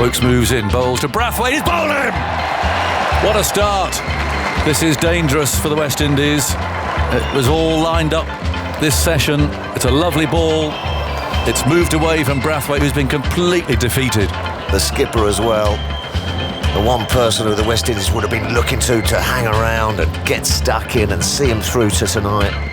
Woakes moves in, bowls to Brathwaite, he's bowled him! What a start. This is dangerous for the West Indies. It was all lined up this session. It's a lovely ball. It's moved away from Brathwaite, who's been completely defeated. The skipper as well. The one person who the West Indies would have been looking to hang around and get stuck in and see him through to tonight.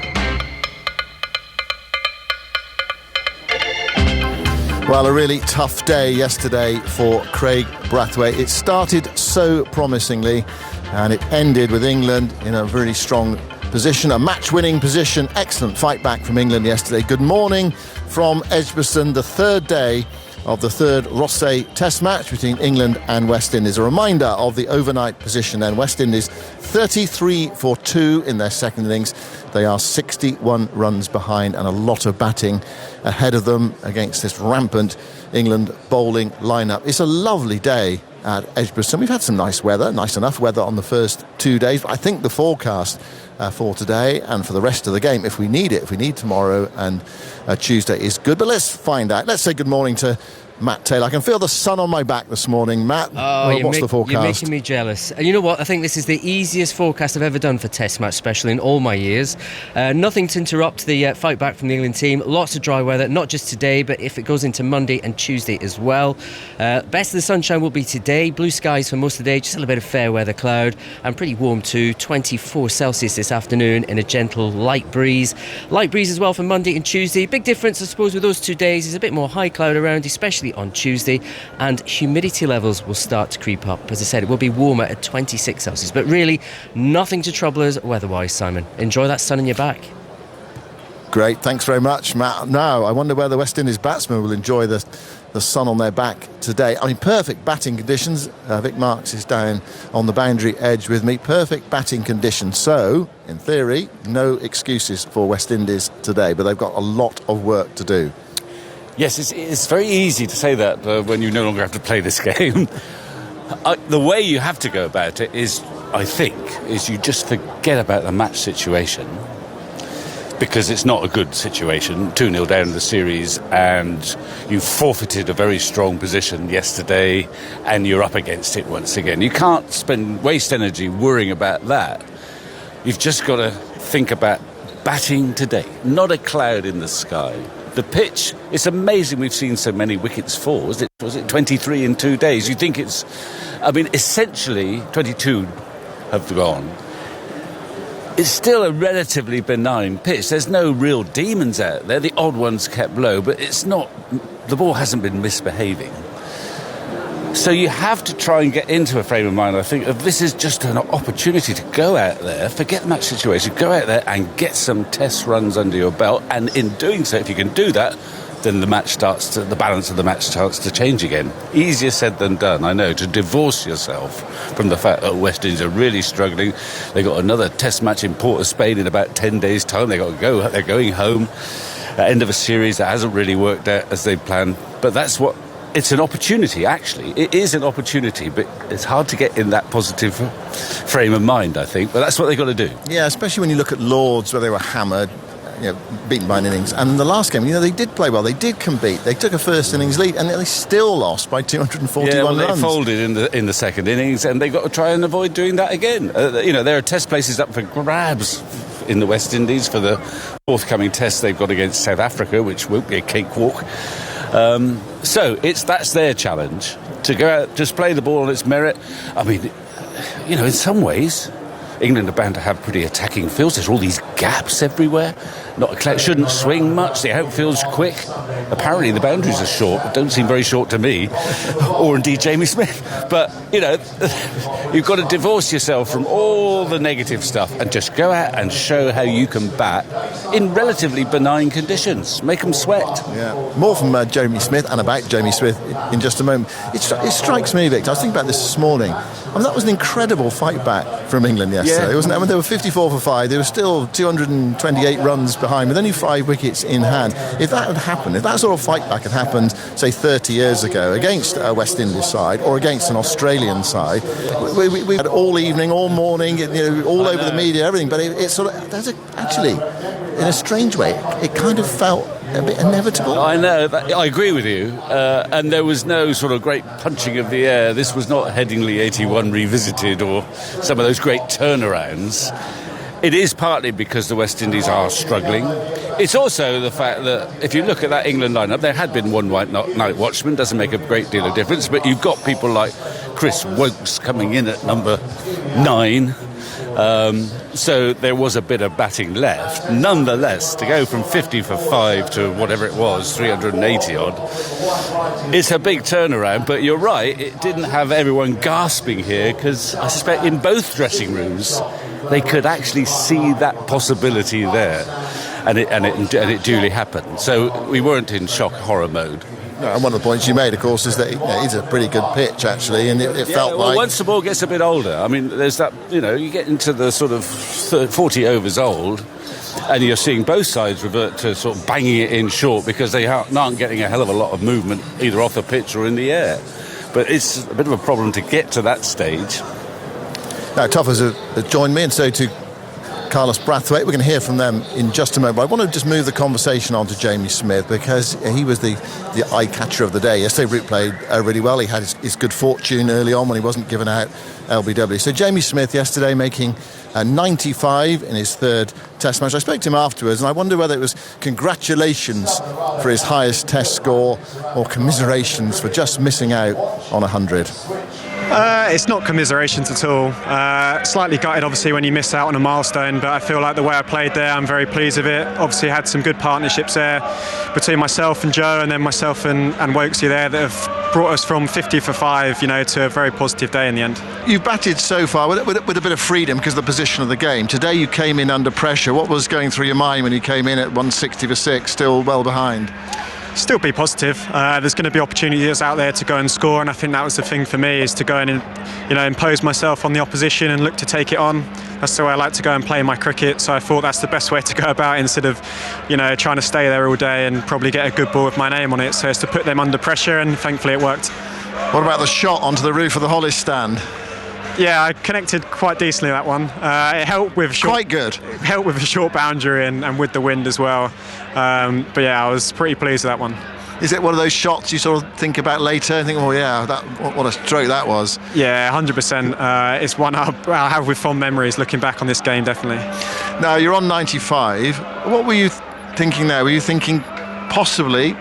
Well, a really tough day yesterday for Craig Brathwaite. It started so promisingly and it ended with England in a really strong position, a match-winning position. Excellent fight back from England yesterday. Good morning from Edgbaston, the third day of the third Rossay Test match between England and West Indies. A reminder of the overnight position then. West Indies 33 for 2 in their second innings. They are 61 runs behind and a lot of batting ahead of them against this rampant England bowling lineup. It's a lovely day at Edgbaston. We've had some nice weather, nice enough weather on the first 2 days. But I think the forecast for today and for the rest of the game, if we need it, if we need tomorrow and Tuesday, is good. But let's find out. Let's say good morning to Matt Taylor. I can feel the sun on my back this morning. Matt, what's the forecast? You're making me jealous. And you know what? I think this is the easiest forecast I've ever done for Test match, especially in all my years. Nothing to interrupt the fight back from the England team. Lots of dry weather, not just today, but if it goes into Monday and Tuesday as well. Best of the sunshine will be today. Blue skies for most of the day, just a little bit of fair weather cloud, and pretty warm too. 24 Celsius this afternoon in a gentle light breeze. Light breeze as well for Monday and Tuesday. Big difference, I suppose, with those 2 days is a bit more high cloud around, especially on Tuesday, and humidity levels will start to creep up. As I said, it will be warmer at 26 Celsius, but really nothing to trouble us weather-wise, Simon. Enjoy that sun in your back. Great, thanks very much, Matt. Now, I wonder whether West Indies batsmen will enjoy the sun on their back today. I mean, perfect batting conditions. Vic Marks is down on the boundary edge with me. Perfect batting conditions. So, in theory, no excuses for West Indies today, but they've got a lot of work to do. Yes, it's very easy to say that when you no longer have to play this game. The way you have to go about it is, I think, is you just forget about the match situation, because it's not a good situation. 2-0 down in the series and you forfeited a very strong position yesterday and you're up against it once again. You can't waste energy worrying about that. You've just got to think about batting today. Not a cloud in the sky. The pitch, it's amazing we've seen so many wickets fall. Was it 23 in 2 days? You think essentially 22 have gone. It's still a relatively benign pitch. There's no real demons out there. The odd ones kept low, but the ball hasn't been misbehaving. So you have to try and get into a frame of mind, I think, of this is just an opportunity to go out there, forget the match situation, go out there and get some test runs under your belt. And in doing so, if you can do that, then the balance of the match starts to change again. Easier said than done, I know, to divorce yourself from the fact that West Indies are really struggling. They've got another test match in Port of Spain in about 10 days' time. They're going home at the end of a series that hasn't really worked out as they planned. But it's an opportunity, actually. It is an opportunity, but it's hard to get in that positive frame of mind, I think. But that's what they've got to do. Yeah, especially when you look at Lords, where they were hammered, beaten by an innings. And in the last game, they did play well. They did compete. They took a first innings lead, and they still lost by 241 runs. They folded in the second innings, and they've got to try and avoid doing that again. There are test places up for grabs in the West Indies for the forthcoming test they've got against South Africa, which won't be a cakewalk. So that's their challenge, to go out, just play the ball on its merit. I mean, in some ways, England are bound to have pretty attacking fields. There's all these gaps everywhere. Shouldn't swing much. The outfield's quick. Apparently the boundaries are short. They don't seem very short to me, or indeed Jamie Smith. But, you've got to divorce yourself from all the negative stuff and just go out and show how you can bat in relatively benign conditions. Make them sweat. Yeah. More from Jamie Smith and about Jamie Smith in just a moment. It strikes me, Victor, I was thinking about this morning. That was an incredible fight back from England yesterday, wasn't it? They were 54 for 5. They were still 228 runs behind with only 5 wickets in hand. If that had happened, if that sort of fight back had happened, say 30 years ago against a West Indies side or against an Australian side, we had all evening, all morning, all over the media, everything. But it sort of, actually, in a strange way, it kind of felt a bit inevitable. I know, I agree with you. And there was no sort of great punching of the air. This was not Headingley 81 revisited or some of those great turnarounds. It is partly because the West Indies are struggling. It's also the fact that if you look at that England lineup, there had been one night watchman, doesn't make a great deal of difference, but you've got people like Chris Woakes coming in at number 9. So there was a bit of batting left. Nonetheless, to go from 50 for 5 to whatever it was, 380 odd, it's a big turnaround. But you're right, it didn't have everyone gasping here, because I suspect in both dressing rooms they could actually see that possibility there, and it duly happened. So we weren't in shock horror mode. And one of the points you made, of course, is that it's a pretty good pitch, actually, and it felt like... Once the ball gets a bit older, I mean, there's that, you get into the sort of 40 overs old, and you're seeing both sides revert to sort of banging it in short because they aren't getting a hell of a lot of movement either off the pitch or in the air. But it's a bit of a problem to get to that stage. Now, Toffers have joined me, and so to Carlos Brathwaite. We're going to hear from them in just a moment. But I want to just move the conversation on to Jamie Smith, because he was the eye-catcher of the day. Yesterday, Root played really well. He had his good fortune early on when he wasn't given out LBW. So Jamie Smith yesterday making 95 in his third Test match. I spoke to him afterwards, and I wonder whether it was congratulations for his highest Test score or commiserations for just missing out on 100. It's not commiserations at all. Slightly gutted, obviously, when you miss out on a milestone, but I feel like the way I played there, I'm very pleased with it. Obviously, had some good partnerships there between myself and Joe, and then myself and Wokesy there, that have brought us from 50 for 5, to a very positive day in the end. You've batted so far with a bit of freedom because of the position of the game. Today you came in under pressure. What was going through your mind when you came in at 160 for 6, still well behind? Still be positive. There's going to be opportunities out there to go and score, and I think that was the thing for me, is to go in and impose myself on the opposition and look to take it on. That's the way I like to go and play my cricket, so I thought that's the best way to go about it, instead of trying to stay there all day and probably get a good ball with my name on it. So it's to put them under pressure, and thankfully it worked. What about the shot onto the roof of the Hollis stand? Yeah, I connected quite decently that one. It helped with quite good. It helped with a short boundary and with the wind as well. But yeah, I was pretty pleased with that one. Is it one of those shots you sort of think about later and think, oh yeah, what a stroke that was? Yeah, 100%. It's one I'll have with fond memories looking back on this game, definitely. Now, you're on 95. What were you thinking there? Were you thinking possibly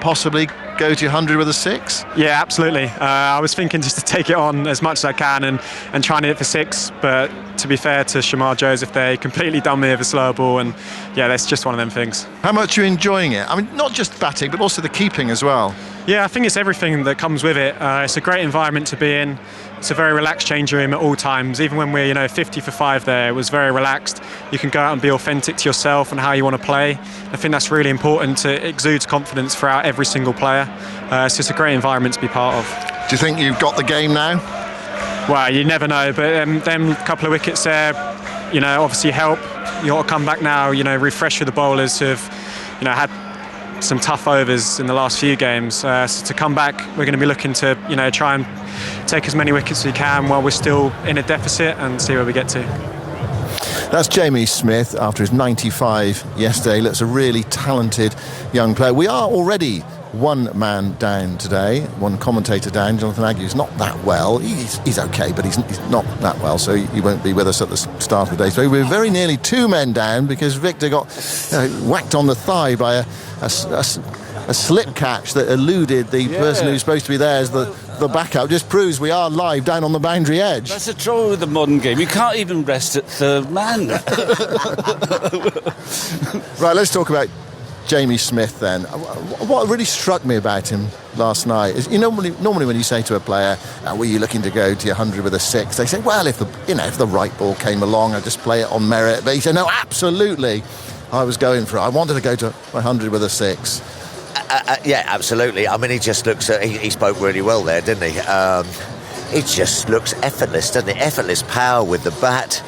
go to 100 with a 6? Yeah, absolutely. I was thinking just to take it on as much as I can and try and hit it for 6, but to be fair to Shamar Joseph, they completely done me with a slow ball, and yeah, that's just one of them things. How much are you enjoying it? I mean, not just batting, but also the keeping as well. Yeah, I think it's everything that comes with it. It's a great environment to be in. It's a very relaxed change room at all times. Even when we're 50 for 5 there, it was very relaxed. You can go out and be authentic to yourself and how you want to play. I think that's really important. It exudes confidence throughout every single player. So it's a great environment to be part of. Do you think you've got the game now? Well, you never know, but them couple of wickets there, obviously help. You ought to come back now, refresh with the bowlers who have, had some tough overs in the last few games. So to come back, we're going to be looking to, try and take as many wickets as we can while we're still in a deficit, and see where we get to. That's Jamie Smith after his 95 yesterday. Looks a really talented young player. We are already one man down today, one commentator down. Jonathan Ague's not that well. He's okay, but he's not that well, so he won't be with us at the start of the day. So we're very nearly 2 men down, because Victor got whacked on the thigh by a slip catch that eluded the person who's supposed to be there as the backup. Just proves we are live down on the boundary edge. That's the trouble with the modern game. You can't even rest at third man. Right, let's talk about Jamie Smith then. What really struck me about him last night is, normally when you say to a player, were you looking to go to 100 with a 6? They say, well, if the right ball came along, I'd just play it on merit. But he said, no, absolutely, I was going for it. I wanted to go to 100 with a 6. Yeah, absolutely. I mean, he just looks... he spoke really well there, didn't he? It just looks effortless, doesn't it? Effortless power with the bat.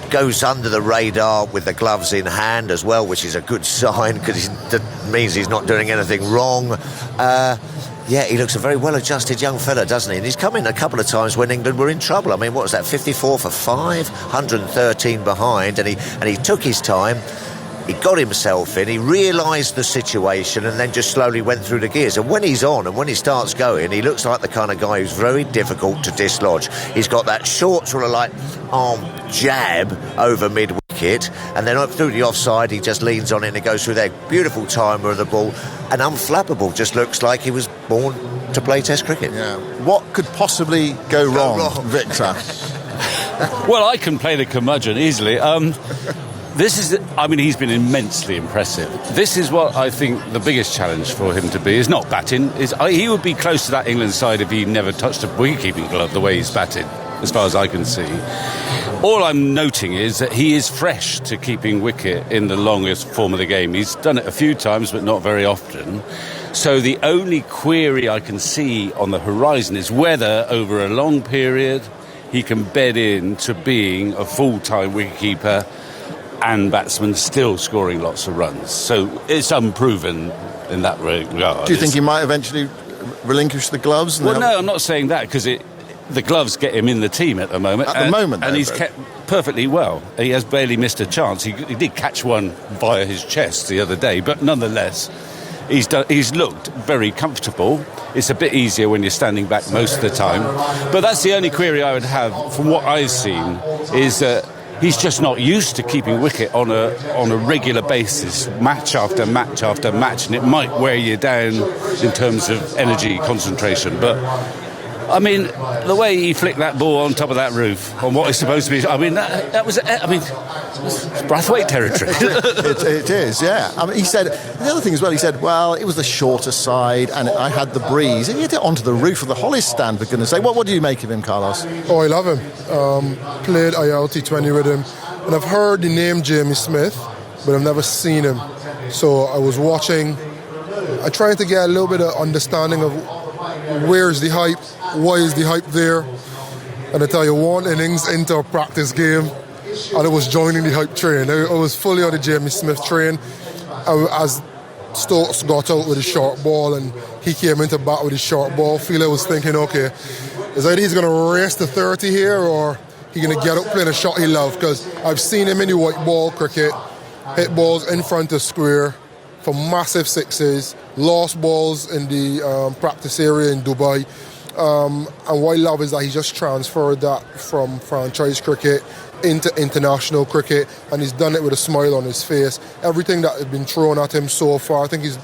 Goes under the radar with the gloves in hand as well, which is a good sign, because that means he's not doing anything wrong. Yeah, he looks a very well-adjusted young fella, doesn't he? And he's come in a couple of times when England were in trouble. I mean, what was that, 54 for 5, 113 behind, and he took his time. he got himself in, he realised the situation and then just slowly went through the gears. And when he's on and when he starts going, he looks like the kind of guy who's very difficult to dislodge. He's got that short sort of like arm jab over mid-wicket, and then up through the offside he just leans on it and it goes through there. Beautiful timer of the ball, and unflappable. Just looks like he was born to play Test cricket. Yeah. What could possibly go wrong, Victor? Well, I can play the curmudgeon easily. He's been immensely impressive. This is what I think the biggest challenge for him to be is not batting. He would be close to that England side if he never touched a wicket-keeping glove the way he's batted, as far as I can see. All I'm noting is that he is fresh to keeping wicket in the longest form of the game. He's done it a few times, but not very often. So the only query I can see on the horizon is whether, over a long period, he can bed in to being a full-time wicketkeeper and batsman still scoring lots of runs. So it's unproven in that regard. Do you think he might eventually relinquish the gloves? Well, no, I'm not saying that, because the gloves get him in the team at the moment. And he's kept perfectly well. He has barely missed a chance. He did catch one via his chest the other day, but nonetheless, he's looked very comfortable. It's a bit easier when you're standing back most of the time. But that's the only query I would have from what I've seen, is that he's just not used to keeping wicket on a regular basis, match after match after match, and it might wear you down in terms of energy concentration. But I mean, the way he flicked that ball on top of that roof, on what is supposed to be, it's Brathwaite territory. It is, yeah. I mean, he said, the other thing as well, he said, well, it was the shorter side and I had the breeze. And he hit it onto the roof of the Hollis stand, for goodness sake. What do you make of him, Carlos? Oh, I love him. Played ILT20 with him. And I've heard the name Jamie Smith, but I've never seen him. So I was watching, I tried to get a little bit of understanding of where's the hype, why is the hype there. And I tell you, one innings into a practice game, and I was joining the hype train. I was fully on the Jamie Smith train. As Stokes got out with his short ball and he came into bat with his short ball, Fielder was thinking, okay, is either he's going to race to 30 here or he's going to get up playing a shot he loves? Because I've seen him in the white ball cricket, hit balls in front of square for massive sixes, lost balls in the practice area in Dubai. And what I love is that he just transferred that from franchise cricket into international cricket, and he's done it with a smile on his face. Everything that has been thrown at him so far, I think he's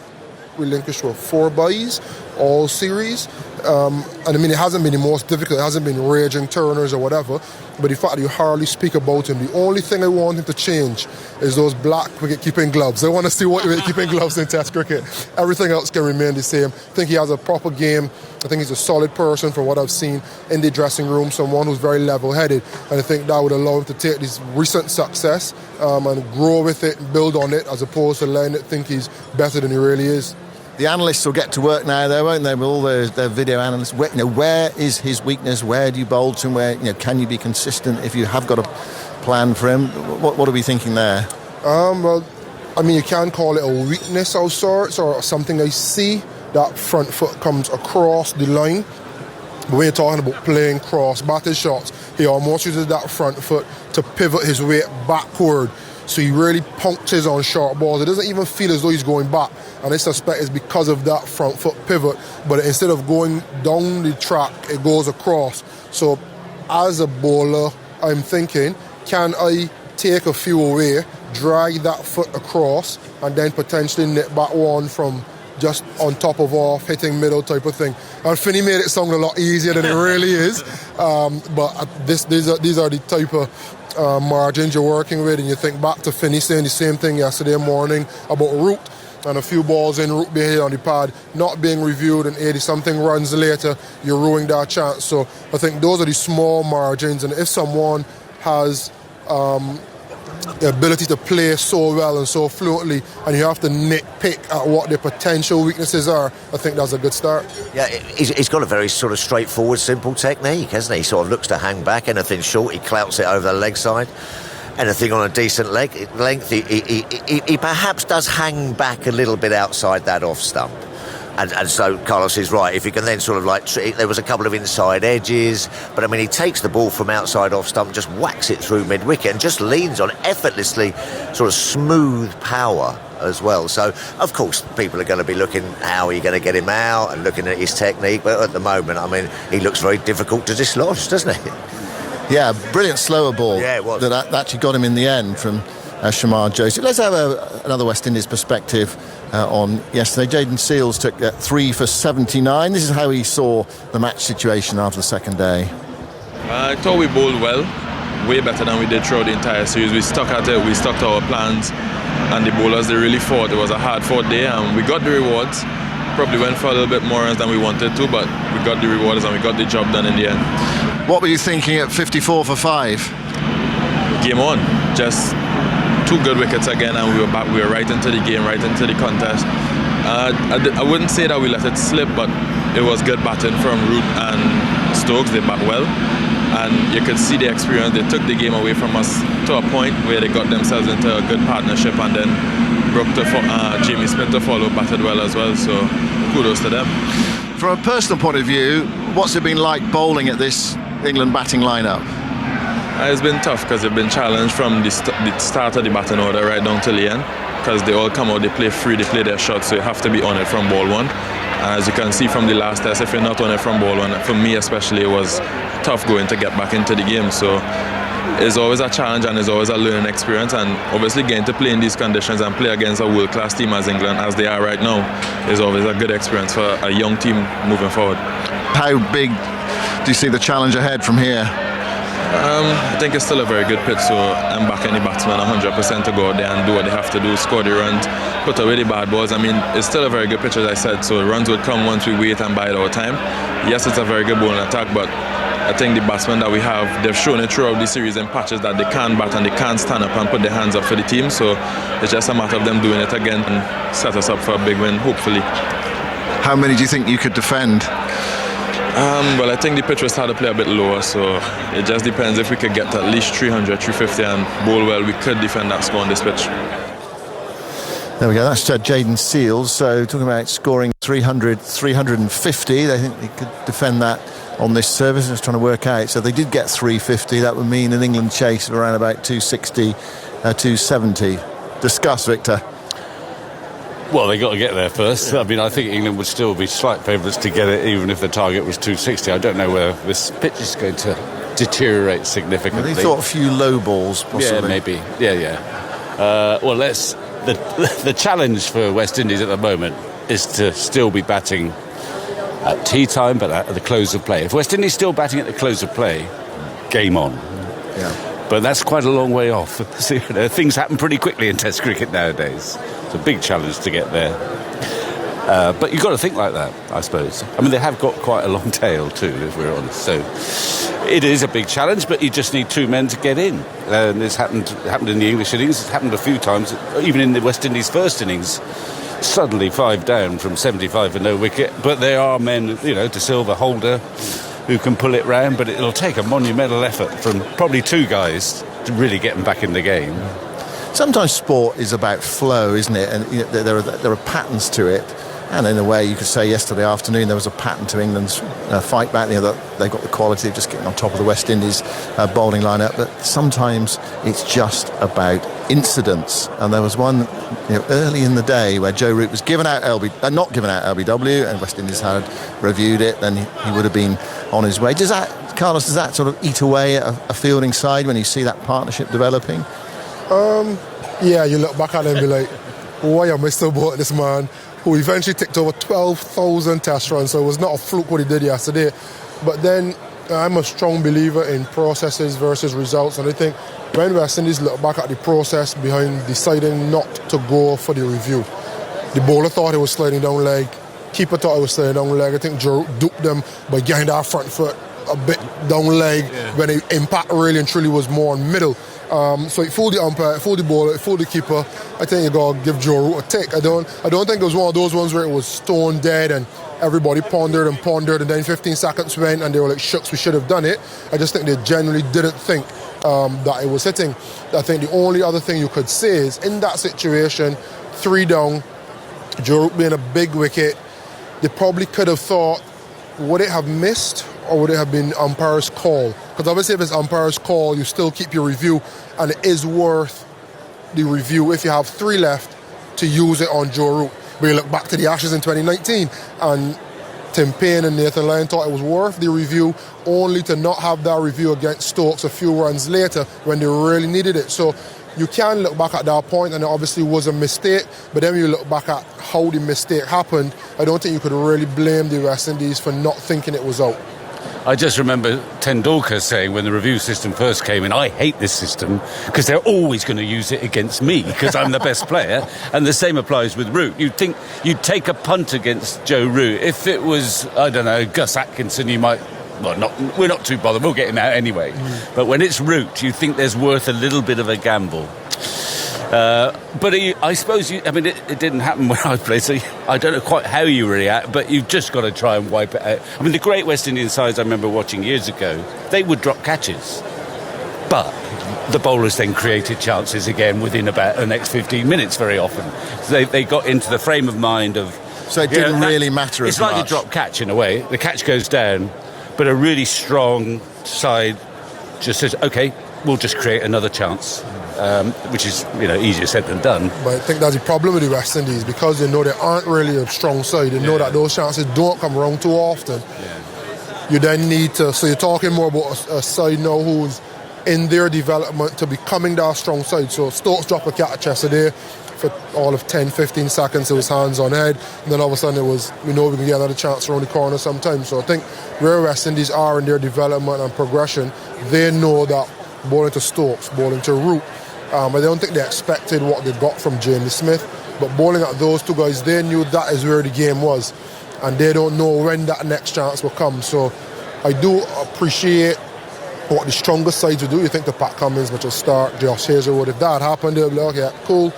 relinquished with 4 byes all series. And I mean, it hasn't been the most difficult, it hasn't been raging turners or whatever, but the fact that you hardly speak about him, the only thing I want him to change is those black wicket-keeping gloves. I want to see what wicket-keeping gloves in Test cricket. Everything else can remain the same. I think he has a proper game. I think he's a solid person from what I've seen in the dressing room, someone who's very level-headed, and I think that would allow him to take this recent success and grow with it and build on it, as opposed to letting it think he's better than he really is. The analysts will get to work now, though, won't they? With all their video analysts. Where is his weakness? Where do you bowl to him? Where can you be consistent if you have got a plan for him? What are we thinking there? Well, I mean, you can call it a weakness of sorts or something I see. That front foot comes across the line. But when you're talking about playing cross-batted shots, he almost uses that front foot to pivot his weight backward. So he really punctures on short balls. It doesn't even feel as though he's going back. And I suspect it's because of that front foot pivot. But instead of going down the track, it goes across. So as a bowler, I'm thinking, can I take a few away, drag that foot across, and then potentially nip back one from just on top of off, hitting middle type of thing. And Finney made it sound a lot easier than it really is. But these are the type of margins you're working with, and you think back to Finney saying the same thing yesterday morning about Root, and a few balls in Root being hit on the pad, not being reviewed, and 80-something runs later, you're ruining that chance. So I think those are the small margins, and if someone has the ability to play so well and so fluently, and you have to nitpick at what their potential weaknesses are, I think that's a good start. Yeah, he's got a very sort of straightforward, simple technique, hasn't he? He sort of looks to hang back. Anything short, he clouts it over the leg side. Anything on a decent length, he perhaps does hang back a little bit outside that off stump. And so Carlos is right. If you can then sort of like, there was a couple of inside edges, but I mean, he takes the ball from outside off stump, just whacks it through mid-wicket and just leans on effortlessly, sort of smooth power as well. So, of course, people are going to be looking, how are you going to get him out, and looking at his technique. But at the moment, I mean, he looks very difficult to dislodge, doesn't he? Yeah, brilliant slower ball. Yeah, it was. That actually got him in the end from Shamar Joseph. Let's have another West Indies perspective on yesterday. Jayden Seales took 3 for 79. This is how he saw the match situation after the second day. I thought we bowled well, way better than we did throughout the entire series. We stuck at it, we stuck to our plans, and the bowlers, they really fought. It was a hard-fought day, and we got the rewards. Probably went for a little bit more runs than we wanted to, but we got the rewards and we got the job done in the end. What were you thinking at 54 for 5? Game on. Just 2 good wickets again, and we were back. We were right into the game, right into the contest. I wouldn't say that we let it slip, but it was good batting from Root and Stokes. They bat well, and you could see the experience. They took the game away from us to a point where they got themselves into a good partnership, and then Jamie Smith to follow batted well as well. So kudos to them. From a personal point of view, what's it been like bowling at this England batting lineup? It's been tough because they've been challenged from the start of the batting order right down to the end, because they all come out, they play free, they play their shots, so you have to be on it from ball one. And as you can see from the last test, if you're not on it from ball one, for me especially, it was tough going to get back into the game. So it's always a challenge and it's always a learning experience, and obviously getting to play in these conditions and play against a world-class team as England, as they are right now, is always a good experience for a young team moving forward. How big do you see the challenge ahead from here? I think it's still a very good pitch, so I'm backing the batsmen 100% to go out there and do what they have to do, score the runs, put away the bad balls. I mean, it's still a very good pitch, as I said, so runs would come once we wait and bide our time. Yes, it's a very good bowling attack, but I think the batsmen that we have, they've shown it throughout the series in patches that they can bat and they can stand up and put their hands up for the team, so it's just a matter of them doing it again and set us up for a big win, hopefully. How many do you think you could defend? Well, I think the pitch will start to play a bit lower, so it just depends. If we could get to at least 300, 350 and bowl well, we could defend that score on this pitch. There we go, that's Jayden Seales. So talking about scoring 300, 350, they think they could defend that on this service. I was trying to work out. So they did get 350. That would mean an England chase of around about 260, 270. Discuss, Victor. Well, they got to get there first. I mean, I think England would still be slight favourites to get it, even if the target was 260. I don't know whether this pitch is going to deteriorate significantly. Well, they thought a few low balls, possibly. Yeah, maybe. Yeah. Well, the challenge for West Indies at the moment is to still be batting at tea time, but at the close of play. If West Indies still batting at the close of play, game on. Yeah. But that's quite a long way off. Things happen pretty quickly in Test cricket nowadays. It's a big challenge to get there. But you've got to think like that, I suppose. I mean, they have got quite a long tail too, if we're honest. So it is a big challenge, but you just need 2 men to get in. And this happened in the English innings. It's happened a few times, even in the West Indies first innings. Suddenly 5 down from 75 for no wicket. But there are men, De Silva, Holder, who can pull it round. But it'll take a monumental effort from probably 2 guys to really get them back in the game. Sometimes sport is about flow, isn't it? And there are patterns to it. And in a way, you could say yesterday afternoon there was a pattern to England's fight back. They've got the quality of just getting on top of the West Indies bowling lineup. But sometimes it's just about incidents. And there was one early in the day where Joe Root was not given out LBW, and West Indies had reviewed it. Then he would have been on his way. Carlos, does that sort of eat away at a fielding side when you see that partnership developing? Yeah, you look back at it and be like, why am I still bought this man who eventually ticked over 12,000 test runs, so it was not a fluke what he did yesterday. But then I'm a strong believer in processes versus results, and I think when West Indies look back at the process behind deciding not to go for the review, the bowler thought he was sliding down leg, keeper thought he was sliding down leg. I think Joe duped them by getting that front foot a bit down leg when the impact really and truly was more on middle. So he fooled the umpire, fooled the bowler, fooled the keeper. I think you got to give Joe Root a take. I don't think it was one of those ones where it was stone dead and everybody pondered and then 15 seconds went and they were like, shucks, we should have done it. I just think they generally didn't think that it was hitting. I think the only other thing you could say is in that situation, 3 down, Joe Root being a big wicket, they probably could have thought, would it have missed or would it have been umpire's call? Because obviously if it's umpire's call, you still keep your review, and it is worth the review if you have 3 left to use it on Joe Root. But you look back to the Ashes in 2019 and Tim Payne and Nathan Lyon thought it was worth the review, only to not have that review against Stokes a few runs later when they really needed it. So you can look back at that point, and it obviously was a mistake, but then when you look back at how the mistake happened, I don't think you could really blame the West Indies for not thinking it was out. I just remember Tendulkar saying when the review system first came in, I hate this system because they're always going to use it against me because I'm the best player. And the same applies with Root. You'd think you'd take a punt against Joe Root. If it was, I don't know, Gus Atkinson, you might... Well, we're not too bothered. We'll get him out anyway. But when it's Root, you think there's worth a little bit of a gamble. But I suppose, it didn't happen when I played, so I don't know quite how you react, but you've just got to try and wipe it out. I mean, the great West Indian sides I remember watching years ago, they would drop catches. But the bowlers then created chances again within about the next 15 minutes very often. So they got into the frame of mind of... So it didn't really matter as much. It's like a drop catch in a way. The catch goes down, but a really strong side just says, OK, we'll just create another chance. Which is, easier said than done. But I think that's the problem with the West Indies, because they know they aren't really a strong side. They know that those chances don't come around too often. Yeah. You then need to... So you're talking more about a side now who's in their development to becoming that strong side. So Stokes dropped a catch yesterday for all of 10, 15 seconds. It was hands on head. And then all of a sudden it was, we know we can get another chance around the corner sometime. So I think where West Indies are in their development and progression, they know that bowling to Stokes, bowling to Root, I don't think they expected what they got from James Smith, but bowling at those two guys, they knew that is where the game was, and they don't know when that next chance will come. So I do appreciate what the strongest sides will do. You think the Pat Cummins, which will start, Josh Hazlewood, if that happened, they'll be like, okay, cool,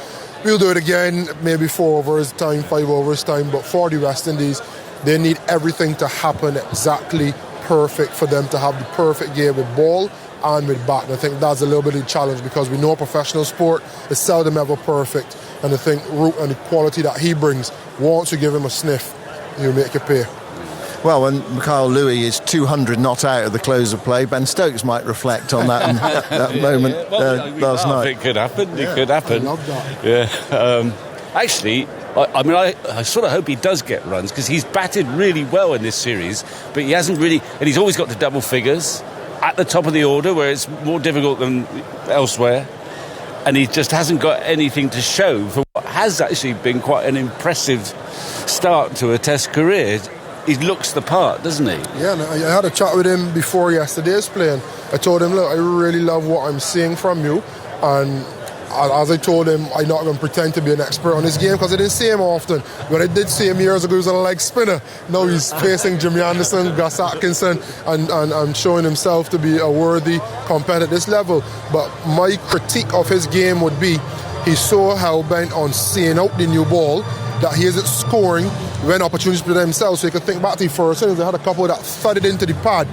we'll do it again, maybe 4 overs time, 5 overs time, but for the West Indies, they need everything to happen exactly perfect for them to have the perfect game with ball and with bat. And I think that's a little bit of a challenge, because we know professional sport is seldom ever perfect, and I think Root and the quality that he brings, once you give him a sniff, he'll make you pay. Well, when Mikhail Louis is 200 not out at the close of play, Ben Stokes might reflect on that, that moment last night. It could happen. It could happen. I love that. Yeah. Actually, I sort of hope he does get runs, because he's batted really well in this series, but he hasn't really, and he's always got to double figures at the top of the order, where it's more difficult than elsewhere, and he just hasn't got anything to show for what has actually been quite an impressive start to a Test career. He looks the part, doesn't he? Yeah, and I had a chat with him before yesterday's play, and I told him, look, I really love what I'm seeing from you, and as I told him, I'm not going to pretend to be an expert on this game, because I didn't see him often. When I did see him years ago, he was a leg spinner. Now he's facing Jimmy Anderson, Gus Atkinson, and showing himself to be a worthy competitor at this level. But my critique of his game would be, he's so hell-bent on seeing out the new ball that he isn't scoring when opportunities present themselves. So you can think back to the first innings, they had a couple that thudded into the pad.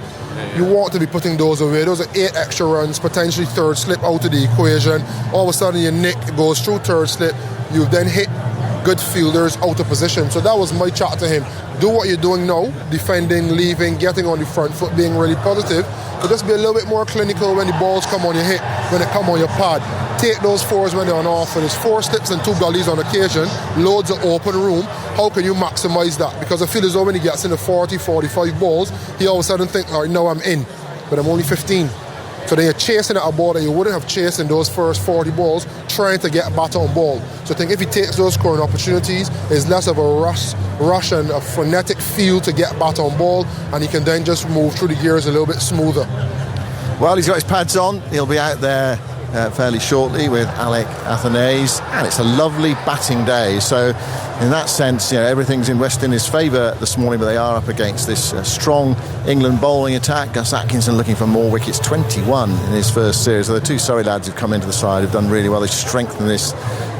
You want to be putting those away. Those are 8 extra runs, potentially third slip out of the equation. All of a sudden your nick goes through third slip. You've then hit good fielders out of position. So that was my chat to him. Do what you're doing now, defending, leaving, getting on the front foot, being really positive, but just be a little bit more clinical when the balls come on your hit, when they come on your pad. Take those 4s when they're on offer. There's 4 slips and 2 gullies on occasion, loads of open room. How can you maximise that? Because I feel as though when he gets into 40, 45 balls, he all of a sudden thinks, all right, now I'm in, but I'm only 15. So then you're chasing at a ball that you wouldn't have chased in those first 40 balls, trying to get a bat on ball. So I think if he takes those scoring opportunities, there's less of a rush and a frenetic feel to get bat on ball, and he can then just move through the gears a little bit smoother. Well, he's got his pads on. He'll be out there fairly shortly with Alec Athanaze, and it's a lovely batting day. So in that sense, everything's in West Indies' favour this morning, but they are up against this strong England bowling attack. Gus Atkinson looking for more wickets, 21 in his first series. So the 2 Surrey lads who've come into the side have done really well. They've strengthened this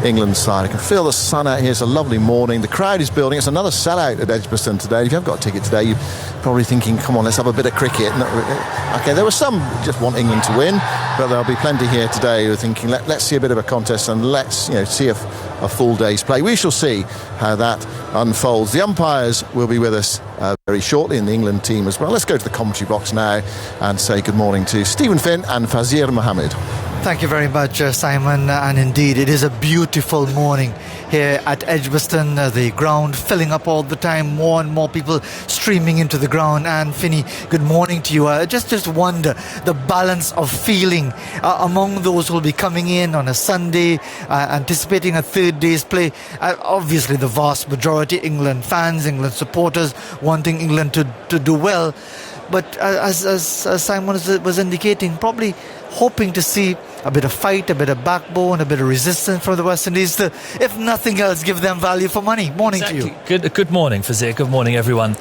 England side. I can feel the sun out here. It's a lovely morning. The crowd is building. It's another sellout at Edgbaston today. If you haven't got a ticket today, you're probably thinking, come on, let's have a bit of cricket. Okay, there were some just want England to win, but there'll be plenty here today who are thinking, let's see a bit of a contest, and let's see a full day's play. We shall see how that unfolds. The umpires will be with us very shortly, in the England team as well. Let's go to the commentary box now and say good morning to Stephen Finn and Fazir Mohammed. Thank you very much, Simon. And indeed, it is a beautiful morning here at Edgbaston. The ground filling up all the time, more and more people streaming into the ground. And Finney, good morning to you. Just wonder the balance of feeling among those who will be coming in on a Sunday, anticipating a third day's play. Obviously, the vast majority, England fans, England supporters, wanting England to do well. But as Simon was indicating, probably hoping to see a bit of fight, a bit of backbone, a bit of resistance from the West Indies to, if nothing else, give them value for money. Morning to you. Good morning, Fazir. Good morning, everyone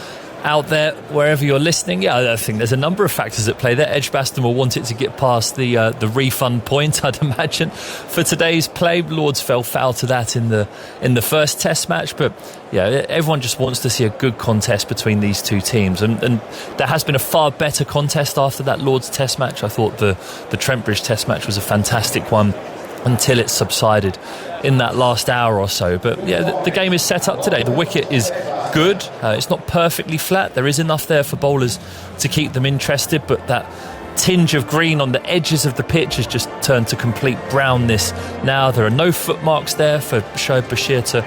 out there, wherever you're listening. Yeah, I think there's a number of factors at play there. Edgbaston will want it to get past the refund point, I'd imagine, for today's play. Lords fell foul to that in the first Test match, but yeah, everyone just wants to see a good contest between these two teams, and there has been a far better contest after that Lords Test match. I thought the Trent Bridge Test match was a fantastic one until it subsided in that last hour or so. But yeah, the game is set up today. The wicket is good. It's not perfectly flat. There is enough there for bowlers to keep them interested, but that tinge of green on the edges of the pitch has just turned to complete brownness now. There are no footmarks there for Shoaib Bashir to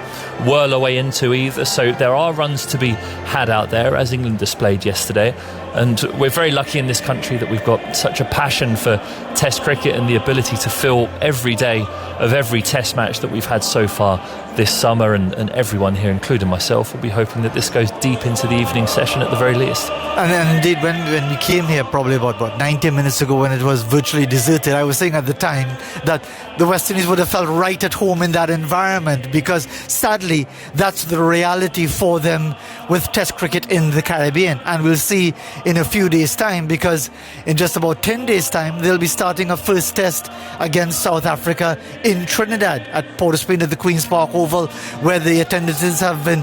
whirl away into either, so there are runs to be had out there, as England displayed yesterday. And we're very lucky in this country that we've got such a passion for Test cricket and the ability to fill every day of every Test match that we've had so far this summer, and everyone here, including myself, will be hoping that this goes deep into the evening session at the very least. And indeed, when we came here probably about 90 minutes ago, when it was virtually deserted, I was saying at the time that the West Indies would have felt right at home in that environment, because sadly that's the reality for them with Test cricket in the Caribbean. And we'll see in a few days' time, because in just about 10 days' time they'll be starting a first Test against South Africa in Trinidad at Port of Spain at the Queen's Park Oval, where the attendances have been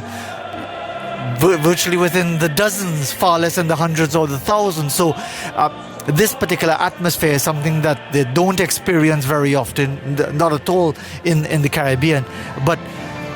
virtually within the dozens, far less than the hundreds or the thousands. So this particular atmosphere is something that they don't experience very often, not at all in the Caribbean. But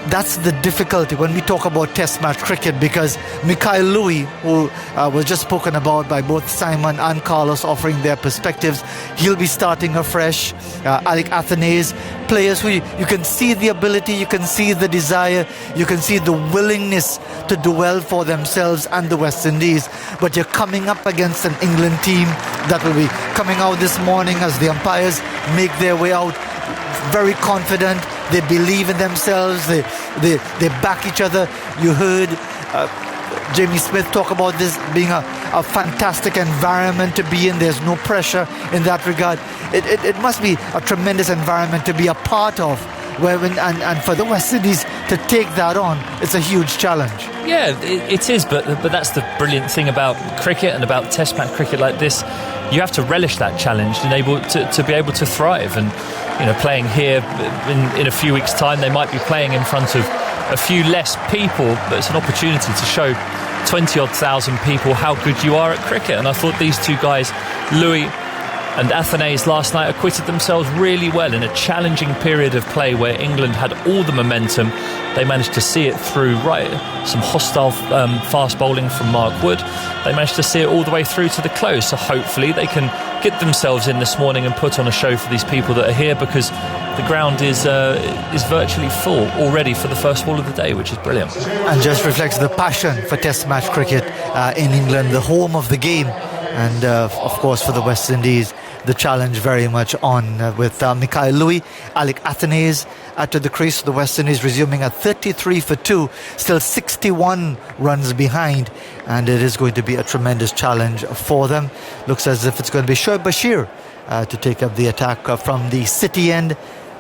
that's the difficulty when we talk about Test match cricket, because Mikhail Louis, who was just spoken about by both Simon and Carlos, offering their perspectives, he'll be starting afresh. Alec Athanaze, players who you can see the ability, you can see the desire, you can see the willingness to do well for themselves and the West Indies. But you're coming up against an England team that will be coming out this morning as the umpires make their way out, very confident. They believe in themselves. They back each other. You heard Jamie Smith talk about this being a fantastic environment to be in. There's no pressure in that regard. It must be a tremendous environment to be a part of. And for the West Indies to take that on, it's a huge challenge. Yeah, it is, but that's the brilliant thing about cricket and about Test match cricket like this. You have to relish that challenge and to be able to thrive. And playing here in a few weeks' time, they might be playing in front of a few less people, but it's an opportunity to show 20-odd thousand people how good you are at cricket. And I thought these two guys, Louis and Athanaze, last night acquitted themselves really well in a challenging period of play where England had all the momentum. They managed to see it through, some hostile fast bowling from Mark Wood. They managed to see it all the way through to the close. So hopefully they can get themselves in this morning and put on a show for these people that are here, because the ground is virtually full already for the first ball of the day, which is brilliant. And just reflects the passion for Test match cricket in England, the home of the game. And of course for the West Indies, the challenge very much on with Mikhail Louis, Alec Athanaze at the crease. The West Indies resuming at 33 for 2, still 61 runs behind, and it is going to be a tremendous challenge for them. Looks as if it's going to be Shoaib Bashir to take up the attack from the City end.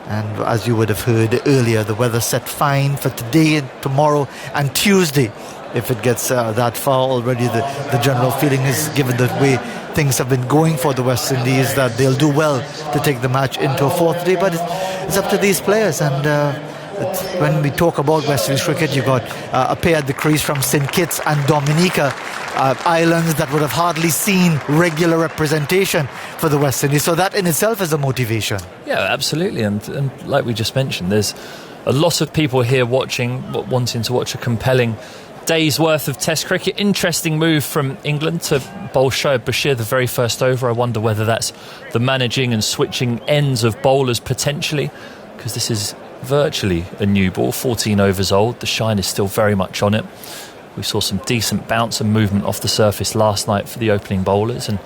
And as you would have heard earlier, the weather set fine for today and tomorrow and Tuesday. If it gets that far already, the general feeling is, given the way things have been going for the West Indies, that they'll do well to take the match into a fourth day. But it's up to these players. And when we talk about West Indies cricket, you've got a pair at the crease from St. Kitts and Dominica, islands that would have hardly seen regular representation for the West Indies. So that in itself is a motivation. Yeah, absolutely. And like we just mentioned, there's a lot of people here wanting to watch a compelling day's worth of Test cricket. Interesting move from England to bowl Shoaib Bashir the very first over. I wonder whether that's the managing and switching ends of bowlers potentially, because this is virtually a new ball, 14 overs old. The shine is still very much on it. We saw some decent bounce and movement off the surface last night for the opening bowlers, and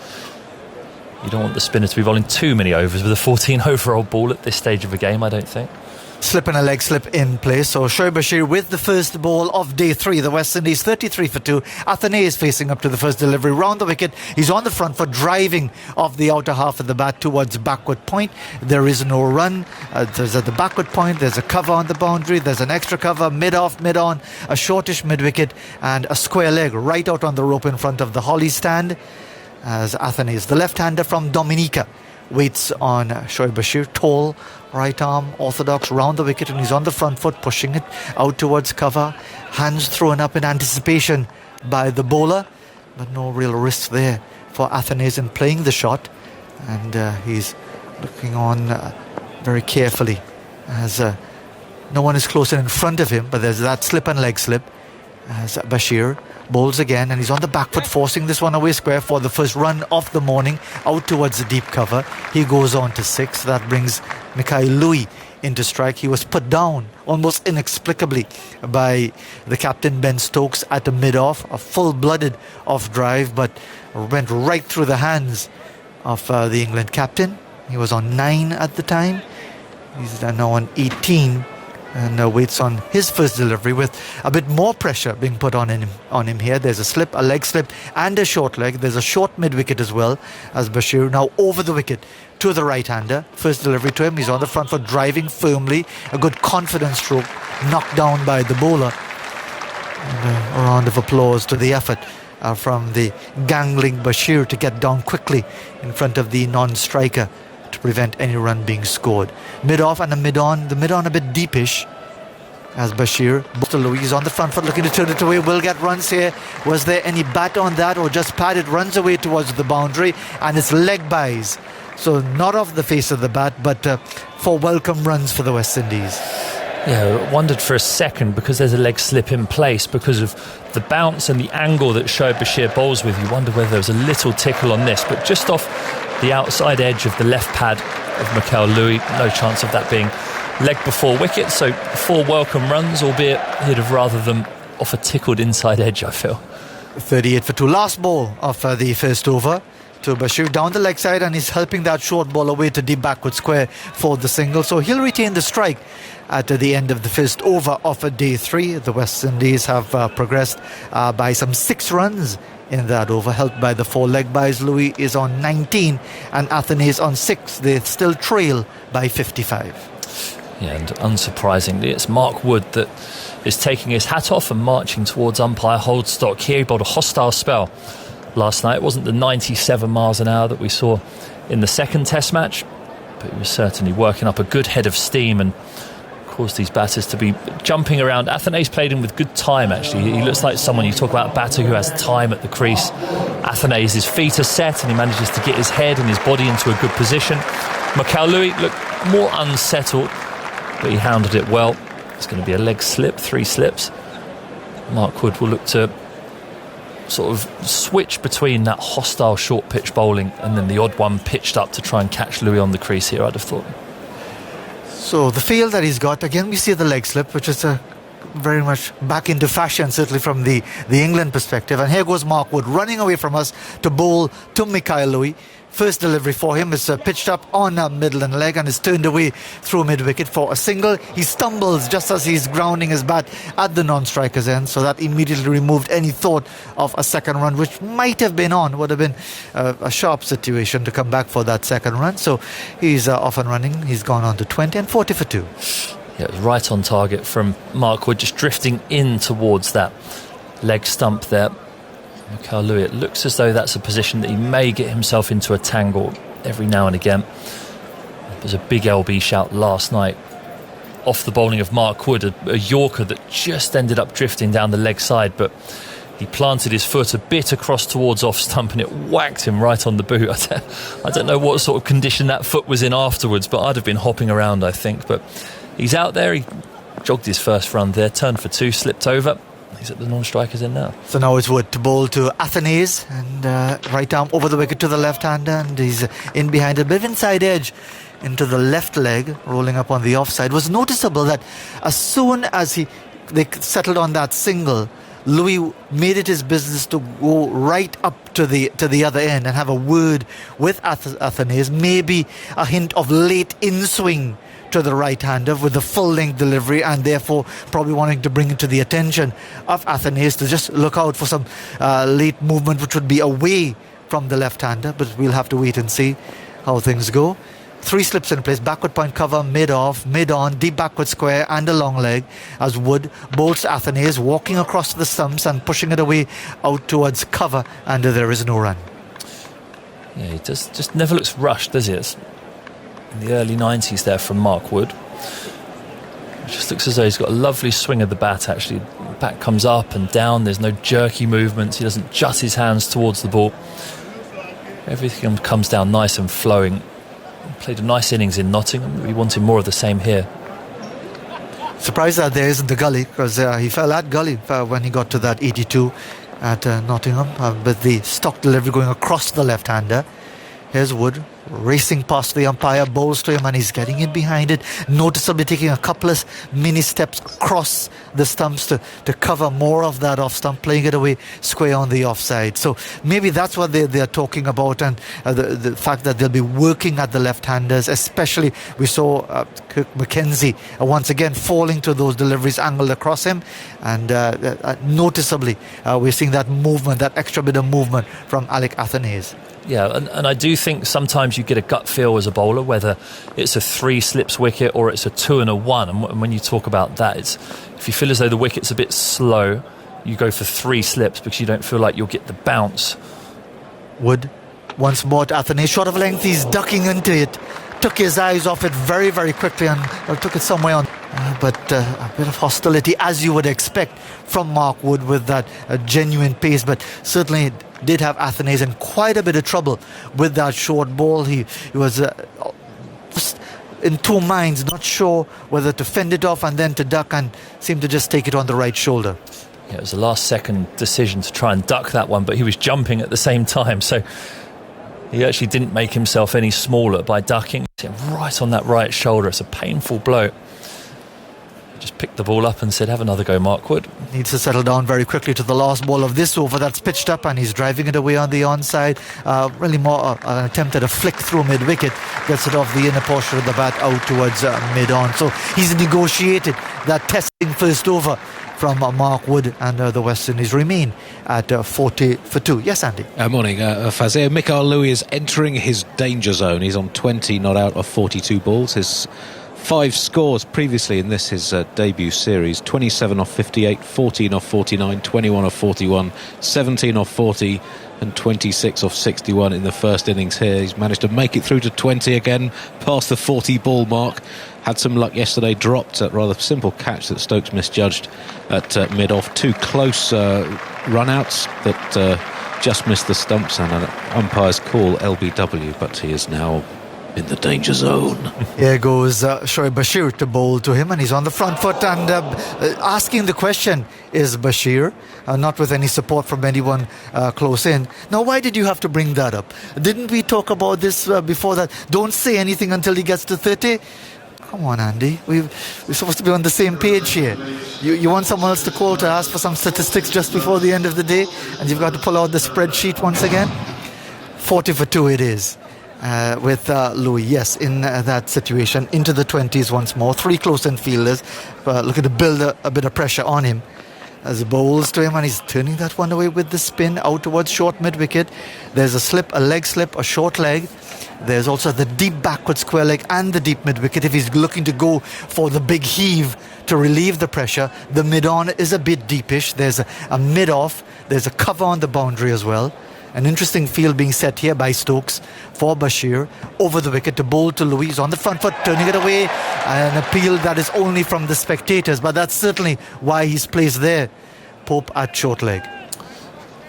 you don't want the spinner to be bowling too many overs with a 14 over old ball at this stage of a game, I don't think. Slip and a leg slip in place. So Shoaib Bashir with the first ball of day 3. The West Indies 33 for 2. Athane is facing up to the first delivery round the wicket. He's on the front foot, driving off the outer half of the bat towards backward point. There is no run. There's at the backward point. There's a cover on the boundary. There's an extra cover, mid-off, mid-on, a shortish mid-wicket, and a square leg right out on the rope in front of the Holly stand. As Athane is the left-hander from Dominica, waits on Shoaib Bashir, tall, right arm, orthodox, round the wicket, and he's on the front foot, pushing it out towards cover, hands thrown up in anticipation by the bowler, but no real risk there for Athanaze in playing the shot, and he's looking on very carefully as no one is closer in front of him, but there's that slip and leg slip as Bashir bowls again, and he's on the back foot, forcing this one away square for the first run of the morning, out towards the deep cover. He goes on to 6. That brings Mikhail Louis into strike. He was put down almost inexplicably by the captain Ben Stokes at the mid-off, a full-blooded off drive, but went right through the hands of the England captain. He was on 9 at the time. He's now on 18. And waits on his first delivery with a bit more pressure being put on him here. There's a slip, a leg slip, and a short leg. There's a short mid-wicket as well, as Bashir now over the wicket to the right-hander. First delivery to him. He's on the front foot, driving firmly. A good confidence stroke, knocked down by the bowler. And a round of applause to the effort from the gangling Bashir to get down quickly in front of the non-striker to prevent any run being scored. Mid-off and a mid-on. The mid-on a bit deepish as Bashir. Louis is on the front foot looking to turn it away. Will get runs here. Was there any bat on that or just padded? Runs away towards the boundary, and it's leg buys. So not off the face of the bat, but for welcome runs for the West Indies. Yeah, I wondered for a second, because there's a leg slip in place, because of the bounce and the angle that Shoaib Bashir bowls with, you wonder whether there was a little tickle on this, but just off the outside edge of the left pad of Mikhail Louis, no chance of that being leg before wicket. So 4 welcome runs, albeit he'd have rather them off a tickled inside edge, I feel. 38 for 2. Last ball of the first over to Bashir down the leg side, and he's helping that short ball away to deep backward square for the single. So he'll retain the strike at the end of the first over of day 3. The West Indies have progressed by some 6 runs in that over, helped by the 4 leg buys. Louis is on 19 and Athane is on 6. They still trail by 55. Yeah, and unsurprisingly, it's Mark Wood that is taking his hat off and marching towards umpire Holdstock here. He bowled a hostile spell last night. It wasn't the 97 miles an hour that we saw in the second Test match, but he was certainly working up a good head of steam and caused these batters to be jumping around. Athanaze played him with good time, actually. He looks like someone, you talk about a batter who has time at the crease. Athanaze, his feet are set and he manages to get his head and his body into a good position. Mikhail Louis looked more unsettled, but he hounded it well. It's going to be a leg slip, 3 slips. Mark Wood will look to sort of switch between that hostile short pitch bowling and then the odd one pitched up to try and catch Louis on the crease here, I'd have thought. So the feel that he's got, again we see the leg slip, which is very much back into fashion, certainly from the England perspective. And here goes Mark Wood running away from us to bowl to Mikhail Louis. First delivery for him is pitched up on a middle and leg and is turned away through mid-wicket for a single. He stumbles just as he's grounding his bat at the non-striker's end, so that immediately removed any thought of a second run, which might have been on. Would have been a sharp situation to come back for that second run. So he's off and running. He's gone on to 20 and 40 for 2. Yeah, it was right on target from Mark Wood, just drifting in towards that leg stump there. Mikhail Louis, it looks as though that's a position that he may get himself into a tangle every now and again. There's a big LB shout last night off the bowling of Mark Wood, a Yorker that just ended up drifting down the leg side, but he planted his foot a bit across towards off stump and it whacked him right on the boot. I don't know what sort of condition that foot was in afterwards, but I'd have been hopping around, I think. But he's out there, he jogged his first run there, turned for two, slipped over. He's at the non-strikers in now. So now it's Wood to bowl to Athanaze, and right arm over the wicket to the left-hander, and he's in behind a bit of inside edge into the left leg, rolling up on the offside. It was noticeable that as soon as they settled on that single, Louis made it his business to go right up to the other end and have a word with Athanaze, maybe a hint of late in-swing to the right-hander with the full-length delivery, and therefore probably wanting to bring it to the attention of Athanaze to just look out for some late movement which would be away from the left-hander. But we'll have to wait and see how things go. 3 slips in place, backward point cover, mid-off, mid-on, deep backward square and a long leg as Wood bowls Athanaze, walking across the stumps and pushing it away out towards cover, and there is no run. Yeah, he just never looks rushed, does he? It's in the early 90s there from Mark Wood. It just looks as though he's got a lovely swing of the bat, actually. The bat comes up and down, there's no jerky movements, he doesn't jut his hands towards the ball. Everything comes down nice and flowing. He played a nice innings in Nottingham. We wanted more of the same here. Surprised that there isn't the gully, because he fell at gully when he got to that 82 at Nottingham, with the stock delivery going across the left-hander. Here's Wood racing past the umpire, bowls to him, and he's getting in behind it, noticeably taking a couple of mini steps across the stumps to cover more of that off stump, playing it away square on the offside. So maybe that's what they're talking about, and the fact that they'll be working at the left-handers, especially we saw Kirk Mackenzie once again falling to those deliveries angled across him, and noticeably we're seeing that movement, that extra bit of movement from Alec Athanaze. Yeah, and I do think sometimes you get a gut feel as a bowler, whether it's a 3 slips wicket or it's a 2 and a 1. And when you talk about that, it's if you feel as though the wicket's a bit slow, you go for 3 slips because you don't feel like you'll get the bounce. Wood once more to Athanaze, short of length, he's ducking into it, took his eyes off it very, very quickly and took it somewhere on. But a bit of hostility, as you would expect from Mark Wood, with that genuine pace, but certainly did have Athanaze in quite a bit of trouble with that short ball. He was just in two minds, not sure whether to fend it off and then to duck, and seemed to just take it on the right shoulder. Yeah, it was a last second decision to try and duck that one, but he was jumping at the same time, so he actually didn't make himself any smaller by ducking. Right on that right shoulder. It's a painful blow. Just picked the ball up and said, have another go, Mark Wood. Needs to settle down very quickly to the last ball of this over that's pitched up, and he's driving it away on the onside. Really more an attempt at a flick through mid-wicket. Gets it off the inner portion of the bat out towards mid-on. So he's negotiated that testing first over from Mark Wood, and the West Indies remain at 40 for 2. Yes, Andy. Morning, Fazir. Mikael Louis is entering his danger zone. He's on 20 not out of 42 balls. His 5 scores previously in this, his debut series: 27 off 58, 14 off 49, 21 off 41, 17 off 40 and 26 off 61 in the first innings here. He's managed to make it through to 20 again, past the 40 ball mark. Had some luck yesterday, dropped a rather simple catch that Stokes misjudged at mid-off. 2 close run-outs that just missed the stumps, and an umpire's call LBW, but he is now in the danger zone. Here goes Shoaib Bashir to bowl to him, and he's on the front foot, and asking the question is Bashir, not with any support from anyone close in. Now, why did you have to bring that up? Didn't we talk about this before that? Don't say anything until he gets to 30. Come on, Andy. We're supposed to be on the same page here. You want someone else to call to ask for some statistics just before the end of the day, and you've got to pull out the spreadsheet once again? 40 for 2 it is. With Louis, yes, in that situation, into the 20s once more. 3 close-in fielders looking to build a bit of pressure on him as he bowls to him, and he's turning that one away with the spin out towards short mid-wicket. There's a slip, a leg slip, a short leg. There's also the deep backward square leg and the deep mid-wicket. If he's looking to go for the big heave to relieve the pressure, the mid-on is a bit deepish. There's a mid-off. There's a cover on the boundary as well. An interesting field being set here by Stokes for Bashir over the wicket to bowl to Louis on the front foot, turning it away. An appeal that is only from the spectators, but that's certainly why he's placed there. Pope at short leg.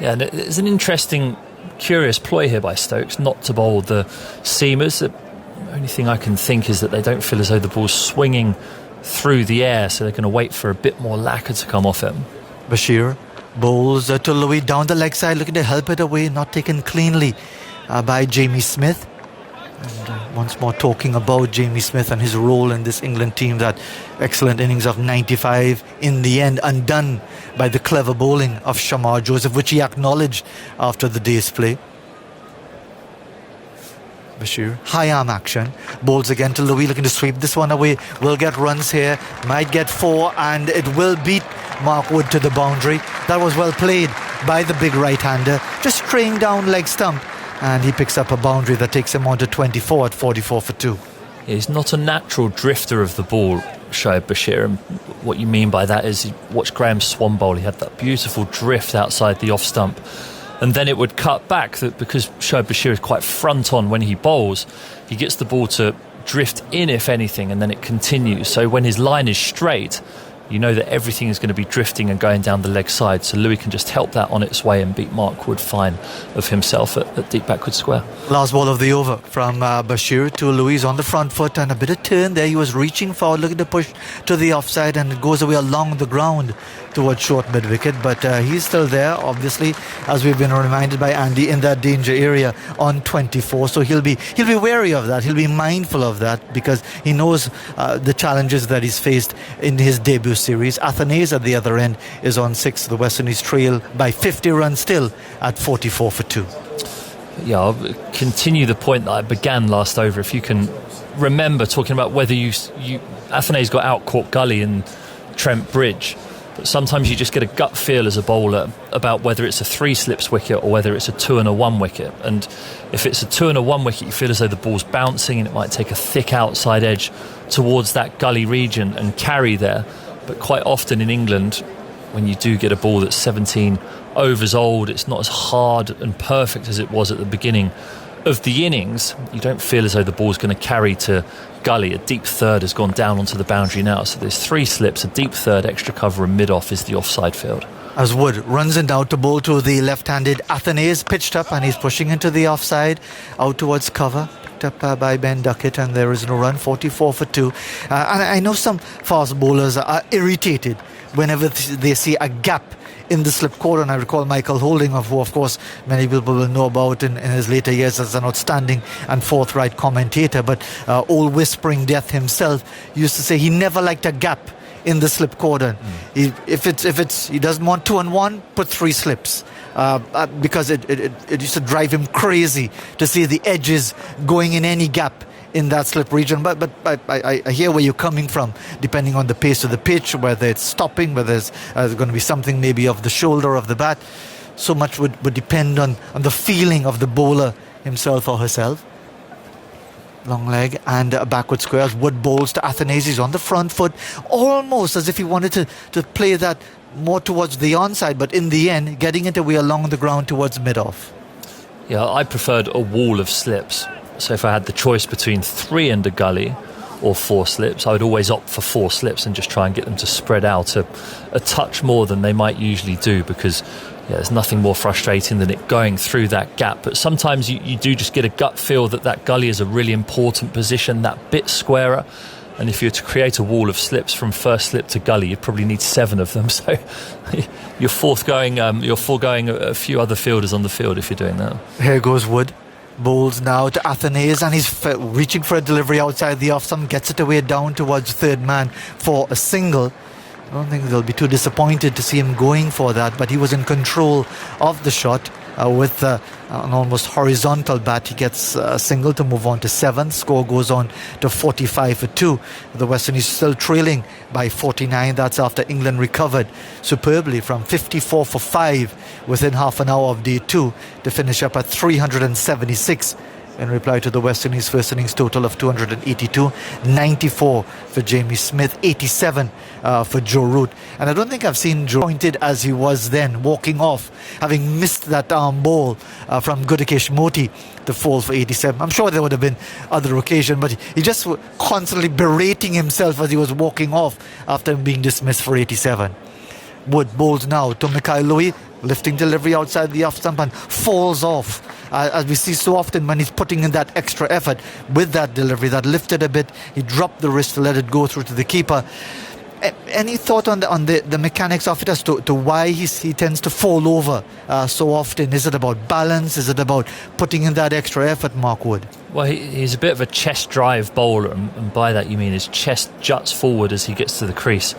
Yeah, and it's an interesting, curious ploy here by Stokes not to bowl the seamers. The only thing I can think is that they don't feel as though the ball's swinging through the air, so they're going to wait for a bit more lacquer to come off him. Bashir bowls to Louis down the leg side, looking to help it away, not taken cleanly by Jamie Smith. And once more talking about Jamie Smith and his role in this England team, that excellent innings of 95 in the end undone by the clever bowling of Shamar Joseph, which he acknowledged after the day's play. Bashir, high arm action, bowls again to Louis, looking to sweep this one away, will get runs here, might get 4, and it will beat Mark Wood to the boundary. That was well played by the big right-hander, just straying down leg stump, and he picks up a boundary that takes him on to 24 at 44 for 2. He's not a natural drifter of the ball, Shoaib Bashir, and what you mean by that is, watch Graham Swan bowl, he had that beautiful drift outside the off stump, and then it would cut back, that because Shoaib Bashir is quite front on when he bowls, he gets the ball to drift in, if anything, and then it continues. So when his line is straight, you know that everything is going to be drifting and going down the leg side, so Louis can just help that on its way and beat Mark Wood fine of himself at deep backward square. Last ball of the over from Bashir to Louis on the front foot, and a bit of turn there. He was reaching forward, looking to push to the offside, and it goes away along the ground towards short mid wicket, but he's still there, obviously, as we've been reminded by Andy, in that danger area on 24, so he'll be wary of that, he'll be mindful of that, because he knows the challenges that he's faced in his debut series. Athanaze at the other end is on 6. The West Indies trail by 50 runs still at 44 for 2. Yeah, I'll continue the point that I began last over. If you can remember talking about whether Athanaze got out caught gully in Trent Bridge, but sometimes you just get a gut feel as a bowler about whether it's a 3 slips wicket or whether it's a 2 and a 1 wicket. And if it's a 2 and a 1 wicket, you feel as though the ball's bouncing and it might take a thick outside edge towards that gully region and carry there. But quite often in England, when you do get a ball that's 17 overs old, it's not as hard and perfect as it was at the beginning of the innings. You don't feel as though the ball's going to carry to gully. A deep third has gone down onto the boundary now, so there's 3 slips, a deep third, extra cover, and mid-off is the offside field. As Wood runs in out to bowl to the left-handed Athanaze, pitched up, and he's pushing into the offside, out towards cover, picked up by Ben Duckett, and there is no run, 44 for 2. And I know some fast bowlers are irritated whenever they see a gap in the slip quarter, and I recall Michael Holding, who of course many people will know about in his later years as an outstanding and forthright commentator, but old Whispering Death himself used to say he never liked a gap in the slip quarter. If he doesn't want 2 and 1, put 3 slips. Because it used to drive him crazy to see the edges going in any gap in that slip region. But I hear where you're coming from, depending on the pace of the pitch, whether it's stopping, whether there's going to be something maybe of the shoulder of the bat. So much would depend on the feeling of the bowler himself or herself. Long leg and a backward square as Wood bowls to Athanaze. He's on the front foot, almost as if he wanted to play that more towards the onside, but in the end getting it away along the ground towards mid-off. Yeah, I preferred a wall of slips. So if I had the choice between 3 and a gully or 4 slips, I would always opt for 4 slips and just try and get them to spread out a touch more than they might usually do, because there's nothing more frustrating than it going through that gap. But sometimes you do just get a gut feel that gully is a really important position, that bit squarer. And if you were to create a wall of slips from first slip to gully, you'd probably need 7 of them. So you're foregoing a few other fielders on the field if you're doing that. Here goes Wood. Bowls now to Athanaze, and he's reaching for a delivery outside the off stump, gets it away down towards third man for a single. I don't think they'll be too disappointed to see him going for that, but he was in control of the shot with an almost horizontal bat. He gets a single to move on to 7. Score goes on to 45 for 2. The West Indies still trailing by 49. That's after England recovered superbly from 54 for 5 within half an hour of day 2 to finish up at 376 in reply to the West Indies' first innings total of 282, 94 for Jamie Smith, 87 for Joe Root. And I don't think I've seen Joe pointed as he was then, walking off, having missed that arm ball from Gudakesh Moti to fall for 87. I'm sure there would have been other occasions, but he just was constantly berating himself as he was walking off after being dismissed for 87. Wood bowls now to Mikhail Louis, lifting delivery outside the off stump and falls off as we see so often when he's putting in that extra effort with that delivery, that lifted a bit, he dropped the wrist to let it go through to the keeper. Any thought on the mechanics of it as to why he tends to fall over so often? Is it about balance? Is it about putting in that extra effort, Mark Wood? Well, he's a bit of a chest drive bowler, and by that you mean his chest juts forward as he gets to the crease,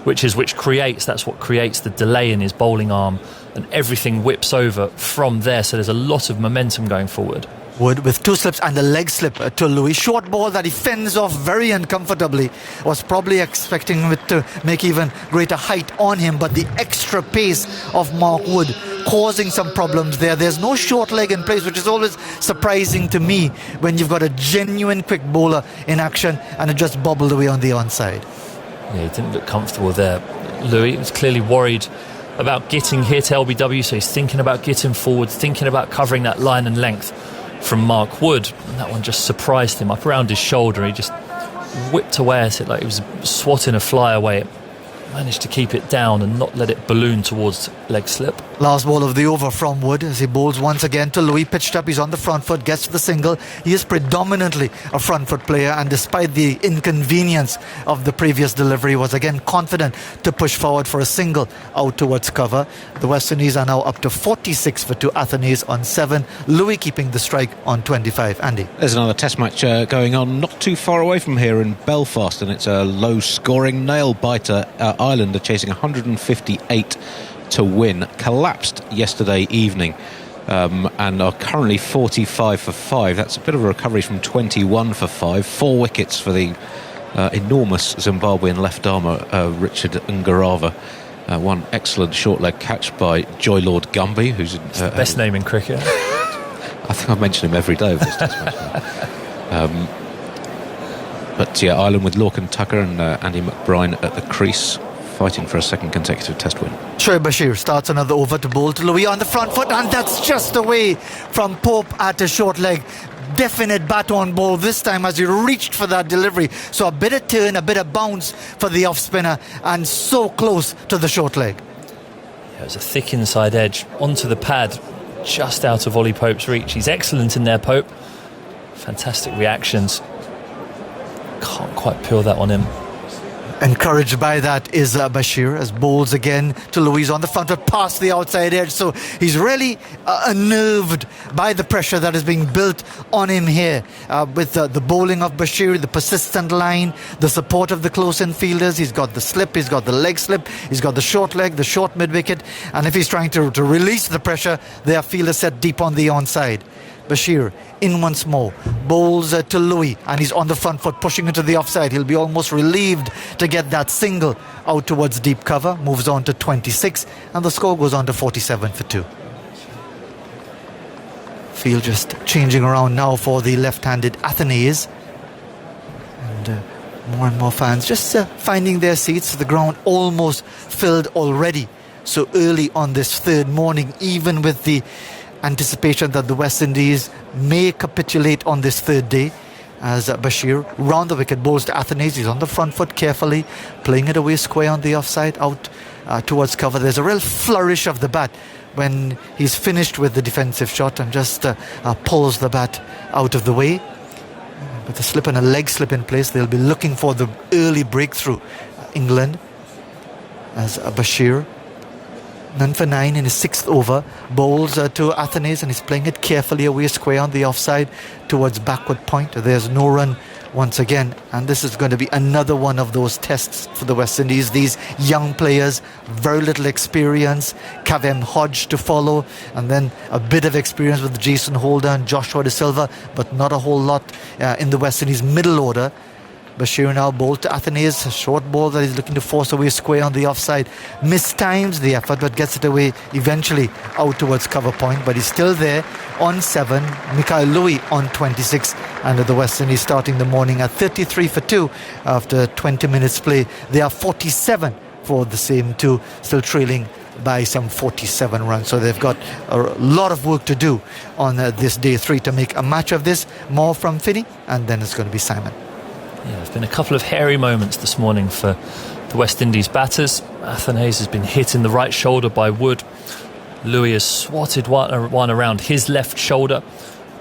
that's what creates the delay in his bowling arm, and everything whips over from there, so there's a lot of momentum going forward. Wood with two slips and a leg slip to Louis. Short ball that he fends off very uncomfortably. Was probably expecting it to make even greater height on him, but the extra pace of Mark Wood causing some problems there. There's no short leg in place, which is always surprising to me when you've got a genuine quick bowler in action, and it just bobbled away on the onside. Yeah, he didn't look comfortable there. Louis was clearly worried about getting hit LBW, so he's thinking about getting forward, thinking about covering that line and length from Mark Wood, and that one just surprised him up around his shoulder. He just whipped away at it like he was swatting a fly away. Managed to keep it down and not let it balloon towards leg slip. Last ball of the over from Wood as he bowls once again to Louis. Pitched up, he's on the front foot, gets to the single. He is predominantly a front foot player, and despite the inconvenience of the previous delivery, was again confident to push forward for a single out towards cover. The West Indies are now up to 46 for 2, Athanaze on 7, Louis keeping the strike on 25. Andy, there's another test match going on not too far away from here in Belfast, and it's a low scoring nail biter. Ireland are chasing 158 to win. Collapsed yesterday evening and are currently 45 for 5. That's a bit of a recovery from 21 for 5. 4 wickets for the enormous Zimbabwean left armer Richard Ngarava. One excellent short leg catch by Joy Lord Gumby, who's the best name in cricket. I think I mention him every day of this test match. But yeah, Ireland with Lorcan Tucker and Andy McBride at the crease, fighting for a second consecutive test win. Shoaib Bashir starts another over to bowl to Louis on the front foot, and that's just away from Pope at a short leg. Definite bat on ball this time as he reached for that delivery. So a bit of turn, a bit of bounce for the off spinner, and so close to the short leg. Yeah, it was a thick inside edge onto the pad, just out of Ollie Pope's reach. He's excellent in there, Pope. Fantastic reactions. Can't quite peel that on him. Encouraged by that is Bashir as bowls again to Louis on the front foot past the outside edge. So he's really unnerved by the pressure that is being built on him here with the bowling of Bashir, the persistent line, the support of the close-in fielders. He's got the slip, he's got the leg slip, he's got the short leg, the short mid-wicket, and if he's trying to release the pressure, their fielders set deep on the onside. Bashir in once more, bowls to Louis, and he's on the front foot pushing into the offside. He'll be almost relieved to get that single out towards deep cover. Moves on to 26, and the score goes on to 47 for 2. Field just changing around now for the left-handed Athanaze, and more and more fans just finding their seats. The ground almost filled already so early on this third morning, even with the anticipation that the West Indies may capitulate on this third day, as Bashir round the wicket bowls to Athanaze. He's on the front foot carefully, playing it away square on the offside out towards cover. There's a real flourish of the bat when he's finished with the defensive shot and just pulls the bat out of the way. With a slip and a leg slip in place, they'll be looking for the early breakthrough. England, as Bashir, none for 9 in his 6th over, bowls to Athanaze, and he's playing it carefully away square on the offside towards backward point. There's no run once again, and this is going to be another one of those tests for the West Indies. These young players, very little experience, Kavem Hodge to follow, and then a bit of experience with Jason Holder and Joshua De Silva, but not a whole lot in the West Indies middle order. Bashir now bowled to Athanaze, a short ball that he's looking to force away square on the offside. Mistimes the effort, but gets it away eventually out towards cover point, but he's still there on 7. Mikhail Louis on 26, and the West Indies starting the morning at 33 for 2 after 20 minutes play. They are 47 for the same 2, still trailing by some 47 runs. So they've got a lot of work to do on this day 3 to make a match of this. More from Finney, and then it's going to be Simon. Yeah, there's been a couple of hairy moments this morning for the West Indies batters. Athanaze has been hit in the right shoulder by Wood. Louis has swatted one around his left shoulder,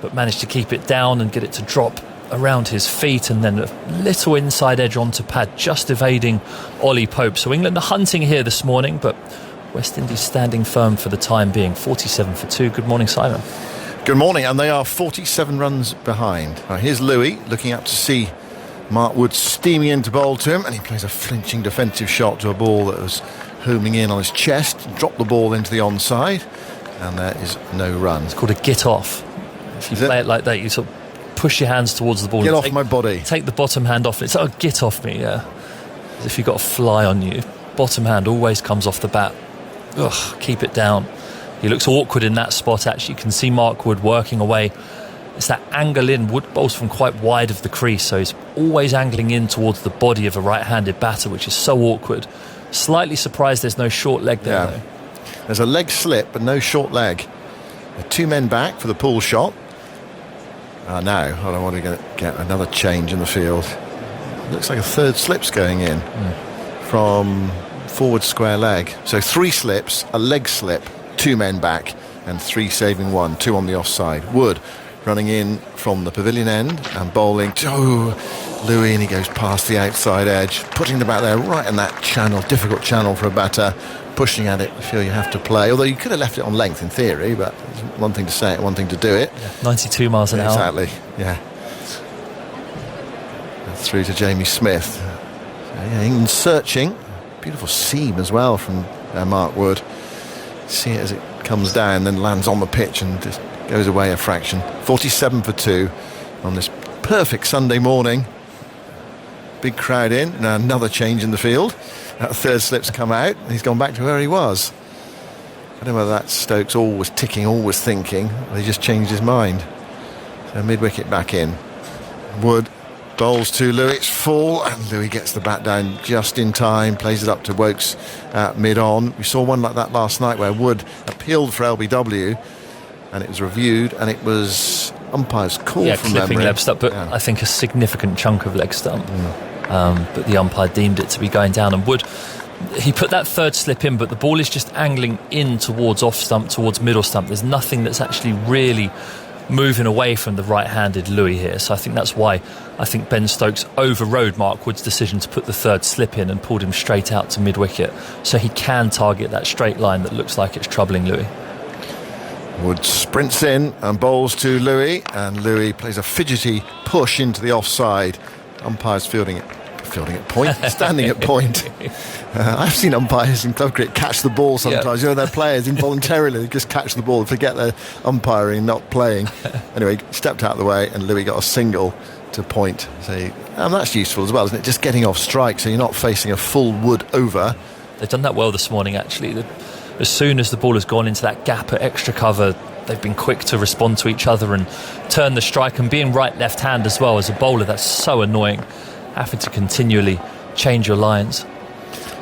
but managed to keep it down and get it to drop around his feet, and then a little inside edge onto pad, just evading Ollie Pope. So England are hunting here this morning, but West Indies standing firm for the time being, 47 for 2. Good morning, Simon. Good morning, and they are 47 runs behind. Now, here's Louis looking up to see Mark Wood steaming in to bowl to him, and he plays a flinching defensive shot to a ball that was homing in on his chest, dropped the ball into the onside, and there is no run. It's called a get off. If you play it like that, you sort of push your hands towards the ball. Get off my body. Take the bottom hand off. It's get off me, yeah. As if you've got a fly on you. Bottom hand always comes off the bat. Ugh, keep it down. He looks awkward in that spot, actually. You can see Mark Wood working away. It's that angle in. Wood bowls from quite wide of the crease, so he's always angling in towards the body of a right-handed batter, which is so awkward. Slightly surprised there's no short leg there, though. There's a leg slip, but no short leg. 2 men back for the pull shot. Now, I want to get another change in the field. Looks like a third slip's going in from forward square leg. So 3 slips, a leg slip, 2 men back, and 3 saving 1, 2 on the offside. Wood running in from the pavilion end and bowling to Louis, and he goes past the outside edge, putting the bat there right in that channel, difficult channel for a batter, pushing at it. I feel you have to play, although you could have left it on length in theory, but one thing to say it, one thing to do it. 92 miles an hour. Exactly, yeah. And through to Jamie Smith. So, yeah, England searching. Beautiful seam as well from Mark Wood. See it as it comes down, then lands on the pitch and just goes away a fraction. 47 for 2 on this perfect Sunday morning. Big crowd in. Now another change in the field. That third slip's come out. He's gone back to where he was. I don't know whether that's Stokes always ticking, always thinking, or he just changed his mind. So mid-wicket back in. Wood bowls to Louis. It's full, and Louis gets the bat down just in time, plays it up to Wokes mid-on. We saw one like that last night where Wood appealed for LBW, and it was reviewed, and it was umpire's call from clipping memory. leg stump, but I think a significant chunk of leg stump. But the umpire deemed it to be going down, and Wood, he put that third slip in, but the ball is just angling in towards off stump, towards middle stump. There's nothing that's actually really moving away from the right-handed Louis here, so I think that's why I think Ben Stokes overrode Mark Wood's decision to put the third slip in and pulled him straight out to mid-wicket, so he can target that straight line that looks like it's troubling Louis. Wood sprints in and bowls to Louis, and Louis plays a fidgety push into the offside. Umpire's fielding at point, standing at point. I've seen umpires in club cricket catch the ball sometimes. You know, their players involuntarily just catch the ball and forget they're umpiring, not playing. Anyway, stepped out of the way, and Louis got a single to point. So, and that's useful as well, isn't it? Just getting off strike, so you're not facing a full Wood over. They've done that well this morning, actually. As soon as the ball has gone into that gap at extra cover, they've been quick to respond to each other and turn the strike, and being right left hand as well as a bowler, that's so annoying, having to continually change your lines.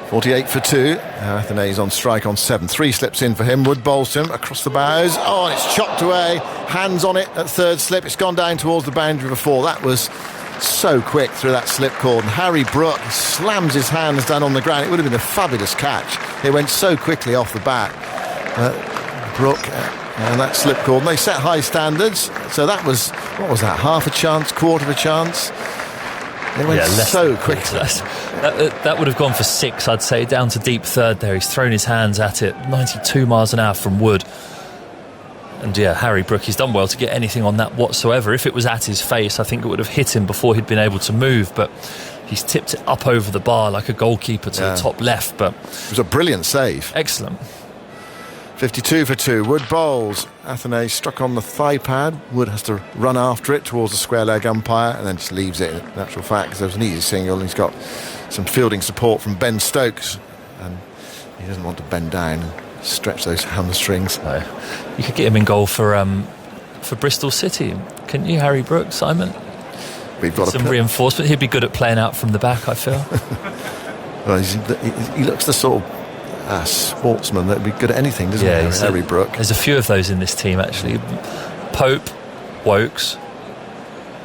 48 for 2. Athenaeus on strike on 7. 3 slips in for him. Wood bowls to him across the bows. Oh, and it's chopped away. Hands on it at third slip. It's gone down towards the boundary for 4. That was so quick through that slip cord. And Harry Brook slams his hands down on the ground. It would have been a fabulous catch. It went so quickly off the bat. Brook and that slip cord. And they set high standards. So that was, what was that, half a chance, quarter of a chance? It went so quickly. That would have gone for 6, I'd say, down to deep third there. He's thrown his hands at it. 92 miles an hour from Wood. And yeah, Harry Brook, he's done well to get anything on that whatsoever. If it was at his face, I think it would have hit him before he'd been able to move, but he's tipped it up over the bar like a goalkeeper to the top left. But it was a brilliant save. Excellent. 52 for 2. Wood bowls. Athenaeus struck on the thigh pad. Wood has to run after it towards the square leg umpire and then just leaves it, in actual fact, because there was an easy single, and he's got some fielding support from Ben Stokes, and he doesn't want to bend down and stretch those hamstrings. No. You could get him in goal for Bristol City, couldn't you, Harry Brook, Simon? We've got some reinforcement. He'd be good at playing out from the back, I feel. Well, he looks the sort of sportsman that would be good at anything, doesn't he, Harry Brook? There's a few of those in this team, actually. Pope, Wokes,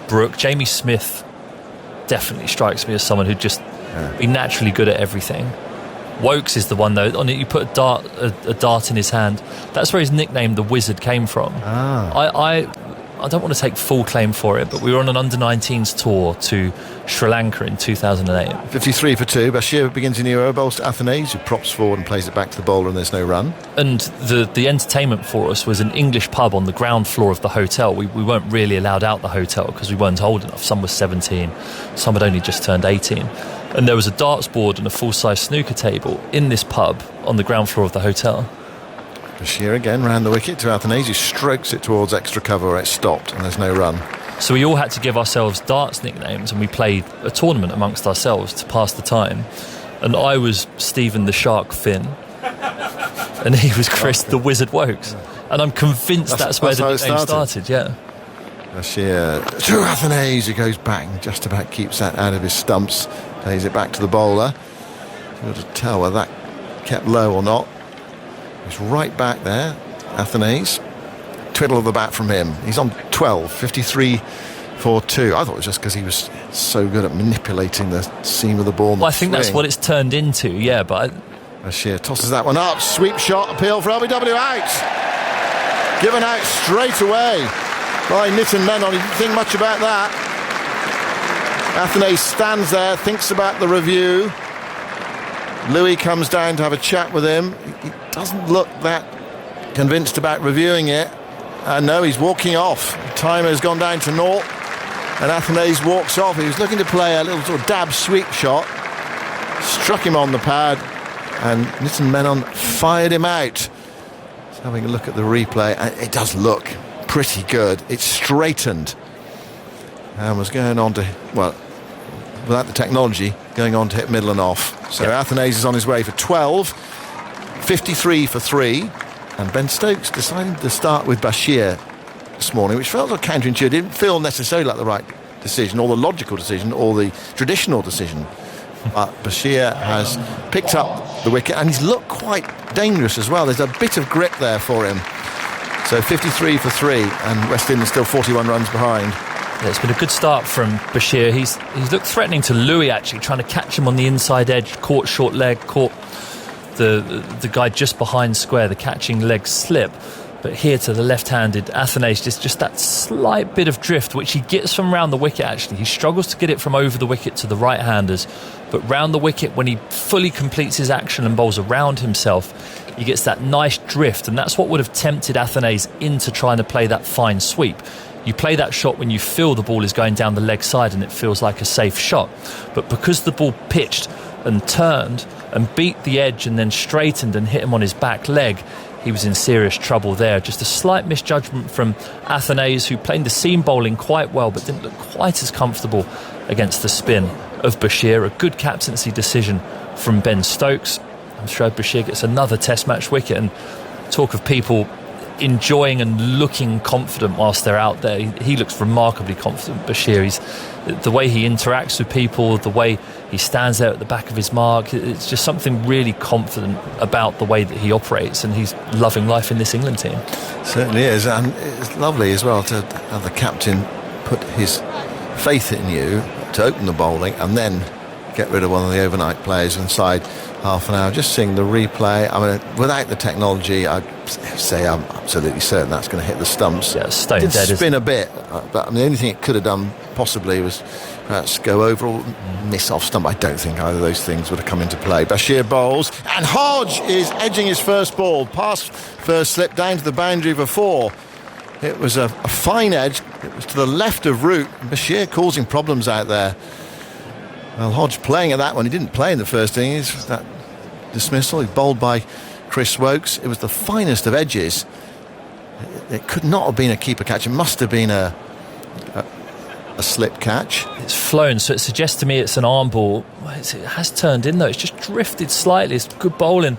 Brook, Jamie Smith definitely strikes me as someone who'd just be naturally good at everything. Wokes is the one, though. On it, you put a dart in his hand. That's where his nickname, the Wizard, came from. I don't want to take full claim for it, but we were on an under-19s tour to Sri Lanka in 2008. 53 for 2. Bashir begins a new over, bowls to Athanaze, who props forward and plays it back to the bowler, and there's no run. And the entertainment for us was an English pub on the ground floor of the hotel. We weren't really allowed out the hotel because we weren't old enough. Some were 17, some had only just turned 18. And there was a darts board and a full-size snooker table in this pub on the ground floor of the hotel. Bashir again round the wicket to Athanaze, who strokes it towards extra cover where it stopped, and there's no run. So we all had to give ourselves darts nicknames, and we played a tournament amongst ourselves to pass the time. And I was Stephen the Shark Finn, and he was Chris the Wizard Wokes. And I'm convinced that's where the nickname started. Yeah. Bashir to Athanaze, who goes back and just about keeps that out of his stumps, plays it back to the bowler. You've got to tell whether that kept low or not. He's right back there, Athanaze. Twiddle of the bat from him. He's on 12, 53 for 2. I thought it was just because he was so good at manipulating the seam of the ball. Well, I think that's what it's turned into, yeah, but... Bashir tosses that one up. Sweep shot, appeal for LBW, out. Given out straight away by Nitin Menon. He didn't think much about that. Athanaze stands there, thinks about the review. Louis comes down to have a chat with him. He doesn't look that convinced about reviewing it. And no, he's walking off. The timer has gone down to 0, and Athanaze walks off. He was looking to play a little sort of dab sweep shot, struck him on the pad, and Nitin Menon fired him out. Just having a look at the replay, and it does look pretty good. It's straightened and was going on to, well, without the technology, going on to hit middle and off. So Athanaze is on his way for 12, 53 for 3. And Ben Stokes decided to start with Bashir this morning, which felt like counterintuitive. It didn't feel necessarily like the right decision, or the logical decision, or the traditional decision. But Bashir has picked up the wicket, and he's looked quite dangerous as well. There's a bit of grip there for him. So 53 for 3, and West Indies still 41 runs behind. Yeah, it's been a good start from Bashir. He's looked threatening to Louis, actually, trying to catch him on the inside edge, caught short leg, caught the guy just behind square, the catching leg slip. But here to the left-handed Athanaze, just that slight bit of drift which he gets from round the wicket. Actually, he struggles to get it from over the wicket to the right-handers, but round the wicket, when he fully completes his action and bowls around himself, he gets that nice drift, and that's what would have tempted Athanaze into trying to play that fine sweep. You play that shot when you feel the ball is going down the leg side and it feels like a safe shot, but because the ball pitched and turned and beat the edge and then straightened and hit him on his back leg, he was in serious trouble there. Just a slight misjudgment from Athanaze, who played the seam bowling quite well but didn't look quite as comfortable against the spin of Bashir. A good captaincy decision from Ben Stokes. I'm sure Bashir gets another test match wicket, and talk of people enjoying and looking confident whilst they're out there. He looks remarkably confident, Bashir. The way he interacts with people, the way he stands there at the back of his mark, it's just something really confident about the way that he operates, and he's loving life in this England team. Certainly is, and it's lovely as well to have the captain put his faith in you to open the bowling and then get rid of one of the overnight players inside half an hour. Just seeing the replay, I mean, without the technology, I'd say I'm absolutely certain that's going to hit the stumps. Yeah, stone dead. It did spin a bit, but I mean, the only thing it could have done possibly was perhaps go over or miss off stump. I don't think either of those things would have come into play. Bashir bowls, and Hodge is edging his first ball past first slip down to the boundary for 4. It was a fine edge. It was to the left of route. Bashir causing problems out there. Well, Hodge playing at that one. He didn't play in the first innings. That dismissal, he bowled by Chris Wokes. It was the finest of edges. It could not have been a keeper catch. It must have been a slip catch. It's flown, so it suggests to me it's an arm ball. It has turned in though. It's just drifted slightly. It's good bowling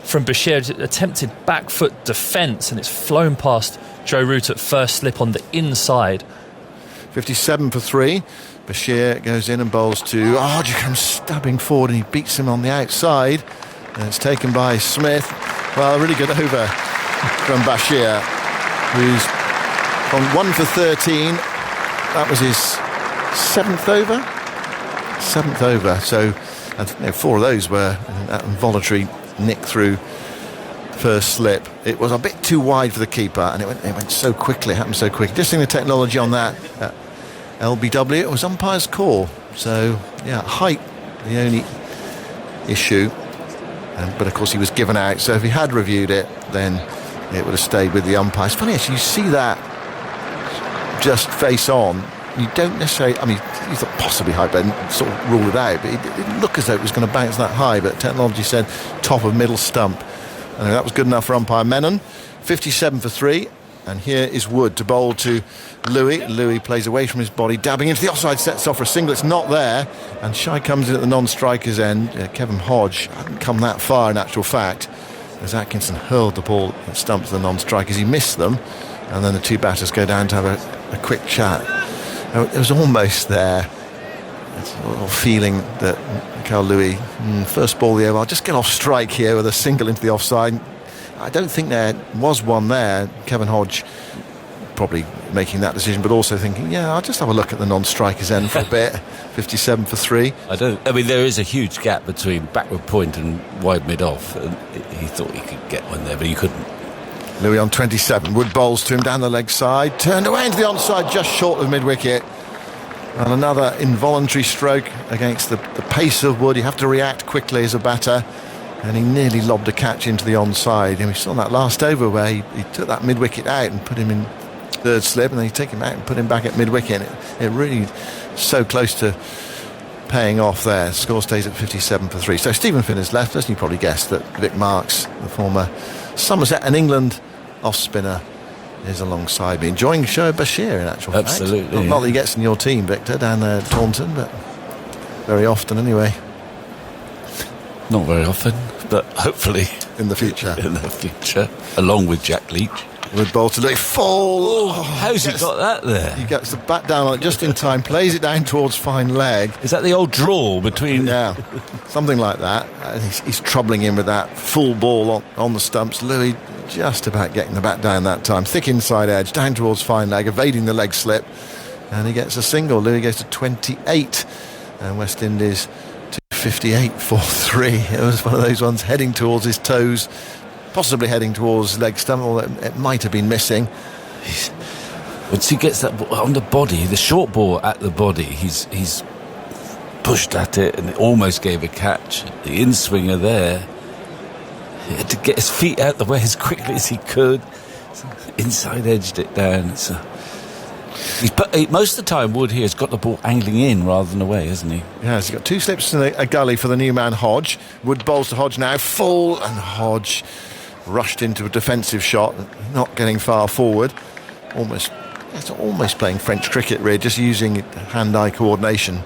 from Bashir. Attempted back foot defence, and it's flown past Joe Root at first slip on the inside. 57 for 3. Bashir goes in and bowls to Hodge, who comes stabbing forward, and he beats him on the outside, and it's taken by Smith. Well, a really good over from Bashir, who's on 1 for 13. That was his 7th over. So And 4 of those were that involuntary nick through first slip. It was a bit too wide for the keeper, and it went so quickly. It happened so quickly. Just seeing the technology on that LBW, it was umpire's call. So height the only issue, but of course he was given out. So if he had reviewed it, then it would have stayed with the umpire. It's funny actually, you see that just face on. You don't necessarily, I mean, you thought possibly high, but sort of rule it out. But it didn't look as though it was going to bounce that high. But technology said top of middle stump. And that was good enough for umpire Menon. 57 for 3. And here is Wood to bowl to Louis. Louis plays away from his body, dabbing into the offside, sets off for a single. It's not there. And Shai comes in at the non-striker's end. Kevin Hodge hadn't come that far in actual fact, as Atkinson hurled the ball at stump to the non-strikers. He missed them. And then the 2 batters go down to have a quick chat. It was almost there. It's a little feeling that Carl Louis, first ball of the over, I'll just get off strike here with a single into the offside. I don't think there was one there. Kevin Hodge probably making that decision, but also thinking, I'll just have a look at the non-striker's end for a bit. 57 for 3. I mean, there is a huge gap between backward point and wide mid-off. And he thought he could get one there, but he couldn't. Louis on 27. Wood bowls to him down the leg side. Turned away into the onside, just short of mid-wicket. And another involuntary stroke against the pace of Wood. You have to react quickly as a batter. And he nearly lobbed a catch into the onside. And we saw that last over where he took that mid-wicket out and put him in third slip, and then he took him out and put him back at mid-wicket. It really so close to paying off there. Score stays at 57 for 3. So Stephen Finn has left us, and you probably guessed that Vic Marks, the former Somerset and England off-spinner, is alongside me, enjoying Shoaib Bashir in actual fact. Absolutely. Not that he gets in your team, Victor, down there at Taunton, but very often anyway. Not very often, but hopefully in the future. In the future, along with Jack Leach. Wood ball to Louis, full. How's he got that there? He gets the bat down on it just in time, plays it down towards fine leg. Is that the old draw between? Yeah, something like that. He's troubling him with that full ball on the stumps. Louis just about getting the bat down that time. Thick inside edge, down towards fine leg, evading the leg slip. And he gets a single. Louis goes to 28. And West Indies to 58 for 3. It was one of those ones heading towards his toes, possibly heading towards leg stump, or it might have been missing. Once he gets that on the body, the short ball at the body, he's pushed at it and it almost gave a catch. The in-swinger there, he had to get his feet out the way as quickly as he could. Inside edged it down. Most of the time, Wood here has got the ball angling in rather than away, hasn't he? Yeah, he's got 2 slips in a gully for the new man Hodge. Wood bowls to Hodge now, full, and Hodge rushed into a defensive shot, not getting far forward. It's almost playing French cricket, really, just using hand-eye coordination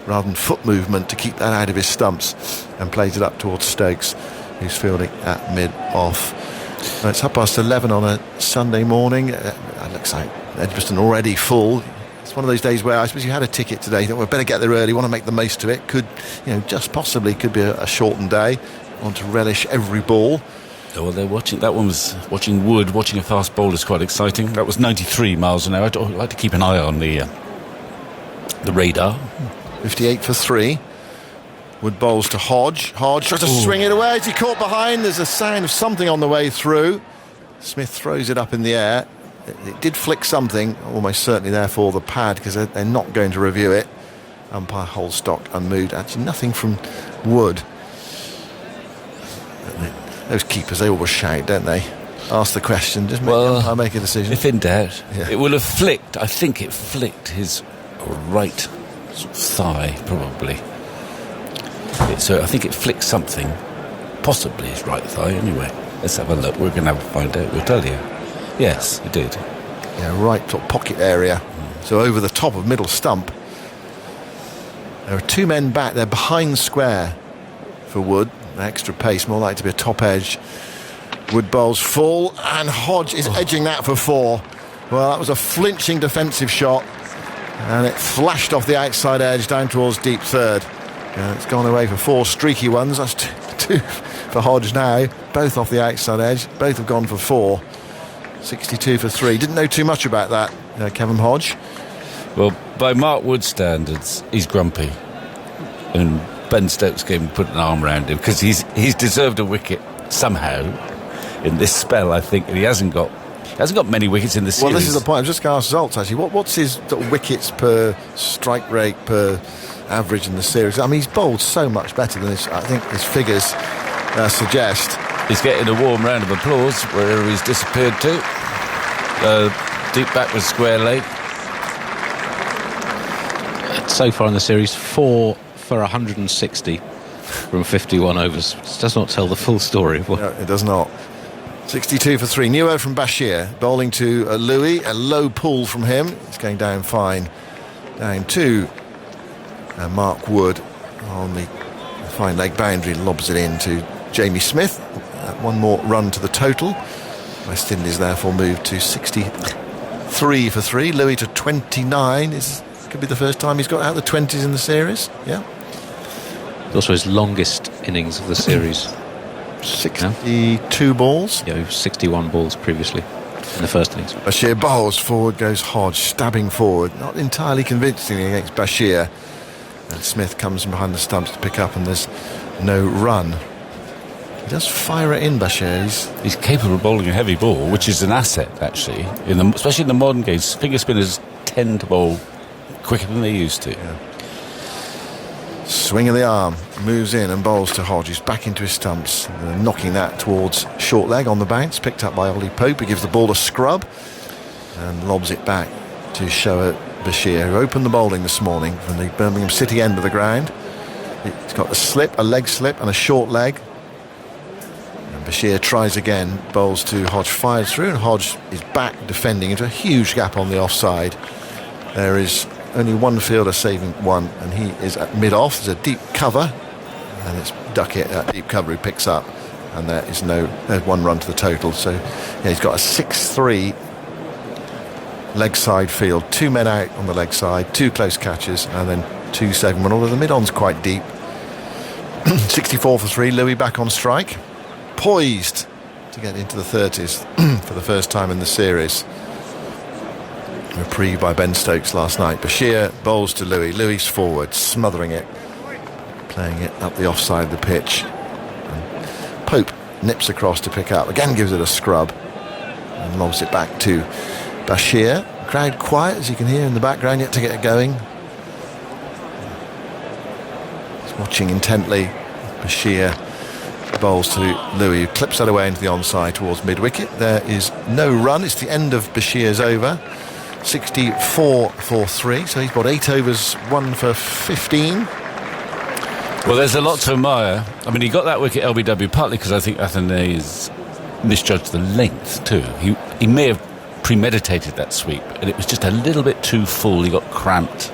rather than foot movement to keep that out of his stumps, and plays it up towards Stokes, who's fielding at mid-off. It's 11:30 on a Sunday morning. It looks like Edgbaston already full. It's one of those days where I suppose you had a ticket today, you thought, well, better get there early, want to make the most of it. Could, just possibly could be a shortened day. Want to relish every ball. Well, they're watching. That one was watching Wood. Watching a fast bowler is quite exciting. That was 93 miles an hour. I'd like to keep an eye on the radar. 58 for 3. Wood bowls to Hodge. Hodge tries to swing it away. Is he caught behind? There's a sound of something on the way through. Smith throws it up in the air. It did flick something, almost certainly therefore the pad, because they're not going to review it. Umpire holds stock unmoved. Actually nothing from Wood. Those keepers, they always shout, don't they? Ask the question, just make a decision. If in doubt, it will have flicked. I think it flicked his right thigh, probably. So I think it flicked something, possibly his right thigh. Anyway, let's have a look. We're going to find out. We'll tell you. Yes, it did. Yeah, right top pocket area. So over the top of middle stump. There are 2 men back. They're behind square for Wood. Extra pace, more likely to be a top edge. Wood bowls full, and Hodge is edging that for 4. Well, that was a flinching defensive shot, and it flashed off the outside edge down towards deep third. It's gone away for 4 streaky ones. That's 2 for Hodge now, both off the outside edge. Both have gone for 4. 62 for 3. Didn't know too much about that, Kevin Hodge. Well, by Mark Wood standards, he's grumpy. And Ben Stokes came and put an arm around him, because he's deserved a wicket somehow in this spell, I think, and he hasn't got many wickets in the series. Well, this is the point. I'm just going to ask Zoltz, actually. What's his sort of wickets per strike rate per average in the series? I mean, he's bowled so much better than I think his figures suggest. He's getting a warm round of applause wherever he's disappeared to. Deep back with square leg. So far in the series, 4 for 160 from 51 overs. It does not tell the full story. No, it does not. 62 for 3. New over from Bashir, bowling to Louis. A low pull from him. It's going down fine. Down to Mark Wood on the fine leg boundary, lobs it in to Jamie Smith. One more run to the total. West Indies therefore moved to 63 for 3. Louis to 29. Could be the first time he's got out the 20s in the series. Yeah. Also his longest innings of the series. 62 balls. Yeah, 61 balls previously in the first innings. Bashir bowls, forward goes Hodge, stabbing forward, not entirely convincingly against Bashir. And Smith comes from behind the stumps to pick up, and there's no run. He does fire it in, Bashir. He's capable of bowling a heavy ball, which is an asset, actually, especially in the modern games. Finger spinners tend to bowl quicker than they used to. Yeah. Swing of the arm, moves in and bowls to Hodge. He's back into his stumps, knocking that towards short leg on the bounce, picked up by Ollie Pope, who gives the ball a scrub and lobs it back to Shoaib Bashir, who opened the bowling this morning from the Birmingham City end of the ground. He's got a leg slip and a short leg. And Bashir tries again, bowls to Hodge, fires through, and Hodge is back defending into a huge gap on the offside. There is only one fielder saving one, and he is at mid-off. There's a deep cover, and it's Duckett, that deep cover, who picks up, and there's one run to the total. So yeah, he's got a 6-3 leg side field, 2 men out on the leg side, 2 close catches, and then 2 saving one. Although the mid-on's quite deep. 64 for 3. Louis back on strike, poised to get into the 30s for the first time in the series. Reprieve by Ben Stokes last night. Bashir bowls to Louis. Louis forward, smothering it, playing it up the offside of the pitch. And Pope nips across to pick up. Again gives it a scrub and lobs it back to Bashir. Crowd quiet, as you can hear in the background, yet to get it going. He's watching intently. Bashir bowls to Louis, who clips that away into the onside towards mid-wicket. There is no run. It's the end of Bashir's over. 64 for 3, so he's got 8 overs, 1 for 15. Well, there's a lot to admire. I mean, he got that wicket LBW partly because I think Athanaze misjudged the length too. He may have premeditated that sweep, and it was just a little bit too full. He got cramped,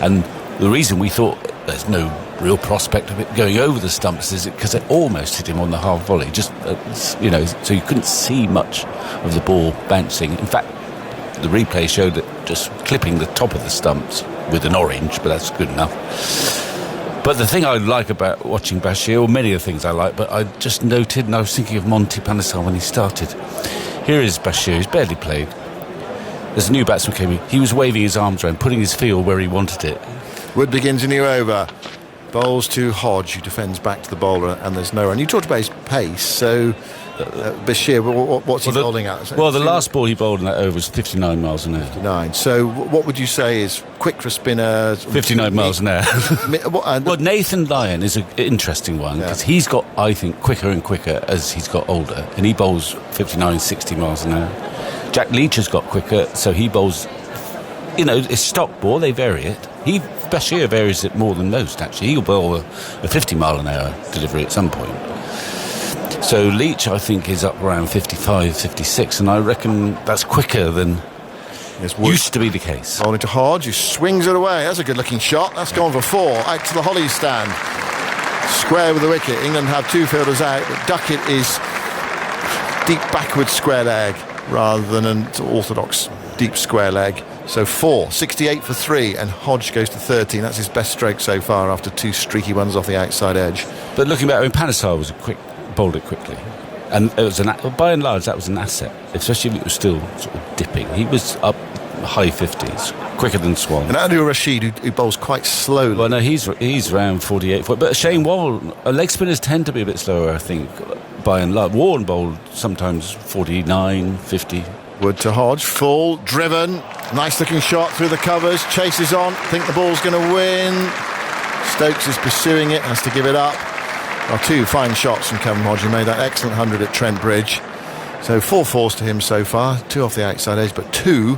and the reason we thought there's no real prospect of it going over the stumps is because it almost hit him on the half volley. Just so you couldn't see much of the ball bouncing. In fact, the replay showed that just clipping the top of the stumps with an orange, but that's good enough. But the thing I like about watching Bashir, or many of the things I like, but I just noted, and I was thinking of Monty Panesar when he started. Here is Bashir, he's barely played. There's a new batsman came in. He was waving his arms around, putting his field where he wanted it. Wood begins a new over. Bowls to Hodge, who defends back to the bowler, and there's no run. You talked about his pace, so Bashir, what's he bowling at? Well, the last ball he bowled in that over was 59 miles an hour. 59. So what would you say is quick for spinners? 59 miles an hour. Well, Nathan Lyon is an interesting one, because he's got, I think, quicker and quicker as he's got older, and he bowls 59, 60 miles an hour. Jack Leach has got quicker, so he bowls, it's stock ball, they vary it. Bashir varies it more than most, actually. He'll bowl a 50 mile an hour delivery at some point. So Leach, I think, is up around 55, 56, and I reckon that's quicker than used to be the case. Bowling to Hodge, who swings it away. That's a good-looking shot. That's gone for 4. Out to the Hollies stand. Square with the wicket. England have 2 fielders out, but Duckett is deep backward square leg rather than an orthodox deep square leg. So 4, 68 for 3, and Hodge goes to 13. That's his best stroke so far after 2 streaky ones off the outside edge. But looking back, Panesar was bowled it quickly, and it was by and large that was an asset, especially if it was still sort of dipping. He was up high 50s, quicker than Swan. And Adil Rashid, who bowls quite slowly. Well, no, he's around 48 foot. But Shane Warne, leg spinners tend to be a bit slower, I think, by and large. Warne bowled sometimes 49, 50. Wood to Hodge, full, driven, nice looking shot through the covers, chases on, think the ball's going to win. Stokes is pursuing it, has to give it up. Well, 2 fine shots from Kevin Hodge. He made that excellent 100 at Trent Bridge. So 4 fours to him so far, 2 off the outside edge, but 2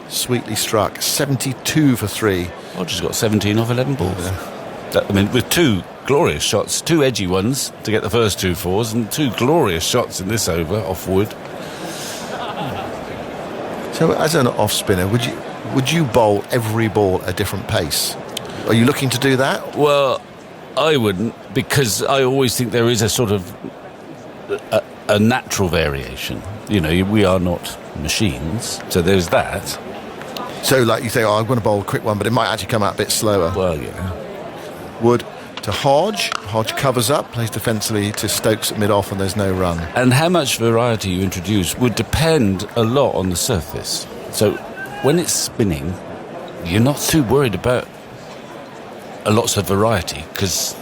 sweetly struck. 72 for 3. Hodge has got 17 off 11 balls. Yeah. With 2 glorious shots, 2 edgy ones to get the first 2 fours, and 2 glorious shots in this over off Wood. So as an off spinner, would you bowl every ball a different pace? Are you looking to do that? Well, I wouldn't, because I always think there is a sort of a natural variation. You know, we are not machines, so there's that. So, like you say, I'm going to bowl a quick one, but it might actually come out a bit slower. Well, yeah. Wood to Hodge. Hodge covers up, plays defensively to Stokes at mid-off, and there's no run. And how much variety you introduce would depend a lot on the surface. So, when it's spinning, you're not too worried about lots of variety, because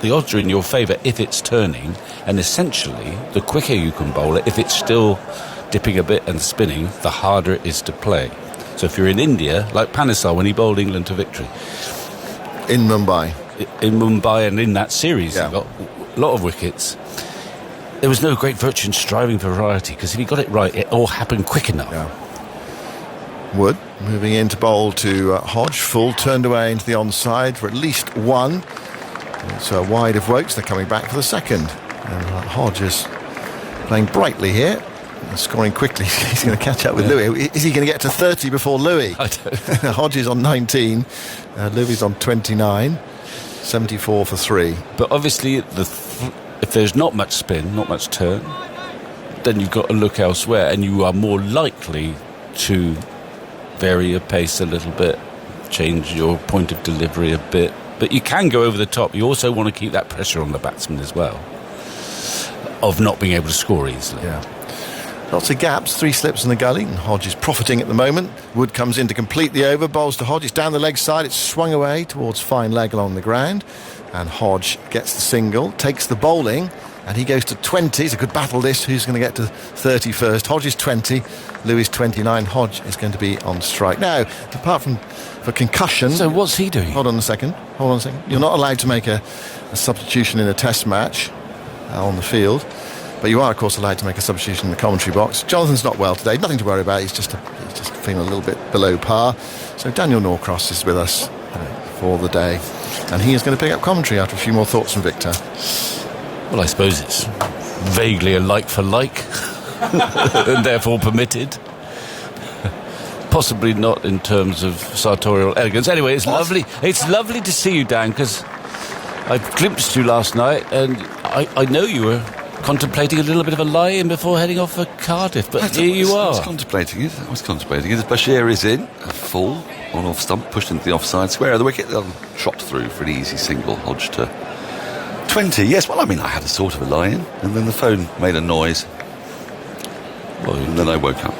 the odds are in your favour if it's turning, and essentially the quicker you can bowl it, if it's still dipping a bit and spinning, the harder it is to play. So if you're in India, like Panesar when he bowled England to victory in Mumbai and in that series, he got a lot of wickets. There was no great virtue in striving for variety, because if he got it right, it all happened quick enough. Wood moving in to bowl to Hodge, full, turned away into the onside for at least 1. It's wide of Wokes. They're coming back for the second, and Hodge is playing brightly here, scoring quickly. He's going to catch up with Louis. Is he going to get to 30 before Louis? I don't know. Hodge is on 19, Louis on 29, 74 for 3. But obviously if there's not much spin, not much turn, then you've got to look elsewhere, and you are more likely to vary your pace a little bit, change your point of delivery a bit. But you can go over the top. You also want to keep that pressure on the batsman as well, of not being able to score easily. Yeah. Lots of gaps, 3 slips in the gully, and Hodge is profiting at the moment. Wood comes in to complete the over, bowls to Hodge. It's down the leg side, it's swung away towards fine leg along the ground, and Hodge gets the single, takes the bowling, and he goes to 20. It's a good battle this. Who's going to get to 30 first? Hodge is 20, Lewis 29. Hodge is going to be on strike. Now, apart from for concussion... So what's he doing? Hold on a second. You're not allowed to make a substitution in a test match on the field, but you are, of course, allowed to make a substitution in the commentary box. Jonathan's not well today. Nothing to worry about. He's just feeling a little bit below par. So Daniel Norcross is with us for the day, and he is going to pick up commentary after a few more thoughts from Victor. Well, I suppose it's vaguely a like for like, and therefore permitted. Possibly not in terms of sartorial elegance. Anyway, it's lovely. It's lovely to see you, Dan, because I glimpsed you last night, and I know you were contemplating a little bit of a lie-in before heading off for Cardiff, but here you are. I was contemplating it. Bashir is in, a full, on off stump, pushed into the offside square of the wicket, shot through for an easy single. Hodge to 20. Yes, well, I had a sort of a lie-in, and then the phone made a noise. Well, and then I woke up.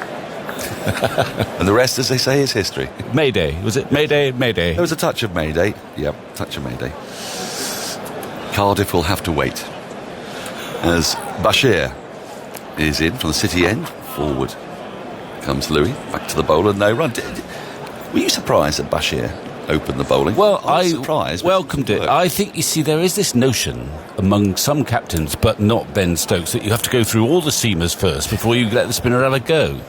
And the rest, as they say, is history. Mayday. Was it Mayday? Mayday. There was a touch of Mayday. Yep, touch of Mayday. Cardiff will have to wait, as Bashir is in from the City end. Forward comes Louis, back to the bowler, no run. Were you surprised that Bashir opened the bowling? Well, I surprised, welcomed it. I think, you see, there is this notion among some captains, but not Ben Stokes, that you have to go through all the seamers first before you let the spinner have a go.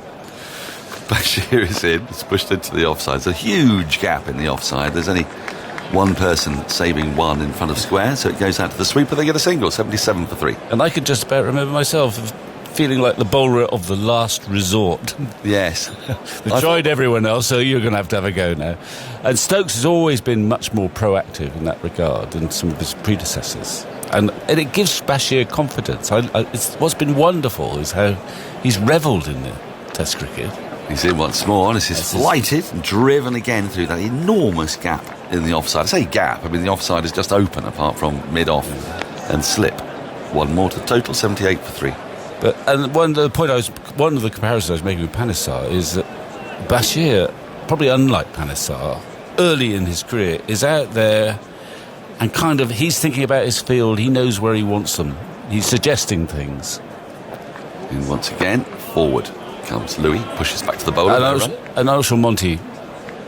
Bashir is in, it's pushed into the offside. There's a huge gap in the offside. There's only one person saving one in front of square, so it goes out to the sweeper. They get a single, 77 for 3. And I can just about remember myself feeling like the bowler of the last resort. Yes. They've tried everyone else, so you're going to have a go now. And Stokes has always been much more proactive in that regard than some of his predecessors. And it gives Bashir confidence. What's been wonderful is how he's revelled in the Test cricket. He's in once more. This is flighted and driven again through that enormous gap in the offside. I say gap, the offside is just open apart from mid-off and slip. One more to total, 78 for 3. But one of the comparisons I was making with Panesar is that Bashir, probably unlike Panesar, early in his career, is out there and kind of, he's thinking about his field, he knows where he wants them, he's suggesting things. And once again, forward comes Louis, pushes back to the bowler. And also Monty,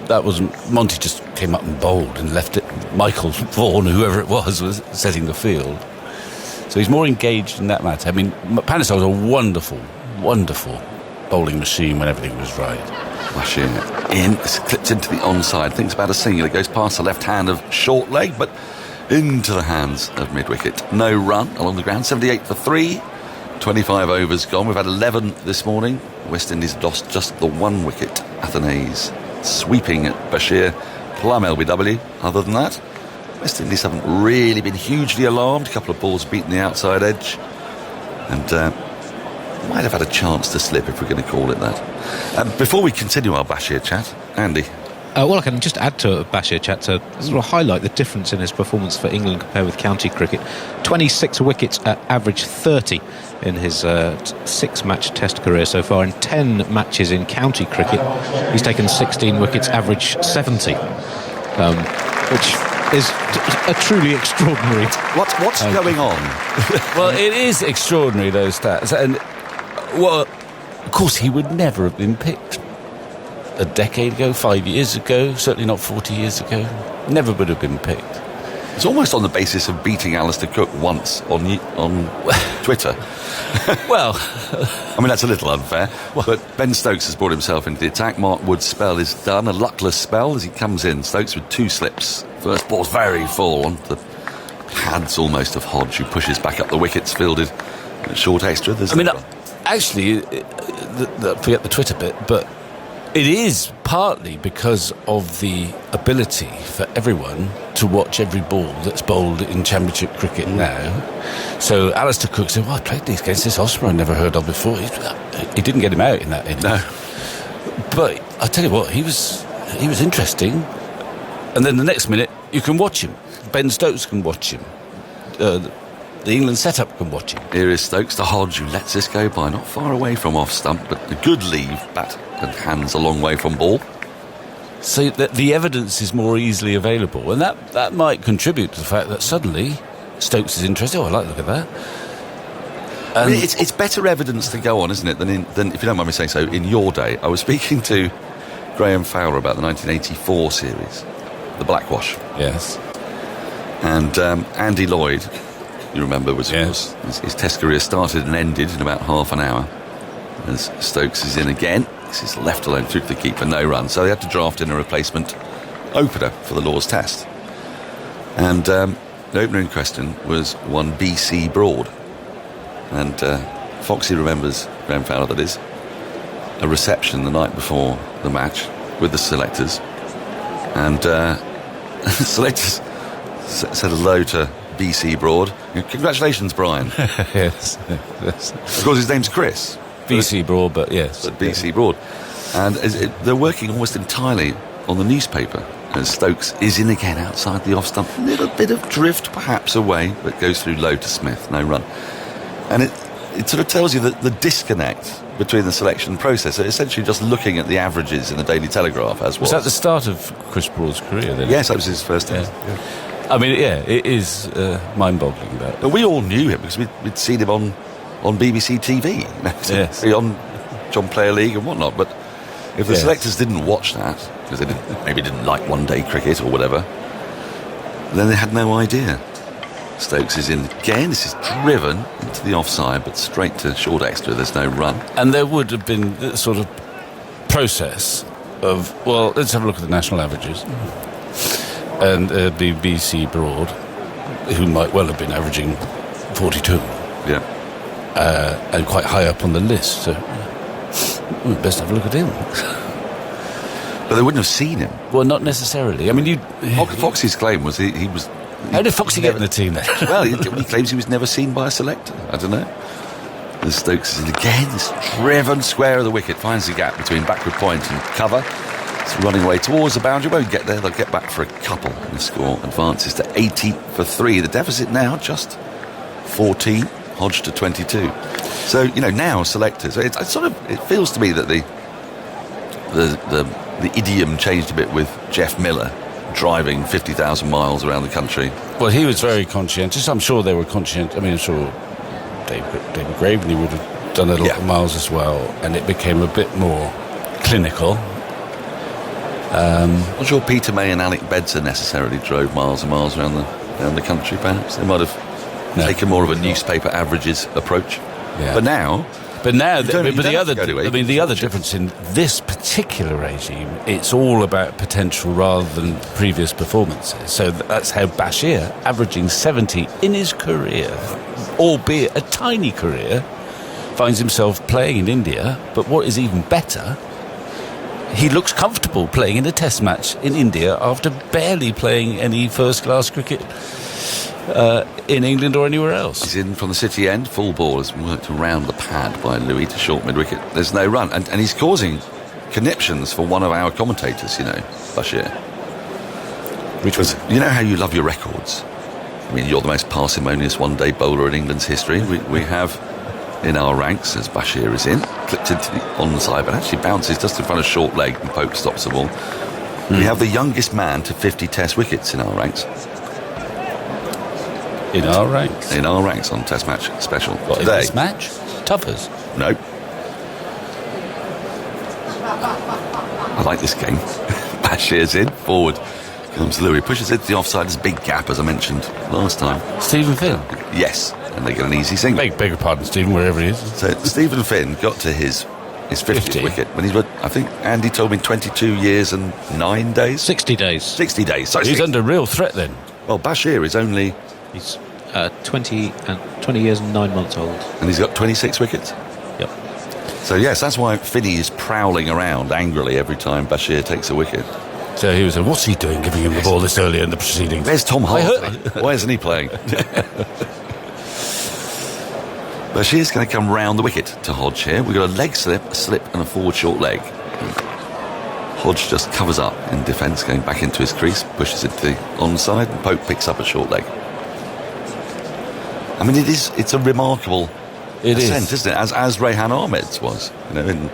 Monty just came up and bowled and left it. Michael Vaughan, whoever it was setting the field. So he's more engaged in that matter. I mean, Panesar was a wonderful, wonderful bowling machine when everything was right. Bashir in, it's clipped into the onside, thinks about a single, it goes past the left hand of short leg, but into the hands of mid-wicket. No run along the ground, 78 for 3, 25 overs gone. We've had 11 this morning. West Indies lost just the 1 wicket. Athanaze sweeping at Bashir, plum LBW. Other than that, West Indies haven't really been hugely alarmed. A couple of balls beaten the outside edge, and might have had a chance to slip, if we're going to call it that. Before we continue our Bashir chat, Andy. Well, I can just add to Bashir chat to sort of highlight the difference in his performance for England compared with county cricket. 26 wickets at average 30 in his 6-match test career so far. In 10 matches in county cricket, he's taken 16 wickets, average 70, which is a truly extraordinary... What's going on? Well, it is extraordinary, those stats. And, well, of course, he would never have been picked a decade ago, 5 years ago, certainly not 40 years ago. Never would have been picked. It's almost on the basis of beating Alistair Cook once on Twitter. Well, I mean, that's a little unfair. But Ben Stokes has brought himself into the attack. Mark Wood's spell is done. A luckless spell as he comes in. Stokes with 2 slips. First ball's very full on the pads almost of Hodge, who pushes back up the wickets, fielded at short extra. Actually, forget the Twitter bit, but it is partly because of the ability for everyone to watch every ball that's bowled in Championship cricket now. So Alistair Cook said, well, I played these against this Osprey I'd never heard of before. He didn't get him out in that innings. No. But I tell you what, he was interesting. And then the next minute, you can watch him. Ben Stokes can watch him. The England setup can watch him. Here is Stokes to Hodge, who lets this go by. Not far away from off stump, but a good leave. Bat and hands a long way from ball. So that the evidence is more easily available. And that might contribute to the fact that suddenly Stokes is interested. Oh, I like to look at that. I mean, it's better evidence to go on, isn't it, than, if you don't mind me saying so, in your day. I was speaking to Graham Fowler about the 1984 series, the Blackwash. Yes. And Andy Lloyd, you remember, was his test career started and ended in about half an hour. As Stokes is in again, this is left alone through the keeper, no run. So they had to draft in a replacement opener for the Lord's Test. And the opener in question was one BC Broad. And Foxy remembers, Graham Fowler that is, a reception the night before the match with the selectors. And selectors said hello to BC Broad. Congratulations, Brian. Yes. Of course, his name's Chris. BC Broad, but yes. But BC Broad. And they're working almost entirely on the newspaper. And Stokes is in again outside the off stump. A little bit of drift perhaps away, but goes through low to Smith, no run. And it sort of tells you that the disconnect between the selection process, so essentially just looking at the averages in the Daily Telegraph as was that the start of Chris Broad's career then? Yes, that was his first test. Yeah. I mean, yeah, it is mind-boggling that. But we all knew him because we'd seen him on BBC TV, yes. on John Player League and whatnot. But if the selectors didn't watch that because they maybe didn't like one-day cricket or whatever, then they had no idea. Stokes is in again. This is driven into the offside, but straight to short extra. There's no run. And there would have been the sort of process of, well, let's have a look at the national averages. And BBC Broad, who might well have been averaging 42. Yeah. And quite high up on the list. So we best have a look at him. But they wouldn't have seen him. Well, not necessarily. I mean, Foxy's claim was he was... How did Foxy get in the team then? Well, he claims he was never seen by a selector. I don't know. As Stokes is again, this driven square of the wicket finds the gap between backward point and cover. It's running away towards the boundary. Won't get there. They'll get back for a couple. And the score advances to 80 for 3. The deficit now just 14. Hodge to 22. So now selectors. It feels to me that the idiom changed a bit with Jeff Miller driving 50,000 miles around the country. Well, he was very conscientious. I'm sure they were conscientious. I mean, I'm sure David Graveney would have done a lot of miles as well, and it became a bit more clinical. I'm not sure Peter May and Alec Bedser necessarily drove miles and miles around the country, perhaps. They might have taken more of a newspaper averages approach. Yeah. But now, the other difference in this particular regime, it's all about potential rather than previous performances. So that's how Bashir, averaging 70 in his career, albeit a tiny career, finds himself playing in India. But what is even better, he looks comfortable playing in a test match in India after barely playing any first-class cricket in England or anywhere else. He's in from the City end. Full ball is worked around the pad by Louis to short mid-wicket. There's no run. And he's causing conniptions for one of our commentators, Bashir. Which was, you know how you love your records? I mean, you're the most parsimonious one-day bowler in England's history. We have in our ranks, as Bashir is in, clipped into the onside, but actually bounces just in front of short leg and Pope stops the ball. We have the youngest man to 50 test wickets in our ranks. In our ranks? In our ranks on Test Match Special. What, in this match? Tuffers? No. I like this game. Bashir's in, forward comes Louis, pushes it to the offside. There's a big gap, as I mentioned last time. Stephen Finn? Yes, and they get an easy single. Beg your pardon, Stephen, wherever he is. So Stephen Finn got to his 50th wicket when he's, I think Andy told me, 22 years and 9 days? 60 days. 60 days. So he's under real threat then. Well, Bashir is only... He's 20 years and 9 months old. And he's got 26 wickets? Yep. So, yes, that's why Finney is prowling around angrily every time Bashir takes a wicket. So he was like, what's he doing giving him the ball this early in the proceedings? There's Tom Hartley. Why isn't he playing? Bashir's going to come round the wicket to Hodge here. We've got a leg slip, a slip and a forward short leg. Hodge just covers up in defence, going back into his crease, pushes it to the onside, and Pope picks up a short leg. I mean, it's a remarkable ascent, isn't it? As Rehan Ahmed's was, in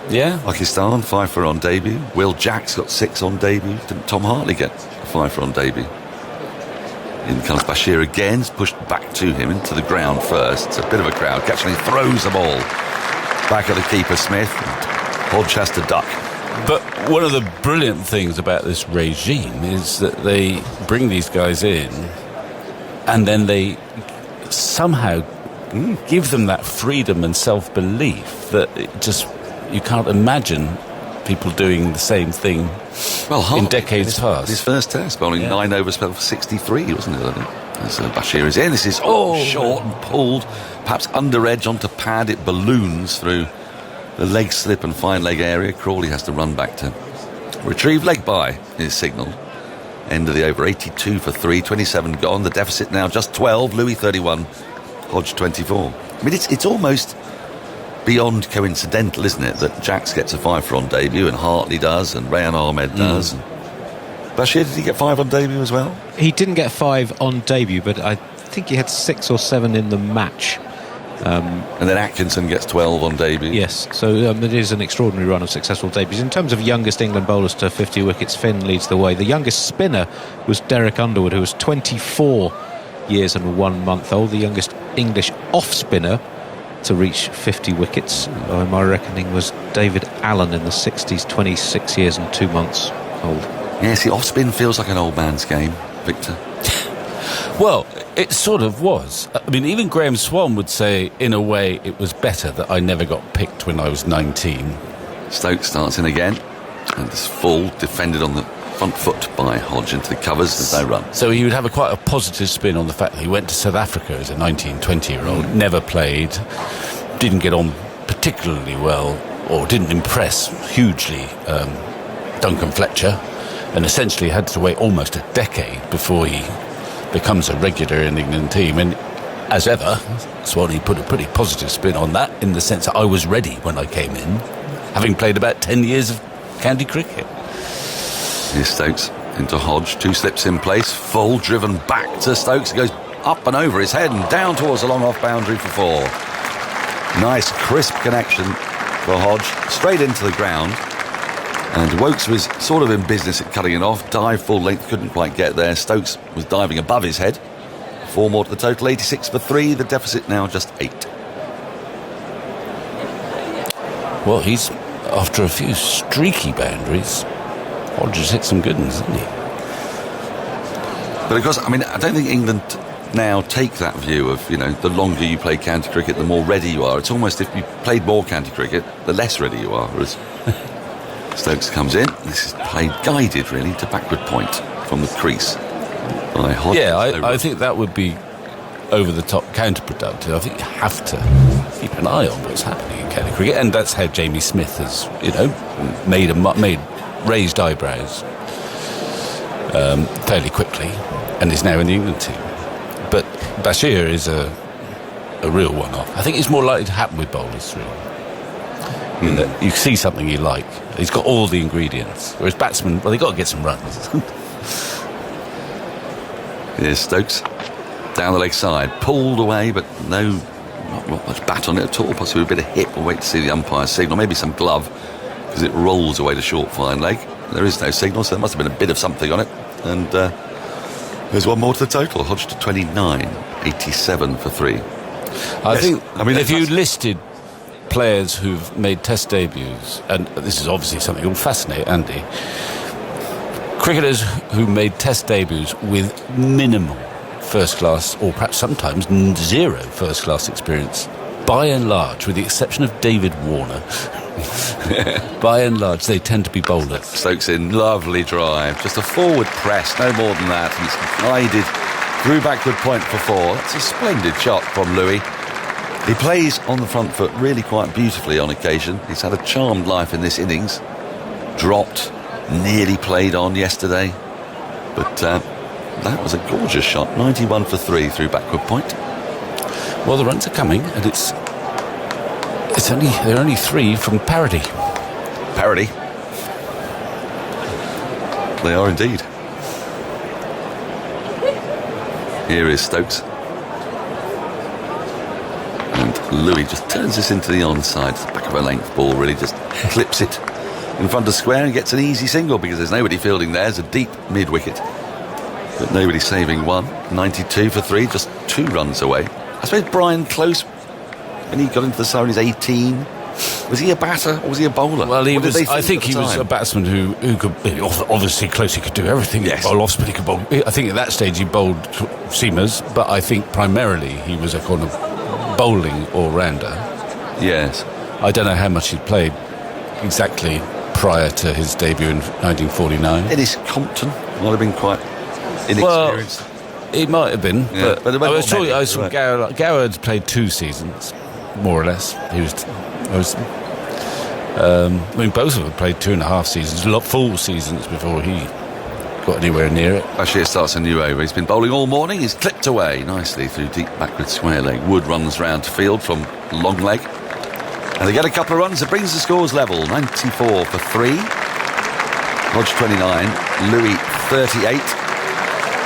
Pakistan, 5 for on debut. Will Jacks got 6 on debut. Didn't Tom Hartley get a 5 for on debut? In comes Bashir again, it's pushed back to him into the ground first. It's a bit of a crowd catch, and he throws the ball back at the keeper Smith. Hodge has to duck. But one of the brilliant things about this regime is that they bring these guys in and then they somehow give them that freedom and self-belief that you can't imagine people doing the same thing in decades past. His first test, bowling 9 overs for 63, wasn't it? I think. So Bashir is in. This is short and pulled, perhaps under edge onto pad. It balloons through the leg slip and fine leg area. Crawley has to run back to retrieve. Leg by is signalled. End of the over, 82 for 3, 27 gone. The deficit now just 12. Louis 31, Hodge 24. I mean, it's almost beyond coincidental, isn't it, that Jacks gets a 5 for on debut and Hartley does and Rehan Ahmed does. And Bashir, did he get 5 on debut as well? He didn't get 5 on debut, but I think he had 6 or 7 in the match. And then Atkinson gets 12 on debut. Yes, so it is an extraordinary run of successful debuts. In terms of youngest England bowlers to 50 wickets, Finn leads the way. The youngest spinner was Derek Underwood, who was 24 years and 1 month old. The youngest English off-spinner to reach 50 wickets, by my reckoning, was David Allen in the 60s, 26 years and 2 months old. Yes, the off-spin feels like an old man's game, Victor. Well, it sort of was. I mean, even Graham Swan would say, in a way, it was better that I never got picked when I was 19. Stokes starts in again, and this full defended on the front foot by Hodge into the covers. There's no run. So he would have quite a positive spin on the fact that he went to South Africa as a 19, 20-year-old, never played, didn't get on particularly well, or didn't impress hugely Duncan Fletcher, and essentially had to wait almost a decade before he becomes a regular in the England team. And as ever, Swanee put a pretty positive spin on that, in the sense that I was ready when I came in, having played about 10 years of county cricket. Here's Stokes into Hodge, 2 slips in place, full driven back to Stokes. It goes up and over his head and down towards the long off boundary for 4. Nice crisp connection for Hodge, straight into the ground. And Wokes was sort of in business at cutting it off. Dive full length, couldn't quite get there. Stokes was diving above his head. 4 more to the total, 86 for 3. The deficit now just 8. Well, he's after a few streaky boundaries. Hodge has hit some good ones, hasn't he? But of course, I mean, I don't think England now take that view of, the longer you play county cricket, the more ready you are. It's almost if you played more county cricket, the less ready you are. Whereas Stokes comes in. This is played guided, really, to backward point from the crease by Hodge. Yeah, I think that would be over the top counterproductive. I think you have to keep an eye on what's happening in county cricket, and that's how Jamie Smith has, made raised eyebrows fairly quickly, and is now in the England team. But Bashir is a real one-off. I think it's more likely to happen with bowlers, really. In that you see something you like. He's got all the ingredients. Whereas batsmen, well, they've got to get some runs. Here's Stokes. Down the leg side. Pulled away, but not much bat on it at all. Possibly a bit of hip. We'll wait to see the umpire's signal. Maybe some glove, because it rolls away to short fine leg. There is no signal, so there must have been a bit of something on it. And there's 1 more to the total. Hodge to 29. 87 for 3. I think if you listed players who've made test debuts, and this is obviously something that will fascinate Andy, cricketers who made test debuts with minimal first class, or perhaps sometimes zero first class experience, by and large, with the exception of David Warner, by and large they tend to be bowlers. Stokes in, lovely drive, just a forward press, no more than that, and it's guided through backward point for 4. That's a splendid shot from Louis. He plays on the front foot really quite beautifully on occasion. He's had a charmed life in this innings. Dropped, nearly played on yesterday, but that was a gorgeous shot. 91 for 3 through backward point. Well, the runs are coming, and they're only 3 from Parody. Parody. They are indeed. Here is Stokes. And Louis just turns this into the onside. Back of a length ball, really just clips it in front of square and gets an easy single because there's nobody fielding there. It's a deep mid-wicket. But nobody saving 1. 92 for 3, just 2 runs away. I suppose Brian Close, when he got into the side, he's 18. Was he a batter or was he a bowler? Well, I think he was a batsman who could, obviously Close, he could do everything. Yes. Bowl off spin, he could bowl. I think at that stage he bowled seamers, but I think primarily he was a kind of bowling all-rounder. Yes. I don't know how much he'd played exactly prior to his debut in 1949. Dennis Compton might have been quite inexperienced. Well, he might have been, yeah, but I saw Goward's played 2 seasons, more or less. Both of them played 2.5 seasons, a lot full seasons before he got anywhere near it. Bashir starts a new over. He's been bowling all morning. He's clipped away nicely through deep backward square leg. Wood runs round to field from long leg, and they get a couple of runs. It brings the scores level. 94 for 3. Hodge 29. Louis 38.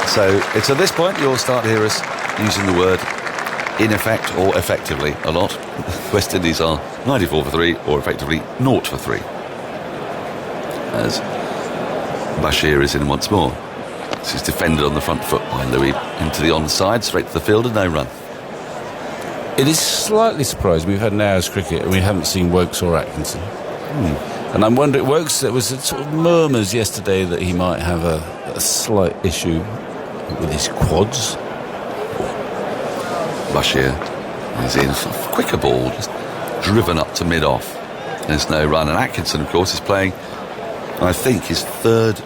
So it's at this point you'll start to hear us using the word in effect or effectively a lot. West Indies are 94 for 3 or effectively 0 for 3. As Bashir is in once more. This is defended on the front foot by Louis into the onside, straight to the field and no run. It is slightly surprising we've had an hour's cricket and we haven't seen Wokes or Atkinson. And I'm wondering, Wokes, there was sort of murmurs yesterday that he might have a slight issue with his quads. Bashir is in a quicker ball, just driven up to mid-off. There's no run. And Atkinson, of course, is playing, I think, his 3rd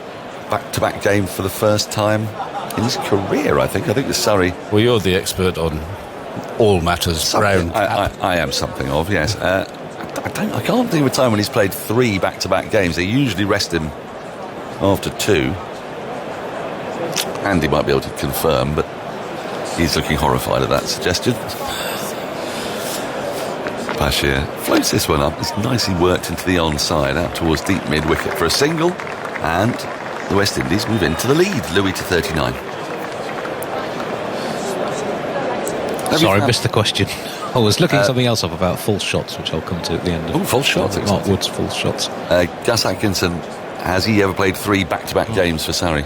back-to-back game for the first time in his career, I think. I think it's Surrey. Well, you're the expert on all matters round. I am something of, yes. I can't think of a time when he's played 3 back-to-back games. They usually rest him after 2. Andy might be able to confirm, but he's looking horrified at that suggestion. Bashir floats this one up. It's nicely worked into the onside, out towards deep mid-wicket for a single, and the West Indies move into the lead. Louis to 39. Sorry, missed the question. I was looking something else up about false shots, which I'll come to at the end. Oh, false shots. Mark Wood's false shots. Gus Atkinson, has he ever played 3 back-to-back games for Surrey?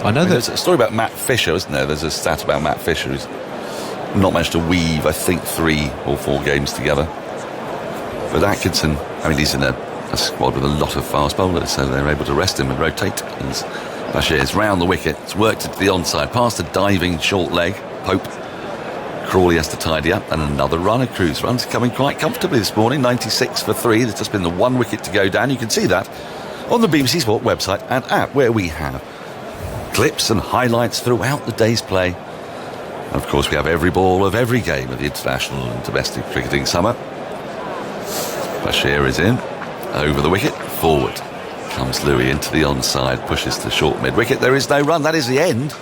I know there's a story about Matt Fisher, isn't there? There's a stat about Matt Fisher who's not managed to weave, I think, 3 or 4 games together. But Atkinson, I mean, he's in a squad with a lot of fast bowlers, so they're able to rest him and rotate. As Bashir's round the wicket, it's worked into the onside, past a diving short leg. Pope. Crawley has to tidy up, and another runner. Cruz runs coming quite comfortably this morning, 96 for 3. There's just been the 1 wicket to go down. You can see that on the BBC Sport website and app, where we have clips and highlights throughout the day's play. And of course, we have every ball of every game of the international and domestic cricketing summer. Bashir is in, over the wicket, forward. Comes Louis into the onside, pushes to short mid-wicket. There is no run. That is the end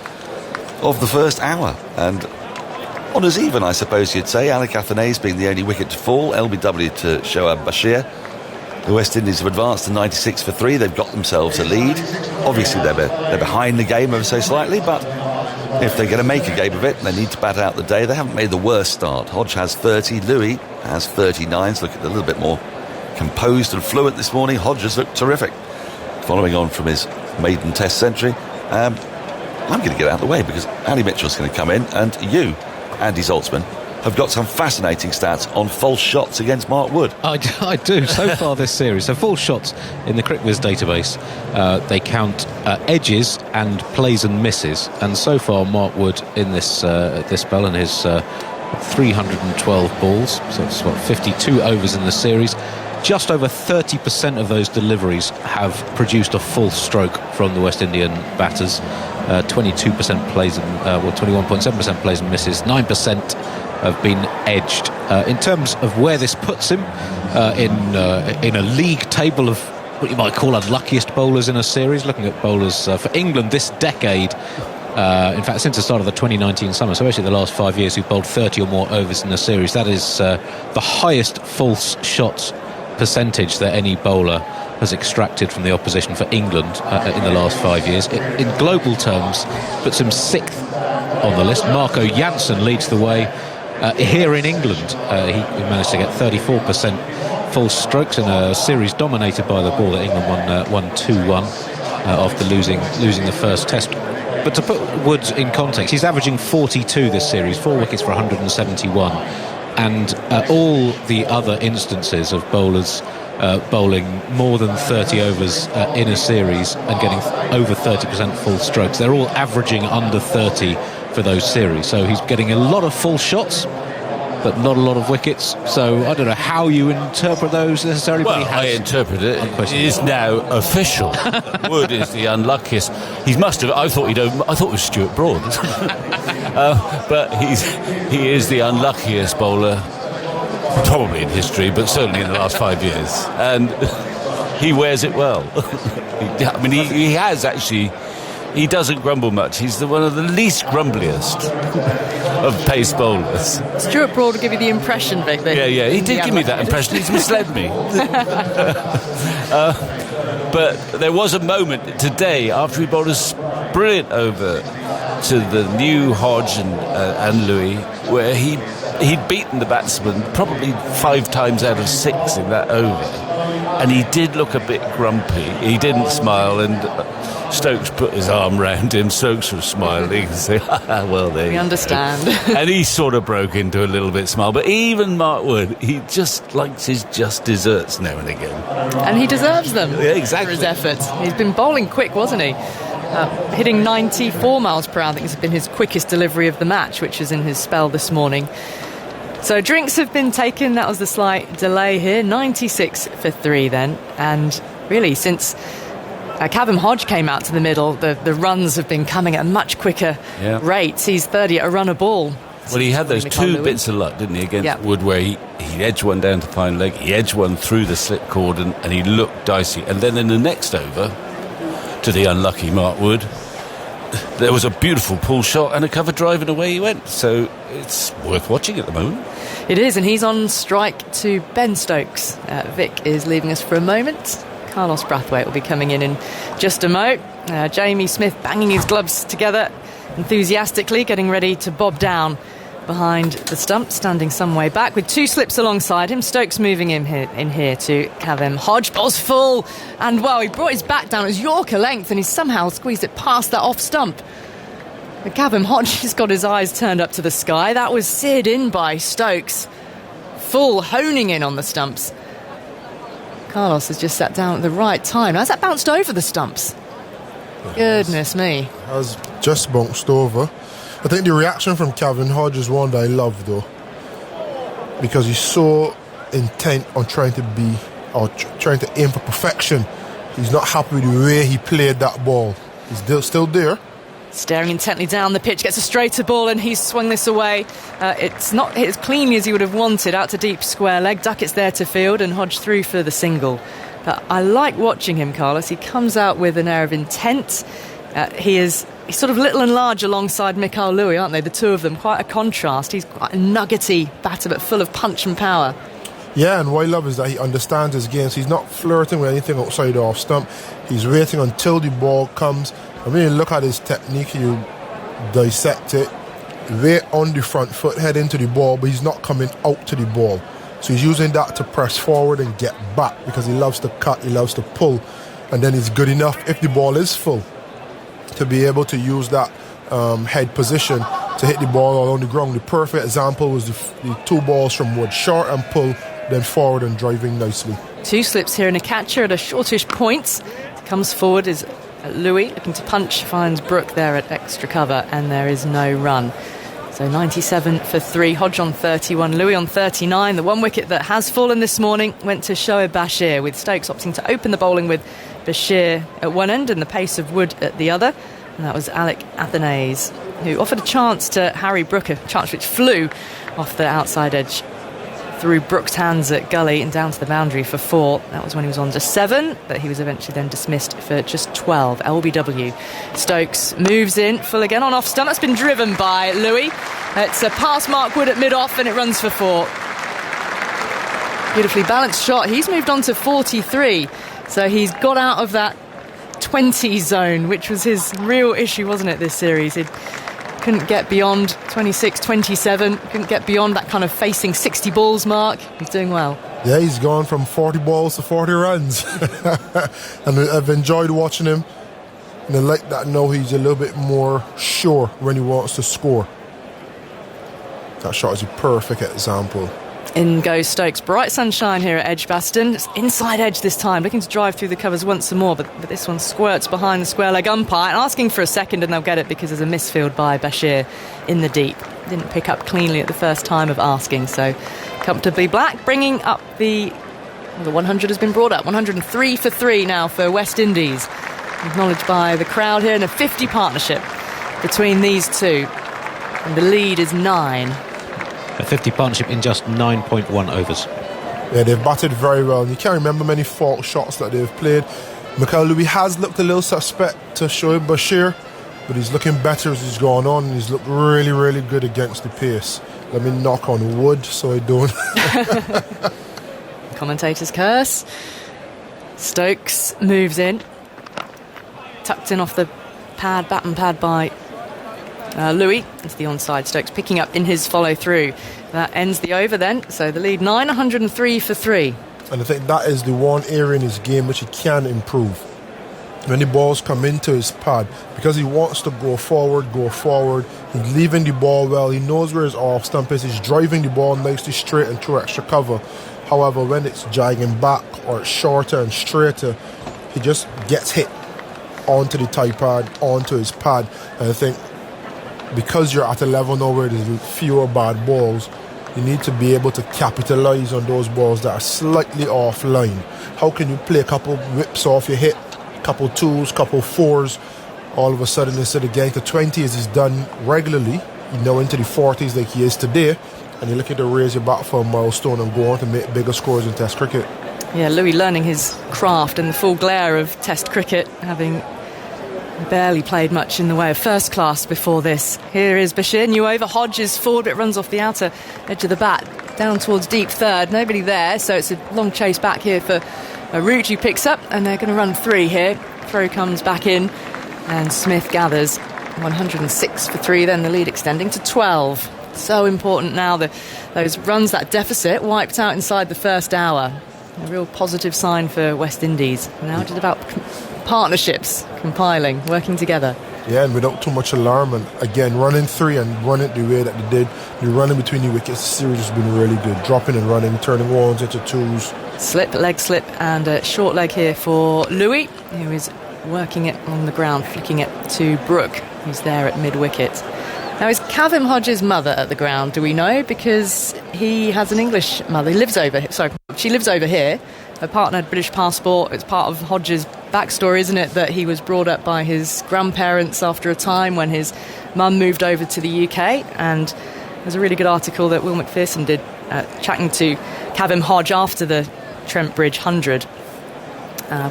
of the first hour. And honours even, I suppose you'd say. Alec Athanaze being the only wicket to fall. LBW to Shoaib Bashir. The West Indies have advanced to 96 for 3. They've got themselves a lead. Obviously, they're behind the game ever so slightly, but if they're going to make a game of it, they need to bat out the day. They haven't made the worst start. Hodge has 30. Louis has 39. So looking a little bit more composed and fluent this morning. Hodge has looked terrific. Following on from his maiden Test century. I'm going to get out of the way because Ali Mitchell's going to come in, and you, Andy Zaltzman, have got some fascinating stats on false shots against Mark Wood. I do, so far this series. So false shots in the CricViz database, they count edges and plays and misses. And so far, Mark Wood in this spell and his 312 balls, so it's 52 overs in the series. Just over 30% of those deliveries have produced a false stroke from the West Indian batters. 22% plays and 21.7% plays and misses. 9% have been edged. In terms of where this puts him in a league table of what you might call unluckiest bowlers in a series, looking at bowlers for England this decade. In fact, since the start of the 2019 summer, so actually the last 5 years, who've bowled 30 or more overs in a series. That is the highest false shots percentage that any bowler has extracted from the opposition for England in the last 5 years. In global terms, puts him 6th on the list. Marco Jansen leads the way here in England. He managed to get 34% false strokes in a series dominated by the ball that England won 2-1 after losing the first Test. But to put Woods in context, he's averaging 42 this series, 4 wickets for 171. And all the other instances of bowlers bowling more than 30 overs in a series and getting over 30% false strokes, they're all averaging under 30 for those series. So he's getting a lot of false shots, but not a lot of wickets. So I don't know how you interpret those necessarily. Well, I interpret it. It is now official. Wood is the unluckiest. He must have. I thought it was Stuart Broad, but he is the unluckiest bowler, probably in history, but certainly in the last 5 years, and he wears it well. I mean, he has actually. He doesn't grumble much. He's one of the least grumbliest of pace bowlers. Stuart Broad will give you the impression, Vic. Yeah, he did give me that impression. He's misled me. But there was a moment today after he bowled a brilliant over to the new Hodge and Louis, where he'd beaten the batsman probably 5 times out of 6 in that over, and he did look a bit grumpy. He didn't smile, and Stokes put his arm round him. Stokes was smiling and saying, well, there we understand. And he sort of broke into a little bit smile. But even Mark Wood, he just likes his just desserts now and again. And he deserves them. Yeah, exactly. For his efforts. He's been bowling quick, wasn't he? Hitting 94 miles per hour. I think it's been his quickest delivery of the match, which is in his spell this morning. So drinks have been taken. That was the slight delay here. 96 for 3 then. And really, since Kavem Hodge came out to the middle, the runs have been coming at a much quicker rate. He's 30 at a run a ball. Well, he had those 2 bits of luck, didn't he, against Wood, where he edged one down to fine leg, he edged one through the slip cord, and he looked dicey. And then in the next over, to the unlucky Mark Wood, there was a beautiful pull shot and a cover drive, and away he went. So it's worth watching at the moment. It is, and he's on strike to Ben Stokes. Vic is leaving us for a moment. Carlos Brathwaite will be coming in just a mo. Jamie Smith banging his gloves together enthusiastically, getting ready to bob down behind the stump, standing some way back with 2 slips alongside him. Stokes moving in here to Kavem Hodge. Ball's full, and well, he brought his back down. It was Yorker length, and he somehow squeezed it past that off stump. But Kavem Hodge has got his eyes turned up to the sky. That was seared in by Stokes. Full, honing in on the stumps. Carlos has just sat down at the right time. Has that bounced over the stumps? Goodness me. Has just bounced over. I think the reaction from Kavem Hodge is one that I love, though, because he's so intent on trying to aim for perfection. He's not happy with the way he played that ball. He's still there. Staring intently down the pitch, gets a straighter ball, and he's swung this away. It's not hit as cleanly as he would have wanted, out to deep square leg. Duckett's there to field, and Hodge through for the single. But I like watching him, Carlos. He comes out with an air of intent. He's sort of little and large alongside Mikael Louis, aren't they? The two of them, quite a contrast. He's quite a nuggety batter, but full of punch and power. Yeah, and what I love is that he understands his games. He's not flirting with anything outside the off stump. He's waiting until the ball comes. And when you look at his technique, you dissect it. Way on the front foot, head into the ball, but he's not coming out to the ball. So he's using that to press forward and get back, because he loves to cut, he loves to pull. And then he's good enough, if the ball is full, to be able to use that head position to hit the ball on the ground. The perfect example was the 2 balls from Wood, short and pull, then forward and driving nicely. 2 slips here and a catcher at a shortish point. Comes forward is Louis, looking to punch, finds Brook there at extra cover, and there is no run. So 97 for 3, Hodge on 31, Louis on 39. The one wicket that has fallen this morning went to Shoaib Bashir, with Stokes opting to open the bowling with Bashir at one end and the pace of Wood at the other. And that was Alec Athanaze, who offered a chance to Harry Brook, a chance which flew off the outside edge through Brook's hands at gully and down to the boundary for 4. That was when he was on to 7, but he was eventually then dismissed for just 12. LBW. Stokes moves in, full again on off stump. That's been driven by Louis. It's a past Mark Wood at mid-off, and it runs for 4. Beautifully balanced shot. He's moved on to 43, so he's got out of that 20 zone, which was his real issue, wasn't it, this series? He couldn't get beyond 26, 27, couldn't get beyond that kind of facing 60 balls mark. He's doing well. Yeah, he's gone from 40 balls to 40 runs. And I've enjoyed watching him. And I like that now he's a little bit more sure when he wants to score. That shot is a perfect example. In goes Stokes. Bright sunshine here at Edgbaston. It's inside edge this time, looking to drive through the covers once more, but this one squirts behind the square leg umpire and asking for a second, and they'll get it because there's a misfield by Bashir in the deep. Didn't pick up cleanly at the first time of asking, so comfortably black, bringing up the 100 has been brought up. 103 for 3 now for West Indies. Acknowledged by the crowd here, in a 50 partnership between these two. And the lead is 9. A 50 partnership in just 9.1 overs. Yeah, they've batted very well. You can't remember many fault shots that they've played. Mikael Louis has looked a little suspect to Shoaib Bashir, but he's looking better as he's gone on, and he's looked really, really good against the pace. Let me knock on wood so I don't. Commentator's curse. Stokes moves in. Tucked in off the pad, baton pad by Louis into the onside. Stokes picking up in his follow through. That ends the over then, so the lead 9, 103 for 3. And I think that is the one area in his game which he can improve. When the balls come into his pad, because he wants to go forward, he's leaving the ball well, he knows where his off stump is, he's driving the ball nicely straight and through extra cover. However, when it's jagging back or it's shorter and straighter, he just gets hit onto the tie pad, onto his pad. And I think because you're at a level now where there's fewer bad balls, you need to be able to capitalise on those balls that are slightly offline. How can you play a couple whips off your hit, couple 2s, couple 4s, all of a sudden instead of getting to 20 as he's done regularly, you know, into the 40s like he is today, and you're looking to raise your bat for a milestone and go on to make bigger scores in Test cricket. Yeah, Louis learning his craft in the full glare of Test cricket, having barely played much in the way of first class before this. Here is Bashir, new over. Hodge is forward, but it runs off the outer edge of the bat, down towards deep third. Nobody there, so it's a long chase back here for Root, who picks up, and they're going to run 3 here. Throw comes back in, and Smith gathers. 106 for 3, then the lead extending to 12. So important now, those runs, that deficit wiped out inside the first hour. A real positive sign for West Indies. Now it's about partnerships, compiling, working together. Yeah, and without too much alarm, and again, running 3 and running the way that they did, the running between the wickets, the series has been really good. Dropping and running, turning 1s into 2s. Slip, leg slip, and a short leg here for Louis, who is working it on the ground, flicking it to Brooke, who's there at mid-wicket. Now, is Kavem Hodges' mother at the ground, do we know? Because he has an English mother. She lives over here. Her partner had British passport. It's part of Hodges' backstory, isn't it, that he was brought up by his grandparents after a time when his mum moved over to the UK. And there's a really good article that Will McPherson did chatting to Kavem Hodge after the Trent Bridge 100,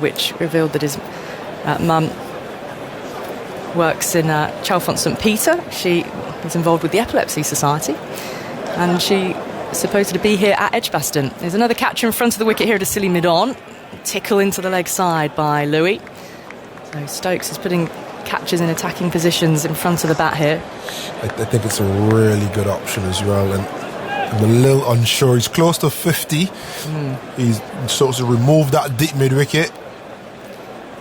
which revealed that his mum works in Chalfont St Peter. She is involved with the Epilepsy Society, and she is supposed to be here at Edgbaston. There's another catcher in front of the wicket here at a silly mid-on. Tickle into the leg side by Louis. So Stokes is putting catchers in attacking positions in front of the bat here. I think it's a really good option as well, and I'm a little unsure. He's close to 50. He's supposed to remove that deep mid-wicket,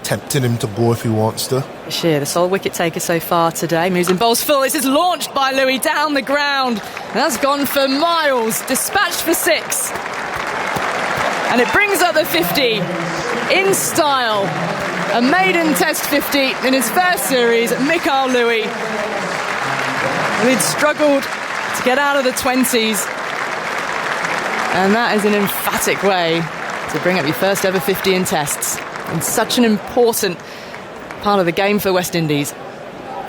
tempting him to go if he wants to. Bashir, the sole wicket taker so far today, moves in bowls full. This is launched by Louis down the ground. And that's gone for miles, dispatched for 6. And it brings up the 50 in style. A maiden Test 50 in his first series, Mikael Louis. He'd struggled to get out of the 20s. And that is an emphatic way to bring up your first ever 50 in Tests. And such an important part of the game for West Indies.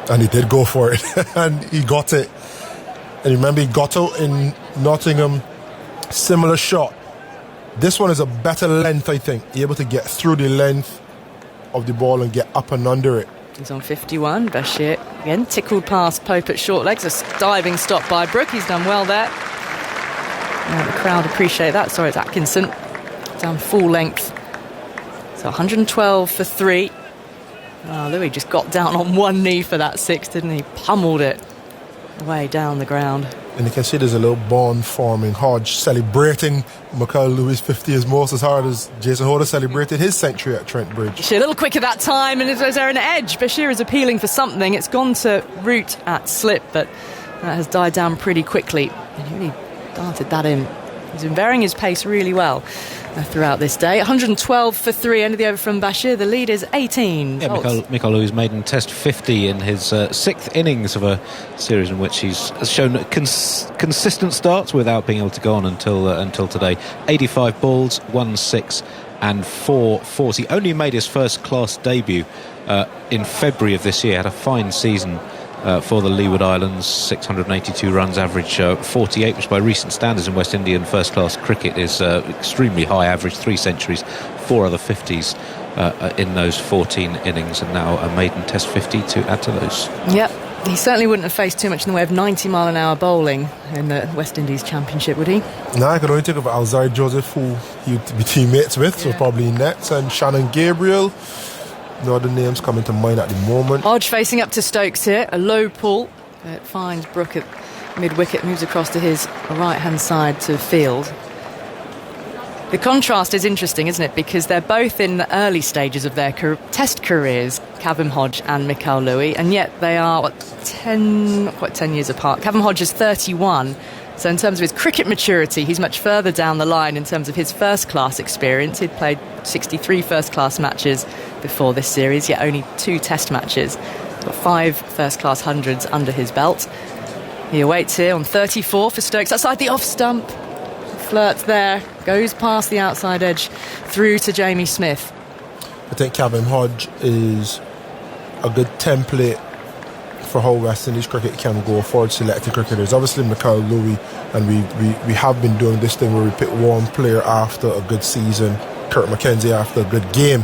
And he did go for it. And he got it. And remember, he got out in Nottingham. Similar shot. This one is a better length, I think. Able to get through the length of the ball and get up and under it. He's on 51. Bashir again tickled past Pope at short legs. A diving stop by Brooke. He's done well there. The crowd appreciate that. Sorry, it's Atkinson. Down full length. So 112 for 3. Louis just got down on one knee for that 6, didn't he? Pummeled it away down the ground. And you can see there's a little bond forming. Hodge celebrating Mikael Louis' 50 as most as hard as Jason Holder celebrated his century at Trent Bridge. Bashir a little quicker that time, and is there an edge? Bashir is appealing for something. It's gone to root at slip, but that has died down pretty quickly. And he really darted that in. He's been varying his pace really well throughout this day. 112 for 3, end of the over from Bashir. The lead is 18. Yeah, Mikael Louis maiden Test 50 in his 6th innings of a series in which he's shown consistent starts without being able to go on until today. 85 balls, 1 6 and 4 fours. He only made his first class debut in February of this year. Had a fine season for the Leeward Islands, 682 runs, average 48, which by recent standards in West Indian first-class cricket is extremely high average, 3 centuries, 4 other 50s in those 14 innings, and now a maiden Test 50 to add to those. Yep, he certainly wouldn't have faced too much in the way of 90-mile-an-hour bowling in the West Indies Championship, would he? No, I could only think of Alzai Joseph, who he'd be teammates with, so probably nets, and Shannon Gabriel. No other names coming to mind at the moment. Hodge facing up to Stokes here. A low pull. It finds Brooke at mid-wicket, moves across to his right-hand side to field. The contrast is interesting, isn't it? Because they're both in the early stages of their Test careers, Kavem Hodge and Mikael Louis, and yet they are, not quite 10 years apart. Kavem Hodge is 31. So in terms of his cricket maturity, he's much further down the line in terms of his first-class experience. He'd played 63 first-class matches before this series, yet only 2 Test matches. Got 5 first-class hundreds under his belt. He awaits here on 34 for Stokes. Outside the off-stump. Flirts there. Goes past the outside edge through to Jamie Smith. I think Kavem Hodge is a good template for how West Indies cricket can go forward selecting cricketers. Obviously Mikael Louis, and we have been doing this thing where we pick one player after a good season. Kurt McKenzie after a good game.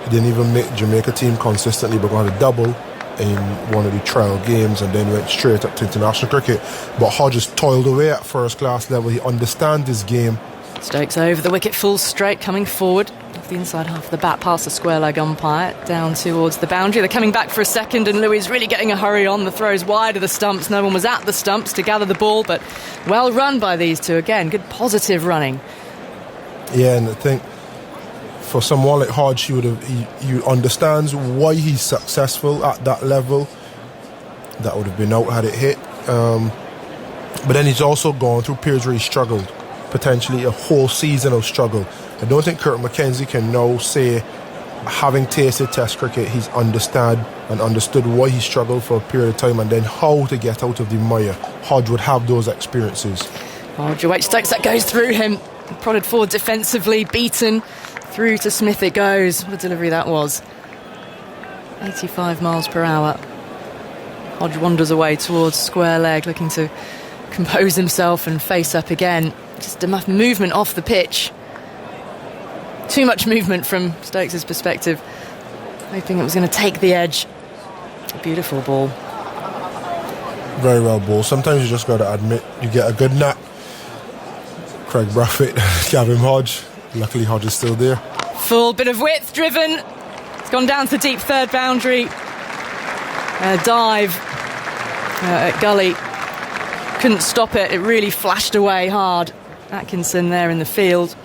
He didn't even make Jamaica team consistently, but got a double in one of the trial games and then went straight up to international cricket. But Hodge has toiled away at first class level. He understands his game. Stokes over the wicket, full straight, coming forward. off the inside half of the bat past the square leg umpire down towards the boundary. They're coming back for a second, and Louis really getting a hurry on. The throw's wide of the stumps. No one was at the stumps to gather the ball, but well run by these two. Again, good positive running. Yeah, and I think for someone like Hodge, he understands why he's successful at that level. That would have been out had it hit. But then he's also gone through periods where he struggled, potentially a whole season of struggle. I don't think Kurt McKenzie can now say, having tasted Test cricket, he's understood why he struggled for a period of time and then how to get out of the mire. Hodge would have those experiences. Hodge awaits Stokes, that goes through him. Prodded forward defensively, beaten. Through to Smith it goes. What a delivery that was. 85 miles per hour. Hodge wanders away towards square leg, looking to compose himself and face up again. Just enough movement off the pitch. Too much movement from Stokes' perspective. Hoping it was going to take the edge. A beautiful ball. Very well ball. Sometimes you just got to admit you get a good nap. Craig Brathwaite, Gavin Hodge. Luckily Hodge is still there. Full bit of width driven. It's gone down to the deep third boundary. Dive at Gully. Couldn't stop it. It really flashed away hard. Atkinson there in the field.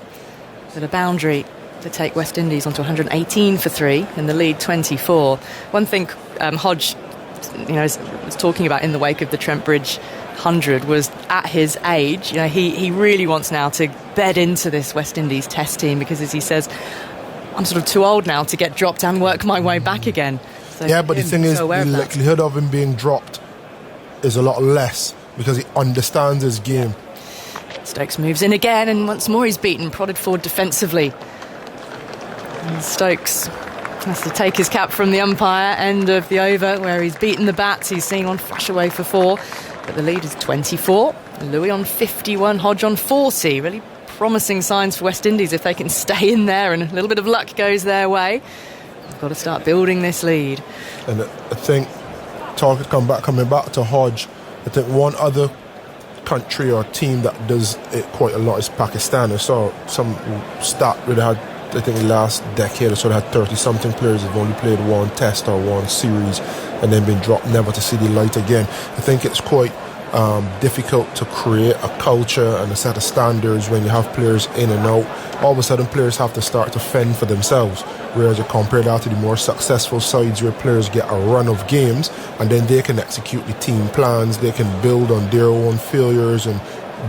At a boundary to take West Indies onto 118 for 3 in the lead 24. One thing Hodge was talking about in the wake of the Trent Bridge 100 was at his age, he really wants now to bed into this West Indies Test team, because as he says, I'm sort of too old now to get dropped and work my way back again. So yeah, but the thing is, the likelihood of him being dropped is a lot less because he understands his game. Stokes moves in again, and once more he's beaten, prodded forward defensively. And Stokes has to take his cap from the umpire, end of the over, where he's beaten the bats. He's seen one flash away for 4, but the lead is 24. Louis on 51, Hodge on 40. Really promising signs for West Indies if they can stay in there and a little bit of luck goes their way. They've got to start building this lead. And I think, coming back to Hodge, I think one other country or team that does it quite a lot is Pakistan. I saw some stat where they had, I think the last decade or so, they had 30-something players who've only played one test or one series and then been dropped, never to see the light again. I think it's quite difficult to create a culture and a set of standards when you have players in and out. All of a sudden players have to start to fend for themselves, whereas you compare that to the more successful sides where players get a run of games and then they can execute the team plans, they can build on their own failures and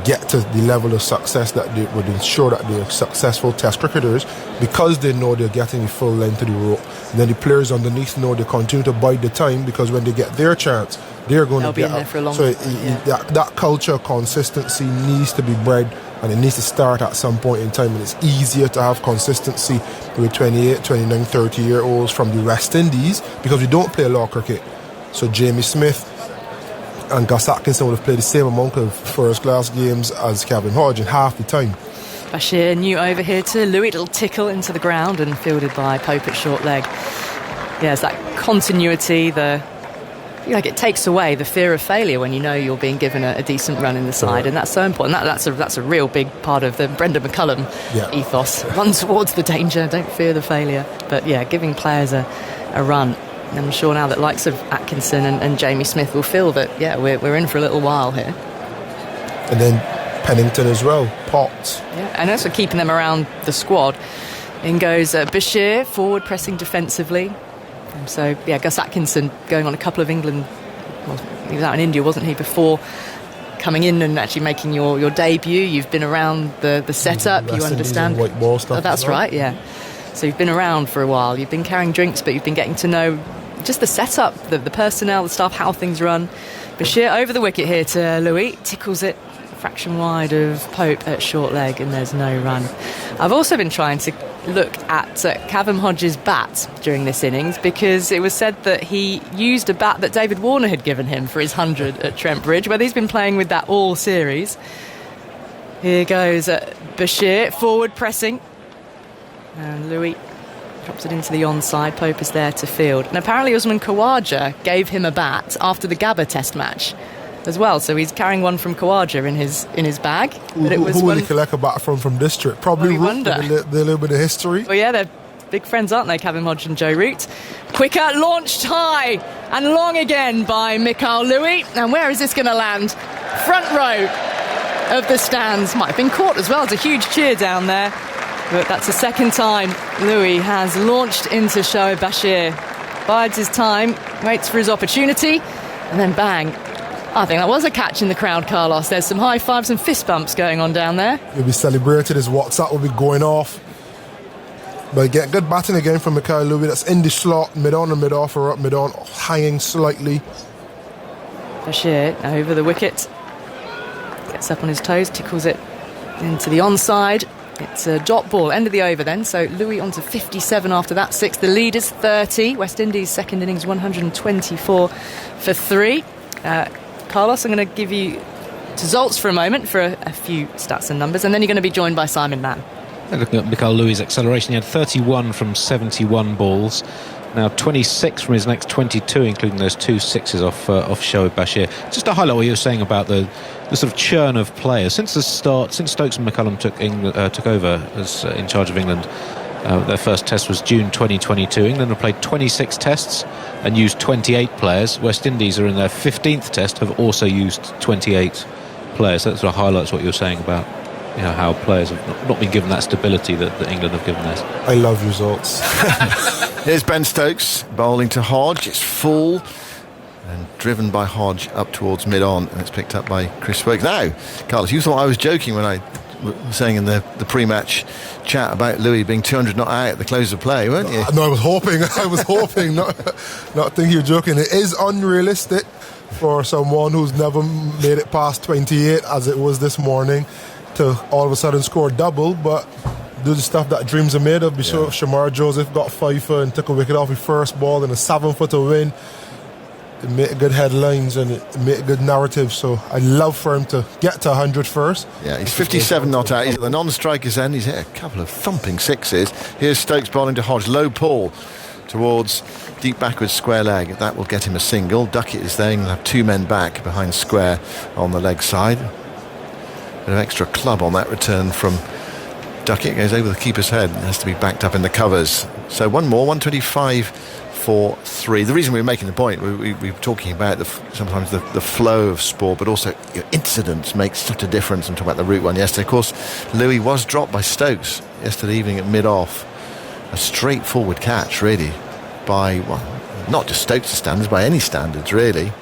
get to the level of success that they would ensure that they're successful Test cricketers, because they know they're getting the full length of the rope. And then the players underneath know they continue to bide the time, because when they get their chance, they're going to get there for a long so time. that culture of consistency needs to be bred, and it needs to start at some point in time. And it's easier to have consistency with 28, 29, 30-year-olds from the West Indies, because we don't play a lot of cricket. So Jamie Smith and Gus Atkinson would have played the same amount of first-class games as Kevin Hodge in half the time. Bashir, new over here to Louis. Little tickle into the ground and fielded by Pope at short leg. Yeah, it's that continuity, it takes away the fear of failure when you know you're being given a decent run in the side, and that's so important. That's a real big part of the Brendan McCullum ethos. Run towards the danger, don't fear the failure. But yeah, giving players a run. And I'm sure now that likes of Atkinson and Jamie Smith will feel that, we're in for a little while here. And then Pennington as well, Potts. Yeah, and also keeping them around the squad. In goes Bashir, forward pressing defensively. And so, Gus Atkinson going on a couple of England... Well, he was out in India, wasn't he, before coming in and actually making your debut. You've been around the setup, you understand. White ball stuff. Oh, that's right, yeah. So you've been around for a while. You've been carrying drinks, but you've been getting to know just the setup, the personnel, the staff, how things run. Bashir over the wicket here to Louis. Tickles it a fraction wide of Pope at short leg, and there's no run. I've also been trying to look at Kavem Hodge's bat during this innings, because it was said that he used a bat that David Warner had given him for his 100 at Trent Bridge, whether he's been playing with that all series. Here goes Bashir, forward pressing. And Louis drops it into the onside. Pope is there to field. And apparently Usman Khawaja gave him a bat after the Gabba Test match as well. So he's carrying one from Khawaja in his bag. But Who will he collect a bat from District? Probably Root, with a little bit of history. Well, yeah, they're big friends, aren't they, Kevin Hodge and Joe Root? Quicker, launched high and long again by Mikael Louis. And where is this going to land? Front row of the stands. Might have been caught as well. It's a huge cheer down there. But that's the second time Louis has launched into Shoaib Bashir. Bides his time, waits for his opportunity, and then bang. I think that was a catch in the crowd, Carlos. There's some high fives and fist bumps going on down there. He'll be celebrated. His WhatsApp will be going off. But get good batting again from Mikael Louis. That's in the slot, mid-on and mid-off, or up mid-on, hanging slightly. Bashir now over the wicket. Gets up on his toes, tickles it into the onside. It's a dot ball, end of the over then. So Louis on to 57 after that 6. The lead is 30. West Indies second innings 124 for 3. Carlos, I'm going to give you to Zoltz for a moment for a few stats and numbers, and then you're going to be joined by Simon Mann. Looking at Mikael Louis' acceleration, he had 31 from 71 balls. Now 26 from his next 22, including those 2 sixes off Shoaib Bashir. Just to highlight what you were saying about the sort of churn of players since the start, since Stokes and McCullum took over as in charge of England. Their first test was June 2022. England have played 26 tests and used 28 players. West Indies are in their 15th test, have also used 28 players. That sort of highlights what you're saying about how players have not been given that stability that England have given theirs. I love results. Here's Ben Stokes bowling to Hodge. It's full and driven by Hodge up towards mid-on, and it's picked up by Chris Woakes. Now, Carlos, you thought I was joking when I was saying in the pre-match chat about Louis being 200 not out at the close of play, weren't you? No, I was hoping not thinking you were joking. It is unrealistic for someone who's never made it past 28 as it was this morning to all of a sudden score double, but do the stuff that dreams are made of. Be sure Shamar Joseph got 5 and took a wicket off his first ball and a 7-footer win. It made good headlines and it made a good narrative, so I'd love for him to get to 100 first. Yeah, he's 57 not out. He's at the non-strikers end. He's hit a couple of thumping sixes. Here's Stokes bowling to Hodge. Low pull towards deep backwards square leg. That will get him a single. Duckett is there. He'll have 2 men back behind square on the leg side. Bit of extra club on that return from Duckett. Goes over the keeper's head and has to be backed up in the covers. So one more, 125 for 3. The reason we were making the point, we were talking about sometimes the flow of sport, but also incidents make such a difference. I'm talking about the Root one yesterday. Of course, Louis was dropped by Stokes yesterday evening at mid-off. A straightforward catch, really, by, well, not just Stokes' standards, by any standards, really.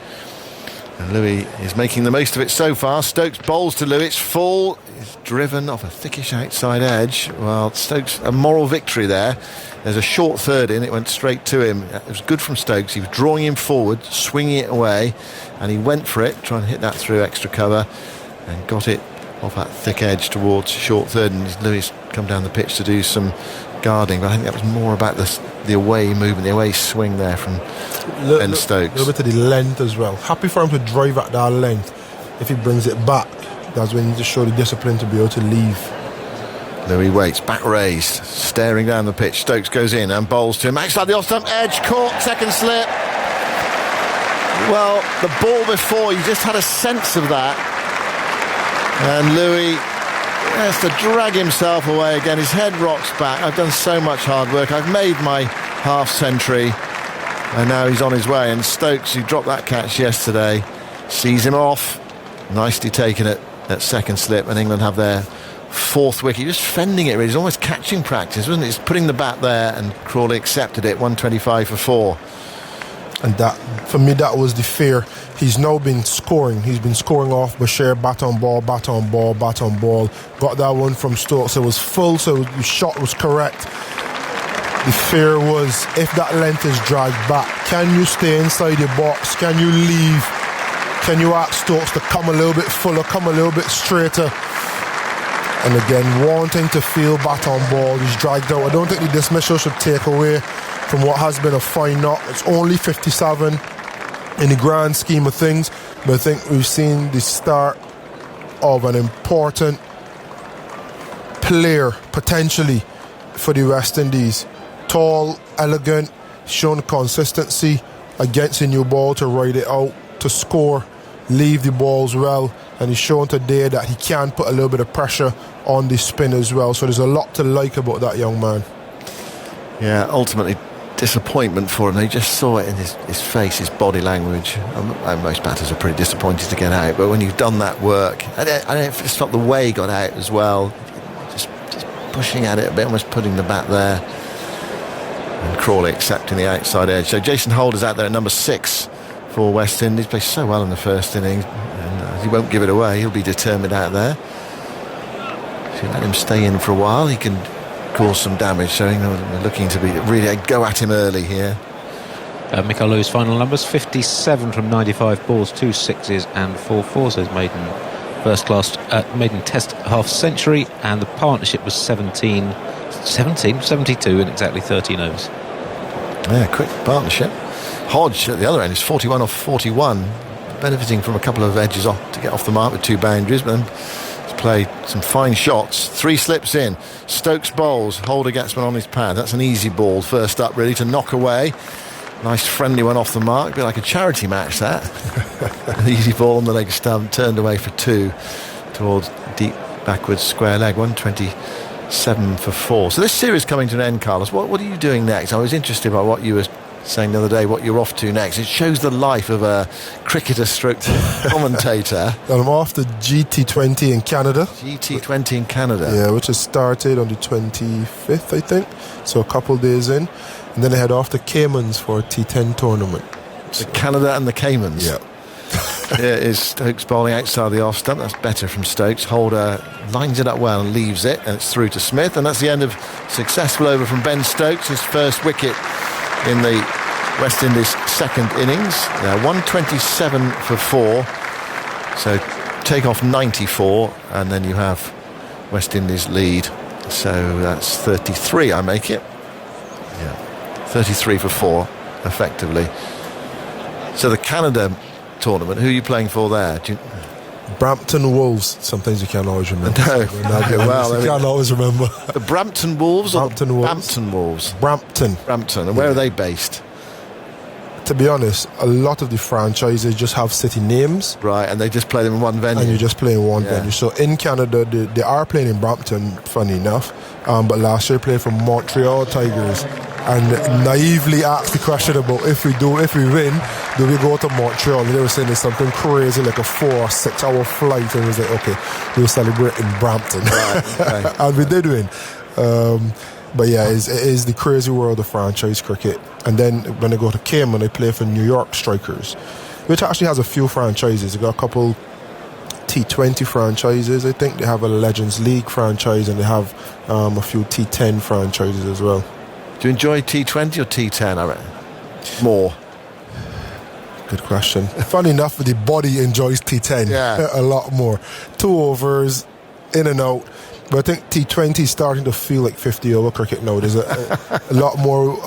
And Louis is making the most of it so far. Stokes bowls to Louis. It's full. It's driven off a thickish outside edge. Well, Stokes, a moral victory there. There's a short third in. It went straight to him. It was good from Stokes. He was drawing him forward, swinging it away, and he went for it, trying to hit that through extra cover, and got it off that thick edge towards short third. And Louis come down the pitch to do some guarding, but I think that was more about the away movement, the away swing there from Ben Stokes. A little bit of the length as well. Happy for him to drive at that length. If he brings it back, that's when you just show the discipline to be able to leave. Louis waits, back raised, staring down the pitch. Stokes goes in and bowls to him outside the off-stump edge, caught, second slip. Well, the ball before, you just had a sense of that, and Louis has to drag himself away again. His head rocks back. I've done so much hard work. I've made my half century, and now he's on his way. And Stokes, who dropped that catch yesterday, sees him off. Nicely taken it at second slip, and England have their 4th wicket. Just fending it really. It's almost catching practice, wasn't it? He's putting the bat there, and Crawley accepted it. 125 for 4. And that, for me, that was the fear. He's now been scoring. He's been scoring off Bashir, bat on ball, bat on ball, bat on ball. Got that one from Stokes. It was full, so the shot was correct. The fear was, if that length is dragged back, can you stay inside your box? Can you leave? Can you ask Stokes to come a little bit fuller, come a little bit straighter? And again, wanting to feel bat on ball, he's dragged out. I don't think the dismissal should take away from what has been a fine knock. It's only 57 in the grand scheme of things, but I think we've seen the start of an important player potentially for the West Indies. Tall, elegant, shown consistency against a new ball to ride it out, to score leave the balls well, and he's shown today that he can put a little bit of pressure on the spin as well. So there's a lot to like about that young man. Yeah, ultimately disappointment for him. You just saw it in his face, his body language. Most batters are pretty disappointed to get out, but when you've done that work, I don't it's not the way he got out as well. Just pushing at it a bit, almost putting the bat there. And Crawley accepting the outside edge. So Jason Holder's out there at number 6 for West Indies. Played so well in the first innings, and he won't give it away. He'll be determined out there. If you let him stay in for a while, he can cause some damage. So they're looking to be really go at him early here. Mikael Lewis' final numbers: 57 from 95 balls, 2 sixes and 4 fours. His maiden Test half century, and the partnership was 72 in exactly 13 overs. Yeah, quick partnership. Hodge at the other end is 41 off 41, benefiting from a couple of edges off to get off the mark with 2 boundaries, but then he's played some fine shots. 3 slips in. Stokes bowls. Holder gets one on his pad. That's an easy ball first up, really, to knock away. Nice friendly one off the mark, a bit like a charity match, that. An easy ball on the leg stump, turned away for 2 towards deep backwards square leg. 127 for 4. So this series coming to an end, Carlos. What are you doing next? I was interested by what you were saying the other day, what you're off to next. It shows the life of a cricketer stroke commentator. And I'm off to GT20 in Canada. GT20 in Canada. Yeah, which has started on the 25th, I think. So a couple of days in. And then I head off to Caymans for a T10 tournament. So Canada and the Caymans. Yeah. Here is Stokes bowling outside the off stump. That's better from Stokes. Holder lines it up well and leaves it, and it's through to Smith. And that's the end of successful over from Ben Stokes, his first wicket in the West Indies second innings. 127 for 4. So take off 94, and then you have West Indies lead. So that's 33, I make it. Yeah, 33 for 4, effectively. So the Canada tournament, who are you playing for there? Brampton Wolves. Sometimes you can't always remember. No. You can't always remember. The Brampton Wolves or Brampton Wolves? Brampton Wolves? Brampton. And where are they based? To be honest, a lot of the franchises just have city names. Right, and they just play them in one venue. And you just play in one venue. So in Canada, they are playing in Brampton, funny enough. But last year, played for Montreal Tigers. And naively asked the question about if we win, do we go to Montreal? And they were saying it's something crazy, like a 4 or 6 hour flight. And it was like, okay, we'll celebrate in Brampton. Right, okay. And we did win. But yeah, it is the crazy world of franchise cricket. And then when they go to Cayman, they play for New York Strikers, which actually has a few franchises. They got a couple T20 franchises. I think they have a Legends League franchise, and they have a few T10 franchises as well. Do you enjoy T20 or T10, I reckon? More. Good question. Funny enough, the body enjoys T10 a lot more. 2 overs, in and out. But I think T20 is starting to feel like 50-over cricket now. There's a lot more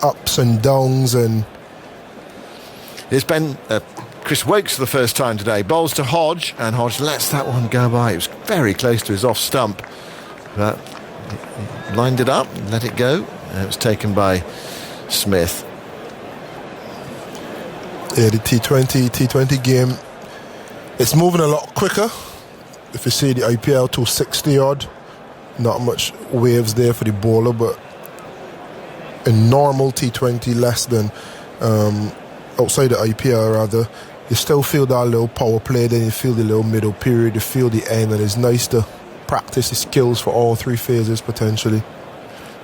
ups and downs. And it's been Chris Wokes for the first time today. Bowls to Hodge, and Hodge lets that one go by. It was very close to his off stump. But he lined it up, let it go, and it was taken by Smith. Yeah, the T20 game, it's moving a lot quicker. If you see the IPL 260 odd, not much waves there for the bowler, but in normal T20, less than outside the IPL rather, you still feel that little power play, then you feel the little middle period, you feel the end, and it's nice to practice the skills for all 3 phases potentially.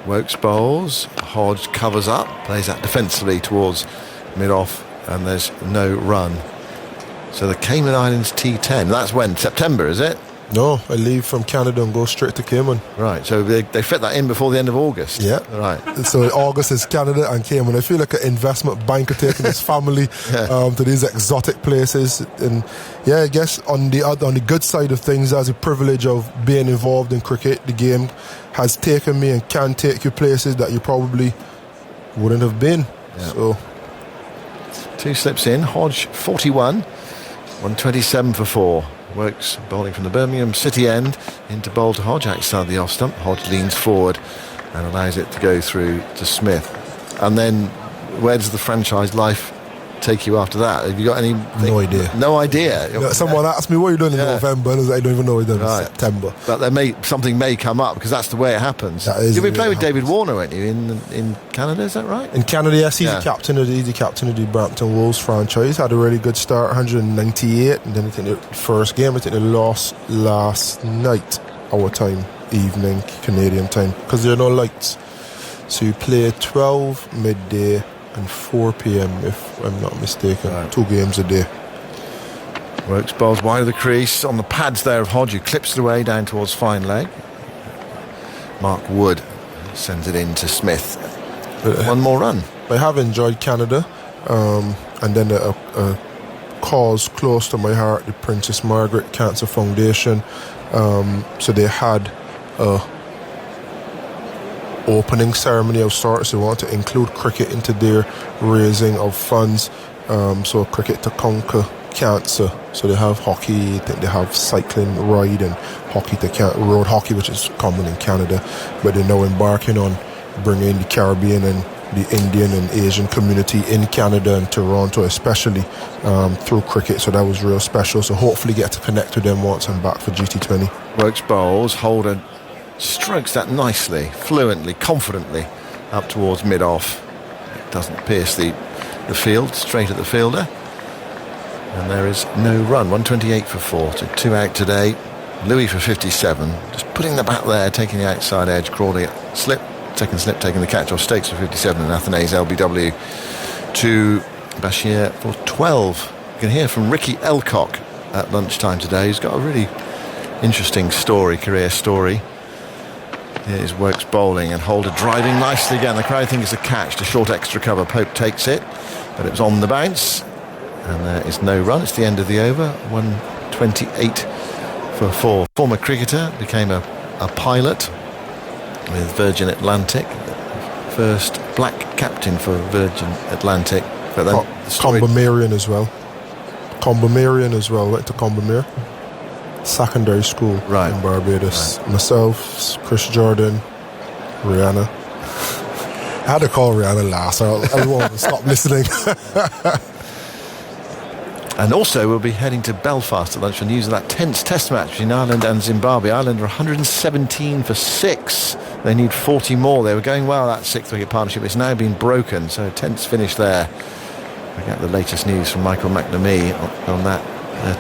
Wokes bowls, Hodge covers up, plays that defensively towards mid-off, and there's no run. So the Cayman Islands T10, that's when? September, is it? No, I leave from Canada and go straight to Cayman. Right, so they fit that in before the end of August. Yeah. Right. So August is Canada and Cayman. I feel like an investment banker taking his family to these exotic places. And yeah, I guess on the good side of things, as a privilege of being involved in cricket, the game has taken me and can take you places that you probably wouldn't have been. Yeah. So 2 slips in, Hodge 41, 127 for 4. Wokes bowling from the Birmingham City end into bowl to Hodge outside the off stump. Hodge leans forward and allows it to go through to Smith. And then where does the franchise life take you after that? Have you got any? No idea. No idea. Someone asked me, what are you doing in November? And I was like, I don't even know what you're doing in September. But something may come up, because that's the way it happens. You'll be playing with David Warner, weren't you, in Canada, is that right? In Canada, yes, he's the captain of the Brampton Wolves franchise. Had a really good start, 198, and then I think the first game, I think they lost last night, our time, evening, Canadian time, because there are no lights. So you play 12 midday and 4 p.m. if I'm not mistaken. Right. 2 games a day. Works balls wide of the crease on the pads there of Hodge, who clips it away down towards fine leg. Mark Wood sends it in to Smith. One more run. I have enjoyed Canada, and then a cause close to my heart, the Princess Margaret Cancer Foundation. So they had a opening ceremony of sorts. They want to include cricket into their raising of funds, so cricket to conquer cancer. So they have hockey, they have cycling, ride, and hockey to road hockey, which is common in Canada, but they're now embarking on bringing the Caribbean and the Indian and Asian community in Canada and Toronto especially, through cricket. So that was real special. So hopefully get to connect with them once I'm back for GT20. Works bowls, Holder strokes that nicely, fluently, confidently up towards mid-off. It doesn't pierce the field, straight at the fielder. And there is no run. 128 for 4, so 2 out today. Louis for 57, just putting the bat there, taking the outside edge. Crawley slip, second slip, taking the catch off. Stakes for 57, and Athenaeus LBW to Bashir for 12. You can hear from Ricky Elcock at lunchtime today. He's got a really interesting story, career story. Here's Works bowling and Holder driving nicely again. The crowd think it's a catch. The short extra cover. Pope takes it, but it was on the bounce, and there is no run. It's the end of the over. 128 for 4. Former cricketer, became a pilot with Virgin Atlantic. First black captain for Virgin Atlantic. But then Combamerian as well. Went to Combamere Secondary School in Barbados. Right. Myself, Chris Jordan, Rihanna. I had to call Rihanna last, so I won't stop listening. And also we'll be heading to Belfast at lunch for news of that tense test match between Ireland and Zimbabwe. Ireland are 117 for 6. They need 40 more. They were going well, that 6-wicket partnership. It's now been broken, so tense finish there. We get the latest news from Michael McNamee on that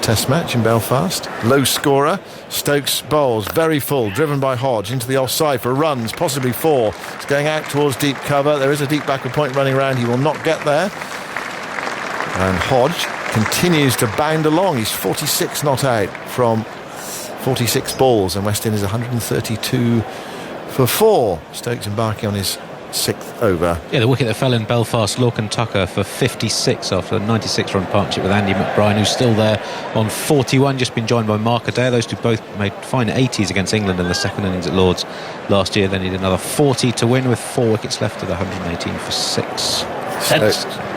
test match in Belfast. Low scorer. Stokes bowls very full, driven by Hodge into the offside for runs, possibly 4. It's going out towards deep cover. There is a deep backward point running around. He will not get there. And Hodge continues to bound along. He's 46 not out from 46 balls, and West Indies 132 for 4. Stokes embarking on his 6th over. Yeah, the wicket that fell in Belfast, Lorcan Tucker for 56 after a 96-run partnership with Andy McBride, who's still there on 41, just been joined by Mark Adair. Those two both made fine 80s against England in the second innings at Lords last year. They need another 40 to win, with 4 wickets left at 118 for 6.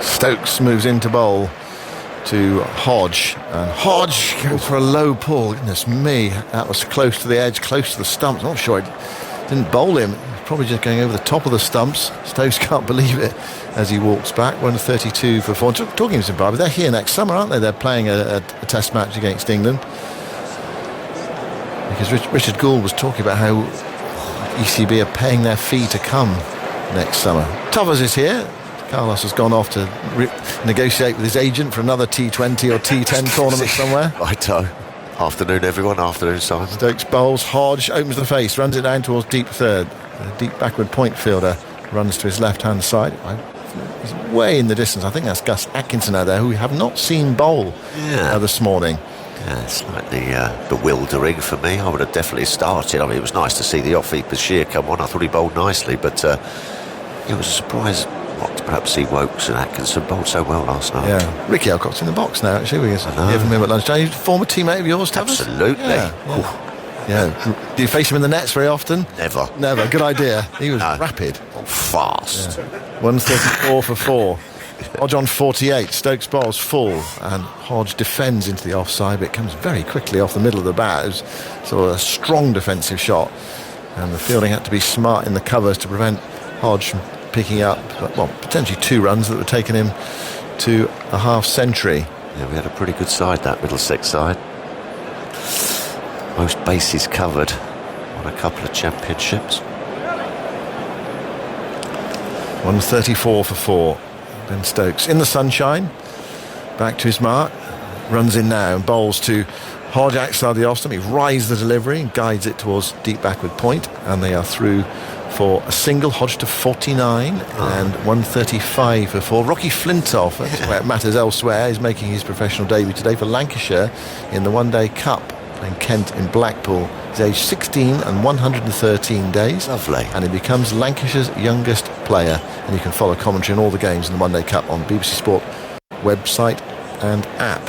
Stokes moves into bowl to Hodge, and Hodge goes for a low pull. Goodness me, that was close to the edge, close to the stumps. I'm not sure I didn't bowl him. Probably just going over the top of the stumps. Stokes can't believe it as he walks back. 132 for 4. Talking of Zimbabwe, they're here next summer, aren't they? They're playing a test match against England, because Richard Gould was talking about how ECB are paying their fee to come next summer. Tuvers is here. Carlos has gone off to negotiate with his agent for another T20 or T10 tournament somewhere. Righto. Afternoon, everyone. Afternoon, Simon. Stokes bowls. Hodge opens the face, runs it down towards deep third. The deep backward point fielder runs to his left-hand side. He's way in the distance. I think that's Gus Atkinson out there, who we have not seen bowl this morning. Yeah, slightly bewildering for me. I would have definitely started. I mean, it was nice to see the off-feed Bashir come on. I thought he bowled nicely, but it was a surprise not to perhaps see Wokes and Atkinson bowled so well last night. Yeah, Ricky Alcott's in the box now, actually. We hear from him at lunchtime. He's a former teammate of yours, Tuvers? Absolutely. Yeah. Do you face him in the nets very often? Never. Good idea. He was rapid. Fast. 134 for 4. Hodge on 48. Stokes bowls full, and Hodge defends into the offside, but it comes very quickly off the middle of the bat. It was sort of a strong defensive shot, and the fielding had to be smart in the covers to prevent Hodge from picking up, potentially 2 runs that were taking him to a half-century. Yeah, we had a pretty good side, that Middlesex side. Most bases covered on a couple of championships. 134 for 4. Ben Stokes in the sunshine, back to his mark, runs in now and bowls to Hodge outside the off stump. He rides the delivery and guides it towards deep backward point, and they are through for a single. Hodge to 49 and 135 for 4. Rocky Flintoff, that's where it matters elsewhere, is making his professional debut today for Lancashire in the One Day Cup, playing Kent in Blackpool. He's aged 16 and 113 days. Lovely. And he becomes Lancashire's youngest player. And you can follow commentary on all the games in the One Day Cup on BBC Sport website and app.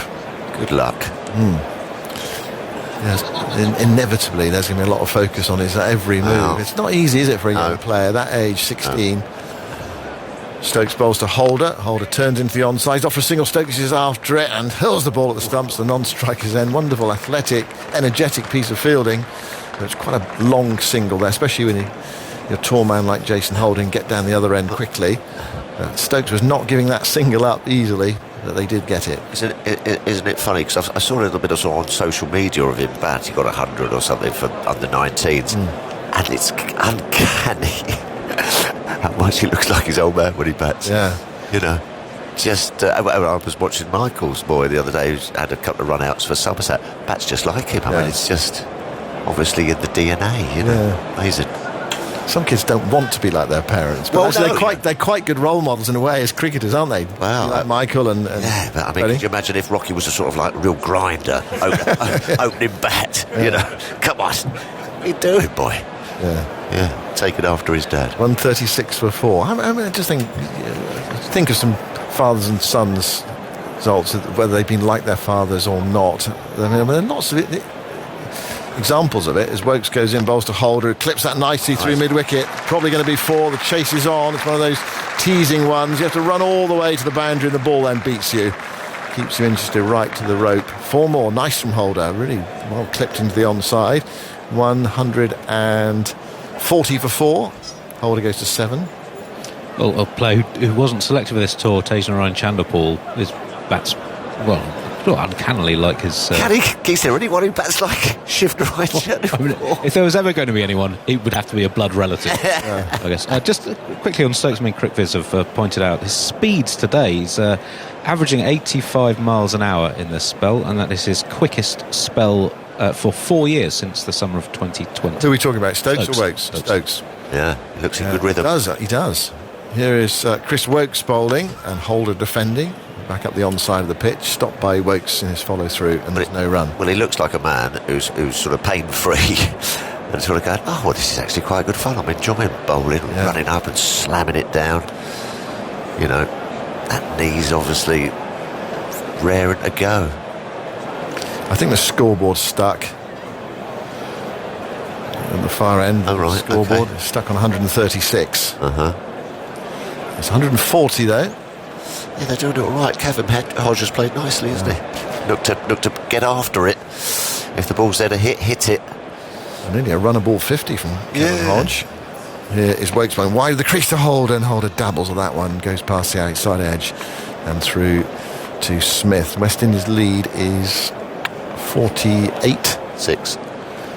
Good luck. Yes, inevitably there's going to be a lot of focus on his every move. It's not easy, is it, for a young player that age, 16. Stokes bowls to Holder. Holder turns into the onside. He's off for a single. Stokes is after it and hurls the ball at the stumps. The non-striker's end. Wonderful, athletic, energetic piece of fielding. But it's quite a long single there, especially when you're a tall man like Jason Holder and get down the other end quickly. Stokes was not giving that single up easily, but they did get it. Isn't it funny? Because I saw a little bit of on social media of him bat. He got 100 or something for under 19s. And it's uncanny how much he looks like his old man when he bats. Yeah. You know, just I was watching Michael's boy the other day, who's had a couple of run-outs for Somerset. Bats just like him. I mean, it's just obviously in the DNA, you know. Amazing. Some kids don't want to be like their parents, but they're quite good role models in a way as cricketers, aren't they? Wow, like Michael and yeah. But I mean, could you imagine if Rocky was a sort of like real grinder, opening bat? Yeah. You know, come on, what are you doing, boy? Yeah, take it after his dad. 136 for 4. I mean, I just think of some fathers and sons results, whether they've been like their fathers or not. I mean, there are lots of examples of it as Woakes goes in, bowls to Holder, who clips that nicely through mid-wicket. Probably going to be 4. The chase is on. It's one of those teasing ones. You have to run all the way to the boundary and the ball then beats you. Keeps you interested right to the rope. 4 more. Nice from Holder. Really well clipped into the onside. 140 for 4. Holder goes to 7. Well, a player who wasn't selected for this tour, Tagenarine Chanderpaul, his bats, well, uncannily like his... Is there anyone who bats like Shivnarine Chanderpaul? If there was ever going to be anyone, it would have to be a blood relative, I guess. Just quickly on Stokes, CricViz have pointed out his speeds today. He's averaging 85 miles an hour in this spell, and that is his quickest spell for 4 years since the summer of 2020. Who are we talking about, Stokes or Woakes? Stokes. Yeah, he looks in good rhythm. He does. Here is Chris Woakes bowling and Holder defending. Back up the onside of the pitch, stopped by Woakes in his follow-through, and there's no run. Well, he looks like a man who's sort of pain-free and sort of going, oh, well, this is actually quite good fun. I'm enjoying bowling, running up and slamming it down. You know, that knee's obviously raring to go. I think the scoreboard's stuck at the far end. Oh, right, the scoreboard is stuck on 136. It's 140 though. Yeah, they're doing it all right. Kevin Hodge has played nicely, hasn't he? Look to get after it. If the ball's there to hit it. And nearly a runnable 50 from Kevin Hodge. Here is Woakes playing wide of the crease to Holder, and Holder dabbles at that one, goes past the outside edge and through to Smith. West Indies lead is 48. 6.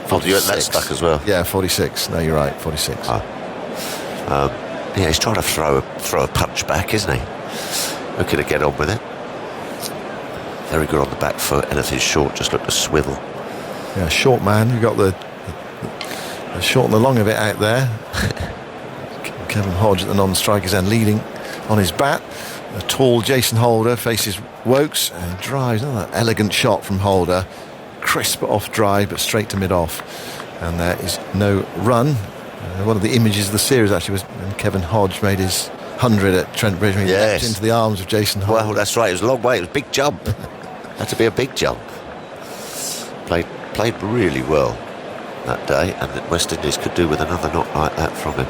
46. That's stuck as well. Yeah, 46. No, you're right, 46. Yeah, he's trying to throw a punch back, isn't he? Looking to get on with it. Very good on the back foot. Anything short, just look to swivel. Yeah, short man. You've got the short and the long of it out there. Kevin Hodge at the non-striker's end, leading on his bat. A tall Jason Holder faces Woakes and drives. Another elegant shot from Holder. Crisp off drive, but straight to mid-off. And there is no run. One of the images of the series actually was when Kevin Hodge made his 100 at Trent Bridge. He leapt into the arms of Jason Holder. Well, that's right. It was a long way. It was a big jump. Had to be a big jump. Played really well that day, and the West Indies could do with another knock like that from him.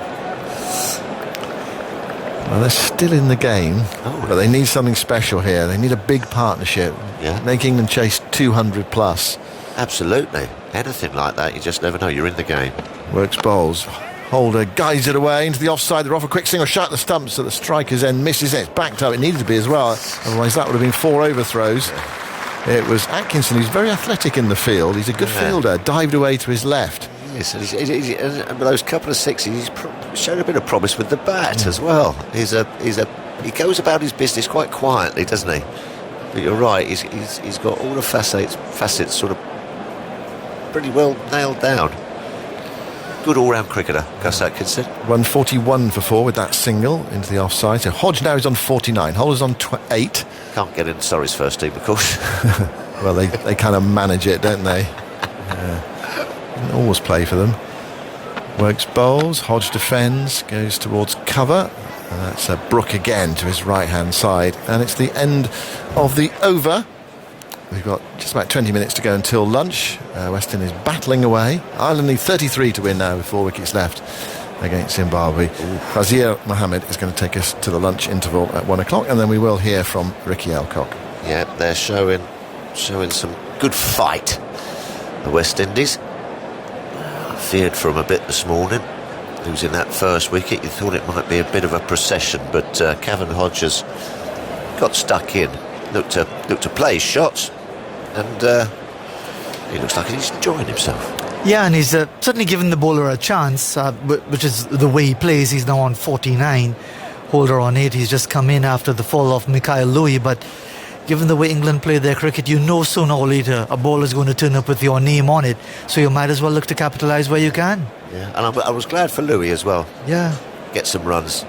Well, they're still in the game, but they need something special here. They need a big partnership. Make England chase 200 plus. Absolutely. Anything like that, you just never know. You're in the game. Woakes bowls. Holder guides it away into the offside. They're off a quick single shot at the stumps, so the striker's end misses it. It's backed up. It needed to be as well. Otherwise, that would have been 4 overthrows. It was Atkinson, who's very athletic in the field. He's a good fielder. Dived away to his left. Yes, and with those couple of sixes, he's shown a bit of promise with the bat as well. He goes about his business quite quietly, doesn't he? But you're right. He's got all the facets sort of pretty well nailed down. Good all-round cricketer, Gus Atkinson. 141 for 4 with that single into the offside. So Hodge now is on 49. Holder's on 8. Can't get in Surrey's first team, of course. Well, they kind of manage it, don't they? Don't always play for them. Works bowls. Hodge defends. Goes towards cover. And that's Brook again to his right-hand side. And it's the end of the over. We've got just about 20 minutes to go until lunch. West Indies battling away. Ireland need 33 to win now with 4 wickets left against Zimbabwe. Fazir Mohammed is going to take us to the lunch interval at 1 o'clock, and then we will hear from Ricky Alcock. Yeah, they're showing some good fight, the West Indies. I feared for them a bit this morning. Losing that first wicket, you thought it might be a bit of a procession, but Cavan Hodges got stuck in. Looked to play his shots, and he looks like he's enjoying himself. Yeah, and he's certainly given the bowler a chance, which is the way he plays. He's now on 49, Holder on 8. He's just come in after the fall of Mikhail Louis, but given the way England play their cricket, you know sooner or later a ball is going to turn up with your name on it, so you might as well look to capitalise where you can. Yeah, and I was glad for Louis as well. Yeah. Get some runs.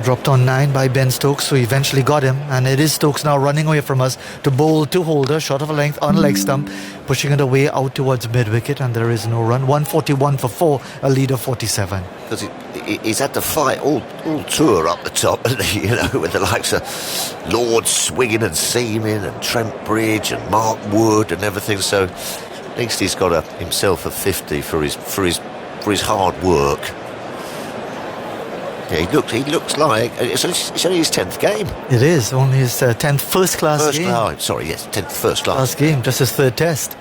Dropped on 9 by Ben Stokes, so he eventually got him, and it is Stokes now running away from us to bowl to Holder, short of a length on leg stump, pushing it away out towards mid-wicket, and there is no run. 141 for 4, a lead of 47. Because he's had to fight all tour up the top, hasn't he? You know, with the likes of Lord swinging and seaming, and Trent Bridge and Mark Wood and everything. So at least he's got himself a 50 for his hard work. Yeah, he looks like it's only his 10th game. It is only his 10th first-class game. Oh, sorry, yes, 10th first-class. Last game, just his 3rd test.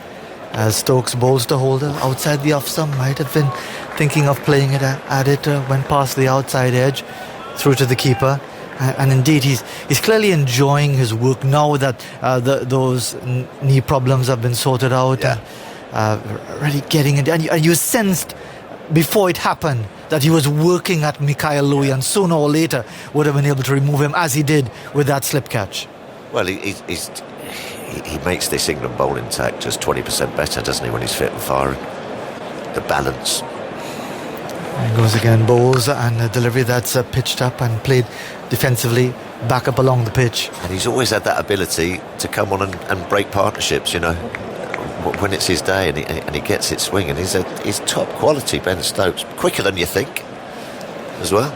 As Stokes bowls to Holder outside the off stump, might have been thinking of playing it at it, went past the outside edge, through to the keeper. And indeed, he's clearly enjoying his work now that those knee problems have been sorted out. Yeah. And, really getting it, and you sensed before it happened that he was working at Mikhail Louis, and sooner or later would have been able to remove him, as he did with that slip catch. Well, he makes this England bowling attack just 20% better, doesn't he, when he's fit and firing? The balance. And goes again, bowls, and a delivery that's pitched up and played defensively back up along the pitch. And he's always had that ability to come on and break partnerships, you know, when it's his day, and he gets it swinging. He's top quality, Ben Stokes. Quicker than you think as well.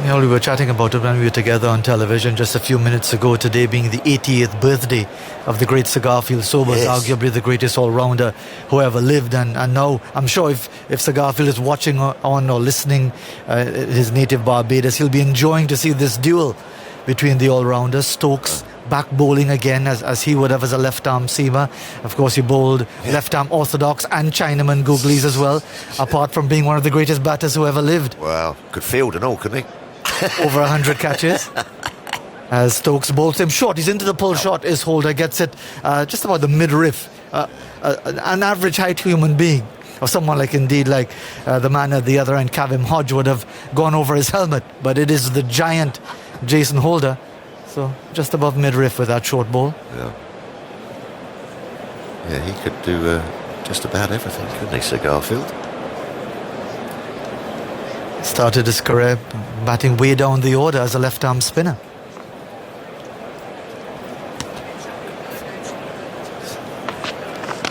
You know, we were chatting about it when we were together on television just a few minutes ago, today being the 80th birthday of the great Sir Garfield Sobers, yes. Arguably the greatest all-rounder who ever lived, and now I'm sure if Sir Garfield is watching on or listening his native Barbados, he'll be enjoying to see this duel between the all-rounders. Stokes back bowling again as he would have as a left-arm seamer. Of course, he bowled left-arm orthodox and Chinaman googlies as well, apart from being one of the greatest batters who ever lived. Wow, could field and all, couldn't he? Over 100 catches. As Stokes bowls him short, he's into the pull shot. His Holder gets it just about the midriff. An average height human being, or someone like the man at the other end, Cavan Hodge, would have gone over his helmet, but it is the giant Jason Holder. So just above midriff with that short ball. Yeah, he could do just about everything, couldn't he, Sir Garfield? Started his career batting way down the order as a left-arm spinner.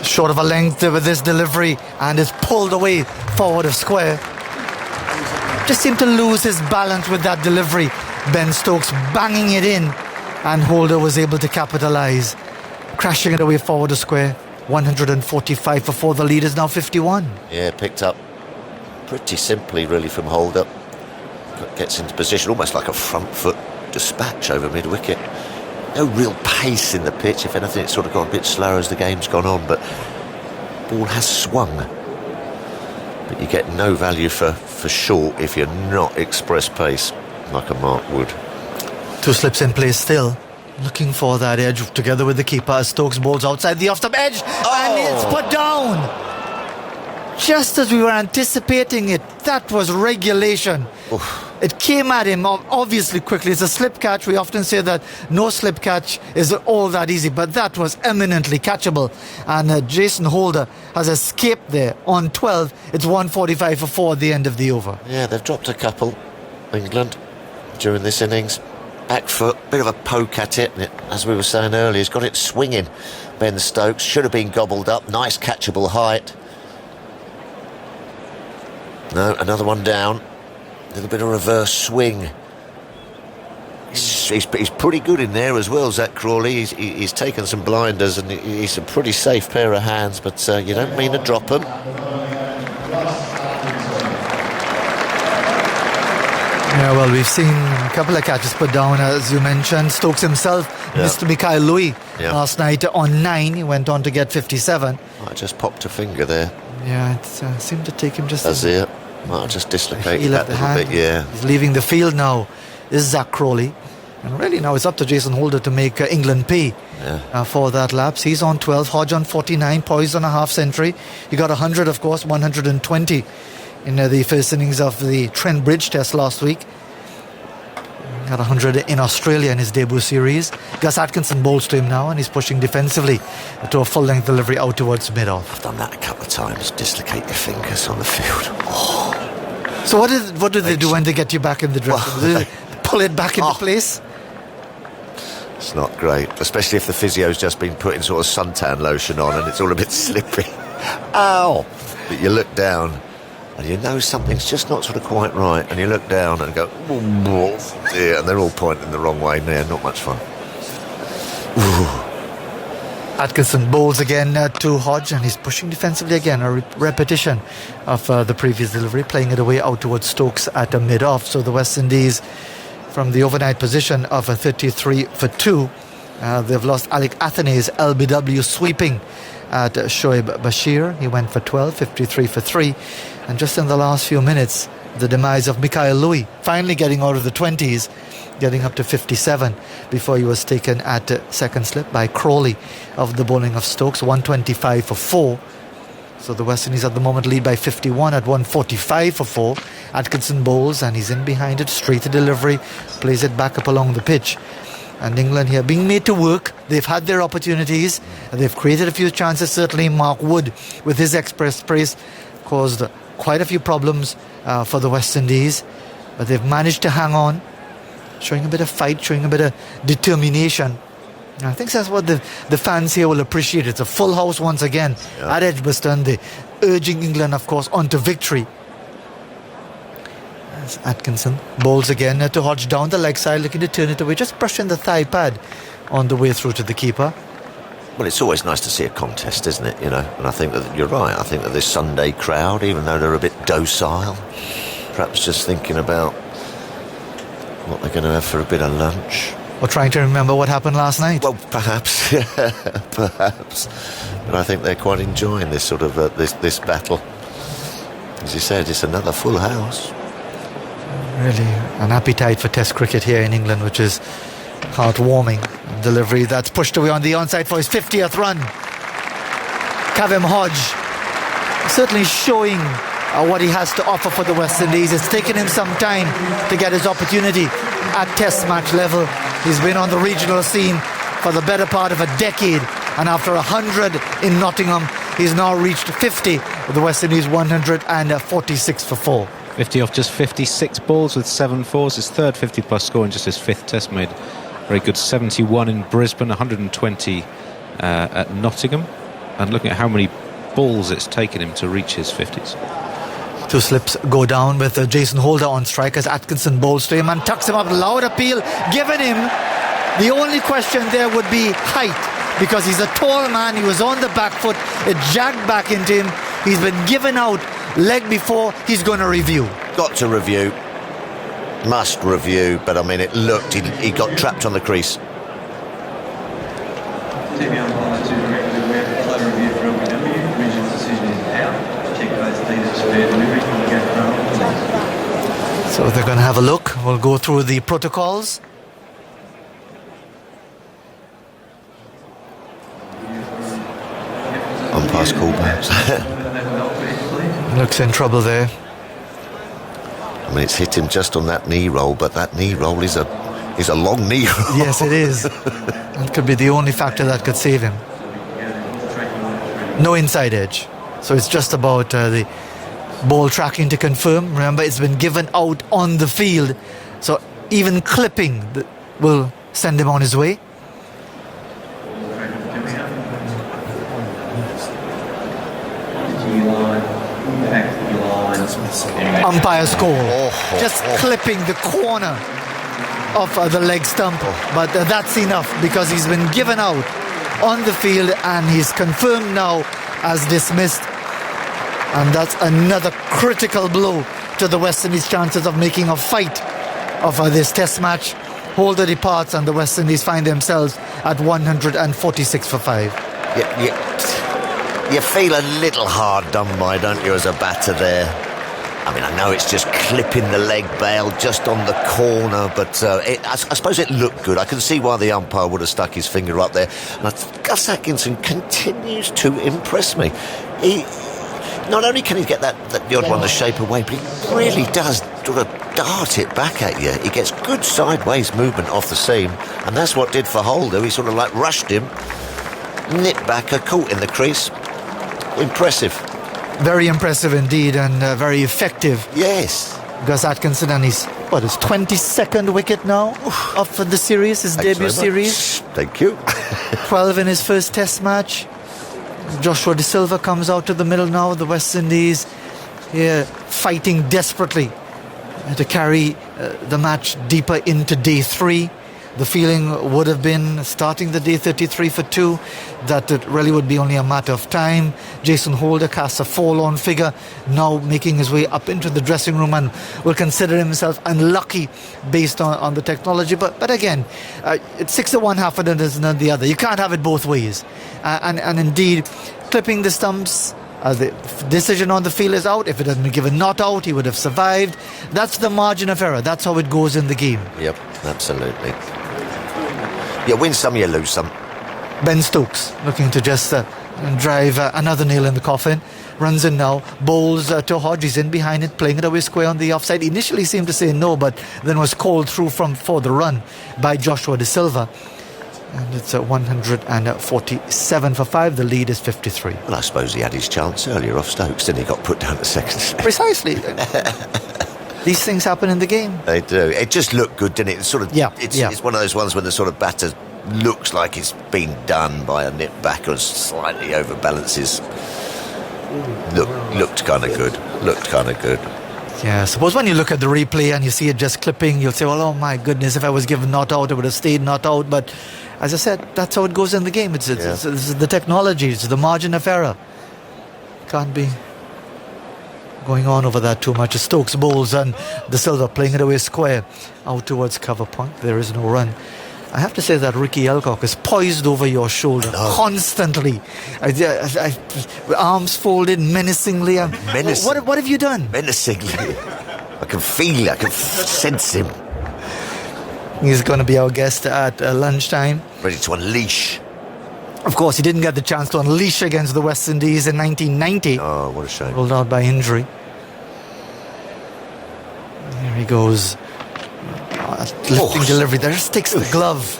Short of a length with this delivery, and is pulled away forward of square. Just seemed to lose his balance with that delivery. Ben Stokes banging it in, and Holder was able to capitalise, crashing it away forward to square. 145 for 4. The lead is now 51. Yeah, picked up pretty simply really from Holder. Gets into position almost like a front foot dispatch over mid-wicket. No real pace in the pitch. If anything, it's sort of got a bit slower as the game's gone on, but ball has swung. But you get no value for short if you're not express pace like a Mark Wood. 2 slips in place still. Looking for that edge together with the keeper as Stokes bowls outside the off-stump edge. And it's put down. Just as we were anticipating it. That was regulation. Oof. It came at him obviously quickly. It's a slip catch. We often say that no slip catch is all that easy, but that was eminently catchable. And Jason Holder has escaped there on 12. It's 145 for 4 at the end of the over. Yeah, they've dropped a couple, England, during this innings. Back foot, bit of a poke at it. And as we were saying earlier, he's got it swinging. Ben Stokes should have been gobbled up. Nice catchable height. No, another one down. A little bit of reverse swing. He's pretty good in there as well, Zach Crawley. He's taken some blinders and he's a pretty safe pair of hands, but you don't mean to drop them. Yeah, well, we've seen a couple of catches put down, as you mentioned. Stokes himself missed Mikael Louis last night on 9. He went on to get 57. I just popped a finger there. Yeah, it seemed to take him just... That's it. Might have just dislocated that a little bit, yeah. He's leaving the field now, is Zach Crawley. And really now it's up to Jason Holder to make England pay for that lapse. He's on 12, Hodge on 49, poised on a half century. He got 100, of course, 120 in the first innings of the Trent Bridge Test last week. Got 100 in Australia in his debut series. Gus Atkinson bowls to him now and he's pushing defensively to a full-length delivery out towards mid-off. I've done that a couple of times, dislocate your fingers on the field. Oh. So what do they do when they get you back in the dressing room? Do they pull it back into place? It's not great, especially if the physio's just been putting sort of suntan lotion on and it's all a bit slippery. Ow! But you look down and you know something's just not sort of quite right, and you look down and go, oh dear, and they're all pointing the wrong way. Yeah, not much fun. Atkinson bowls again to Hodge, and he's pushing defensively again. A repetition of the previous delivery, playing it away out towards Stokes at a mid-off. So the West Indies, from the overnight position of a 33 for 2, they've lost Alec Athene's LBW sweeping at Shoaib Bashir. He went for 12, 53 for 3. And just in the last few minutes, the demise of Mikael Louis, finally getting out of the 20s, getting up to 57 before he was taken at second slip by Crawley of the bowling of Stokes, 125 for 4. So the West Indies at the moment lead by 51 at 145 for 4. Atkinson bowls and he's in behind it, straight to delivery, plays it back up along the pitch. And England here being made to work. They've had their opportunities. They've created a few chances. Certainly Mark Wood, with his express pace, caused quite a few problems for the West Indies. But they've managed to hang on, showing a bit of fight, showing a bit of determination. And I think that's what the fans here will appreciate. It's a full house once again at Edgbaston. They're urging England, of course, on to victory. As Atkinson bowls again to Hodge down the leg side, looking to turn it away, just brushing the thigh pad on the way through to the keeper. Well, it's always nice to see a contest, isn't it? You know, and I think that you're right. I think that this Sunday crowd, even though they're a bit docile, perhaps just thinking about what they're going to have for a bit of lunch. Or trying to remember what happened last night. Well, perhaps, yeah, perhaps. But I think they're quite enjoying this sort of this battle. As you said, it's another full house. Really, an appetite for Test cricket here in England, which is heartwarming. Delivery that's pushed away on the onside for his 50th run. Kavem Hodge certainly showing what he has to offer for the West Indies. It's taken him some time to get his opportunity at Test match level. He's been on the regional scene for the better part of a decade, and after 100 in Nottingham, he's now reached 50 with the West Indies 146 for 4. 50 off just 56 balls with 7 fours. His third 50 plus score in just his 5th Test. Made very good 71 in Brisbane, 120 at Nottingham. And looking at how many balls it's taken him to reach his 50s. 2 slips go down with Jason Holder on strike as Atkinson bowls to him and tucks him up. Loud appeal given him. The only question there would be height, because he's a tall man. He was on the back foot. It jagged back into him. He's been given out leg before. He's going to review. Got to review. Must review. But I mean, it looked, he got trapped on the crease. So they're going to have a look. We'll go through the protocols. Umpire's call perhaps. Looks in trouble there. I mean, it's hit him just on that knee roll, but that knee roll is a long knee roll. Yes, it is. That could be the only factor that could save him. No inside edge. So it's just about the ball tracking to confirm. Remember, it's been given out on the field. So even clipping will send him on his way. Umpire's call. Just clipping the corner of the leg stump. But that's enough because he's been given out on the field and he's confirmed now as dismissed. And that's another critical blow to the West Indies' chances of making a fight of this test match. Holder departs and the West Indies find themselves at 146 for 5. You feel a little hard done by, don't you, as a batter there? I mean, I know it's just clipping the leg bail just on the corner, but I suppose it looked good. I can see why the umpire would have stuck his finger up there. And Gus Atkinson continues to impress me. Not only can he get the odd one to shape away, but he really does sort of dart it back at you. He gets good sideways movement off the seam, and that's what did for Holder. He sort of like rushed him, nipped back, caught in the crease. Impressive. Very impressive indeed, and very effective. Yes. Gus Atkinson, and his 22nd wicket now of the series, his debut series. Thank you. 12 in his first test match. Joshua De Silva comes out to the middle now. The West Indies here fighting desperately to carry the match deeper into day 3. The feeling would have been, starting the day 33 for 2, that it really would be only a matter of time. Jason Holder casts a forlorn figure, now making his way up into the dressing room and will consider himself unlucky based on the technology. But again, it's 6 of one, half a dozen of the other. You can't have it both ways. And indeed, clipping the stumps, the decision on the field is out. If it had been given not out, he would have survived. That's the margin of error. That's how it goes in the game. Yep, absolutely. You win some, you lose some. Ben Stokes looking to just drive another nail in the coffin. Runs in now, bowls to Hodge. He's in behind it, playing it away square on the offside. Initially seemed to say no, but then was called through for the run by Joshua De Silva. And it's 147 for 5. The lead is 53. Well, I suppose he had his chance earlier off Stokes, then he got put down to second. Precisely. These things happen in the game. They do. It just looked good, didn't it? It's sort of, it's one of those ones when the sort of batter looks like it's been done by a nip backer and slightly overbalances. Looked kind of good. Yeah, I suppose when you look at the replay and you see it just clipping, you'll say, well, oh my goodness, if I was given not out, it would have stayed not out. But as I said, that's how it goes in the game. It's the technology, it's the margin of error. Can't be going on over that too much. Stokes bowls and De Silva playing it away square out towards cover point. There is no run. I have to say that Ricky Elcock is poised over your shoulder constantly. Arms folded menacingly. What have you done? Menacingly. I can feel it. I can sense him. He's going to be our guest at lunchtime. Ready to unleash. Of course, he didn't get the chance to unleash against the West Indies in 1990. Oh, what a shame. Ruled out by injury. Here he goes. Lifting delivery. There sticks the glove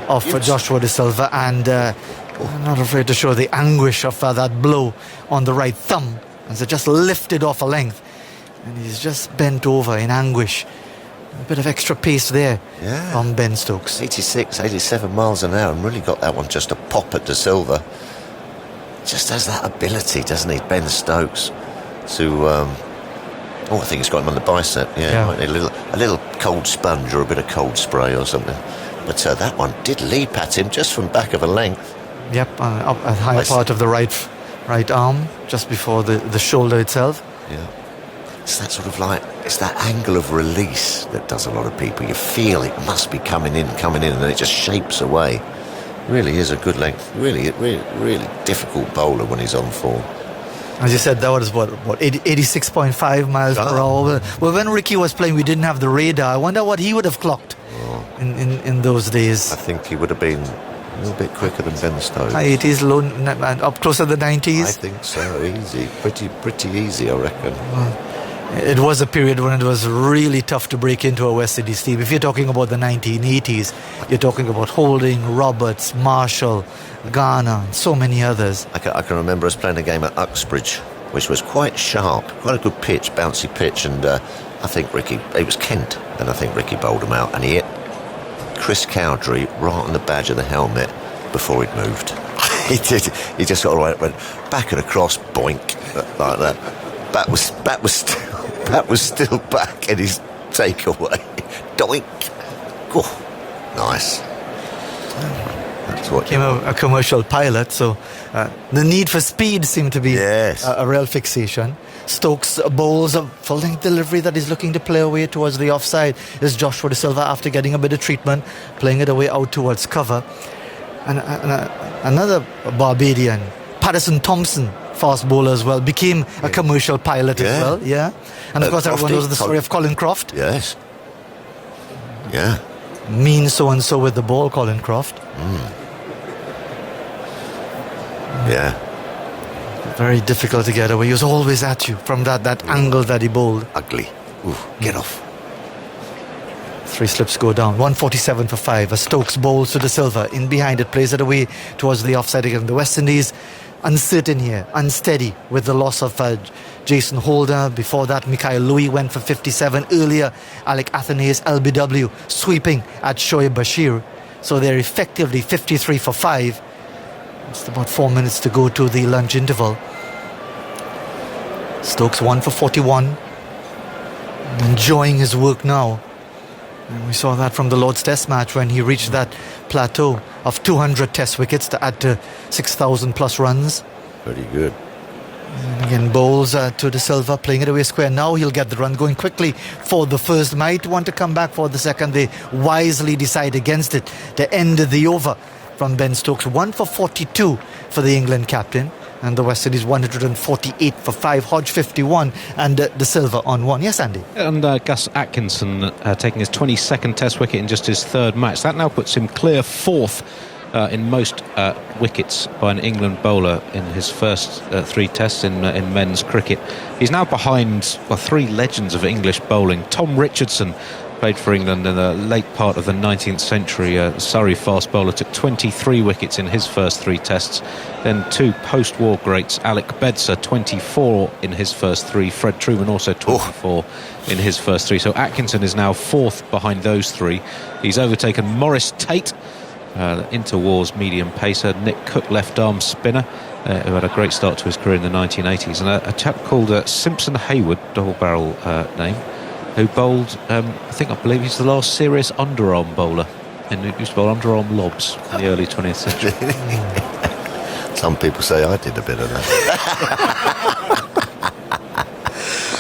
of Joshua De Silva, and I'm not afraid to show the anguish of that blow on the right thumb as it just lifted off a length. And he's just bent over in anguish. A bit of extra pace there from Ben Stokes. 86, 87 miles an hour, and really got that one just a pop at De Silva. Just has that ability, doesn't he, Ben Stokes, to... I think he's got him on the bicep. A little cold sponge or a bit of cold spray or something. But that one did leap at him just from back of a length. Yep, up a high part of the right arm, just before the shoulder itself. Yeah. It's that sort of like, it's that angle of release that does a lot of people. You feel it must be coming in, and then it just shapes away. Really is a good length. Really difficult bowler when he's on form. As you said, that was what 86.5 miles per hour. Well, when Ricky was playing, we didn't have the radar. I wonder what he would have clocked in those days. I think he would have been a little bit quicker than Ben Stokes. High 80s, low, and up close to the 90s. I think so. Easy, pretty easy, I reckon. It was a period when it was really tough to break into a West Indies team. If you're talking about the 1980s, you're talking about Holding, Roberts, Marshall, Garner, and so many others. I can remember us playing a game at Uxbridge, which was quite sharp, quite a good pitch, bouncy pitch, and I think it was Kent, and I think Ricky bowled him out, and he hit Chris Cowdrey right on the badge of the helmet before he'd moved. He did. He just sort of went back and across, boink, like that. Bat was still back in his takeaway. Doink. Oh, nice. That's what became a commercial pilot, so the need for speed seemed to be a real fixation. Stokes bowls a full-length delivery that he's looking to play away towards the offside. Is Joshua De Silva, after getting a bit of treatment, playing it away out towards cover. And another Barbadian, Patterson Thompson, fast bowler as well, became a commercial pilot as well. Yeah. And of course everyone knows the story of Colin Croft. Yes. Yeah. Mean so-and-so with the ball, Colin Croft. Yeah. Very difficult to get away. He was always at you from that angle that he bowled. Ugly. Ooh, get off. 3 slips go down. 147 for 5. As Stokes bowls to De Silva. In behind it, plays it away towards the offside again. The West Indies uncertain here, unsteady with the loss of Jason Holder. Before that, Mikhail Louis went for 57. Earlier, Alec Athanaze, LBW, sweeping at Shoaib Bashir. So they're effectively 53 for 5. It's about 4 minutes to go to the lunch interval. Stokes 1 for 41. Enjoying his work now. And we saw that from the Lord's Test match when he reached that plateau of 200 Test wickets to add to 6,000 plus runs. Very good. And again, bowls to De Silva, playing it away square. Now he'll get the run, going quickly for the first. Might want to come back for the second. They wisely decide against it to end the over from Ben Stokes. 1 for 42 for the England captain. And the West Indies 148 for 5. Hodge 51 and De Silva on 1. Yes, Andy? And Gus Atkinson taking his 22nd Test wicket in just his 3rd match. That now puts him clear 4th in most wickets by an England bowler in his first 3 Tests in men's cricket. He's now behind 3 legends of English bowling. Tom Richardson played for England in the late part of the 19th century. Surrey fast bowler, took 23 wickets in his first 3 Tests. Then 2 post-war greats, Alec Bedser, 24 in his first 3. Fred Truman also 24 in his first 3. So Atkinson is now 4th behind those 3. He's overtaken Maurice Tate, inter-wars medium pacer, Nick Cook, left-arm spinner, who had a great start to his career in the 1980s, and a chap called Simpson Hayward, double-barrel name, who bowled, I believe he's the last serious underarm bowler, and he used to bowl underarm lobs in the early 20th century. Some people say I did a bit of that.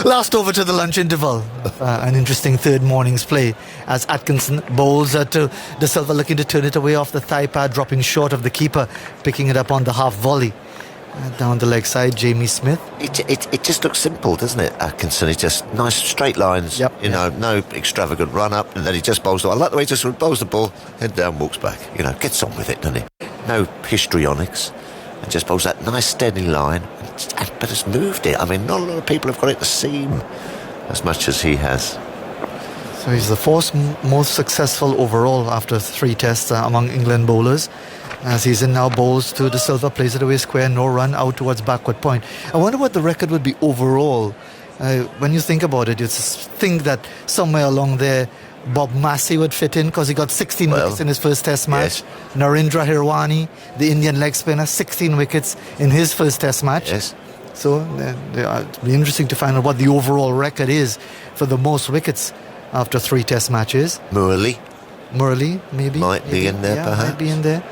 Last over to the lunch interval. An interesting third morning's play as Atkinson bowls to De Silva, looking to turn it away off the thigh pad, dropping short of the keeper, picking it up on the half volley. Down the leg side, Jamie Smith. It just looks simple, doesn't it, Atkinson? It's just nice straight lines, no extravagant run up, and then he just bowls. I like the way he just bowls the ball, head down, walks back. Gets on with it, doesn't he? No histrionics, and just bowls that nice steady line, but has moved it. I mean, not a lot of people have got it to seam as much as he has. So he's the 4th most successful overall after 3 Tests among England bowlers. As he's in now, bowls to De Silva, plays it away square, no run, out towards backward point. I wonder what the record would be overall. When you think about it, you think that somewhere along there Bob Massey would fit in, because he got 16 wickets in his first Test match. Yes. Narendra Hirwani, the Indian leg spinner, 16 wickets in his first Test match. Yes. So it'll be interesting to find out what the overall record is for the most wickets after 3 Test matches. Murley, maybe. Might be in there, perhaps. Might be in there.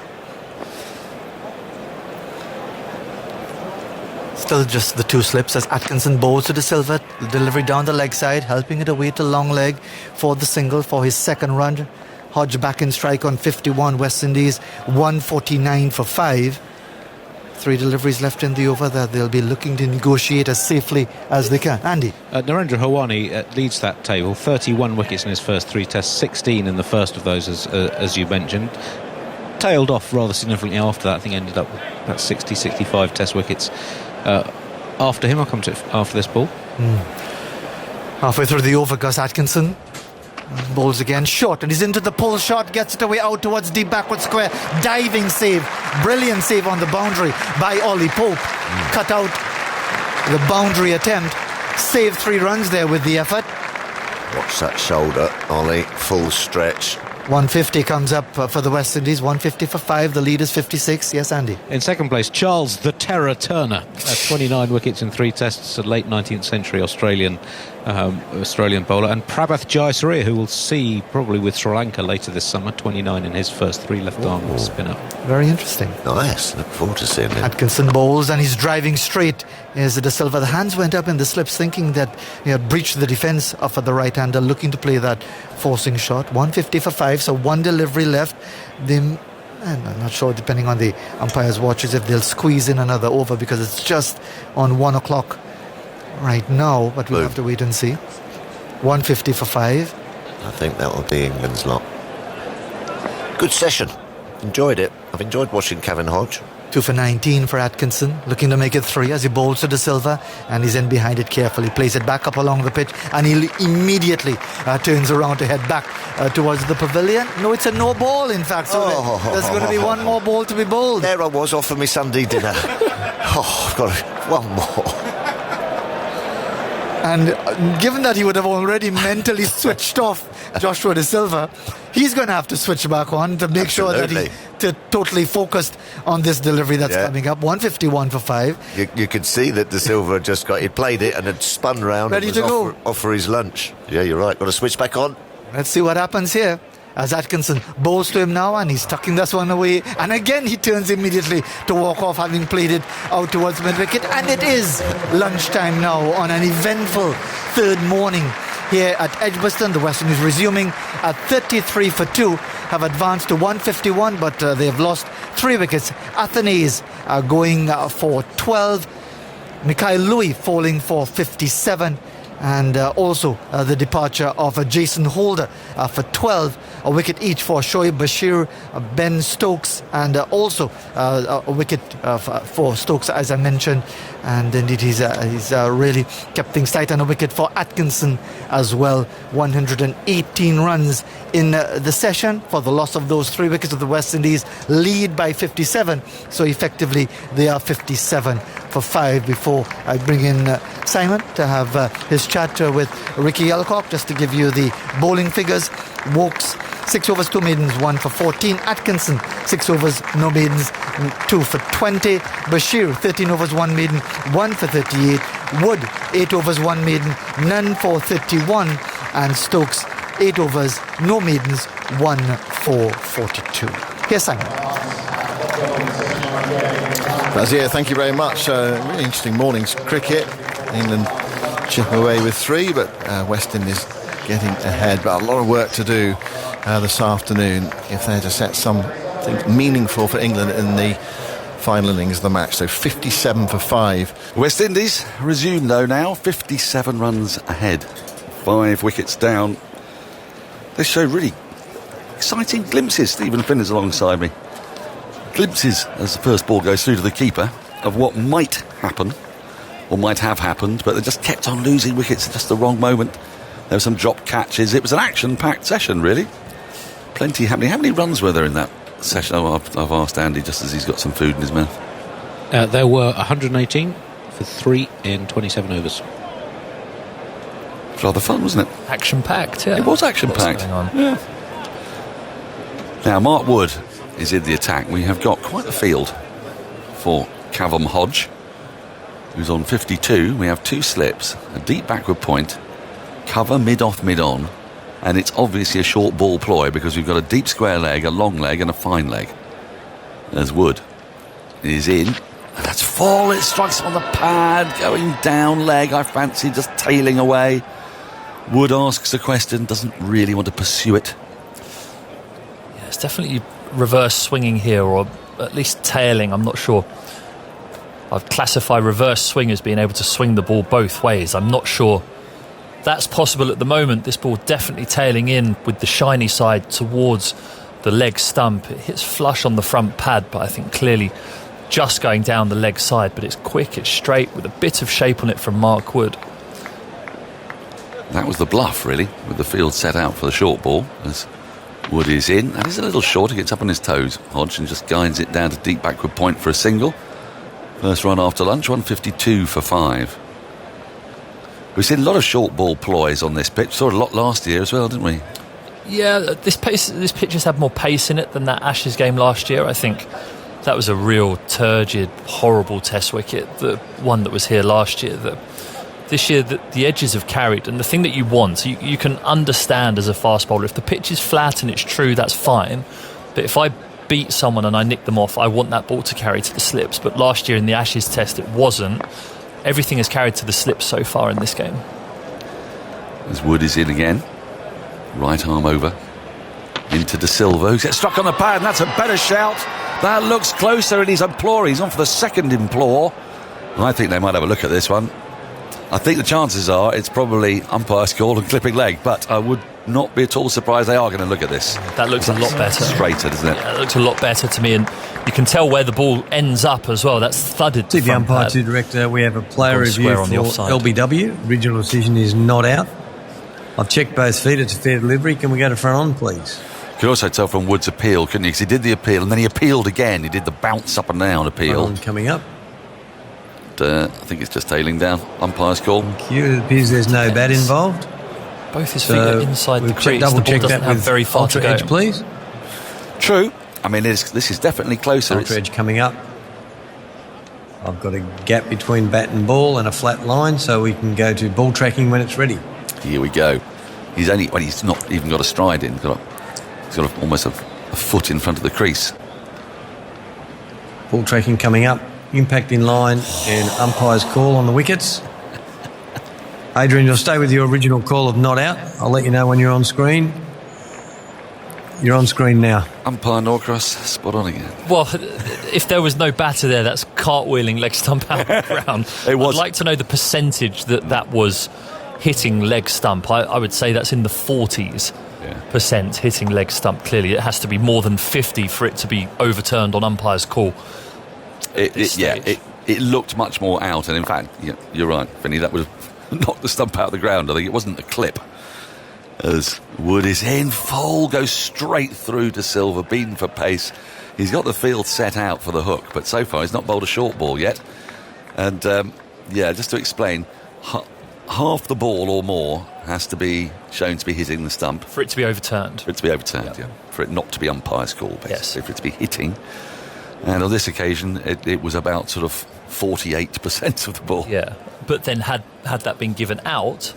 Still just the 2 slips as Atkinson bowls to De Silva, delivery down the leg side, helping it away to long leg for the single for his 2nd run. Hodge back in strike on 51. West Indies 149 for 5. 3 deliveries left in the over that they'll be looking to negotiate as safely as they can. Andy? Narendra Hawani leads that table. 31 wickets in his first 3 tests, 16 in the first of those, as you mentioned. Tailed off rather significantly after that. I think ended up with about 60, 65 test wickets after him. I'll come to it after this ball. Halfway through the over, Gus Atkinson bowls again, short, and he's into the pull shot, gets it away out towards deep backward square, diving save, brilliant save on the boundary by Ollie Pope. Cut out the boundary attempt, saved 3 runs there with the effort. Watch that shoulder, Ollie, full stretch. 150 comes up for the West Indies, 150 for 5, the lead is 56. Yes, Andy? In second place, Charles the Terror Turner, 29 wickets in 3 tests, a late 19th century Australian bowler, and Prabath Jayasuriya, who we'll see probably with Sri Lanka later this summer, 29 in his first 3 left-arm spinner. Very interesting. Nice, look forward to seeing him. Atkinson bowls and he's driving straight as De Silva. The hands went up in the slips, thinking that he had breached the defence of the right-hander, looking to play that forcing shot. 150 for 5, so 1 delivery left. And I'm not sure, depending on the umpire's watches, if they'll squeeze in another over, because it's just on 1 o'clock right now, but we'll have to wait and see. 150 for 5. I think that will be England's lot. Good session. Enjoyed it. I've enjoyed watching Kevin Hodge. 2 for 19 for Atkinson, looking to make it 3 as he bowls to De Silva, and he's in behind it carefully, plays it back up along the pitch, and he immediately turns around to head back towards the pavilion. No, it's a no ball, in fact, so there's going to be 1 more ball to be bowled. There I was, off for my Sunday dinner. I've got 1 more. And given that he would have already mentally switched off Joshua De Silva, he's going to have to switch back on to make sure that he's totally focused on this delivery that's coming up. 151 for 5. You could see that De Silva just he'd played it and had spun round ready and to was go. off for his lunch. Yeah, you're right. Got to switch back on. Let's see what happens here. As Atkinson bowls to him now, and he's tucking this one away, and again he turns immediately to walk off, having played it out towards mid-wicket. And it is lunchtime now on an eventful 3rd morning here at Edgbaston. The West Indies resuming at 33 for 2, have advanced to 151, but they have lost 3 wickets. Athanaze going for 12, Mikhail Louis falling for 57, and also the departure of Jason Holder for 12, a wicket each for Shoaib Bashir, Ben Stokes, and also a wicket for Stokes, as I mentioned. And indeed he's really kept things tight, on a wicket for Atkinson as well. 118 runs in the session for the loss of those 3 wickets of the West Indies, lead by 57, so effectively they are 57 for 5. Before I bring in Simon to have his chat with Ricky Alcock, just to give you the bowling figures. Wokes 6 overs 2 maidens, 1 for 14. Atkinson 6 overs no maidens, 2 for 20. Bashir 13 overs 1 maiden, 1 for 38. Wood 8 overs 1 maiden, none for 31. And Stokes 8 overs no maidens, 1 for 42. Here's Simon. Razia, thank you very much. Really interesting morning's cricket. England chip away with 3, but West Indies getting ahead. But a lot of work to do this afternoon if they're to set something meaningful for England in the final innings of the match. So 57 for 5. West Indies resume though now, 57 runs ahead, 5 wickets down. They show really exciting glimpses. Stephen Finn is alongside me. Glimpses as the first ball goes through to the keeper of what might happen or might have happened, but they just kept on losing wickets at just the wrong moment. There were some drop catches. It was an action-packed session, really. Plenty happening. How many runs were there in that session? Oh, I've asked Andy just as he's got some food in his mouth. There were 118 for 3 in 27 overs. It's rather fun, wasn't it? Action-packed, yeah. It was action-packed. Yeah. Now, Mark Wood is in the attack. We have got quite a field for Cavum Hodge, who's on 52. We have 2 slips, a deep backward point, cover mid-off, mid-on, and it's obviously a short ball ploy because we've got a deep square leg, a long leg and a fine leg. There's Wood. It is in. And that's full. It strikes on the pad, going down leg, I fancy, just tailing away. Wood asks a question, doesn't really want to pursue it. Yeah, it's definitely reverse swinging here, or at least tailing, I'm not sure I'd classify reverse swing as being able to swing the ball both ways. I'm not sure that's possible at the moment. This ball definitely tailing in with the shiny side towards the leg stump. It hits flush on the front pad, but I think clearly just going down the leg side. But it's quick, it's straight, with a bit of shape on it from Mark Wood. That was the bluff, really, with the field set out for the short ball as Wood is in. And he's a little short, he gets up on his toes, Hodge, and just guides it down to deep backward point for a single. First run after lunch, 152 for 5. We've seen a lot of short ball ploys on this pitch. Saw it a lot last year as well, didn't we? Yeah, this pitch has had more pace in it than that Ashes game last year. I think that was a real turgid, horrible test wicket, the one that was here last year. This year, the edges have carried, and the thing that you want, you can understand as a fast bowler, if the pitch is flat and it's true, that's fine. But if I beat someone and I nick them off, I want that ball to carry to the slips. But last year in the Ashes test, it wasn't. Everything has carried to the slips so far in this game. As Wood is in again, right arm over into De Silva, who gets struck on the pad, and that's a better shout. That looks closer, and he's imploring. He's on for the second implore. I think they might have a look at this one. I think the chances are it's probably umpire's call and clipping leg, but I would not be at all surprised they are going to look at this. That looks a lot better. Straighter, doesn't it? Yeah, it looks a lot better to me, and you can tell where the ball ends up as well. That's thudded. To the umpire to director, we have a player review for LBW. Original decision is not out. I've checked both feet. It's a fair delivery. Can we go to front on, please? You could also tell from Wood's appeal, couldn't you? Because he did the appeal and then he appealed again. He did the bounce up and down appeal. Front on coming up. I think it's just tailing down. Umpire's call. Thank you. It appears there's no bat involved. Both his feet are inside the crease. Double the ball check doesn't that have with very far to go. edge, please. True. I mean, this is definitely closer. Ultra edge coming up. I've got a gap between bat and ball and a flat line, so we can go to ball tracking when it's ready. Here we go. He's not even got a stride in. He's got almost a foot in front of the crease. Ball tracking coming up. Impact in line and umpire's call on the wickets. Adrian, you'll stay with your original call of not out. I'll let you know when you're on screen. You're on screen now. Umpire Norcross, spot on again. Well, if there was no batter there, that's cartwheeling leg stump out of the ground. I'd like to know the percentage that was hitting leg stump. I would say that's in the 40s percent hitting leg stump. Clearly, it has to be more than 50 for it to be overturned on umpire's call. It looked much more out, and in fact, you're right, Vinny, that would have knocked the stump out of the ground. I think it wasn't a clip. As Wood is in full, goes straight through to Silva, beaten for pace. He's got the field set out for the hook, but so far he's not bowled a short ball yet. And just to explain, half the ball or more has to be shown to be hitting the stump. For it to be overturned. For it to be overturned, yeah. For it not to be umpire's call, basically. Yes. For it to be hitting. And on this occasion, it was about sort of 48% of the ball. Yeah, but then had that been given out,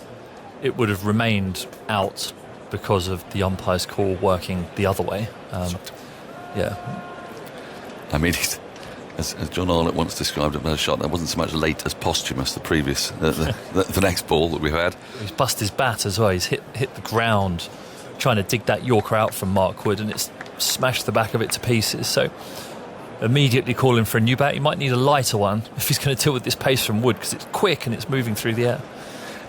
it would have remained out because of the umpire's call working the other way. Yeah. I mean, as John Arlott once described it, a shot that wasn't so much late as posthumous, the previous, the next ball that we've had. He's busted his bat as well. He's hit the ground trying to dig that Yorker out from Mark Wood, and it's smashed the back of it to pieces. So immediately calling for a new bat. He might need a lighter one if he's going to deal with this pace from Wood, because it's quick and it's moving through the air.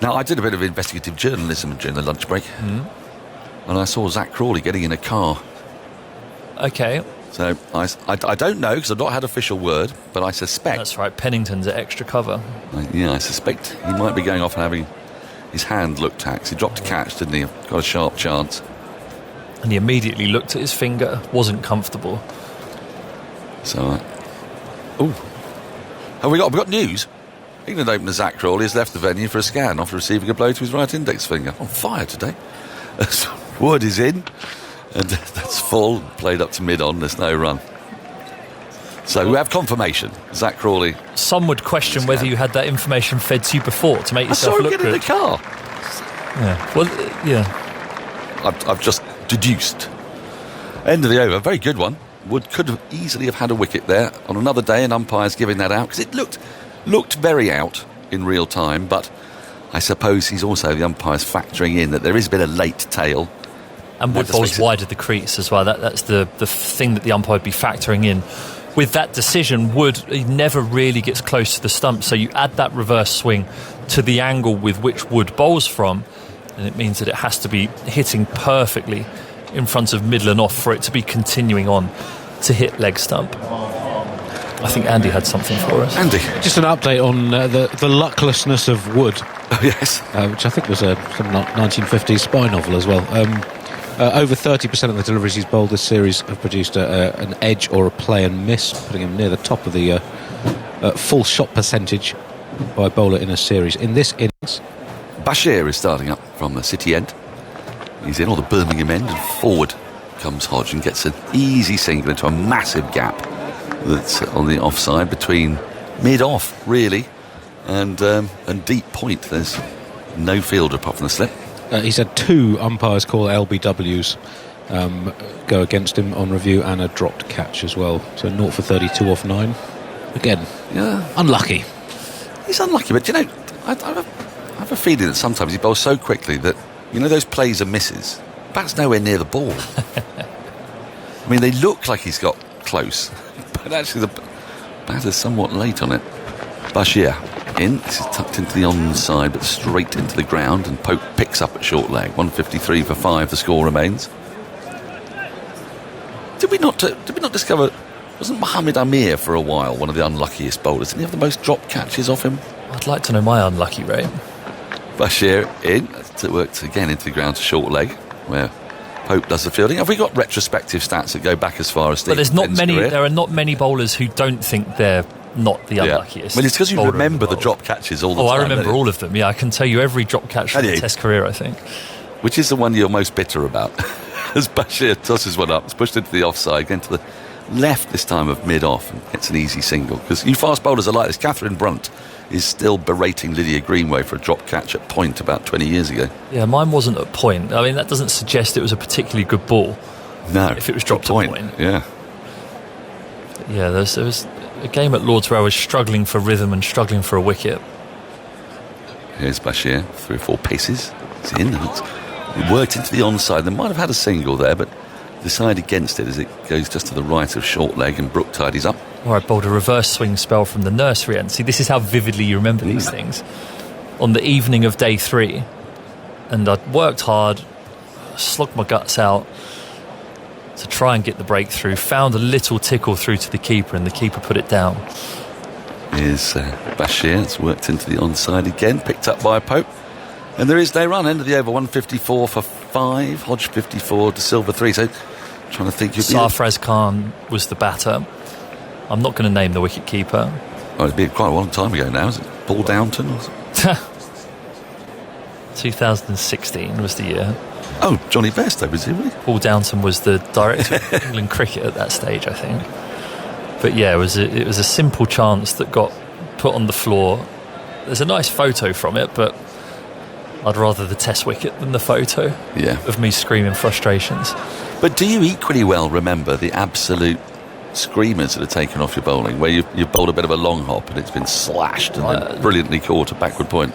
Now, I did a bit of investigative journalism during the lunch break, and I saw Zach Crawley getting in a car. Okay. So I don't know, because I've not had official word, but I suspect... That's right, Pennington's at extra cover. I suspect he might be going off and having his hand looked at. He dropped a catch, didn't he? Got a sharp chance. And he immediately looked at his finger, wasn't comfortable. So, have we got news? England opener Zach Crawley has left the venue for a scan after receiving a blow to his right index finger. On fire today. Wood is in, and that's full. Played up to mid-on, there's no run. So we have confirmation. Zach Crawley. Some would question whether you had that information fed to you before to make yourself look good. I saw him get in the car. Yeah. Well, yeah. I've just deduced. End of the over. Very good one. Wood could have easily have had a wicket there on another day, and umpires giving that out, because it looked very out in real time. But I suppose he's also, the umpires, factoring in that there is a bit of late tail. And Wood bowls wide of the crease as well. That's the thing that the umpire would be factoring in with that decision, Wood he never really gets close to the stump, so you add that reverse swing to the angle with which Wood bowls from, and it means that it has to be hitting perfectly in front of middle and off for it to be continuing on to hit leg stump. I think Andy had something for us. Andy, just an update on the lucklessness of Wood. Oh, yes, which I think was some 1950s spy novel as well. Over 30% of the deliveries he's bowled this series have produced an edge or a play and miss, putting him near the top of the full shot percentage by a bowler in a series. In this innings, Bashir is starting up from the City end. He's in, or the Birmingham end, and forward comes Hodge and gets an easy single into a massive gap that's on the offside between mid-off, really, and deep point. There's no fielder apart from the slip. he's had 2 umpires call LBWs go against him on review, and a dropped catch as well. So 0 for 32 off 9. Again, unlucky. He's unlucky, but you know, I have a feeling that sometimes he bowls so quickly that, you know, those plays and misses, bat's nowhere near the ball. I mean, they look like he's got close, but actually the bat is somewhat late on it. Bashir in. This is tucked into the onside, but straight into the ground, and Pope picks up at short leg. 153 for 5. The score remains. Did we not discover? Wasn't Mohammed Amir for a while one of the unluckiest bowlers? Didn't he have the most drop catches off him? I'd like to know my unlucky rate. Bashir in. It worked again into the ground to short leg, where Pope does the fielding. Have we got retrospective stats that go back as far as Steve? But there's not Penn's many. career? There are not many bowlers who don't think they're not the unluckiest. Well, it's because you bowler remember in the the drop catches all the time. time. I remember all of them. Yeah, I can tell you every drop catch from the Test career, I think. Which is the one you're most bitter about? As Bashir tosses one up, it's pushed into the offside, again to the left this time of mid-off, and gets an easy single. Because you fast bowlers are like this. Catherine Brunt is still berating Lydia Greenway for a drop catch at point about 20 years ago. Yeah, mine wasn't at point. I mean, that doesn't suggest it was a particularly good ball. No. If it was dropped at point. Yeah. Yeah, there was a game at Lords where I was struggling for rhythm and struggling for a wicket. Here's Bashir, 3 or 4 paces. It's in, and it worked into the onside. They might have had a single there, but decide against it as it goes just to the right of short leg, and Brook tidies up. Or I bowled a reverse swing spell from the nursery end. See, this is how vividly you remember these things. On the evening of day 3, and I'd worked hard, slogged my guts out to try and get the breakthrough, found a little tickle through to the keeper, and the keeper put it down. Here's Bashir. It's worked into the onside again, picked up by Pope. And there is no run, end of the over, 154 for 5, Hodge 54, De Silva 3. So, trying to think. Sarfraz Khan was the batter. I'm not going to name the wicket keeper. Oh, it'd be quite a long time ago now, is it? Paul Downton? 2016 was the year. Oh, Johnny Bairstow, presumably. Paul Downton was the director of England cricket at that stage, I think. But yeah, it was a simple chance that got put on the floor. There's a nice photo from it, but I'd rather the test wicket than the photo of me screaming frustrations. But do you equally well remember the absolute screamers that are taken off your bowling, where you've bowled a bit of a long hop and it's been slashed and then brilliantly caught at backward point?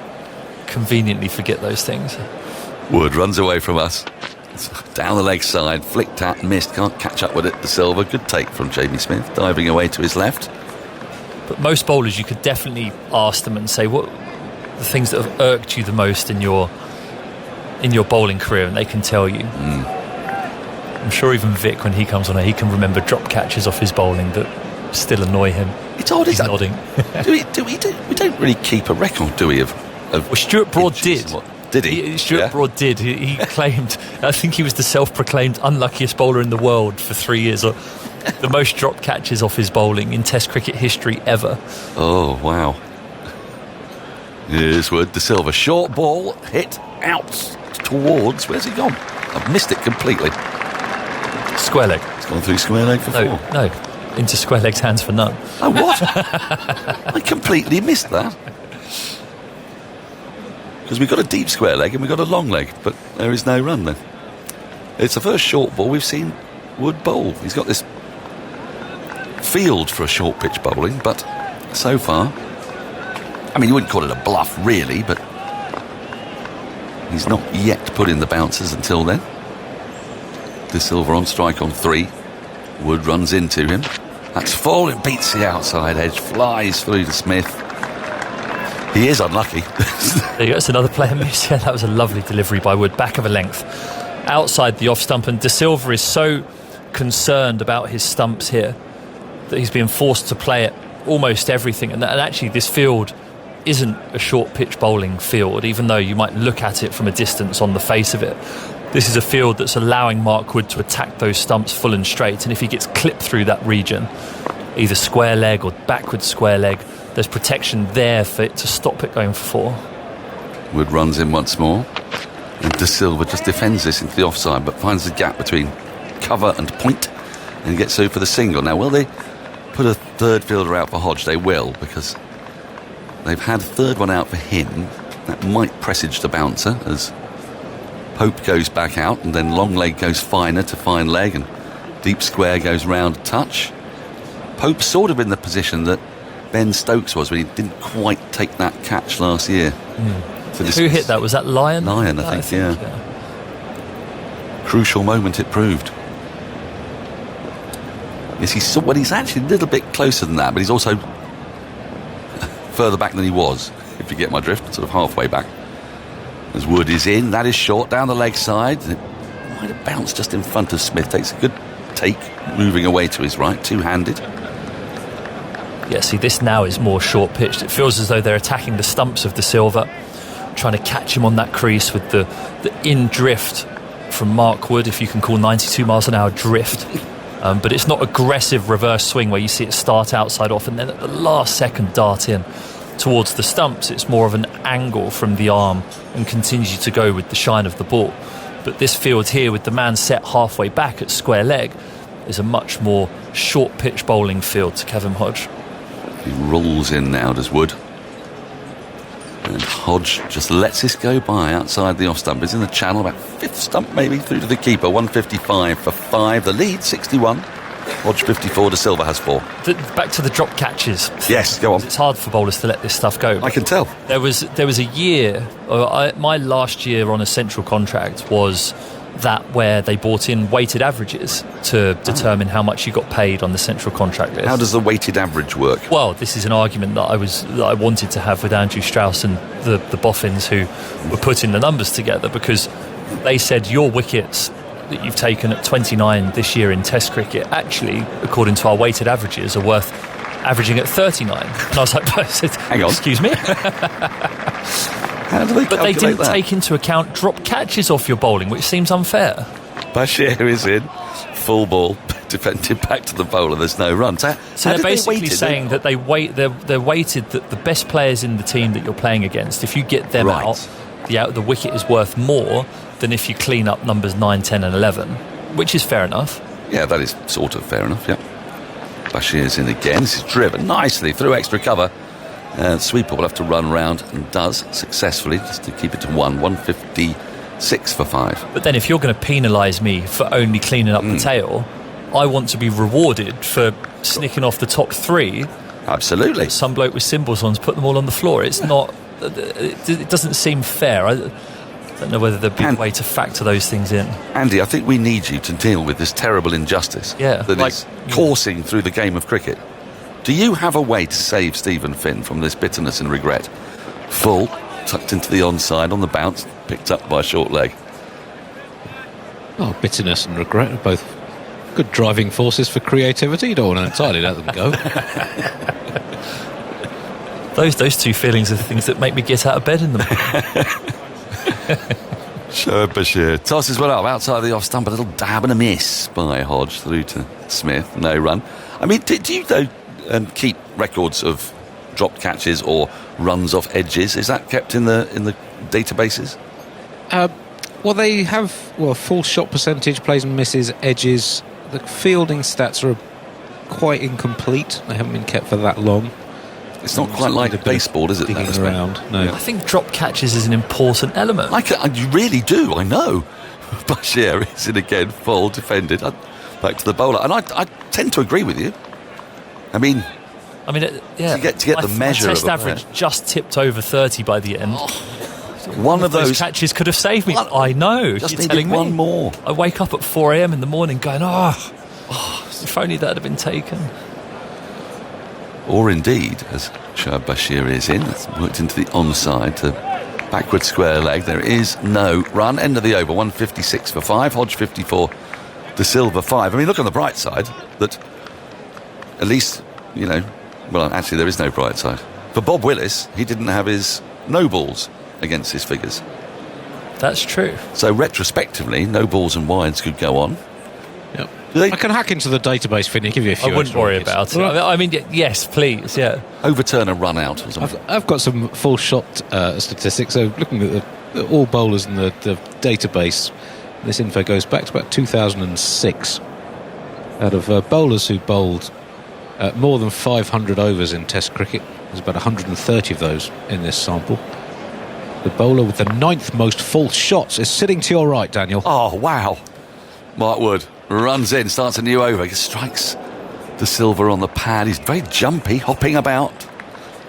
Conveniently forget those things. Wood runs away from us. It's down the leg side, flicked at, missed, can't catch up with it. De Silva, good take from Jamie Smith, diving away to his left. But most bowlers, you could definitely ask them and say, what the things that have irked you the most in your bowling career, and they can tell you. I'm sure even Vic, when he comes on, he can remember drop catches off his bowling that still annoy him. It's odd, He's isn't nodding. We don't really keep a record, do we? Well, Stuart Broad did. Did he? Stuart Broad did. He claimed, I think he was the self-proclaimed unluckiest bowler in the world for 3 years, or the most drop catches off his bowling in Test cricket history ever. Oh, wow. Here's Wood. De Silva, short ball, hit out towards, where's he gone? I've missed it completely. Square leg. It's gone through square leg for 4. No, into square leg's hands for none. Oh, what? I completely missed that. Because we've got a deep square leg and we've got a long leg, but there is no run then. It's the first short ball we've seen Wood bowl. He's got this field for a short pitch bowling, but so far, I mean, you wouldn't call it a bluff really, but he's not yet put in the bouncers until then. De Silva on strike on 3. Wood runs into him. That's full. It beats the outside edge, flies through to Smith. He is unlucky. There you go, it's another player miss. Yeah, that was a lovely delivery by Wood, back of a length, outside the off stump, and De Silva is so concerned about his stumps here that he's being forced to play at almost everything. And actually, this field isn't a short pitch bowling field, even though you might look at it from a distance on the face of it. This is a field that's allowing Mark Wood to attack those stumps full and straight, and if he gets clipped through that region, either square leg or backwards square leg, there's protection there for it to stop it going for 4. Wood runs in once more, and De Silva just defends this into the offside, but finds the gap between cover and point, and gets through for the single. Now, will they put a third fielder out for Hodge? They will, because they've had a third one out for him. That might presage the bouncer as Pope goes back out, and then long leg goes finer to fine leg, and deep square goes round touch. Pope's sort of in the position that Ben Stokes was when he didn't quite take that catch last year. So who hit that? Was that Lyon? Lyon, I think, yeah. Crucial moment it proved. Yes, he's actually a little bit closer than that, but he's also further back than he was, if you get my drift, sort of halfway back. As Wood is in, that is short down the leg side. It might have bounced just in front of Smith. Takes a good take, moving away to his right, two-handed. Yeah, see, this now is more short pitched. It feels as though they're attacking the stumps of De Silva, trying to catch him on that crease with the in drift from Mark Wood, if you can call 92 miles an hour drift. But it's not aggressive reverse swing where you see it start outside off and then at the last second dart in towards the stumps. It's more of an angle from the arm and continue to go with the shine of the ball. But this field here, with the man set halfway back at square leg, is a much more short pitch bowling field to Kevin Hodge. He rolls in now, does Wood. And Hodge just lets this go by outside the off stump. He's in the channel, about fifth stump maybe, through to the keeper. 155 for 5. The lead, 61. Hodge 54, De Silva has 4. Back to the drop catches. Yes, go on. It's hard for bowlers to let this stuff go. I can tell. There was a year, my last year on a central contract was that where they brought in weighted averages to determine how much you got paid on the central contract list. How does the weighted average work? Well, this is an argument that I wanted to have with Andrew Strauss and the boffins who were putting the numbers together, because they said your wickets that you've taken at 29 this year in Test cricket, actually, according to our weighted averages, are worth averaging at 39. And I was like, hang on, excuse me. How do they But they didn't that? take into account drop catches off your bowling, which seems unfair. Bashir is in, full ball, defended back to the bowler. There's no run. So they're basically saying that they're weighted that the best players in the team that you're playing against, if you get them out, the wicket is worth more than if you clean up numbers 9, 10 and 11, which is fair enough. Yeah, that is sort of fair enough, yeah. Bashir's in again. This is driven nicely through extra cover. Sweeper will have to run round, and does successfully, just to keep it to 156 for 5. But then if you're going to penalise me for only cleaning up the tail, I want to be rewarded for snicking off the top 3. Absolutely. Some bloke with cymbals on to put them all on the floor. It's not. It doesn't seem fair. I don't know whether there'd be a way to factor those things in. Andy, I think we need you to deal with this terrible injustice that is coursing through the game of cricket. Do you have a way to save Stephen Finn from this bitterness and regret? Full, tucked into the onside on the bounce, picked up by short leg. Oh, bitterness and regret are both good driving forces for creativity. You don't want to entirely let them go. Those two feelings are the things that make me get out of bed in the morning. Shoaib Bashir tosses one up outside the off stump, a little dab and a miss by Hodge through to Smith. No run. I mean, do you though keep records of dropped catches or runs off edges? Is that kept in the databases? Well, they have full shot percentage, plays and misses, edges. The fielding stats are quite incomplete. They haven't been kept for that long. It's not quite like baseball, is it? Digging around. No. I think drop catches is an important element. You really do, I know. Bashir is in again, full, defended. Back to the bowler. And I tend to agree with you. I mean, yeah. To get the measure my of test average just tipped over 30 by the end. One of those catches could have saved me. I know. Just you're telling me. One more. I wake up at 4 a.m. in the morning going, if only that had been taken. or indeed, as Shoaib Bashir is in, it's worked into the onside to backward square leg. There is no run. End of the over, 156 for 5, Hodge 54, De Silva 5. I mean, look on the bright side, that at least, well, actually there is no bright side. For Bob Willis, he didn't have his no balls against his figures. That's true. So retrospectively, no balls and wides could go on. Yep. I can hack into the database, Finny, give you a few. I wouldn't worry about it. I mean, yes, please, yeah. Overturn a run out or something. I've got some full shot statistics. So looking at all bowlers in the database, this info goes back to about 2006. Out of bowlers who bowled more than 500 overs in Test cricket, there's about 130 of those in this sample. The bowler with the 9th most full shots is sitting to your right, Daniel. Oh, wow. Mark Wood runs in, starts a new over, strikes De Silva on the pad. He's very jumpy, hopping about,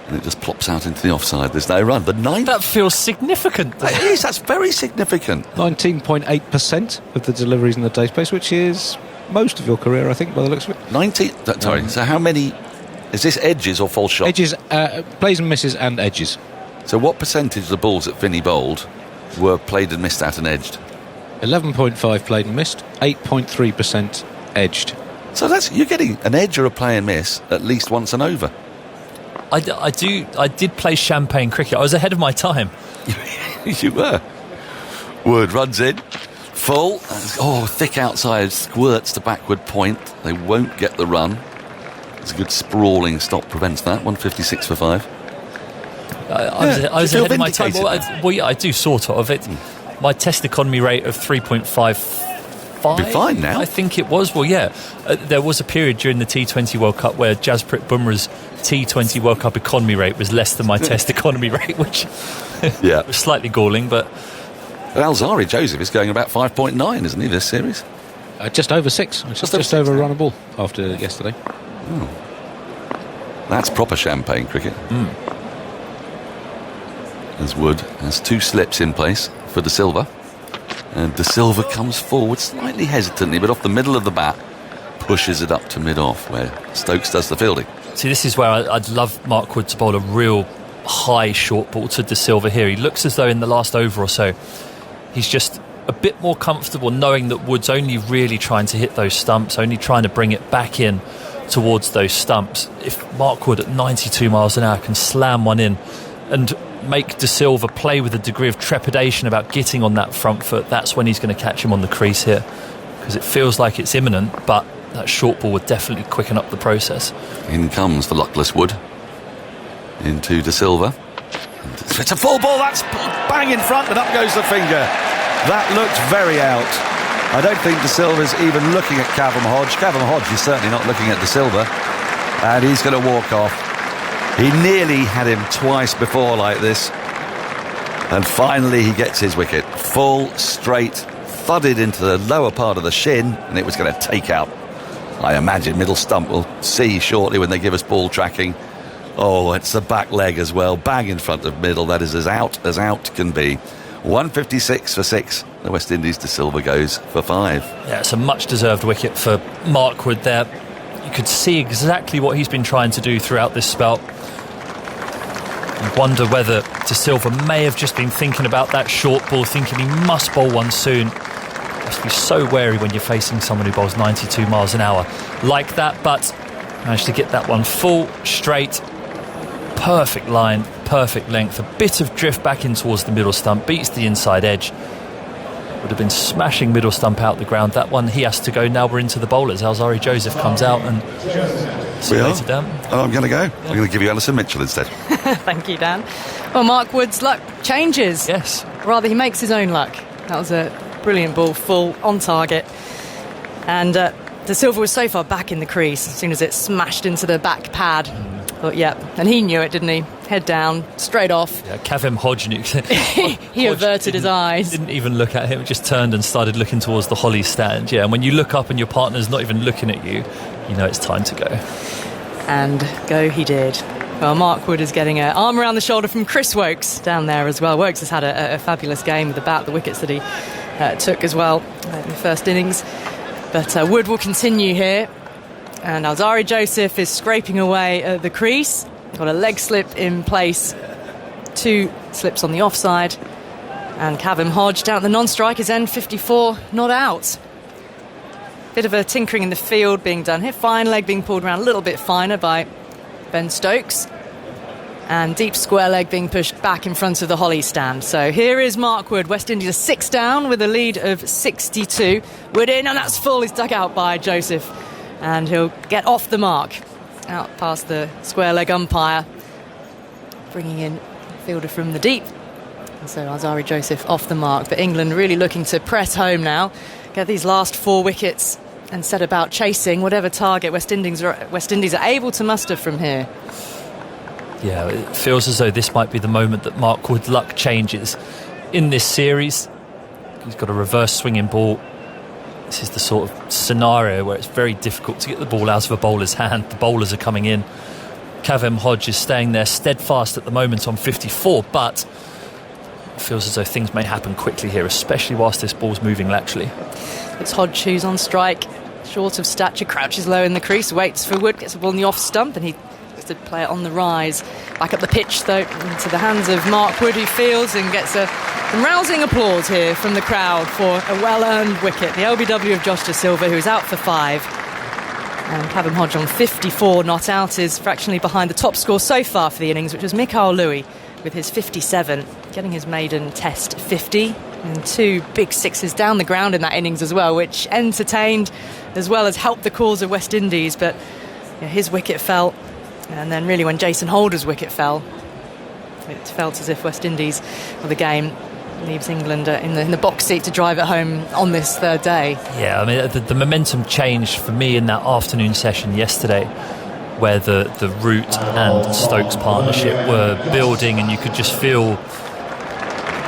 and it just plops out into the offside. There's no run. The 9th... That feels significant. It is, that's very significant. 19.8% of the deliveries in the database, which is most of your career, I think, by the looks of it. Sorry, so how many... Is this edges or false shots? Edges, plays and misses and edges. So what percentage of the balls that Finney bowled were played and missed at and edged? 11.5 played and missed, 8.3% edged. So you're getting an edge or a play and miss at least once and over. I did play champagne cricket. I was ahead of my time. You were. Wood runs in, full. Thick outside, squirts to backward point. They won't get the run. It's a good sprawling stop, prevents that. 156 for 5. I was ahead of my time. I do sort of. My test economy rate of 3.55. Be fine now. I think it was. Well, yeah. There was a period during the T20 World Cup where Jasprit Bumrah's T20 World Cup economy rate was less than my test economy rate, which was slightly galling. But Alzari Joseph is going about 5.9, isn't he, this series? Just over 6. Just over a run a ball after yesterday. That's proper champagne cricket. As Wood has 2 slips in place for De Silva. And De Silva comes forward slightly hesitantly, but off the middle of the bat, pushes it up to mid-off, where Stokes does the fielding. See, this is where I'd love Mark Wood to bowl a real high short ball to De Silva here. He looks as though in the last over or so, he's just a bit more comfortable knowing that Wood's only really trying to hit those stumps, only trying to bring it back in towards those stumps. If Mark Wood at 92 miles an hour can slam one in and make De Silva play with a degree of trepidation about getting on that front foot, that's when he's going to catch him on the crease here, because it feels like it's imminent, but that short ball would definitely quicken up the process. In comes the luckless Wood into De Silva. It's a full ball, that's bang in front, and up goes the finger. That looked very out. I don't think De Silva's even looking at Cavum Hodge. Cavum Hodge is certainly not looking at De Silva, and he's going to walk off. He nearly had him twice before like this, and finally he gets his wicket. Full, straight, thudded into the lower part of the shin, and it was going to take out, I imagine, middle stump. We'll see shortly when they give us ball tracking. Oh, it's the back leg as well, bang in front of middle. That is as out can be. 156 for 6. The West Indies De Silva goes for 5. Yeah, it's a much deserved wicket for Mark Wood there. You could see exactly what he's been trying to do throughout this spell. You wonder whether De Silva may have just been thinking about that short ball, thinking he must bowl one soon. You must be so wary when you're facing someone who bowls 92 miles an hour like that, but managed to get that one full, straight, perfect line, perfect length, a bit of drift back in towards the middle stump, beats the inside edge. Would have been smashing middle stump out the ground. That one, he has to go. Now we're into the bowlers. Alzari Joseph comes out and see you later, Dan. I'm going to go. I'm going to give you Alison Mitchell instead. Thank you, Dan. Well, Mark Wood's luck changes. Yes. Rather, he makes his own luck. That was a brilliant ball, full, on target. And De Silva was so far back in the crease as soon as it smashed into the back pad. But yeah, and he knew it, didn't he? Head down, straight off. Yeah, Cavum Hodge he averted his eyes. Didn't even look at him, just turned and started looking towards the Holly stand. Yeah, and when you look up and your partner's not even looking at you, you know it's time to go. And go he did. Well, Mark Wood is getting an arm around the shoulder from Chris Woakes down there as well. Woakes has had a fabulous game with the bat, the wickets that he took as well in the first innings. But Wood will continue here. And Alzarri Joseph is scraping away at the crease. Got a leg slip in place. 2 slips on the offside. And Kavem Hodge down at the non-strike is end 54, not out. Bit of a tinkering in the field being done here. Fine leg being pulled around a little bit finer by Ben Stokes. And deep square leg being pushed back in front of the Holly stand. So here is Mark Wood. West Indies are 6 down with a lead of 62. Wood in, and that's full. He's dug out by Joseph. And he'll get off the mark. Out past the square leg umpire. Bringing in fielder from the deep. And so Alzarri Joseph off the mark. But England really looking to press home now. Get these last 4 wickets and set about chasing whatever target West Indies are able to muster from here. Yeah, it feels as though this might be the moment that Mark Wood's luck changes in this series. He's got a reverse swinging ball. This is the sort of scenario where it's very difficult to get the ball out of a bowler's hand. The bowlers are coming in. Kavem Hodge is staying there steadfast at the moment on 54, but it feels as though things may happen quickly here, especially whilst this ball's moving laterally. It's Hodge who's on strike, short of stature, crouches low in the crease, waits for Wood, gets the ball in the off stump, and he gets to play it on the rise. Back up the pitch, though, into the hands of Mark Wood, who fields and gets some rousing applause here from the crowd for a well-earned wicket. The LBW of Josh De Silva, who's out for 5. And Kavem Hodge on 54, not out, is fractionally behind the top score so far for the innings, which was Mikael Louis with his 57, getting his maiden Test 50. And 2 big sixes down the ground in that innings as well, which entertained as well as helped the cause of West Indies. But his wicket fell, and then really when Jason Holder's wicket fell, it felt as if West Indies, or the game, leaves England in the box seat to drive it home on this 3rd day. Yeah, I mean, the momentum changed for me in that afternoon session yesterday, where the Root and Stokes partnership were building, and you could just feel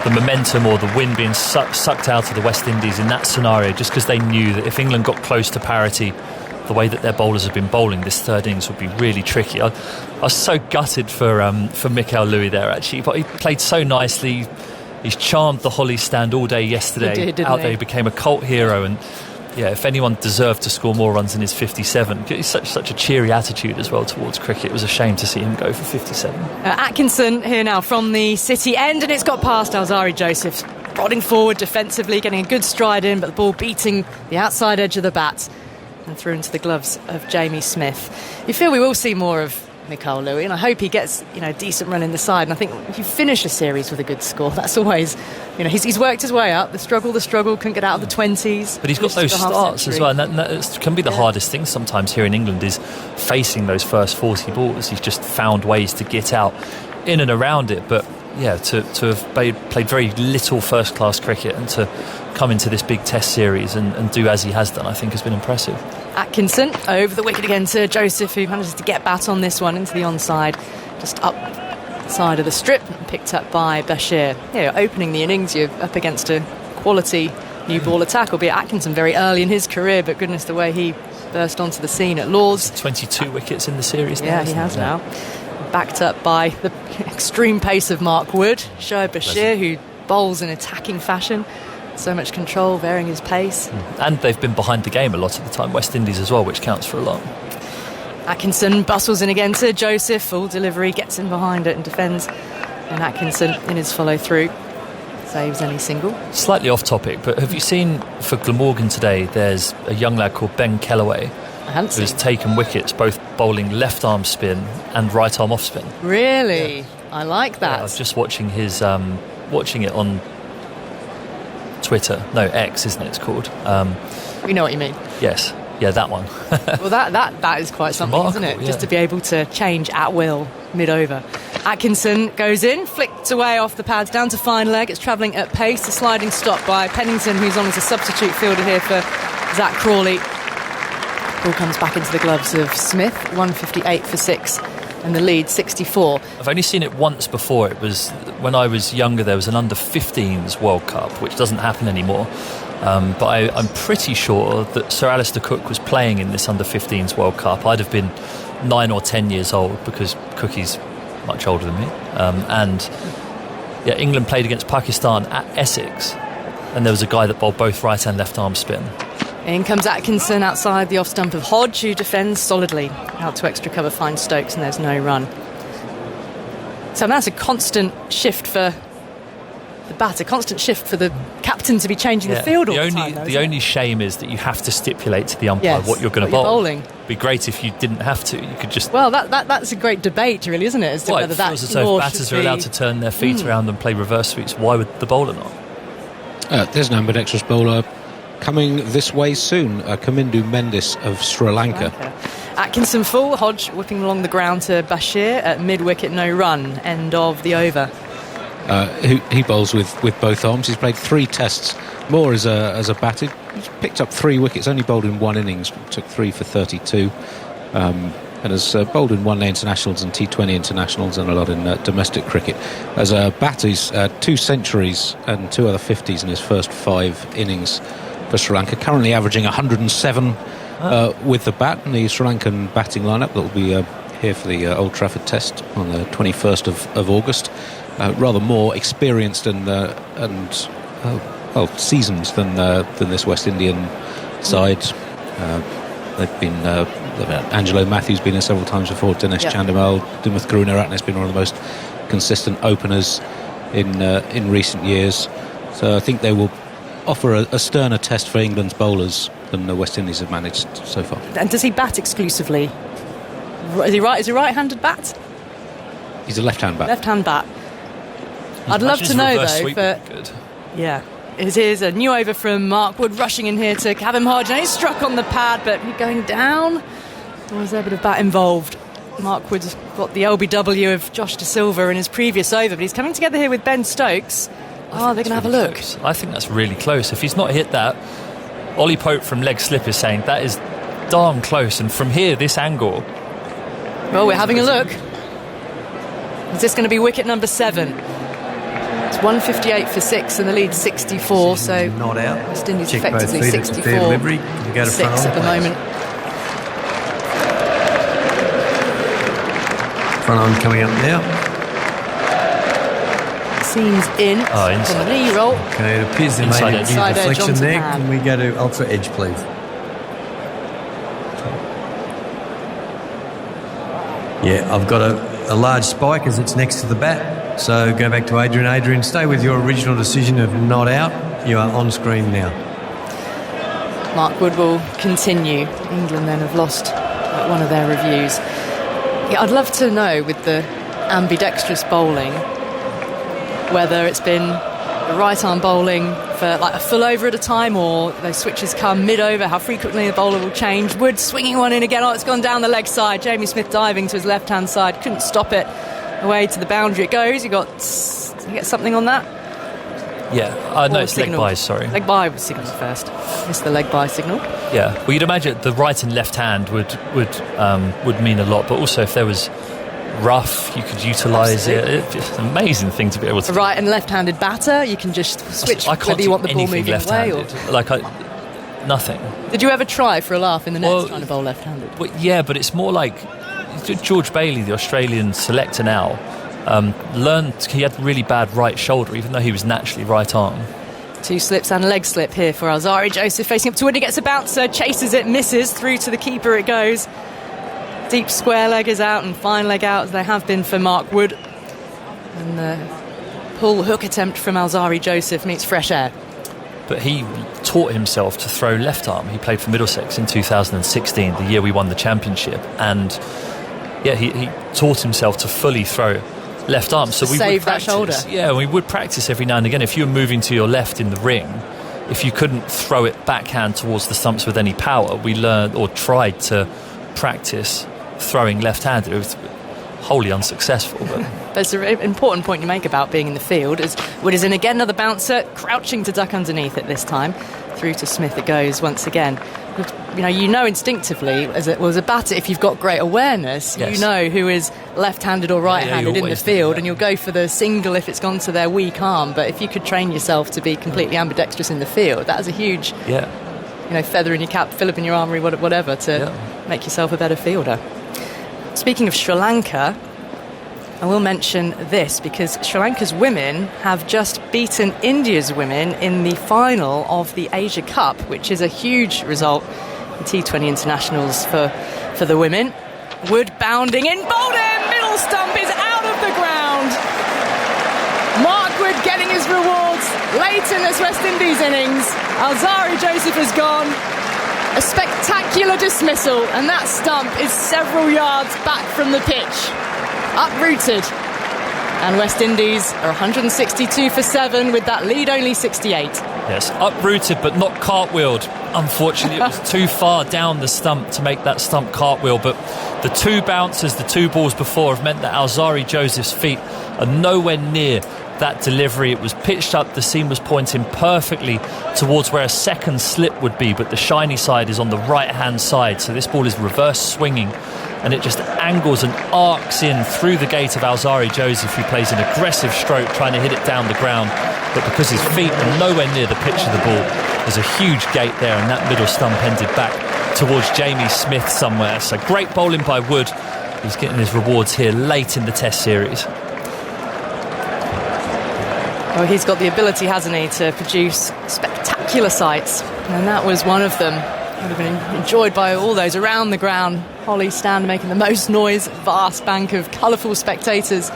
the momentum or the wind being sucked out of the West Indies in that scenario, just because they knew that if England got close to parity, the way that their bowlers have been bowling, this 3rd innings would be really tricky. I was so gutted for Mikael Louis there, actually, but he played so nicely. He's charmed the Holly stand all day yesterday. He did, out there, he became a cult hero, and yeah, if anyone deserved to score more runs in his 57, he's such a cheery attitude as well towards cricket. It was a shame to see him go for 57. Atkinson here now from the City end, and it's got past Alzarri Joseph, prodding forward defensively, getting a good stride in, but the ball beating the outside edge of the bat and through into the gloves of Jamie Smith. You feel we will see more of Mikael Louis, and I hope he gets a decent run in the side. And I think if you finish a series with a good score, that's always, he's worked his way up. The struggle, couldn't get out of the 20s. But he's got those starts as well, and that can be the hardest thing sometimes here in England, is facing those first 40 balls. He's just found ways to get out in and around it. But yeah, to have played very little first-class cricket and to come into this big Test series and do as he has done, I think has been impressive. Atkinson over the wicket again to Joseph, who manages to get bat on this one into the onside, just up the side of the strip, picked up by Bashir. Opening the innings, you're up against a quality new ball attack, albeit Atkinson very early in his career, but goodness, the way he burst onto the scene at Lords. 22 wickets in the series now. Yeah, he has now. Backed up by the extreme pace of Mark Wood, Shoaib Bashir, who bowls in attacking fashion. So much control, varying his pace. And they've been behind the game a lot of the time, West Indies as well, which counts for a lot. Atkinson bustles in again to Joseph, full delivery, gets in behind it and defends. And Atkinson in his follow through saves any single. Slightly off topic, but have you seen for Glamorgan today, there's a young lad called Ben Kellaway who's taken wickets both bowling left arm spin and right arm off spin. Really? Yeah. I like that. Yeah, I was just watching his watching it on Twitter. No, X, isn't it? It's called. We know what you mean. Yes. Yeah, that one. Well, that is quite something, isn't it? Yeah. Just to be able to change at will mid-over. Atkinson goes in, flicked away off the pads, down to fine leg. It's travelling at pace. A sliding stop by Pennington, who's on as a substitute fielder here for Zach Crawley. Ball comes back into the gloves of Smith. 158 for 6. And the lead 64. I've only seen it once before. It was when I was younger. There was an under-15s World Cup, which doesn't happen anymore. But I'm pretty sure that Sir Alistair Cook was playing in this under-15s World Cup. I'd have been 9 or 10 years old because Cookie's much older than me. And yeah, England played against Pakistan at Essex, and there was a guy that bowled both right and left arm spin. In comes Atkinson outside the off stump of Hodge, who defends solidly. Out to extra cover finds Stokes, and there's no run. So that's a constant shift for the bat, a constant shift for the captain to be changing the field all the time. The only shame is that you have to stipulate to the umpire what you're going to bowl. Bowling. It'd be great if you didn't have to. You could just... Well, that's a great debate, really, isn't it? As to whether it feels as though if batters are allowed to turn their feet around and play reverse sweeps, why would the bowler not? There's an ambidextrous bowler coming this way soon, Kamindu Mendis of Sri Lanka. Atkinson full, Hodge whipping along the ground to Bashir at mid-wicket, no run, end of the over. He bowls with both arms. He's played 3 tests, more as a batter. He's picked up 3 wickets, only bowled in 1 innings, took 3 for 32, and has bowled in one-day internationals and T20 internationals and a lot in domestic cricket. As a batter, he's 2 centuries and 2 other 50s in his first 5 innings for Sri Lanka, currently averaging 107 with the bat, and the Sri Lankan batting lineup that will be here for the Old Trafford Test on the 21st of August. Rather more experienced and seasoned than this West Indian side. They've been Angelo Matthews been here several times before. Dinesh Chandimal, Dimuth Karunaratne has been one of the most consistent openers in recent years. So I think they will offer a sterner test for England's bowlers than the West Indies have managed so far. And does he bat exclusively? Is he right? Is he a right-handed bat? He's a left-hand bat. Left-hand bat. I'd love to know though. Yeah, it is a new over from Mark Wood, rushing in here to Kavem Hodge, and he's struck on the pad, but going down. Or was there a bit of bat involved? Mark Wood's got the LBW of Josh De Silva in his previous over, but he's coming together here with Ben Stokes. They're going to have a look. Close. I think that's really close. If he's not hit that, Ollie Pope from leg slip is saying that is darn close, and from here, this angle. Well, we're having a look. Is this going to be wicket number 7? It's 158 for 6 and the lead 64, so not out. West Indies Check effectively 64 delivery. You go to 6 at the moment. Front on coming up now. Seams in on the knee roll. Okay, it appears they made a deflection there. Can we go to ultra edge, please? Yeah, I've got a large spike as it's next to the bat. So go back to Adrian. Adrian, stay with your original decision of not out. You are on screen now. Mark Wood will continue. England then have lost one of their reviews. Yeah, I'd love to know with the ambidextrous bowling whether it's been the right arm bowling for like a full over at a time, or those switches come mid-over, how frequently the bowler will change. Wood swinging one in again. It's gone down the leg side. Jamie Smith diving to his left-hand side. Couldn't stop it. Away to the boundary it goes. You get something on that? Yeah, no, it's leg by, sorry. Leg by was signalled first. It's the leg by signal. Yeah, well, you'd imagine the right and left hand would mean a lot, but also if there was rough, you could utilise it. It's an amazing thing to be able to. A right and left-handed batter, you can just switch whether you want the ball moving away or nothing. Did you ever try for a laugh in the nets trying to bowl left-handed? Well, yeah, but it's more like George Bailey, the Australian selector now, learned he had really bad right shoulder, even though he was naturally right arm. 2 slips and a leg slip here for Alzari Joseph, facing up to Wood. He gets a bouncer, chases it, misses, through to the keeper it goes. Deep square leg is out and fine leg out, as they have been for Mark Wood. And the pull hook attempt from Alzari Joseph meets fresh air. But he taught himself to throw left arm. He played for Middlesex in 2016, the year we won the championship, and yeah, he taught himself to fully throw left arm. So we save would practice, that shoulder. Yeah, we would practice every now and again. If you were moving to your left in the ring, if you couldn't throw it backhand towards the stumps with any power, we learned or tried to practice throwing left-handed. It was wholly unsuccessful. But there's an important point you make about being in the field. As Wood is in again, another bouncer, crouching to duck underneath it this time. Through to Smith it goes once again. You know instinctively, as a batter, if you've got great awareness, yes, you know who is left-handed or right-handed in the field, and you'll go for the single if it's gone to their weak arm. But if you could train yourself to be completely ambidextrous in the field, that is a huge feather in your cap, fill up in your armoury, whatever, to make yourself a better fielder. Speaking of Sri Lanka, I will mention this because Sri Lanka's women have just beaten India's women in the final of the Asia Cup, which is a huge result in T20 internationals for the women. Wood bounding in, bowled in, middle stump is out of the ground. Mark Wood getting his rewards late in this West Indies innings. Alzarri Joseph has gone. A spectacular dismissal, and that stump is several yards back from the pitch. Uprooted. And West Indies are 162 for 7 with that lead only 68. Yes, uprooted but not cartwheeled. Unfortunately, it was too far down the stump to make that stump cartwheel, but the two bounces, the two balls before, have meant that Alzarri Joseph's feet are nowhere near that delivery. It was pitched up, the seam was pointing perfectly towards where a second slip would be, but the shiny side is on the right hand side, so this ball is reverse swinging and it just angles and arcs in through the gate of Alzarri Joseph, who plays an aggressive stroke trying to hit it down the ground, but because his feet are nowhere near the pitch of the ball, there's a huge gate there, and that middle stump ended back towards Jamie Smith somewhere. So great bowling by Wood. He's getting his rewards here late in the Test series. Well, he's got the ability, hasn't he, to produce spectacular sights, and that was one of them. Would have been enjoyed by all those around the ground. Holly Stand making the most noise, vast bank of colourful spectators.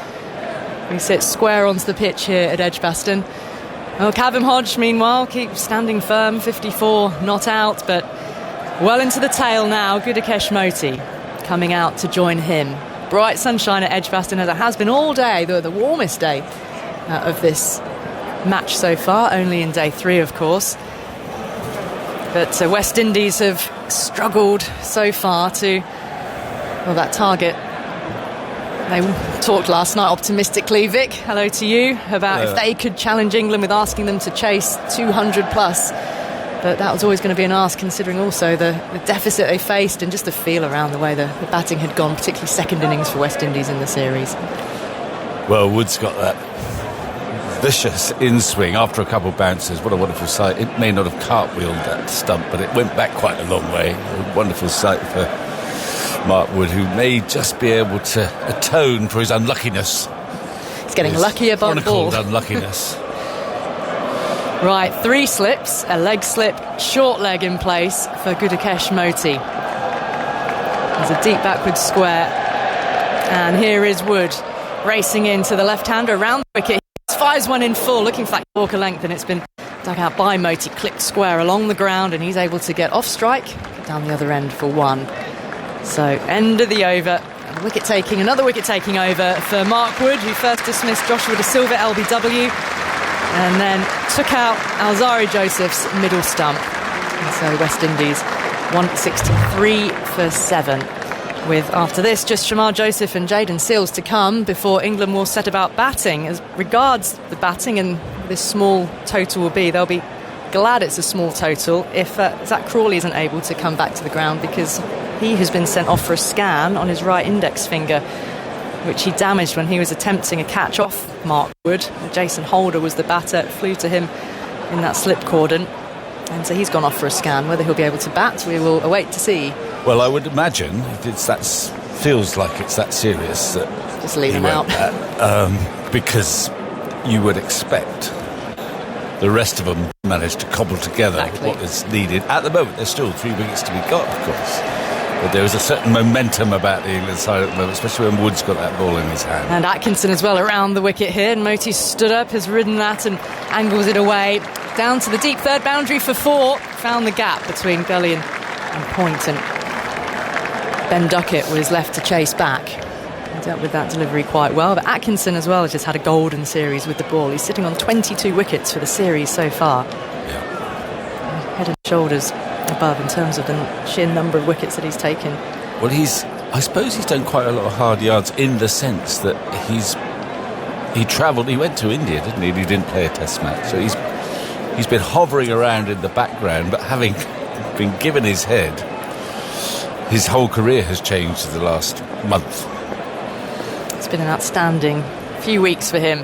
We sit square onto the pitch here at Edgbaston. Well, Kavem Hodge, meanwhile, keeps standing firm, 54, not out, but well into the tail now. Gudakesh Moti coming out to join him. Bright sunshine at Edgbaston, as it has been all day, the warmest day of this match so far, only in day 3, of course. But West Indies have struggled so far to, well, that target. They talked last night optimistically, Vic, hello to you, about if they could challenge England with asking them to chase 200 plus. But that was always going to be an ask, considering also the deficit they faced and just the feel around the way the batting had gone, particularly second innings for West Indies in the series. Well, Wood's got that vicious in-swing after a couple of bounces. What a wonderful sight. It may not have cartwheeled that stump, but it went back quite a long way. A wonderful sight for Mark Wood, who may just be able to atone for his unluckiness. He's getting luckier by the ball. Chronicled unluckiness. Right, 3 slips, a leg slip, short leg in place for Gudakesh Moti. There's a deep backward square, and here is Wood racing into the left-hander around the wicket. He fires one in full, looking for that Yorker length, and it's been dug out by Moti, clipped square along the ground, and he's able to get off strike down the other end for 1. So end of the over, and another wicket taking over for Mark Wood, who first dismissed Joshua De Silva LBW and then took out Alzarri Joseph's middle stump. And so West Indies 163 for 7, with after this just Shamar Joseph and Jayden Seales to come before England will set about batting. As regards the batting and this small total will be, they'll be glad it's a small total if Zach Crawley isn't able to come back to the ground, because he has been sent off for a scan on his right index finger, which he damaged when he was attempting a catch off Mark Wood. Jason Holder was the batter, flew to him in that slip cordon, and so he's gone off for a scan. Whether he'll be able to bat, we will await to see. Well, I would imagine feels like it's that serious that just leave him out. Because you would expect the rest of them managed to cobble together what is needed. At the moment, there's still 3 wickets to be got, of course. But there is a certain momentum about the England side at the moment, especially when Wood's got that ball in his hand. And Atkinson as well around the wicket here. And Moti stood up, has ridden that and angles it away. Down to the deep third boundary for 4. Found the gap between gully and point. And Ben Duckett was left to chase back. He dealt with that delivery quite well. But Atkinson as well has just had a golden series with the ball. He's sitting on 22 wickets for the series so far. Yeah. Head and shoulders above in terms of the sheer number of wickets that he's taken. Well, I suppose he's done quite a lot of hard yards, in the sense that he travelled, he went to India, didn't he? And he didn't play a test match, so he's been hovering around in the background, but having been given his head, his whole career has changed in the last month. It's been an outstanding few weeks for him.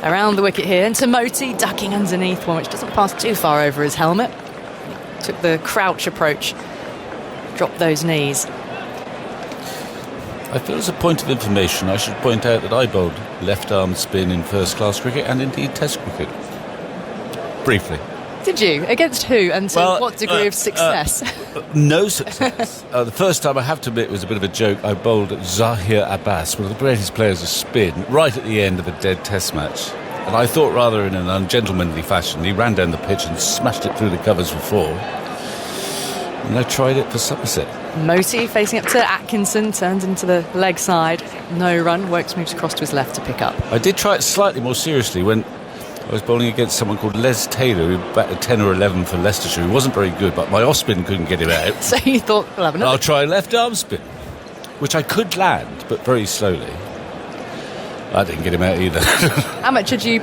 Around the wicket here, into Moti, ducking underneath one, which doesn't pass too far over his helmet. Took the crouch approach, dropped those knees. I feel as a point of information, I should point out that I bowled left-arm spin in first-class cricket and indeed Test cricket. Briefly. Did you? Against who? And to what degree of success? No success. The first time, I have to admit, was a bit of a joke. I bowled Zahir Abbas, one of the greatest players of spin, right at the end of a dead Test match. And I thought, rather in an ungentlemanly fashion, he ran down the pitch and smashed it through the covers for 4. And I tried it for Somerset. Moti facing up to Atkinson, turns into the leg side. No run. Woakes moves across to his left to pick up. I did try it slightly more seriously when I was bowling against someone called Les Taylor, who batted 10 or 11 for Leicestershire, who wasn't very good, but my off-spin couldn't get him out. So you thought, we'll have another. I'll try left-arm spin, which I could land, but very slowly. I didn't get him out either. How much had you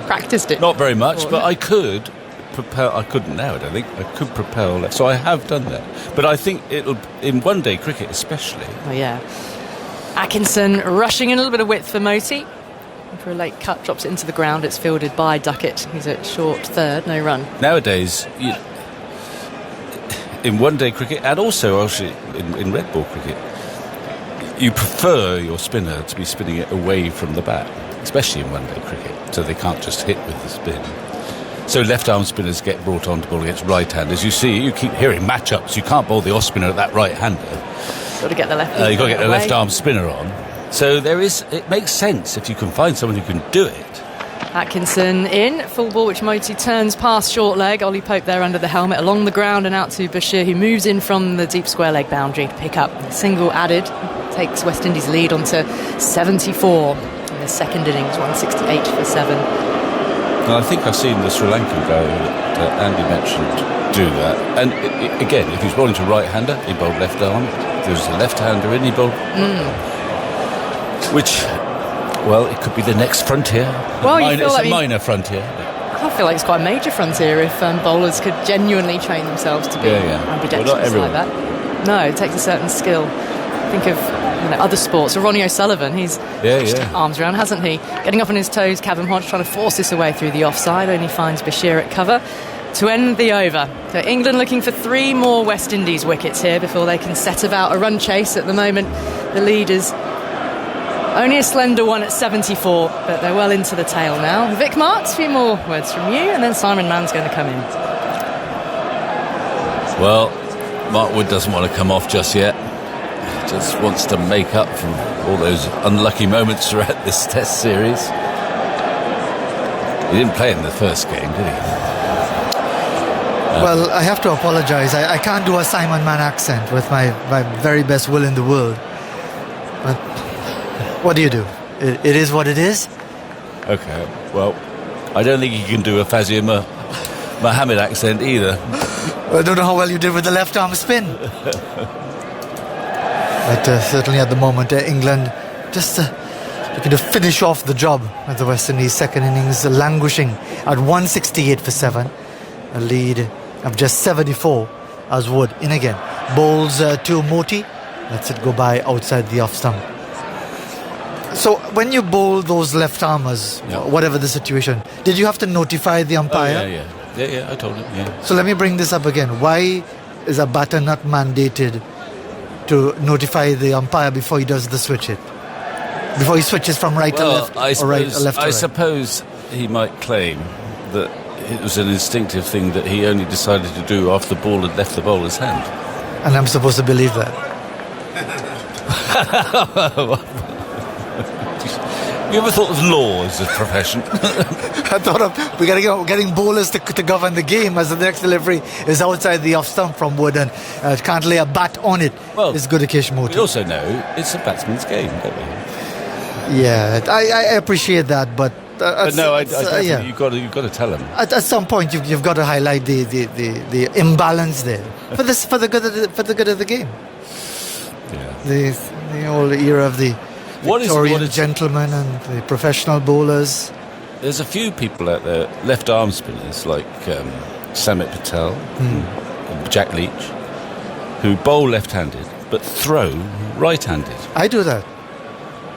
practiced it? Not very much, but I could propel. I couldn't now, I don't think. I could propel left, so I have done that. But I think it'll, in one-day cricket especially. Oh, yeah. Atkinson rushing in a little bit of width for Moti. For a late cut, drops it into the ground. It's fielded by Duckett. He's at short third, no run. Nowadays, in one-day cricket, and also actually in red ball cricket, you prefer your spinner to be spinning it away from the bat, especially in one-day cricket, so they can't just hit with the spin. So left-arm spinners get brought on to bowl against right-handers. You see, you keep hearing matchups. You can't bowl the off-spinner at that right-hander. Got to get the left. You've got to get the left-arm spinner on. So it makes sense if you can find someone who can do it. Atkinson in, full ball which Moti turns past short leg. Ollie Pope there under the helmet, along the ground and out to Bashir, who moves in from the deep square leg boundary to pick up. Single added, takes West Indies lead onto 74 in the second innings, 168 for 7. And I think I've seen the Sri Lankan guy that Andy mentioned do that. And again, if he's bowling to right-hander, he bowled left arm. If there's a left-hander in, he bowled which, well, it could be the next frontier. Well, it's a minor frontier. I feel like it's quite a major frontier if bowlers could genuinely train themselves to be ambidextrous like that. No, it takes a certain skill. Think of other sports. So Ronnie O'Sullivan, he's arms around, hasn't he? Getting up on his toes, Kevin Hodge trying to force his way through the offside, only finds Bashir at cover to end the over. So England looking for 3 more West Indies wickets here before they can set about a run chase. At the moment, the leaders only a slender one at 74, but they're well into the tail now. Vic Marks, a few more words from you, and then Simon Mann's going to come in. Well, Mark Wood doesn't want to come off just yet. He just wants to make up for all those unlucky moments throughout this Test series. He didn't play in the first game, did he? Well, I have to apologise. I can't do a Simon Mann accent with my very best will in the world. But what do you do? It is what it is. Okay, well, I don't think you can do a Fazia Mohammed accent either. I don't know how well you did with the left arm spin. But certainly at the moment, England just looking to finish off the job at the West Indies second innings, languishing at 168 for 7. A lead of just 74 as Wood in again. Bowls to Moti. Lets it go by outside the off stump. So when you bowl those left-armers, whatever the situation, did you have to notify the umpire? Yeah, I told him, yeah. So let me bring this up again. Why is a batter not mandated to notify the umpire before he does the switch hit? Before he switches from right to left or right to left to right? I suppose he might claim that it was an instinctive thing that he only decided to do after the ball had left the bowler's hand. And I'm supposed to believe that? You ever thought of law as a profession? I thought of getting bowlers to govern the game as the next delivery is outside the off stump from Wood and can't lay a bat on it. Well, it's Gudakesh Moti. We also know it's a batsman's game, don't we? Yeah, I appreciate that, but no, you've got to tell him. At some point, you've got to highlight the imbalance there for the good of the game. Yeah. The old era of the Victorian gentlemen and the professional bowlers. There's a few people out there, left arm spinners like Samit Patel, and Jack Leach, who bowl left-handed but throw right-handed. I do that.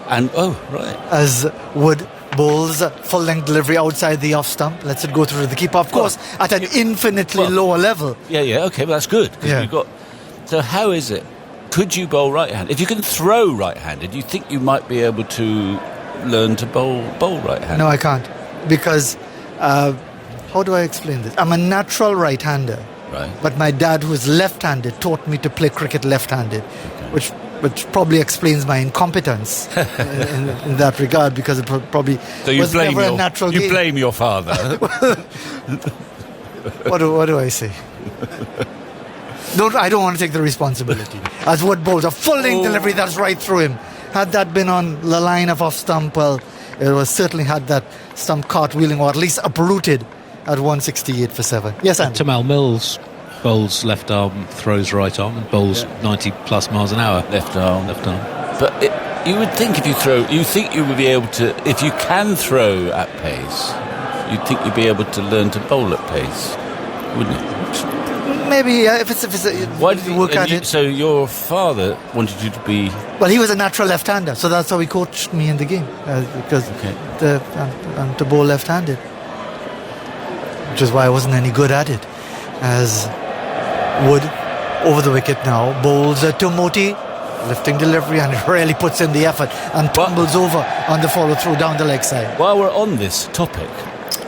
And right. As Wood bowls full-length delivery outside the off stump, lets it go through the keeper. Of course, at an infinitely lower level. Yeah, okay, well that's good. Yeah. So how is it? could you bowl right-handed? If you can throw right-handed, you think you might be able to learn to bowl right-handed? No, I can't. Because, how do I explain this? I'm a natural right-hander. Right. But my dad, who is left-handed, taught me to play cricket left-handed, which probably explains my incompetence in that regard, because it probably was never a natural game. You blame your father. What do I say? I don't want to take the responsibility. As Wood bowls a full-length delivery that's right through him. Had that been on the line of off stump, well, it was certainly had that stump cartwheeling, or at least uprooted at 168 for 7. Yes, Andy? Tamal Mills bowls left arm, throws right arm, and bowls 90 plus miles an hour. Left arm. But you would think if you think you would be able to, if you can throw at pace, you'd think you'd be able to learn to bowl at pace, wouldn't you? Maybe, if it's why did you work at it. So your father wanted you to be... Well, he was a natural left-hander, so that's how he coached me in the game, because to bowl left-handed, which is why I wasn't any good at it. As Wood, over the wicket now, bowls to Moti, lifting delivery, and it really puts in the effort and tumbles over on the follow-through down the leg side. While we're on this topic,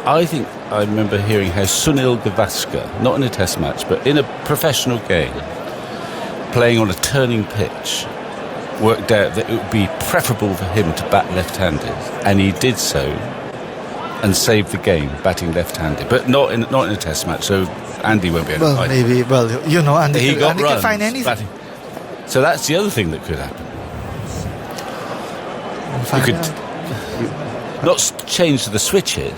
I think I remember hearing how Sunil Gavaskar, not in a test match, but in a professional game, playing on a turning pitch, worked out that it would be preferable for him to bat left-handed, and he did so and saved the game batting left-handed, but not in a test match. So Andy won't be able to find it. Maybe. Well, Andy, he got Andy runs can find anything. batting. So that's the other thing that could happen. You could not change the switches.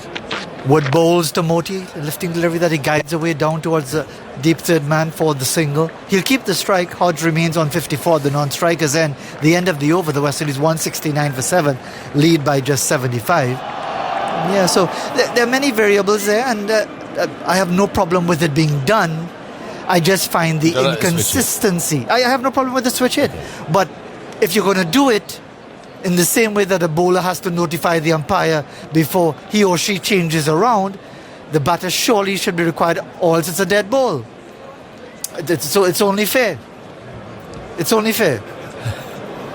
Wood bowls to Moti, lifting delivery that he guides away down towards the deep third man for the single. He'll keep the strike. Hodge remains on 54. The non-strikers end. The end of the over, the West Indies 169 for 7, lead by just 75. Yeah, so there are many variables there, and I have no problem with it being done. I just find the inconsistency. I have no problem with the switch hit. But if you're going to do it in the same way that a bowler has to notify the umpire before he or she changes around, the batter surely should be required, or else it's a dead ball. So it's only fair. It's only fair.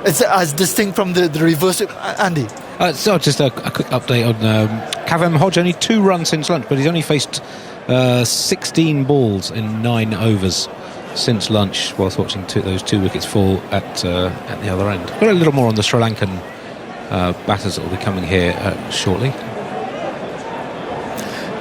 It's as distinct from the reverse. Andy? So just a quick update on Kavem Hodge. Only 2 runs since lunch, but he's only faced 16 balls in 9 overs since lunch, whilst watching those 2 wickets fall at the other end. Got a little more on the Sri Lankan batters that will be coming here shortly.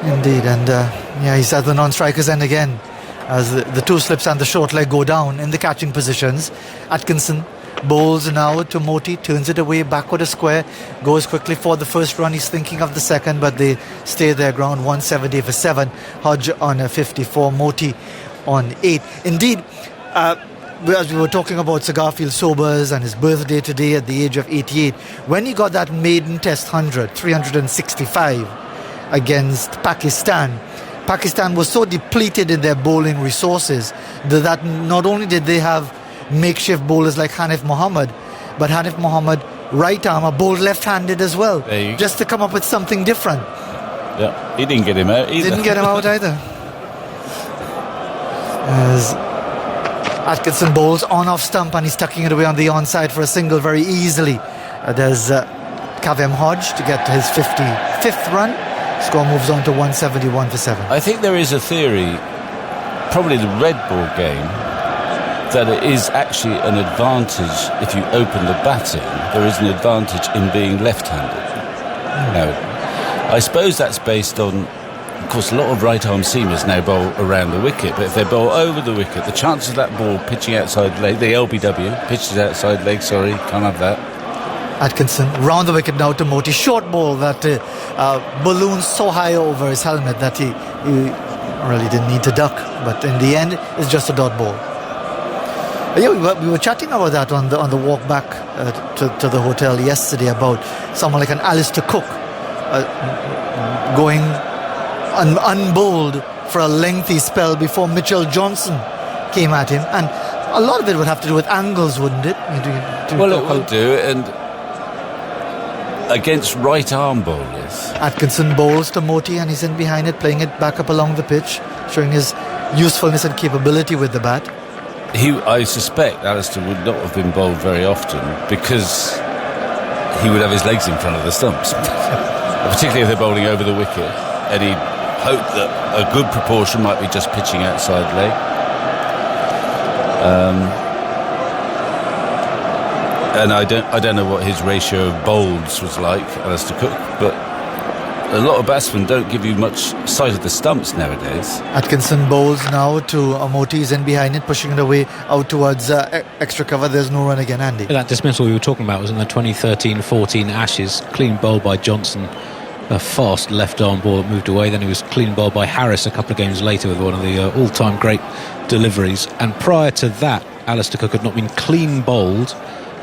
Indeed, and he's at the non-strikers end again, as the 2 slips and the short leg go down in the catching positions. Atkinson bowls now to Moti, turns it away backward a square, goes quickly for the first run. He's thinking of the second, but they stay their ground. 170 for 7. Hodge on a 54, Moti on 8. Indeed, as we were talking about Sir Garfield Sobers and his birthday today at the age of 88, when he got that maiden test 100, 365 against Pakistan was so depleted in their bowling resources that not only did they have makeshift bowlers like Hanif Mohammad, but Hanif Mohammad, right armer, bowled left-handed as well, just to come up with something different. Yeah, he didn't get him out either. As Atkinson bowls on off stump, and he's tucking it away on the onside for a single very easily. There's Kavem Hodge to get to his 55th run. Score moves on to 171 for 7. I think there is a theory, probably the red ball game, that it is actually an advantage if you open the batting. There is an advantage in being left-handed. Now, I suppose that's based on, of course, a lot of right-arm seamers now bowl around the wicket, but if they bowl over the wicket, the chances of that ball pitching outside leg, the LBW, pitches outside leg, can't have that. Atkinson round the wicket now to Moti. Short ball that balloons so high over his helmet that he really didn't need to duck, but in the end, it's just a dot ball. Yeah, we were chatting about that on the walk back to the hotel yesterday, about someone like an Alistair Cook going unbowled for a lengthy spell before Mitchell Johnson came at him, and a lot of it would have to do with angles, wouldn't it? Well, it would do, and against right arm bowlers. Atkinson bowls to Moti, and he's in behind it, playing it back up along the pitch, showing his usefulness and capability with the bat. I suspect Alistair would not have been bowled very often because he would have his legs in front of the stumps, particularly if they're bowling over the wicket, and he'd hope that a good proportion might be just pitching outside leg. And I don't know what his ratio of bowls was like, Alistair Cook, but a lot of batsmen don't give you much sight of the stumps nowadays. Atkinson bowls now to Moti's in behind it, pushing it away out towards extra cover. There's no run again, Andy. That dismissal we were talking about was in the 2013-14 Ashes. Clean bowl by Johnson, a fast left-arm ball that moved away. Then he was clean bowled by Harris a couple of games later with one of the all-time great deliveries. And prior to that, Alistair Cook had not been clean bowled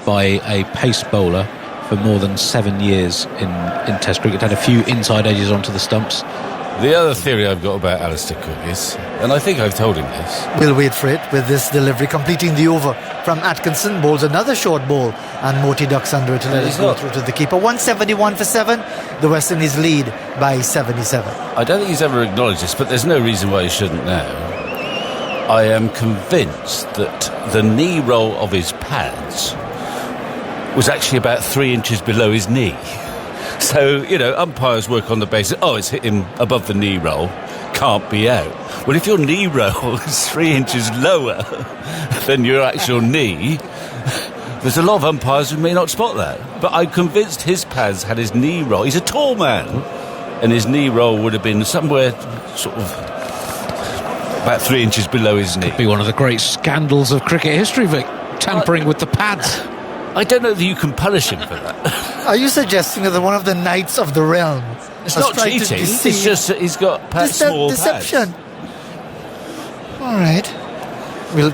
by a pace bowler for more than 7 years in Test cricket. Had a few inside edges onto the stumps. The other theory I've got about Alistair Cook is, and I think I've told him this, We'll wait for it with this delivery, completing the over from Atkinson. Bowls another short ball, and Moti ducks under it to let it go through to the keeper. 171 for 7. The West Indies lead by 77. I don't think he's ever acknowledged this, but there's no reason why he shouldn't now. I am convinced that the knee roll of his pads was actually about 3 inches below his knee. So, umpires work on the basis, it's hit him above the knee roll, can't be out. Well, if your knee roll is 3 inches lower than your actual knee, there's a lot of umpires who may not spot that. But I'm convinced his pads had his knee roll. He's a tall man, and his knee roll would have been somewhere sort of about 3 inches below his knee. Could be one of the great scandals of cricket history, Vic. Tampering with the pads. I don't know that you can punish him for that. Are you suggesting that one of the knights of the realm It's has not tried to cheating, it's deceive- just that he's got small deception? pads. All right. We'll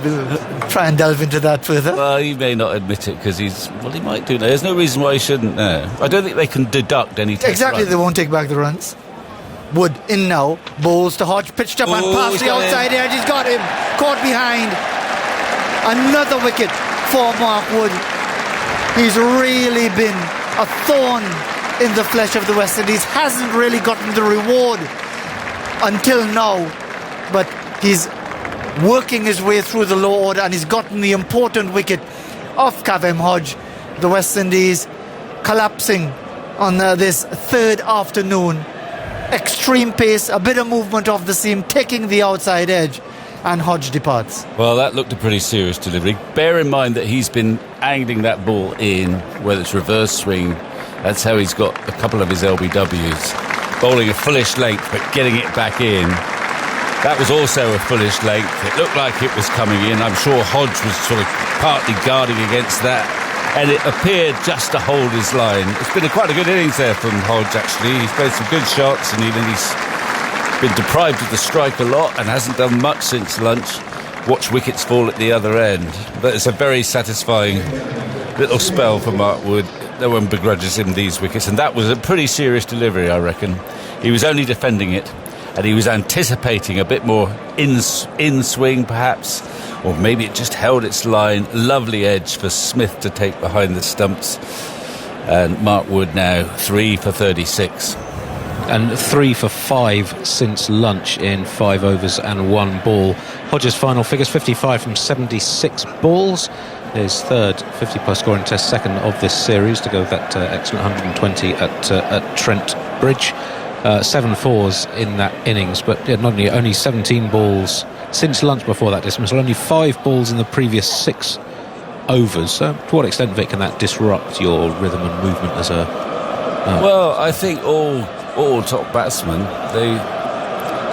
try and delve into that further. Well, he may not admit it because he might do that. There's no reason why he shouldn't now. I don't think they can deduct any test Exactly, runs. they won't take back the runs. Wood in now, bowls to Hodge, pitched up and past he's the got outside him. edge. He's got him, caught behind. Another wicket for Mark Wood. He's really been a thorn in the flesh of the West Indies. Hasn't really gotten the reward until now, but he's working his way through the low order, and he's gotten the important wicket off Kavem Hodge. The West Indies collapsing on this third afternoon. Extreme pace, a bit of movement off the seam, taking the outside edge, and Hodge departs. Well, that looked a pretty serious delivery. Bear in mind that he's been angling that ball in, whether it's reverse swing. That's how he's got a couple of his LBWs. Bowling a fullish length, but getting it back in. That was also a fullish length. It looked like it was coming in. I'm sure Hodge was sort of partly guarding against that, and it appeared just to hold his line. It's been quite a good innings there from Hodge, actually. He's played some good shots, and he's been deprived of the strike a lot and hasn't done much since lunch. Watch wickets fall at the other end. But it's a very satisfying little spell for Mark Wood. No one begrudges him these wickets, and that was a pretty serious delivery, I reckon. He was only defending it, and he was anticipating a bit more in swing, perhaps, or maybe it just held its line. Lovely edge for Smith to take behind the stumps, and Mark Wood now 3 for 36. And 3 for 5 since lunch in 5 overs and 1 ball. Hodges' final figures: 55 from 76 balls. His third 50-plus scoring test, second of this series, to go with that excellent 120 at Trent Bridge. 7 fours in that innings, but not only 17 balls since lunch before that dismissal, only 5 balls in the previous 6 overs. To what extent, Vic, can that disrupt your rhythm and movement as a... Well, I think all top batsmen,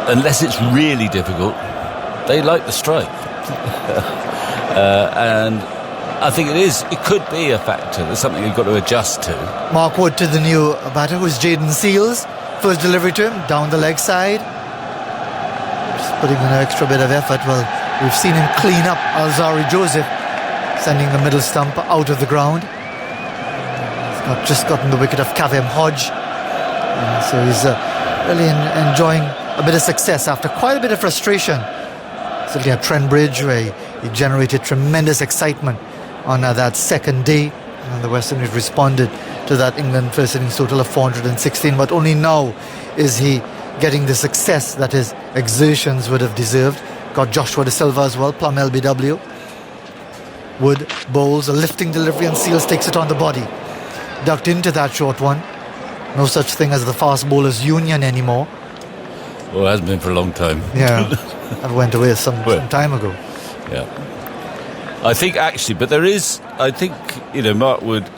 unless it's really difficult, they like the strike. And I think it could be a factor. There's something you've got to adjust to. Mark Wood to the new batter, who's Jayden Seales. First delivery to him, down the leg side. Just putting in an extra bit of effort. Well, we've seen him clean up Alzari Joseph, sending the middle stump out of the ground. He's just gotten the wicket of Kavem Hodge. So he's really enjoying a bit of success after quite a bit of frustration. Certainly at Trent Bridge, where he generated tremendous excitement on that second day. And the West Indies responded to that England first innings total of 416, but only now is he getting the success that his exertions would have deserved. Got Joshua De Silva as well, plum LBW. Wood bowls a lifting delivery and Seals takes it on the body. Ducked into that short one. No such thing as the fast bowlers union anymore. Well, it hasn't been for a long time. Yeah, that went away some time ago. Yeah. I think actually, but there is, I think, Mark Wood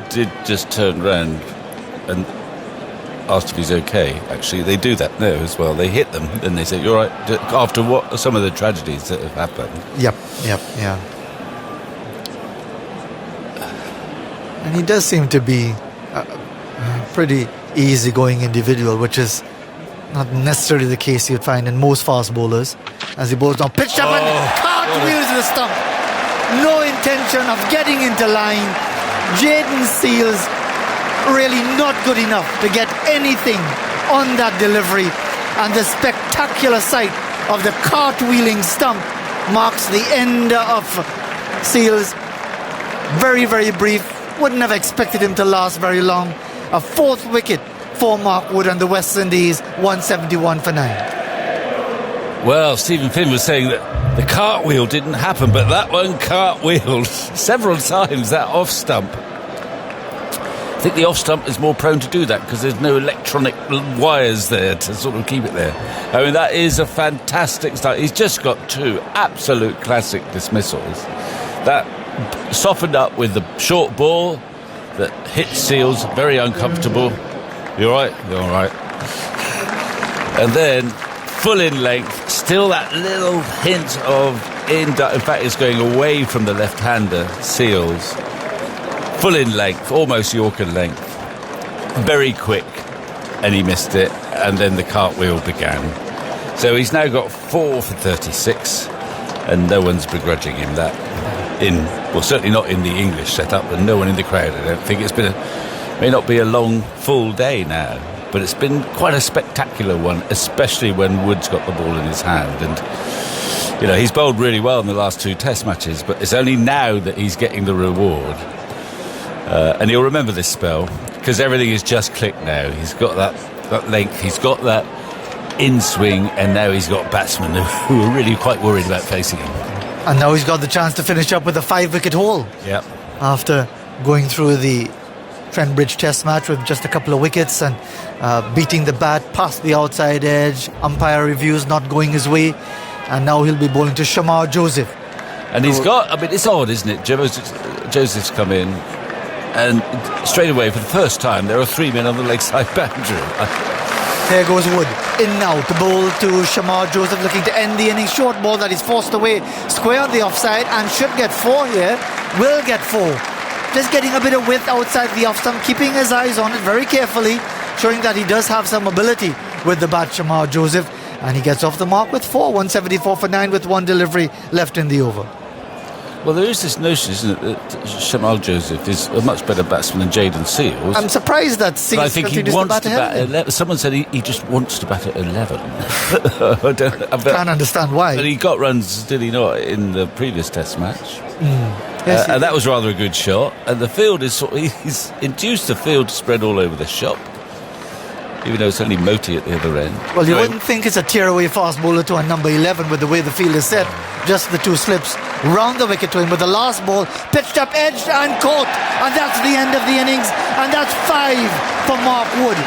did just turn round and asked if he's okay. Actually, they do that now as well. They hit them and they say, "You're right," after what some of the tragedies that have happened. Yep, yeah. And he does seem to be a pretty easygoing individual, which is not necessarily the case you'd find in most fast bowlers. As he bowls down, pitched up and cartwheels the stump. No intention of getting into line. Jayden Seals really not good enough to get anything on that delivery, and the spectacular sight of the cartwheeling stump marks the end of Seals. Very, very brief. Wouldn't have expected him to last very long. A fourth wicket for Mark Wood and the West Indies, 171 for 9. Well, Stephen Finn was saying that the cartwheel didn't happen, but that one cartwheeled several times, that off stump. I think the off stump is more prone to do that because there's no electronic wires there to sort of keep it there. I mean, that is a fantastic start. He's just got two absolute classic dismissals. That softened up with the short ball that hit Seals, very uncomfortable. You all right? You're all right. And then full in length, still that little hint of in fact, it's going away from the left-hander, Seals. Full in length, almost Yorker length. Very quick, and he missed it, and then the cartwheel began. So he's now got 4 for 36, and no one's begrudging him that. Certainly not in the English setup, and no one in the crowd. I don't think may not be a long, full day now, but it's been quite a spectacular one, especially when Wood's got the ball in his hand. And he's bowled really well in the last 2 Test matches, but it's only now that he's getting the reward. And he'll remember this spell because everything is just clicked now. He's got that length, he's got that in swing, and now he's got batsmen who are really quite worried about facing him. And now he's got the chance to finish up with a 5-wicket haul. Yep. After going through the Trent Bridge Test match with just a couple of wickets and beating the bat past the outside edge, umpire reviews not going his way, and now he'll be bowling to Shamar Joseph. And he's got, it's odd, isn't it? Joseph's come in, and straight away, for the first time, there are 3 men on the leg side boundary. There goes Wood, in now to bowl to Shamar Joseph, looking to end the innings. Short ball that is forced away, square on the offside, and should get 4 here, will get 4. Just getting a bit of width outside the off stump, keeping his eyes on it very carefully, showing that he does have some ability with the bat, Shamar Joseph, and he gets off the mark with 4, 174 for 9 with 1 delivery left in the over. Well, there is this notion, isn't it, that Shamar Joseph is a much better batsman than Jayden Seals. I'm surprised that Seals I think he wants to bat at 11. Someone said he just wants to bat at 11. I can't understand why. But he got runs, did he not, in the previous Test match? Yes, and that was rather a good shot. And the field he's induced the field to spread all over the shop, even though it's only Moti at the other end. Well, you wouldn't think it's a tear-away fast bowler to a number 11 with the way the field is set. Just the 2 slips round the wicket to him with the last ball pitched up, edged and caught, and that's the end of the innings, and that's 5 for Mark Wood.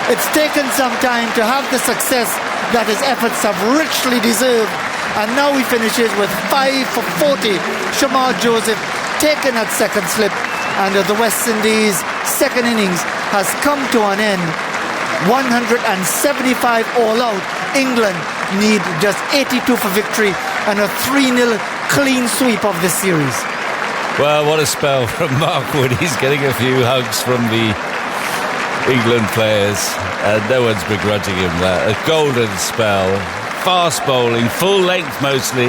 It's taken some time to have the success that his efforts have richly deserved, and now he finishes with 5 for 40. Shamar Joseph taken at second slip, and the West Indies' second innings has come to an end. 175 all out. England need just 82 for victory and a 3-0 clean sweep of this series. Well, what a spell from Mark Wood. He's getting a few hugs from the England players, and no one's begrudging him that. A golden spell, fast bowling, full length mostly.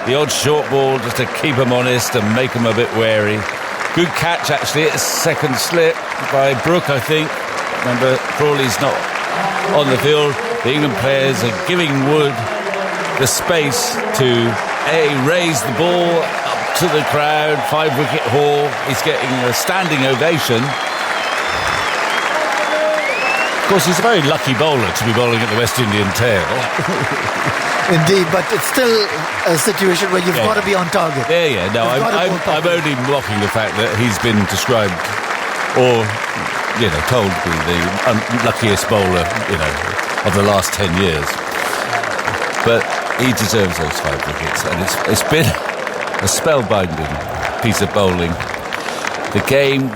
The odd short ball just to keep him honest and make him a bit wary. Good catch actually at second slip by Brooke, I think. Remember, Crawley's not on the field. The England players are giving Wood the space to raise the ball up to the crowd. 5-wicket haul. He's getting a standing ovation. Of course, he's a very lucky bowler to be bowling at the West Indian tail. Indeed, but it's still a situation where you've got to be on target. Yeah. No, I'm only mocking the fact that he's been described or, told to be the unluckiest bowler, of the last 10 years. But he deserves those 5 wickets, and it's been a spellbinding piece of bowling. The game,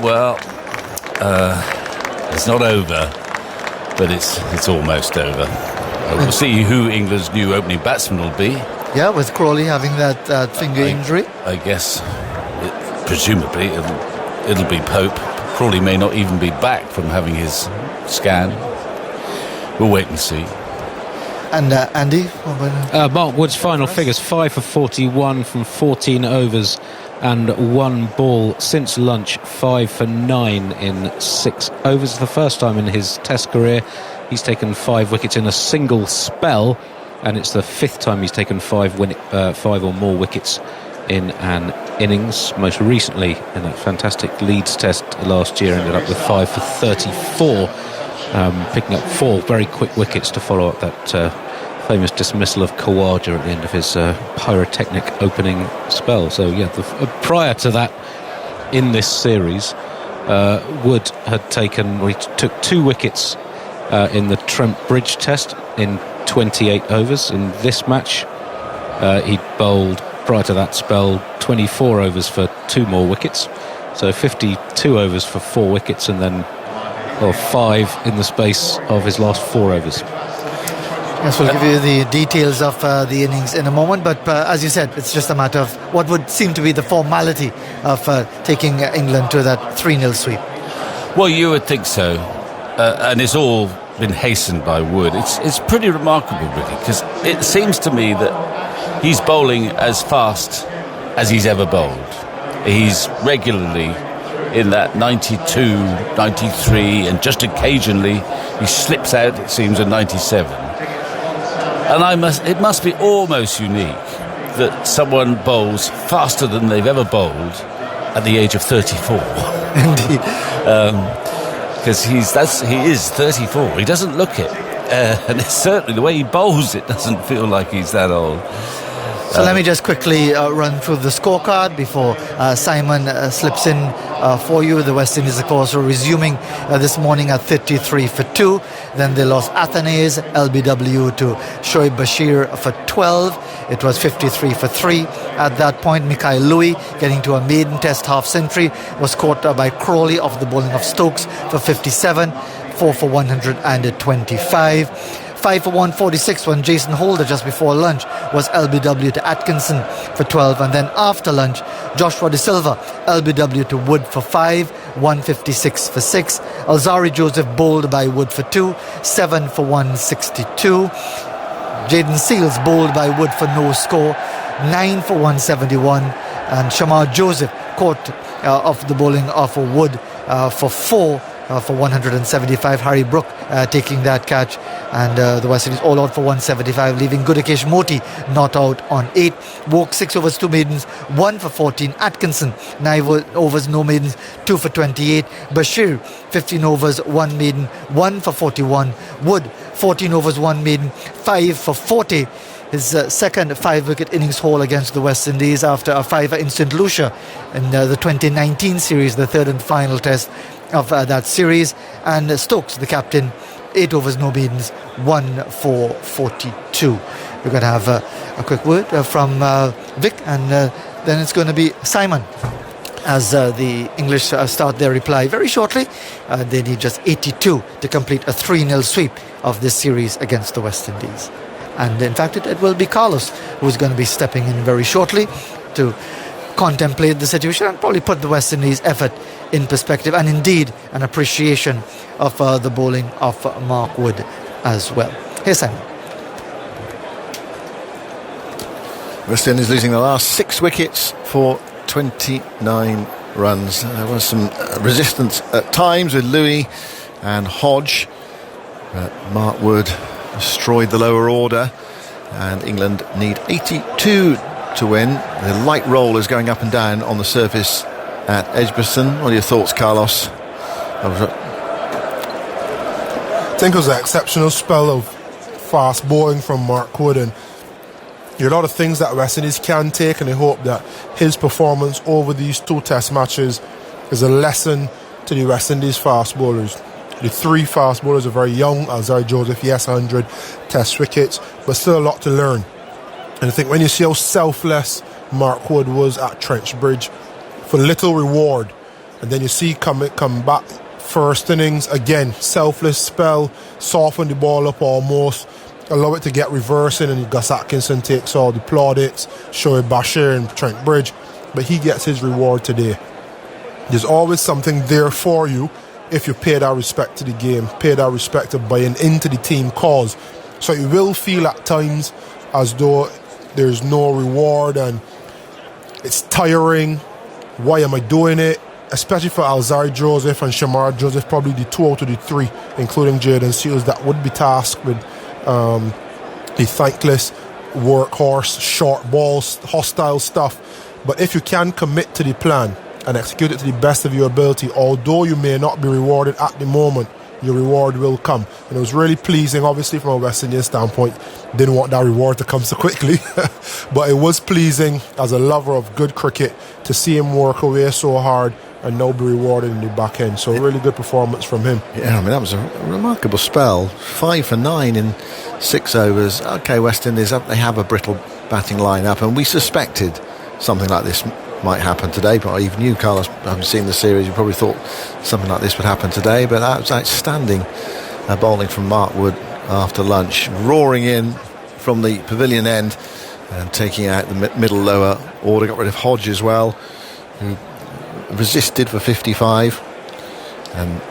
it's not over, but it's almost over. We'll see who England's new opening batsman will be. Yeah, with Crawley having that finger injury. I guess, presumably, it'll be Pope. Crawley may not even be back from having his scan. We'll wait and see. And Andy? Mark Wood's final figures: 5 for 41 from 14 overs and 1 ball since lunch. 5 for 9 in 6 overs. The first time in his Test career he's taken 5 wickets in a single spell, and it's the 5th time he's taken 5 or more wickets in an innings. Most recently in that fantastic Leeds Test last year, ended up with 5 for 34, picking up 4 very quick wickets to follow up that famous dismissal of Khawaja at the end of his pyrotechnic opening spell. So prior to that, in this series, Wood took 2 wickets in the Trent Bridge Test in 28 overs. In this match, he bowled, prior to that spell, 24 overs for 2 more wickets. So 52 overs for 4 wickets, and then 5 in the space of his last 4 overs. Yes, we'll give you the details of the innings in a moment, but as you said, it's just a matter of what would seem to be the formality of taking England to that 3-0 sweep. Well, you would think so, and it's all been hastened by Wood. It's pretty remarkable, really, because it seems to me that he's bowling as fast as he's ever bowled. He's regularly in that 92, 93, and just occasionally he slips out, it seems, a 97. And it must be almost unique that someone bowls faster than they've ever bowled at the age of 34. Indeed. Because he is 34. He doesn't look it. And it's certainly the way he bowls, it doesn't feel like he's that old. So let me just quickly run through the scorecard before Simon slips in for you. The West Indies, of course, are resuming this morning at 33 for 2. Then they lost Athanaze, LBW, to Shoaib Bashir for 12. It was 53 for 3. At that point, Mikhail Louis, getting to a maiden Test half-century, was caught by Crawley off the bowling of Stokes for 57. 4 for 125. 5 for 146 when Jason Holder, just before lunch, was LBW to Atkinson for 12. And then after lunch, Joshua De Silva, LBW to Wood for 5, 156 for 6. Alzari Joseph bowled by Wood for 2, 7 for 162. Jayden Seales bowled by Wood for no score, 9 for 171. And Shamar Joseph caught off the bowling of Wood for 4. For 175, Harry Brook taking that catch, and the West Indies all out for 175, leaving Gudakesh Moti not out on 8. Woke 6 overs, 2 maidens, 1 for 14. Atkinson 9 overs, no maidens, 2 for 28. Bashir 15 overs, 1 maiden, 1 for 41. Wood 14 overs, 1 maiden, 5 for 40. His second 5-wicket innings haul against the West Indies after a 5 in St. Lucia in the 2019 series, the 3rd and final Test of that series. And Stokes, the captain, 8 overs, no maidens, 1 for 42. We're going to have a quick word from Vic, and then it's going to be Simon as the English start their reply very shortly. They need just 82 to complete a 3-0 sweep of this series against the West Indies. And in fact, it will be Carlos who's going to be stepping in very shortly to contemplate the situation and probably put the West Indies' effort in perspective, and indeed an appreciation of the bowling of Mark Wood as well. Here's Simon. West Indies losing the last 6 wickets for 29 runs. There was some resistance at times with Louis and Hodge, but Mark Wood destroyed the lower order, and England need 82 to win. The light roll is going up and down on the surface at Edgbaston. What are your thoughts, Carlos? I think it was an exceptional spell of fast bowling from Mark Wood, and There are a lot of things that West Indies can take, and I hope that his performance over these 2 test matches is a lesson to the West Indies fast bowlers. The 3 fast bowlers are very young. Alzarri Joseph, yes, 100 test wickets, but still a lot to learn. And I think when you see how selfless Mark Wood was at Trench Bridge for little reward, and then you see come back first innings, again, selfless spell, soften the ball up almost, allow it to get reversing, and Gus Atkinson takes all the plaudits, Shoaib Bashir and Trent Bridge, but he gets his reward today. There's always something there for you if you pay that respect to the game, pay that respect to buying into the team cause. So you will feel at times as though there's no reward and it's tiring. Why am I doing it? Especially for Alzarri Joseph and Shamar Joseph, probably the 2 out of the 3, including Jayden Seales, that would be tasked with the thankless workhorse, short balls, hostile stuff. But if you can commit to the plan and execute it to the best of your ability, although you may not be rewarded at the moment, your reward will come. And it was really pleasing, obviously from a West Indian standpoint. Didn't want that reward to come so quickly. But it was pleasing as a lover of good cricket to see him work away so hard and now be rewarded in the back end. So really good performance from him. Yeah, I mean, that was a remarkable spell. 5 for 9 in 6 overs. OK, West Indies, they have a brittle batting lineup, and we suspected something like this might happen today, but even you, Carlos, having seen the series, you probably thought something like this would happen today. But that was outstanding bowling from Mark Wood after lunch, roaring in from the pavilion end and taking out the middle lower order. Got rid of Hodge as well, who resisted for 55, and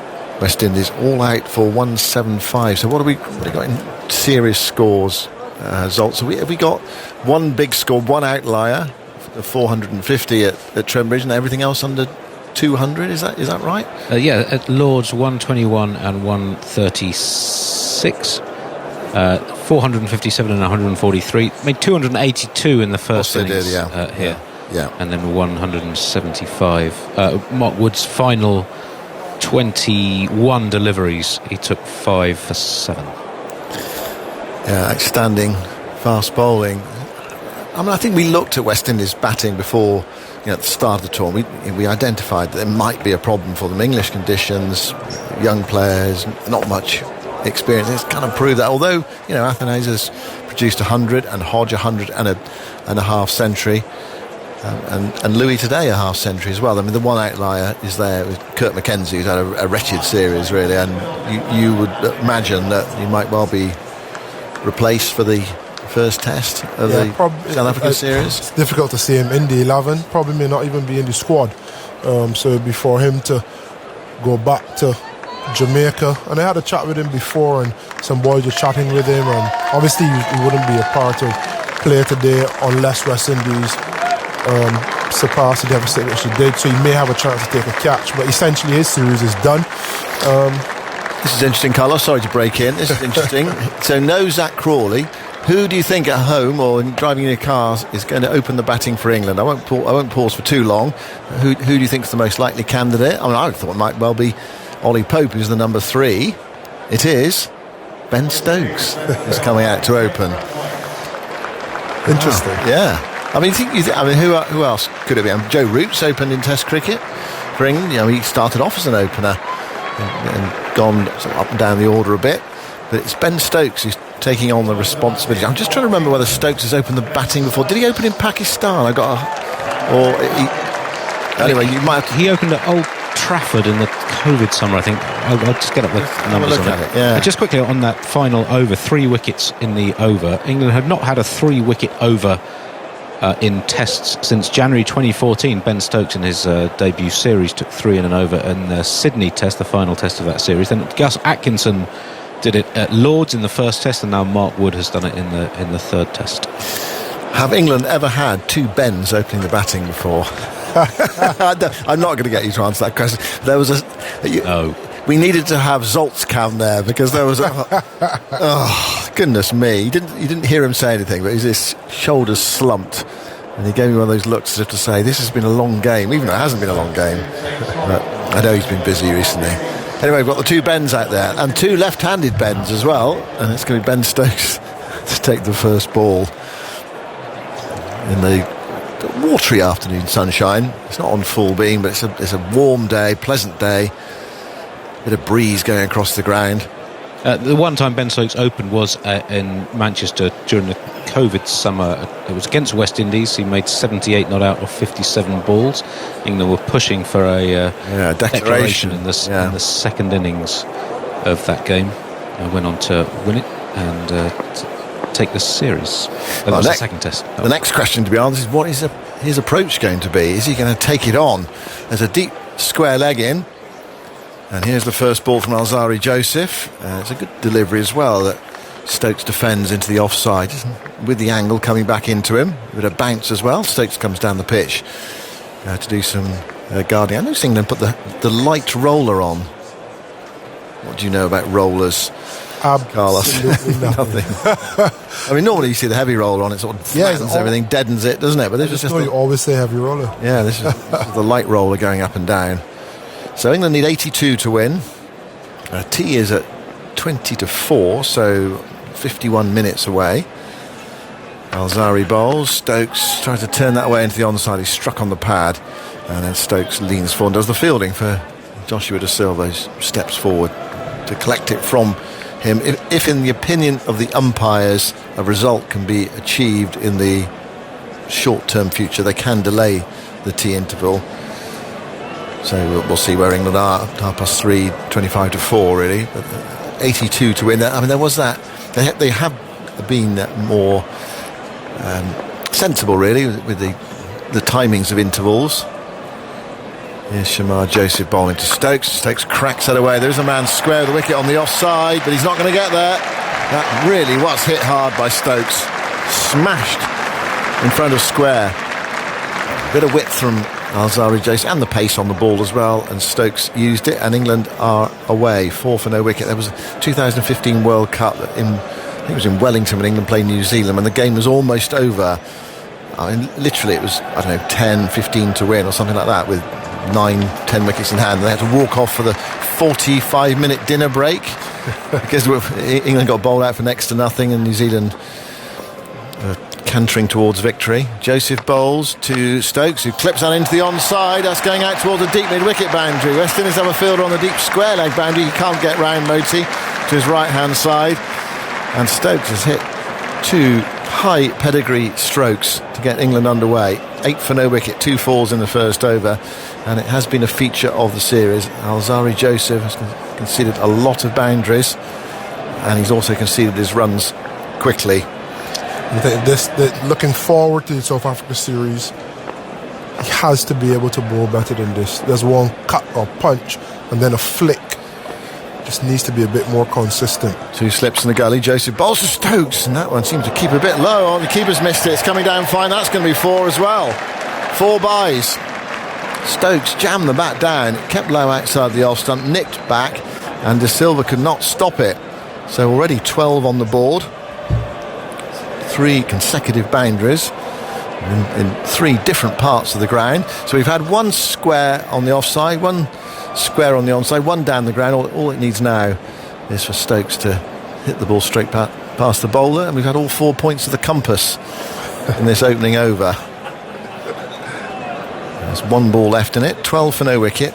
West Indies all out for 175. So what have we got in series scores, Zolt? So have we got one big score, one outlier, 450 at Trembridge, and everything else under 200, is that right? Yeah, at Lords 121 and 136, 457 and 143, made 282 in the first innings here. Yeah. And then 175. Mark Wood's final 21 deliveries, he took 5 for 7. Yeah, outstanding fast bowling. I mean, I think we looked at West Indies batting before, at the start of the tour. We identified that there might be a problem for them. English conditions, young players, not much experience. It's kind of proved that. Although, Athanase has produced 100 and Hodge 100 and a half century. And Louis today a half century as well. I mean, the one outlier is there with Kurt Mackenzie, who's had a wretched series really, and you would imagine that he might well be replaced for the first test of the South African series. It's difficult to see him in the 11, probably may not even be in the squad, so it'd be for him to go back to Jamaica. And I had a chat with him before, and some boys were chatting with him, and obviously he wouldn't be a part of play today unless West Indies surpass the deficit which he did, so he may have a chance to take a catch, but essentially his series is done. This is interesting, Carlos, sorry to break in, this is interesting. So no Zach Crawley. Who do you think at home or driving in your cars is going to open the batting for England? I won't pause for too long. Who do you think is the most likely candidate? I mean, I thought it might well be Ollie Pope, who's the number 3. It is Ben Stokes is coming out to open. Interesting. Wow. Yeah. I mean, who else could it be? Joe Root's opened in Test cricket for England. He started off as an opener and gone sort of up and down the order a bit. But it's Ben Stokes who's taking on the responsibility. I'm just trying to remember whether Stokes has opened the batting before. Did he open in Pakistan? Anyway, you might have to... He opened at Old Trafford in the COVID summer, I think. I'll just get up the numbers on it. Yeah. Just quickly on that final over, 3 wickets in the over. England had not had a 3-wicket over in tests since January 2014. Ben Stokes in his debut series took 3 in an over in the Sydney test, the final test of that series. Then Gus Atkinson did it at Lords in the first test, and now Mark Wood has done it in the third test. Have England ever had 2 Bens opening the batting before? I'm not going to get you to answer that question. There was we needed to have Zolt's cam there because there was oh goodness me, you didn't hear him say anything, but his shoulders slumped and he gave me one of those looks as if to say this has been a long game, even though it hasn't been a long game. But I know he's been busy recently. Anyway, we've got the 2 Bens out there and 2 left-handed Bens as well, and it's going to be Ben Stokes to take the first ball. in the watery afternoon sunshine. It's not on full beam, but it's a warm day, pleasant day. Bit of breeze going across the ground. The one time Ben Stokes opened was in Manchester during the COVID summer. It was against West Indies. He made 78 not out of 57 balls. England were pushing for a declaration in the second innings of that game. Went on to win it and take the series. That was the second test. The next question to be answered is, what is his approach going to be? Is he going to take it on? There's a deep square leg in. And here's the first ball from Alzarri Joseph. It's a good delivery as well that Stokes defends into the offside with the angle coming back into him. A bit of bounce as well. Stokes comes down the pitch to do some guarding. I noticed England put the light roller on. What do you know about rollers, Carlos? Nothing. I mean, normally you see the heavy roller on, it sort of flattens everything, deadens it, doesn't it? But this is just you always say heavy roller. Yeah, this is the light roller going up and down. So England need 82 to win. Tea is at 20-4, so 51 minutes away. Alzarri bowls. Stokes tries to turn that away into the onside. He's struck on the pad, and then Stokes leans forward and does the fielding for Joshua Da Silva. He steps forward to collect it from him. If in the opinion of the umpires, a result can be achieved in the short-term future, they can delay the tea interval. So we'll see where England are. 3:30, 25-4, really. But 82 to win. I mean, there was that. They have been more sensible, really, with the timings of intervals. Here's Shamar Joseph bowling to Stokes. Stokes cracks that away. There's a man square of the wicket on the offside, but he's not going to get there. That really was hit hard by Stokes. Smashed in front of square. A bit of width from Alzarri Joseph and the pace on the ball as well, and Stokes used it, and England are away 4 for no wicket. There was a 2015 World Cup I think it was in Wellington when England played New Zealand, and the game was almost over. I mean, literally it was, 10-15 to win or something like that, with 9-10 wickets in hand. They had to walk off for the 45-minute dinner break because England got bowled out for next to nothing, and New Zealand cantering towards victory. Joseph bowls to Stokes, who clips that into the onside. That's going out towards the deep mid-wicket boundary. West Indies have a fielder on the deep square leg boundary. He can't get round Moti to his right-hand side. And Stokes has hit 2 high pedigree strokes to get England underway. 8 for no wicket, 2 falls in the first over. And it has been a feature of the series. Alzarri Joseph has conceded a lot of boundaries, and he's also conceded his runs quickly. Looking forward to the South Africa series, he has to be able to bowl better than this. There's one cut or punch and then a flick. Just needs to be a bit more consistent. 2 slips in the gully. Joseph bowls to Stokes, and that one seems to keep a bit low. Oh, the keeper's missed it. It's coming down fine. That's going to be 4 as well. 4 byes. Stokes jammed the bat down. It kept low outside the off stump, nicked back, and Da Silva could not stop it. So already 12 on the board. 3 consecutive boundaries in 3 different parts of the ground. So we've had 1 square on the offside, 1 square on the onside, 1 down the ground. All it needs now is for Stokes to hit the ball straight past the bowler, and we've had all 4 points of the compass in this opening over. There's 1 ball left in it, 12 for no wicket.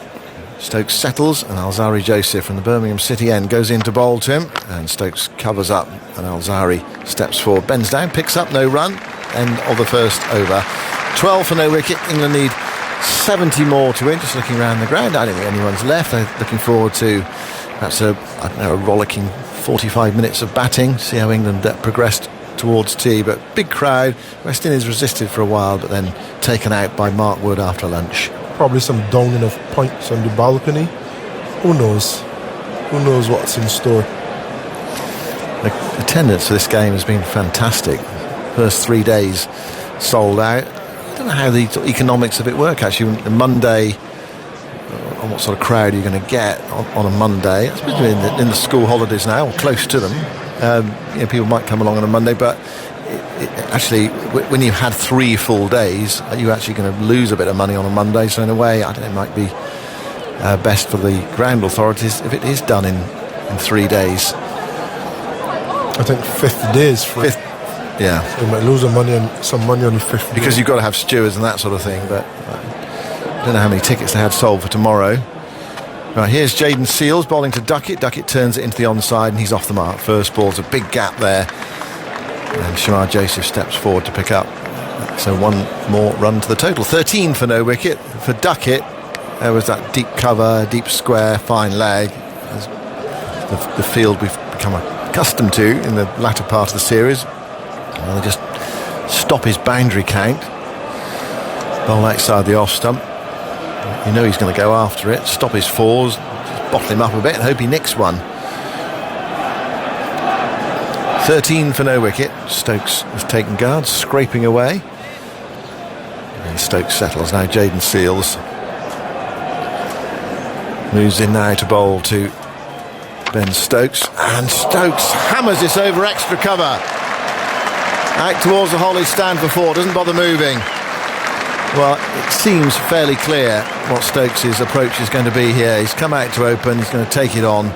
Stokes settles, and Alzarri Joseph from the Birmingham City end goes in to bowl to him, and Stokes covers up, and Alzarri steps forward, bends down, picks up, no run. End of the first over. 12 for no wicket. England need 70 more to win. Just looking around the ground, I don't think anyone's left. They're looking forward to perhaps a rollicking 45 minutes of batting, see how England progressed towards tea. But big crowd. West Indies resisted for a while, but then taken out by Mark Wood after lunch. Probably some downing of points on the balcony. Who knows? Who knows what's in store? The attendance for this game has been fantastic. First 3 days sold out. I don't know how the economics of it work, actually. The Monday, on what sort of crowd you're going to get on a Monday. It's in the school holidays now, or close to them. People might come along on a Monday, but actually, when you've had 3 full days, you're actually going to lose a bit of money on a Monday. So in a way, I don't know, it might be best for the ground authorities if it is done in 3 days. I think 5th day is free. Yeah. So you might lose some money on the fifth. Because you've got to have stewards and that sort of thing, but I don't know how many tickets they had sold for tomorrow. Right, here's Jayden Seales bowling to Duckett. Duckett turns it into the onside and he's off the mark. First ball's a big gap there. And Shamar Joseph steps forward to pick up. So one more run to the total. 13 for no wicket. For Duckett, there was that deep cover, deep square, fine leg. The field we've become accustomed to in the latter part of the series. Well, they just stop his boundary count. Bowl outside the off stump. You know he's going to go after it. Stop his fours, just bottle him up a bit and hope he nicks one. 13 for no wicket. Stokes has taken guard, scraping away. And Stokes settles now. Jayden Seales moves in now to bowl to Ben Stokes. And Stokes hammers this over extra cover. Out towards the Holly stand for four. Doesn't bother moving. Well, it seems fairly clear what Stokes' approach is going to be here. He's come out to open. He's going to take it on.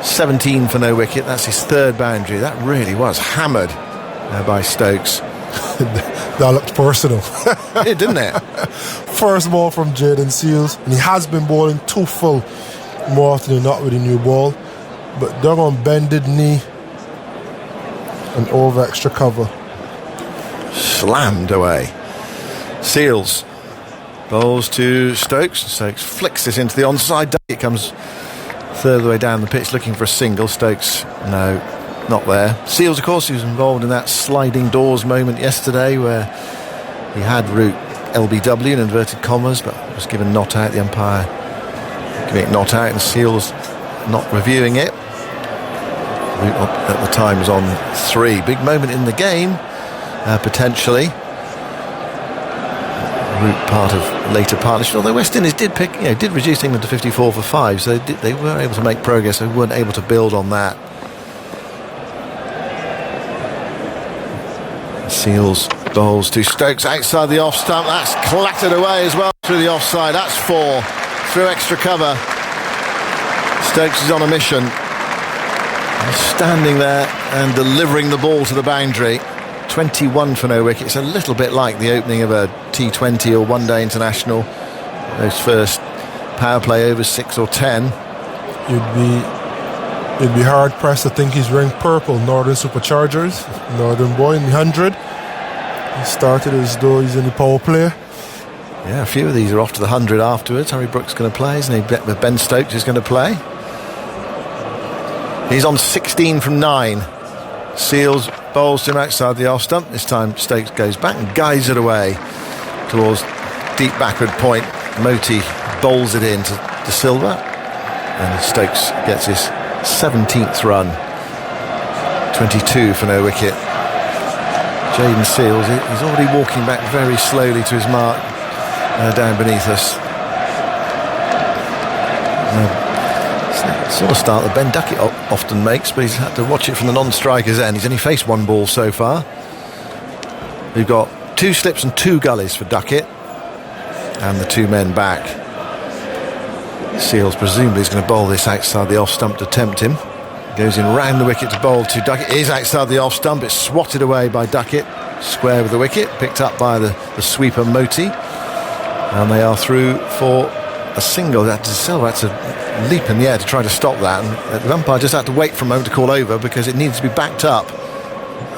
17 for no wicket. That's his third boundary. That really was hammered by Stokes. That looked personal. It didn't it? First ball from Jayden Seales, and he has been bowling too full more often than not with a new ball. But they're on bended knee and over extra cover. Slammed away. Seales bowls to Stokes. Stokes flicks this into the onside. It comes third of the way down the pitch looking for a single. Stokes, no, not there. Seales, of course, he was involved in that sliding doors moment yesterday where he had route LBW in inverted commas but was given not out. The umpire giving it not out and Seales not reviewing it. Route at the time was on 3. Big moment in the game, potentially. Route part of later partnership, although West Indies did did reduce England to 54 for 5, so they were able to make progress. They weren't able to build on that. Seales bowls to Stokes outside the off stump. That's clattered away as well through the offside. That's 4 through extra cover. Stokes is on a mission. He's standing there and delivering the ball to the boundary. 21 for no wicket. It's a little bit like the opening of a T20 or one-day international. Those first power play overs 6 or 10. You'd be hard pressed to think he's wearing purple. Northern Superchargers, Northern boy in the 100. He started as though he's in the power play. Yeah, a few of these are off to the 100 afterwards. Harry Brook's going to play, isn't he? Ben Stokes is going to play. He's on 16 from 9. Seales bowls to him outside the off stump. This time Stokes goes back and guides it away towards deep backward point. Moti bowls it in to Silva and Stokes gets his 17th run. 22 for no wicket. Jayden Seales, he's already walking back very slowly to his mark down beneath us. Sort of start that Ben Duckett often makes, but he's had to watch it from the non-striker's end. He's only faced one ball so far. We've got 2 slips and 2 gullies for Duckett and the 2 men back. Seales presumably is going to bowl this outside the off stump to tempt him. Goes in round the wicket to bowl to Duckett. It is outside the off stump. It's swatted away by Duckett. Square with the wicket, picked up by the sweeper Moti, and they are through for a single. Silva had to leap in the air to try to stop that, and the umpire just had to wait for a moment to call over because it needs to be backed up.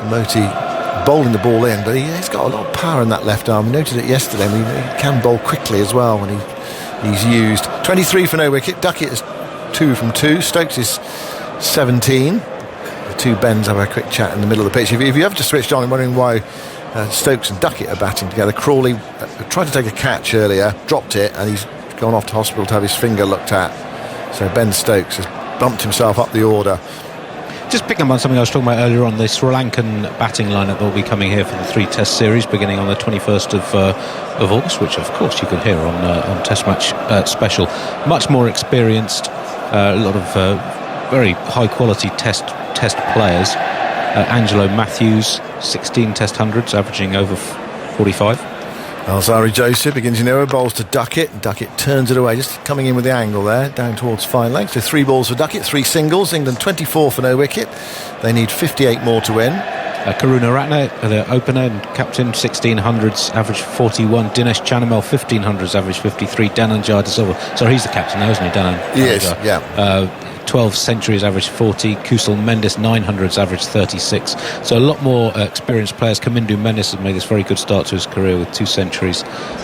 Moti bowling the ball in, but he's got a lot of power in that left arm. We noted it yesterday. He can bowl quickly as well when he's used. 23 for no wicket. Duckett is 2 from 2. Stokes is 17. The 2 Bens have a quick chat in the middle of the pitch. If you ever just switched on and wondering why Stokes and Duckett are batting together, Crawley tried to take a catch earlier, dropped it, and he's gone off to hospital to have his finger looked at. So Ben Stokes has bumped himself up the order. Just picking up on something I was talking about earlier on, the Sri Lankan batting lineup that will be coming here for the 3 Test series beginning on the 21st of August, which of course you can hear on Test Match Special. Much more experienced, a lot of very high quality test players. Angelo Matthews, 16 Test hundreds, averaging over 45. Alzari Joseph begins in error, bowls to Duckett. Duckett turns it away, just coming in with the angle there, down towards fine leg. So 3 balls for Duckett, 3 singles. England 24 for no wicket. They need 58 more to win. Karuna Ratne, the opener and captain, 1600s, average 41. Dinesh Chanamel, 1500s, average 53. Dhananjay de Silva, sorry, he's the captain now, isn't he? Yes, yeah. 12 centuries, average 40. Kusal Mendes, 900s, average 36. So a lot more experienced players. Kamindu Mendes has made this very good start to his career with 2 centuries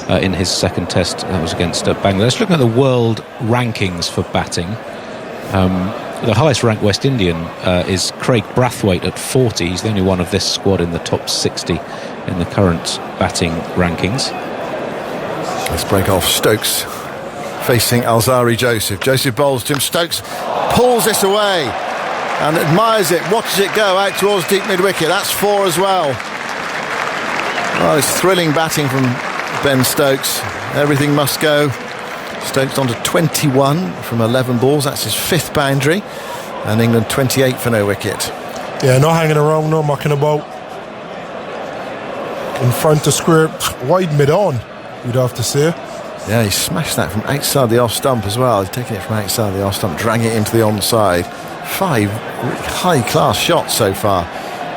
in his second test. That was against Bangladesh. Looking at the world rankings for batting, the highest ranked West Indian is Craig Brathwaite at 40. He's the only one of this squad in the top 60 in the current batting rankings. Let's break off. Stokes facing Alzari Joseph. Joseph bowls to him. Stokes pulls this away and admires it, watches it go out towards deep mid-wicket. That's 4 as well. Oh, it's thrilling batting from Ben Stokes. Everything must go. Stokes on to 21 from 11 balls. That's his 5th boundary. And England 28 for no wicket. Yeah, no hanging around, no mucking about. In front of square, wide mid-on, you'd have to say. Yeah, he smashed that from outside the off stump as well. He's taking it from outside the off stump, dragging it into the onside. 5 really high-class shots so far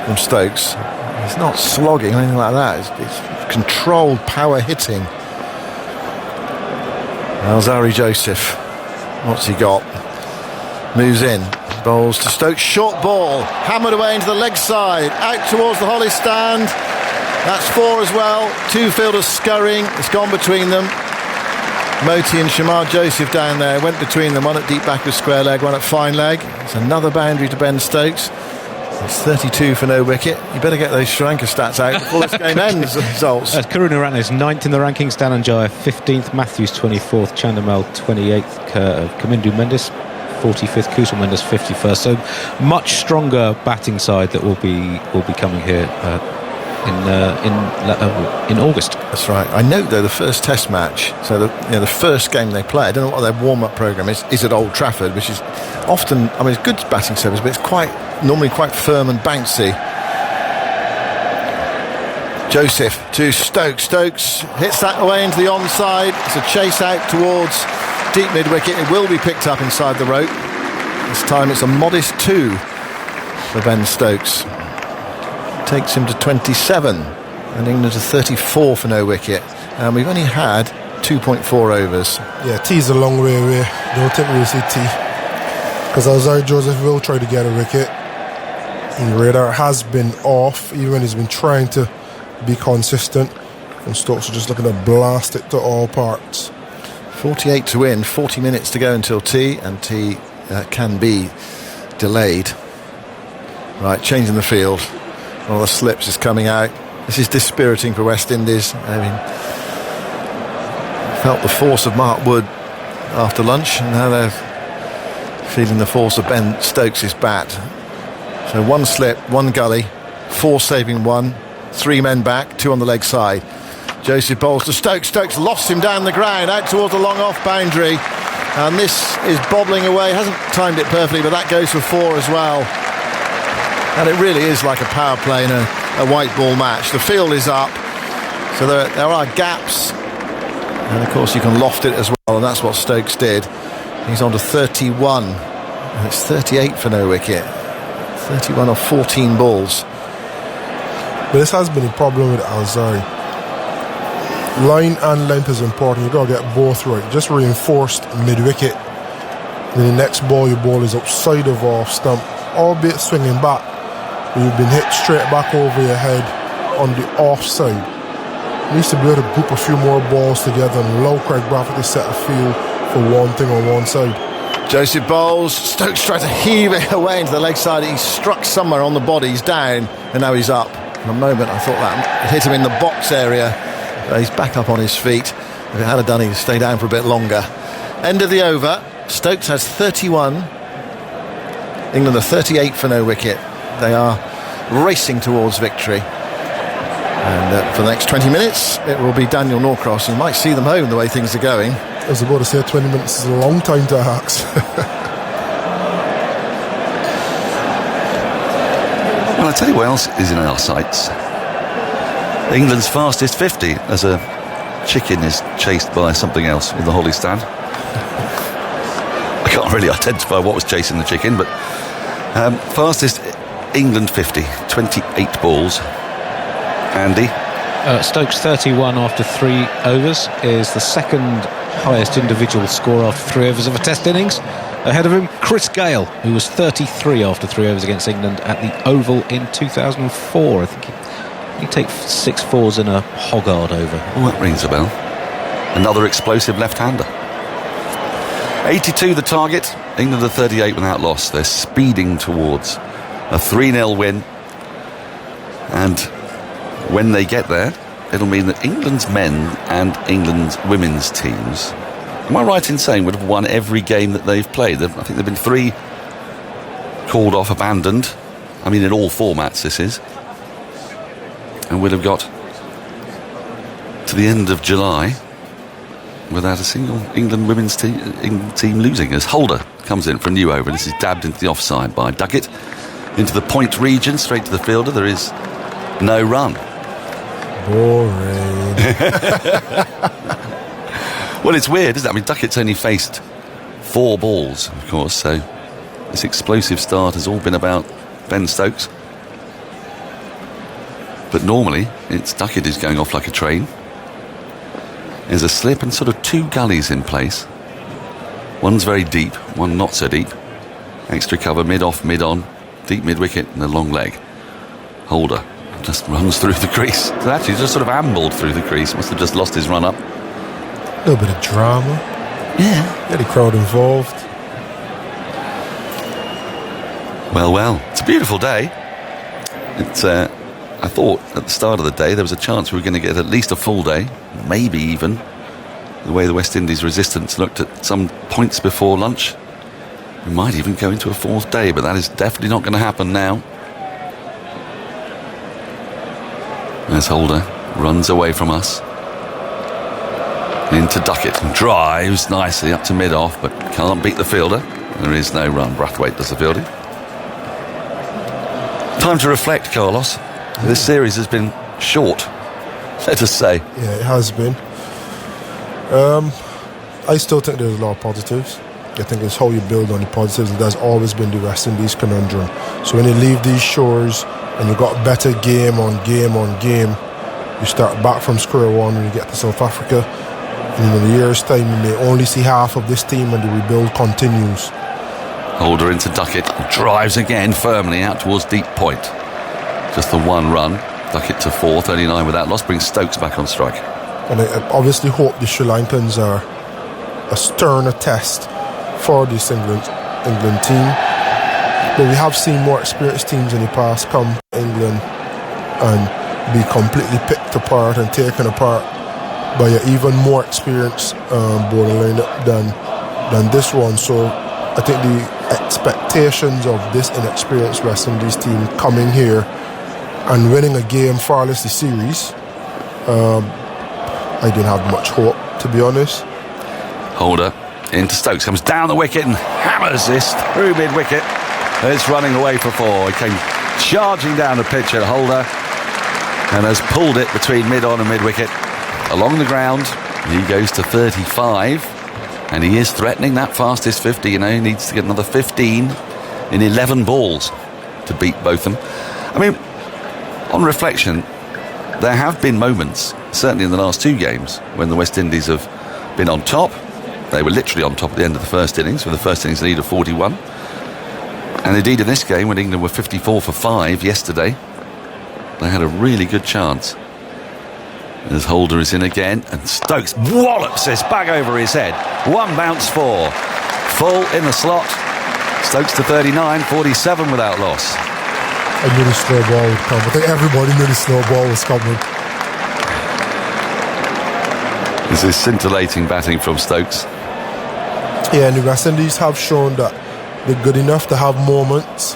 from Stokes. He's not slogging or anything like that. It's controlled power hitting. Alzari Joseph, what's he got? Moves in, bowls to Stokes, short ball, hammered away into the leg side, out towards the Holly stand. That's 4 as well. 2 fielders scurrying, it's gone between them. Moti and Shamar Joseph down there, went between them, one at deep back with square leg, one at fine leg. It's another boundary to Ben Stokes. It's 32 for no wicket. You better get those Sri Lanka stats out before this game ends. The results. Karuna Ratne is 9th in the rankings. Dhananjay 15th. Matthews 24th. Chandamal 28th. Kamindu Mendes 45th. Kusal Mendes 51st. So much stronger batting side that will be coming here in August. That's right. I note though the first Test match, so the first game they play, I don't know what their warm-up programme is at Old Trafford, which is often, I mean, it's good batting service, but it's normally quite firm and bouncy. Joseph to Stokes. Stokes hits that away into the onside. It's a chase out towards deep mid-wicket. It will be picked up inside the rope. This time it's a modest 2 for Ben Stokes. Takes him to 27 and England to 34 for no wicket, and we've only had 2.4 overs. Yeah, T's a long way away. Don't think we'll see T, because Alzari Joseph will try to get a wicket. And radar has been off, even when he's been trying to be consistent, and Stokes are just looking to blast it to all parts. 48 to win, 40 minutes to go until tea, and tea can be delayed. Right, changing the field. One of the slips is coming out. This is dispiriting for West Indies. I mean, felt the force of Mark Wood after lunch, and now they're feeling the force of Ben Stokes' bat. So 1 slip, 1 gully, 4 saving 1, 3 men back, 2 on the leg side. Joseph bowls to Stokes. Stokes lost him down the ground, out towards the long off boundary, and this is bobbling away. Hasn't timed it perfectly, but that goes for 4 as well. And it really is like a power play in a white ball match. The field is up, so there are gaps, and of course you can loft it as well, and that's what Stokes did. He's on to 31, and it's 38 for no wicket. 31 off 14 balls. But this has been a problem with Alzari. Line and length is important. You've got to get both right. Just reinforced mid-wicket. Then the next ball you ball is outside of off stump, albeit swinging back. You've been hit straight back over your head on the offside. Needs to be able to group a few more balls together and allow Craig Brathwaite to set a field for one thing on one side. Joseph bowls. Stokes tried to heave it away into the leg side. He struck somewhere on the body. He's down, and now he's up. For a moment I thought that hit him in the box area. He's back up on his feet. If it had done, he'd stay down for a bit longer. End of the over. Stokes has 31. England are 38 for no wicket. They are racing towards victory, and for the next 20 minutes it will be Daniel Norcross. You might see them home the way things are going. I was about to say 20 minutes is a long time to ask. Well, I tell you what else is in our sights. England's fastest 50 as a chicken is chased by something else in the Holly stand. I can't really identify what was chasing the chicken, but fastest England 50, 28 balls. Andy? Stokes 31 after 3 overs is the second highest individual score after 3 overs of a Test innings. Ahead of him, Chris Gale, who was 33 after 3 overs against England at the Oval in 2004. I think he takes 6 fours in a Hoggard over. Oh, that rings a bell. Another explosive left-hander. 82 the target. England are 38 without loss. They're speeding towards a 3-0 win. And when they get there, it'll mean that England's men and England's women's teams, am I right in saying, would have won every game that they've played? I think there have been 3 called off, abandoned. I mean, in all formats this is. And would have got to the end of July without a single England women's team losing. As Holder comes in from new over, this is dabbed into the offside by Duckett. Into the point region, straight to the fielder. There is no run. Boring. Well, it's weird, isn't it? I mean, Duckett's only faced 4 balls, of course, so this explosive start has all been about Ben Stokes. But normally, it's Duckett who's going off like a train. There's a slip and sort of 2 gullies in place. One's very deep, one not so deep. Extra cover, mid-off, mid-on, deep mid-wicket and a long leg. Holder just runs through the crease. So actually, just sort of ambled through the crease. Must have just lost his run-up. A little bit of drama. Yeah. Get the crowd involved. Well, it's a beautiful day. It's, I thought at the start of the day there was a chance we were going to get at least a full day, maybe even. The way the West Indies resistance looked at some points before lunch, we might even go into a 4th day, but that is definitely not going to happen now. As Holder runs away from us. Into Duckett and drives nicely up to mid-off, but can't beat the fielder. There is no run. Brathwaite does the fielding. Time to reflect, Carlos. This series has been short, let us say. Yeah, it has been. I still think there's a lot of positives. I think it's how you build on the positives. That's always been the West Indies conundrum. So when you leave these shores and you got better game on game on game, you start back from square one when you get to South Africa. And in a year's time, you may only see half of this team and the rebuild continues. Holder into Duckett, drives again firmly out towards deep point. Just the 1 run. Duckett to 4, 39 without loss, brings Stokes back on strike. And I obviously hope the Sri Lankans are a sterner test for this England team. But we have seen more experienced teams in the past come to England and be completely picked apart and taken apart by an even more experienced bowling lineup than this one. So I think the expectations of this inexperienced West Indies team coming here and winning a game far less the series, I didn't have much hope, to be honest. Holder into Stokes, comes down the wicket and hammers this through mid-wicket. It's running away for 4. He came charging down the pitch at Holder and has pulled it between mid-on and mid-wicket. Along the ground, he goes to 35, and he is threatening that fastest 50. He needs to get another 15 in 11 balls to beat Botham. I mean, on reflection, there have been moments, certainly in the last 2 games, when the West Indies have been on top. They were literally on top at the end of the first innings, with the first innings lead of 41. And indeed in this game, when England were 54 for 5 yesterday, they had a really good chance. As Holder is in again, and Stokes wallops this back over his head. 1 bounce 4. Full in the slot. Stokes to 39, 47 without loss. I knew the slow ball would come. I think everybody knew the slow ball was coming. This is scintillating batting from Stokes. Yeah, and the West Indies have shown that they're good enough to have moments,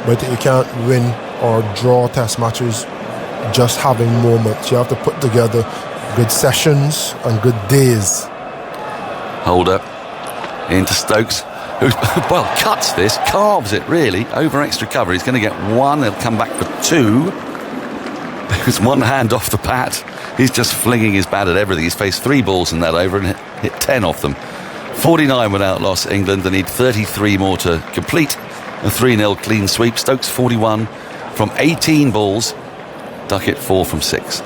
but you can't win or draw Test matches just having moments. You have to put together good sessions and good days. Holder into Stokes, who, well, cuts this, carves it really, over extra cover. He's going to get 1, he'll come back for 2. There's 1 hand off the bat. He's just flinging his bat at everything. He's faced 3 balls in that over and hit 10 off them. 49 without loss. England, they need 33 more to complete a 3-0 clean sweep. Stokes 41 from 18 balls. Duckett 4 from 6.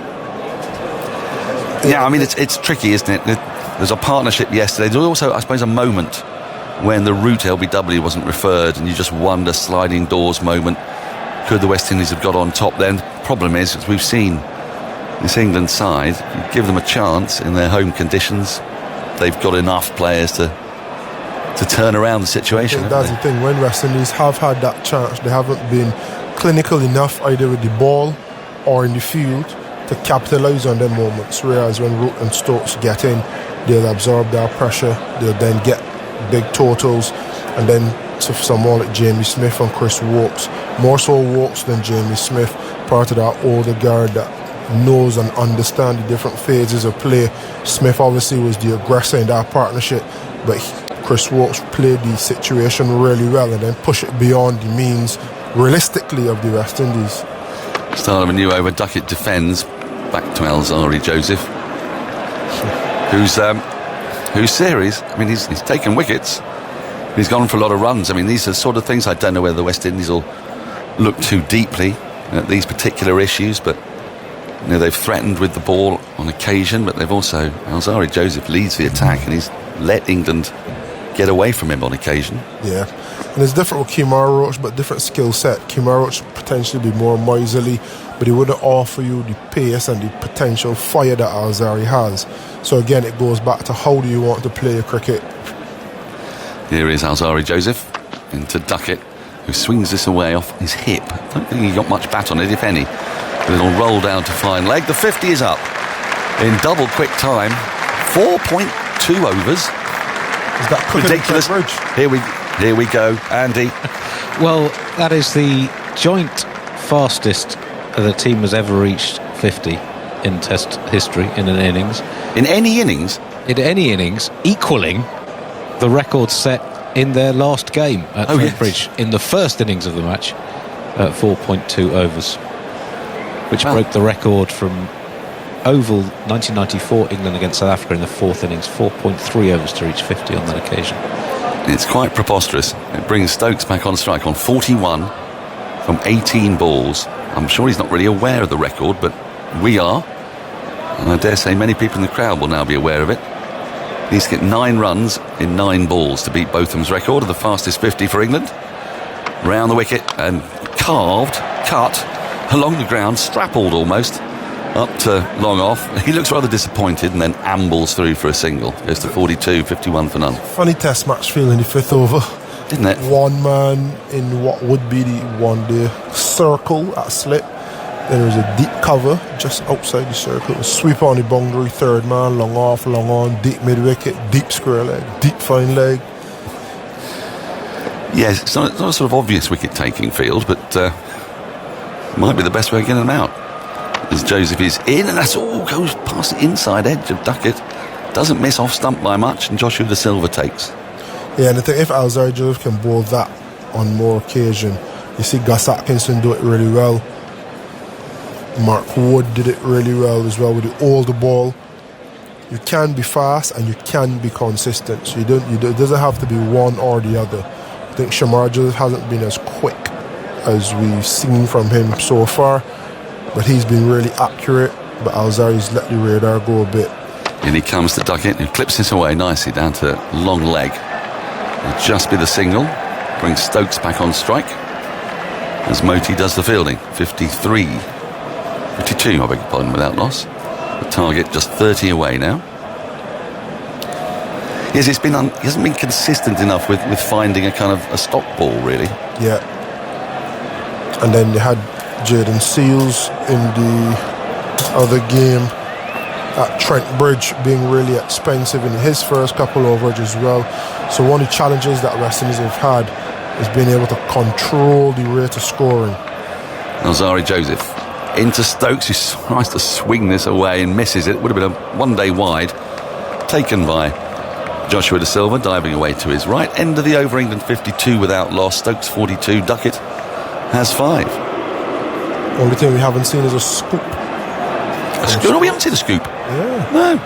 Yeah, I mean, it's tricky, isn't it? There's a partnership yesterday. There's also, I suppose, a moment when the route LBW wasn't referred, and you just wonder, sliding doors moment, could the West Indies have got on top then? Problem is, as we've seen this England side, you give them a chance in their home conditions, they've got enough players to turn around the situation. That's the thing, when West Indies have had that chance, they haven't been clinical enough either with the ball or in the field to capitalise on them moments, whereas when Root and Stokes get in, they'll absorb their pressure, they'll then get big totals, and then to someone like Jamie Smith and Chris Woakes, more so Woakes than Jamie Smith, part of that older guard that knows and understands the different phases of play. Smith obviously was the aggressor in that partnership, but Chris Woakes played the situation really well and then push it beyond the means realistically of the West Indies. Start of a new over. Duckett defends. Back to Alzari Joseph, whose series, I mean, he's taken wickets, he's gone for a lot of runs. I mean, these are sort of things I don't know whether the West Indies will look too deeply at these particular issues, but you know, they've threatened with the ball on occasion, but they've also, Alzari Joseph leads the attack and he's let England get away from him on occasion. Yeah, and it's different with Kemar Roach, but different skill set. Kemar Roach potentially be more miserly, but he wouldn't offer you the pace and the potential fire that Alzari has. So again, it goes back to how do you want to play your cricket. Here is Alzari Joseph into Duckett, who swings this away off his hip. I don't think he got much bat on it, if any. A little roll down to fine leg. The 50 is up in double quick time. 4.2 overs. Is that ridiculous? Here we go, Andy. Well, that is the joint fastest the team has ever reached 50 in Test history in an innings. In any innings? In any innings, equaling the record set in their last game at Trowbridge in the first innings of the match at 4.2 overs, which broke the record from Oval 1994 England against South Africa in the fourth innings, 4.3 overs to reach 50 on that occasion. It's quite preposterous. It brings Stokes back on strike on 41 from 18 balls. I'm sure he's not really aware of the record, but we are, and I dare say many people in the crowd will now be aware of it. He needs to get 9 runs in 9 balls to beat Botham's record of the fastest 50 for England. Round the wicket and cut along the ground, strapled almost up to long off. He looks rather disappointed and then ambles through for a single. Goes to 42, 51 for none. Funny Test match feel in the 5th over. Didn't it? One man in what would be the one-day circle at slip. Then there was a deep cover just outside the circle. Sweep on the boundary, third man, long off, long on, deep mid-wicket, deep square leg, deep fine leg. Yes, it's not a sort of obvious wicket-taking field, but might be the best way of getting them out. As Joseph is in, and that's all goes past the inside edge of Duckett. Doesn't miss off stump by much, and Joshua De Silva takes. Yeah, and I think if Alzari Joseph can bowl that on more occasion, you see Gus Atkinson do it really well. Mark Wood did it really well as well with the older ball. You can be fast and you can be consistent. So it doesn't have to be one or the other. I think Shamar Joseph hasn't been as quick as we've seen from him so far, but he's been really accurate. But Alzari's let the radar go a bit. In he comes to Duckett, who clips this away nicely down to long leg. It'll just be the single. Brings Stokes back on strike as Moti does the fielding. 52, I beg your pardon, without loss. The target just 30 away now. Yes, he hasn't been consistent enough with finding a kind of a stock ball, really. Yeah. And then they had Jaden Seals in the other game at Trent Bridge being really expensive in his first couple overs as well. So one of the challenges that West Indies have had is being able to control the rate of scoring. Alzari Joseph into Stokes, who tries to swing this away and misses it. Would have been a one-day wide, taken by Joshua De Silva, diving away to his right. End of the over, England 52 without loss. Stokes 42, Duckett has 5. Only thing we haven't seen is a scoop. A scoop? No, we haven't seen a scoop. Yeah. No.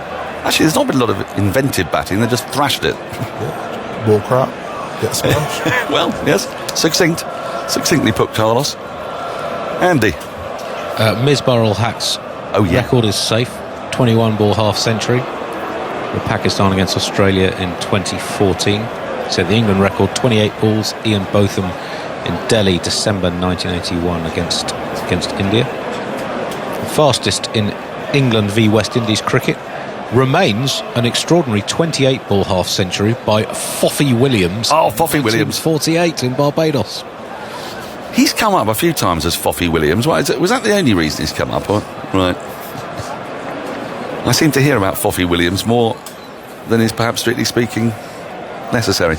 Actually, there's not been a lot of inventive batting. They just thrashed it. Yeah. Ball crap. get smashed. Well, yes, succinctly put, Carlos. Andy. Misbah-ul-Haq's record is safe. 21 ball half century with Pakistan against Australia in 2014. So the England record, 28 balls. Ian Botham in Delhi, December 1981 against India. The fastest in England v West Indies cricket remains an extraordinary 28 ball half century by Foffy Williams. Oh, Foffy Williams. 48 in Barbados. He's come up a few times as Foffy Williams. Was that the only reason he's come up? Or? Right. I seem to hear about Foffy Williams more than is perhaps strictly speaking necessary.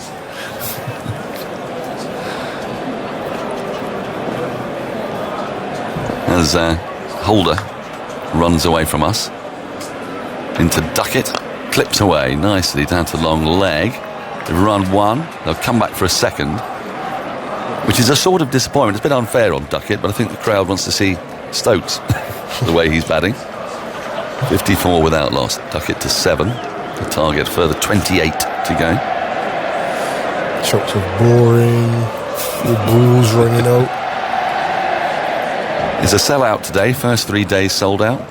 As Holder runs away from us into Duckett, clips away nicely down to long leg. They've run one, they'll come back for a second, which is a sort of disappointment. It's a bit unfair on Duckett, but I think the crowd wants to see Stokes the way he's batting. 54 without loss. Duckett to 7. The target further 28 to go. Shots of boring, the balls running out. It's a sellout today. First 3 days sold out.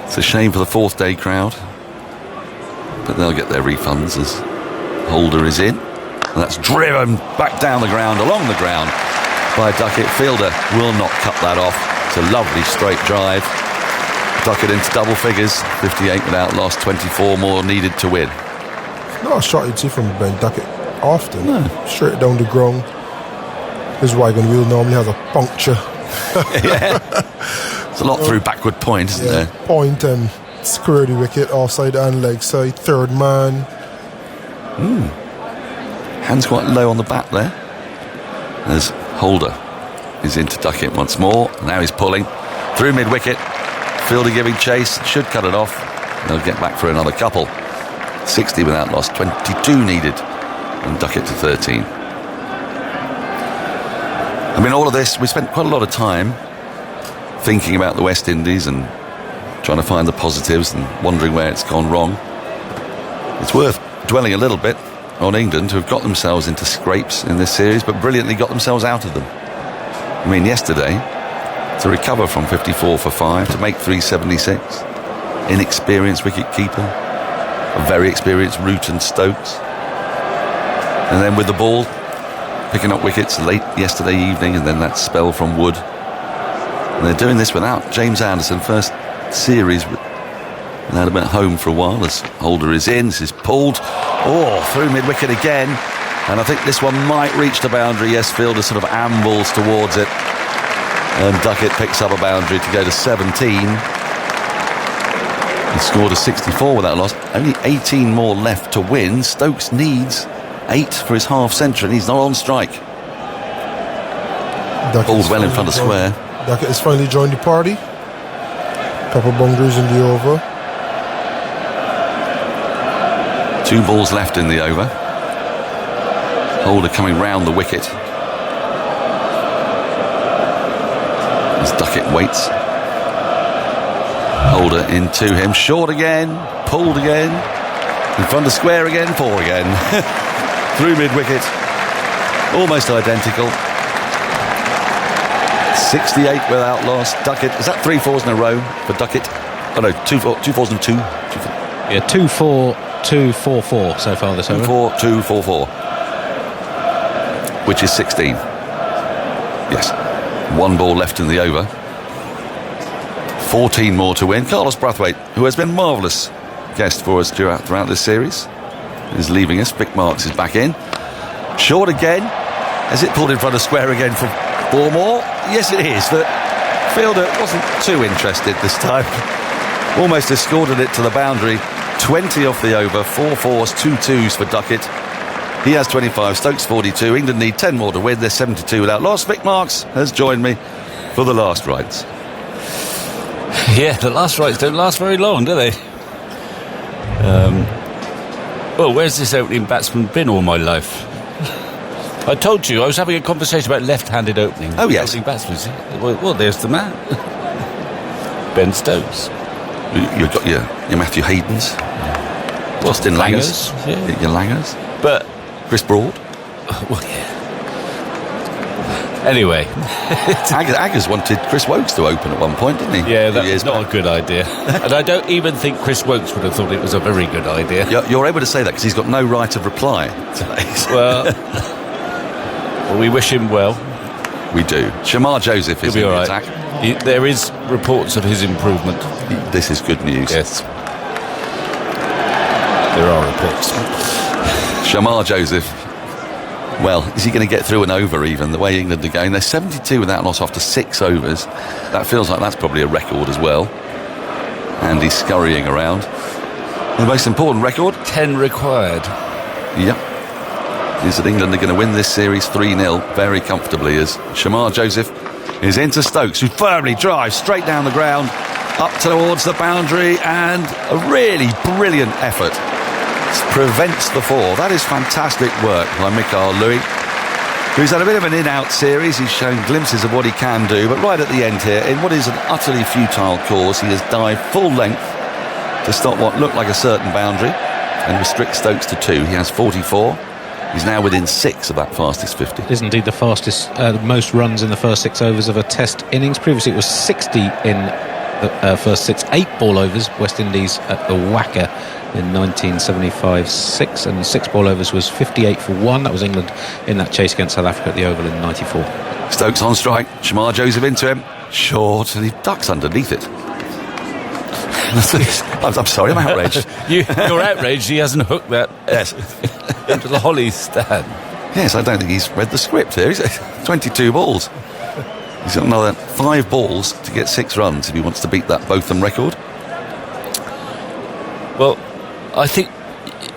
It's a shame for the fourth day crowd, but they'll get their refunds as Holder is in. And that's driven back down the ground, along the ground by Duckett. Fielder will not cut that off. It's a lovely straight drive. Duckett into double figures. 58 without loss, 24 more needed to win. Not a shot you'd see from Ben Duckett often. No. Straight down the ground. His wagon wheel normally has a puncture. Yeah. It's a lot through backward point, isn't there? Point and square the wicket, offside and leg side, third man. Hands quite low on the bat there. As Holder is into Duckett once more. Now he's pulling through mid-wicket. Fielder giving chase, should cut it off. They'll get back for another couple. 60 without loss, 22 needed. And Duckett to 13. I mean, all of this, we spent quite a lot of time thinking about the West Indies and trying to find the positives and wondering where it's gone wrong. It's worth dwelling a little bit on England, who have got themselves into scrapes in this series, but brilliantly got themselves out of them. I mean, yesterday, to recover from 54 for 5, to make 376, inexperienced wicket-keeper, a very experienced Root and Stokes. And then with the ball, picking up wickets late yesterday evening, and then that spell from Wood. And they're doing this without James Anderson, first series without him at home for a while, as Holder is in. This is pulled, through mid-wicket again. And I think this one might reach the boundary. Yes, Fielder sort of ambles towards it. And Duckett picks up a boundary to go to 17. He scored a 64 without loss. Only 18 more left to win. Stokes needs 8 for his half century, and he's not on strike. Pulled well in front of square. Duckett has finally joined the party. Couple boundaries in the over. 2 balls left in the over. Holder coming round the wicket. As Duckett waits. Holder into him, short again, pulled again, in front of square again, 4 again. Through mid-wicket, almost identical. 68 without loss. Duckett, is that 3 fours in a row for Duckett? Oh no, 2 fours and 2. Yeah, 2-4, 2-4-4 so far this over. 2-4, 2-4-4, which is 16. Yes, 1 ball left in the over. 14 more to win. Carlos Brathwaite, who has been a marvellous guest for us throughout this series, is leaving us. Vic Marks is back in. Short again. Has it pulled in front of square again for 4 more? Yes, it is. But Fielder wasn't too interested this time. Almost escorted it to the boundary. 20 off the over. 4 fours, 2 twos for Duckett. He has 25. Stokes 42. England need 10 more to win. They're 72 without loss. Vic Marks has joined me for the last rights. Yeah, the last rights don't last very long, do they? Well, where's this opening batsman been all my life? I told you, I was having a conversation about left-handed opening. Oh, yes. Opening batsmen. Well, there's the man. Ben Stokes. You've got your Matthew Haydens. Justin Langers. Yeah. Your Langers. But Chris Broad? Well, yeah. Anyway. Aggers wanted Chris Wokes to open at one point, didn't he? Yeah, that's not a good idea. And I don't even think Chris Wokes would have thought it was a very good idea. You're able to say that because he's got no right of reply today. Well, we wish him well. We do. Shamar Joseph is in the attack. There is reports of his improvement. This is good news. Yes. There are reports. Shamar Joseph. Well, is he going to get through an over even, the way England are going? They're 72 without loss after 6 overs. That feels like that's probably a record as well. And he's scurrying around. The most important record? 10 required. Yep. Is that England are going to win this series 3-0 very comfortably as Shamar Joseph is into Stokes, who firmly drives straight down the ground, up towards the boundary, and a really brilliant effort. Prevents the fall. That is fantastic work by Mikael Louis, who's had a bit of an in-out series. He's shown glimpses of what he can do, but right at the end here, in what is an utterly futile course, he has dived full length to stop what looked like a certain boundary and restrict Stokes to 2. He has 44. He's now within 6 of that fastest 50. It is indeed the fastest, most runs in the first 6 overs of a Test innings. Previously it was 60 in the first 8 ball overs. West Indies at the Wacker in 1975-6, and 6 ball overs was 58 for 1. That was England in that chase against South Africa at the Oval in 94. Stokes on strike. Shamar Joseph into him. Short, and he ducks underneath it. I'm sorry, I'm outraged. You're outraged he hasn't hooked that into the Holly stand. Yes, I don't think he's read the script here. He's 22 balls. He's got another 5 balls to get 6 runs if he wants to beat that Botham record. Well, I think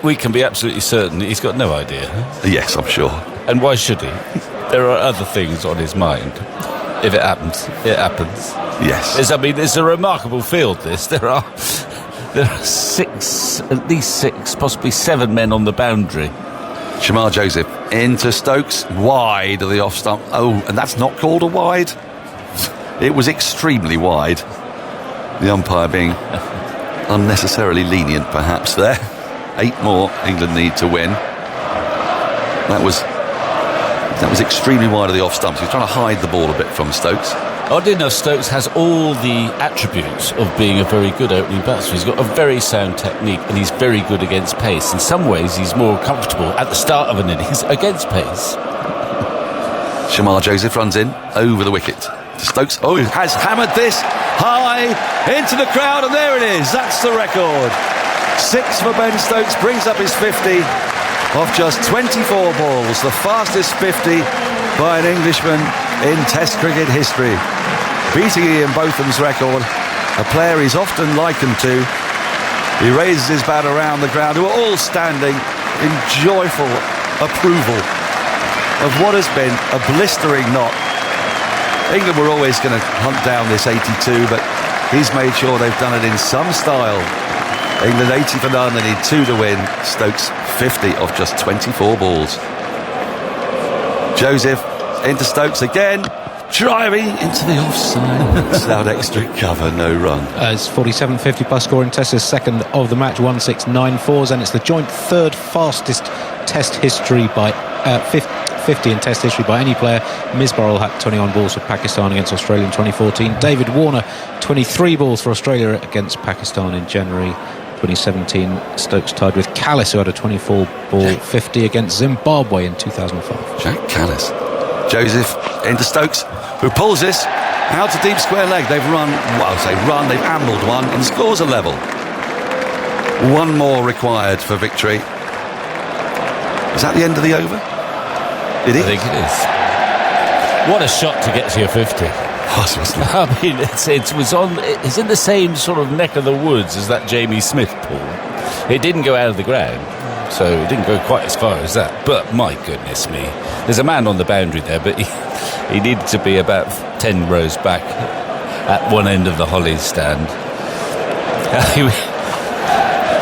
we can be absolutely certain he's got no idea. Yes, I'm sure. And why should he? There are other things on his mind. If it happens, it happens. Yes. It's a remarkable field, this. There are 6, at least 6, possibly 7 men on the boundary. Shamar Joseph into Stokes, wide of the off stump. Oh, and that's not called a wide. It was extremely wide. The umpire being unnecessarily lenient, perhaps, there. 8 more England need to win. That was extremely wide of the off stump. So he's trying to hide the ball a bit from Stokes. Oddly enough, Stokes has all the attributes of being a very good opening batsman. He's got a very sound technique and he's very good against pace. In some ways, he's more comfortable at the start of an innings against pace. Shamar Joseph runs in over the wicket to Stokes. Oh, he has hammered this high into the crowd, and there it is. That's the record. 6 for Ben Stokes, brings up his 50 off just 24 balls, the fastest 50 by an Englishman in Test cricket history, beating Ian Botham's record, a player he's often likened to. He raises his bat around the ground, who are all standing in joyful approval of what has been a blistering knock. England were always going to hunt down this 82, but he's made sure they've done it in some style. England 80 for none, they need 2 to win. Stokes 50 off just 24 balls. Joseph into Stokes again, driving into the offside. Without extra cover, no run. It's 47-50 plus score in Test, his second of the match, 1694s, and it's the joint 3rd fastest Test history by 50 in Test history by any player. Misbah had 21 balls for Pakistan against Australia in 2014. David Warner 23 balls for Australia against Pakistan in January 2017. Stokes tied with Callis, who had a 24 ball 50 against Zimbabwe in 2005. Jack Callis. Joseph into Stokes, who pulls this out to deep square leg. They've they've ambled one and scores a level. 1 more required for victory. Is that the end of the over? It is. I think it is. What a shot to get to your 50. I mean, it's in the same sort of neck of the woods as that Jamie Smith pull. It didn't go out of the ground, so it didn't go quite as far as that. But my goodness me, there's a man on the boundary there, but he needed to be about 10 rows back at one end of the Hollies stand.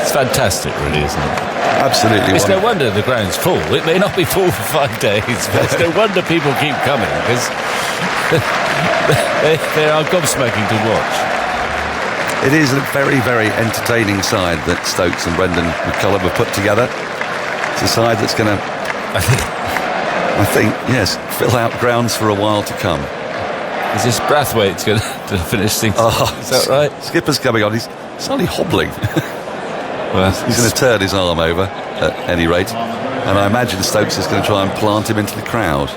It's fantastic, really, isn't it? Absolutely. It's no wonder the ground's full. It may not be full for 5 days, but it's no wonder people keep coming, because they are gobsmacking to watch. It is a very, very entertaining side that Stokes and Brendan McCullum have put together. It's a side that's going to I think, yes, fill out grounds for a while to come. Is this Brathwaite going to finish things? Is that right? Skipper's coming on. He's suddenly hobbling. Well, he's going to turn his arm over at any rate. And I imagine Stokes is going to try and plant him into the crowd.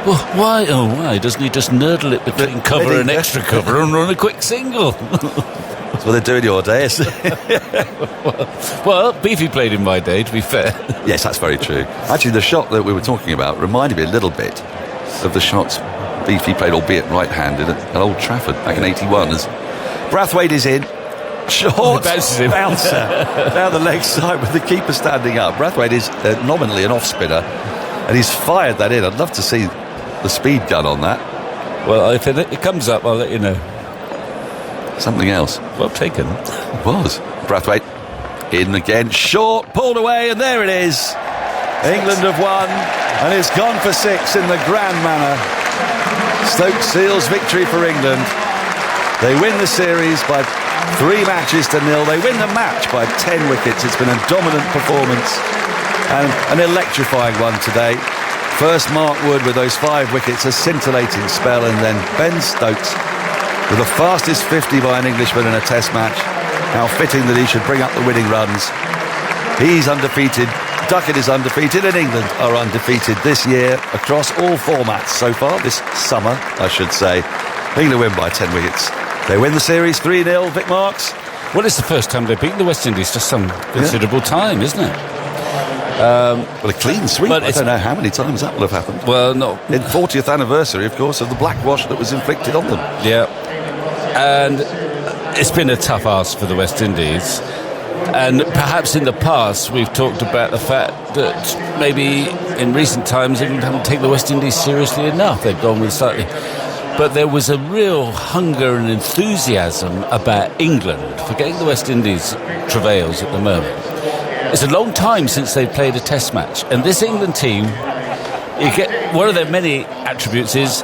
Well, why? Oh, why? Doesn't he just nurdle it between cover and extra cover and run a quick single? That's what they're doing your day, isn't it? Well, Beefy played in my day, to be fair. Yes, that's very true. Actually, the shot that we were talking about reminded me a little bit of the shots Beefy played, albeit right-handed, at Old Trafford back in 81. As Brathwaite is in, short bouncer down the leg side with the keeper standing up. Brathwaite is nominally an off-spinner, and he's fired that in. I'd love to see the speed gun on that. Well, if it comes up, I'll let you know. Something else. Well taken. It was. Brathwaite in again, short, pulled away, and there it is. England have won, and it's gone for 6 in the grand manner. Stokes seals victory for England. They win the series by 3 matches to 0. They win the match by 10 wickets. It's been a dominant performance and an electrifying one today. First Mark Wood with those 5 wickets, a scintillating spell, and then Ben Stokes with the fastest 50 by an Englishman in a test match. How fitting that he should bring up the winning runs. He's undefeated, Duckett is undefeated, and England are undefeated this year across all formats so far, this summer I should say. England win by 10 wickets. They win the series 3-0, Vic Marks. Well, it's the first time they've beaten the West Indies for some considerable time, isn't it? Well, a clean sweep. I don't know how many times that will have happened. Well, not in 40th anniversary, of course, of the blackwash that was inflicted on them. Yeah, and it's been a tough ask for the West Indies. And perhaps in the past we've talked about the fact that maybe in recent times England haven't taken the West Indies seriously enough. They've gone with slightly. But there was a real hunger and enthusiasm about England, forgetting the West Indies travails at the moment. It's a long time since they've played a test match, and this England team, one of their many attributes is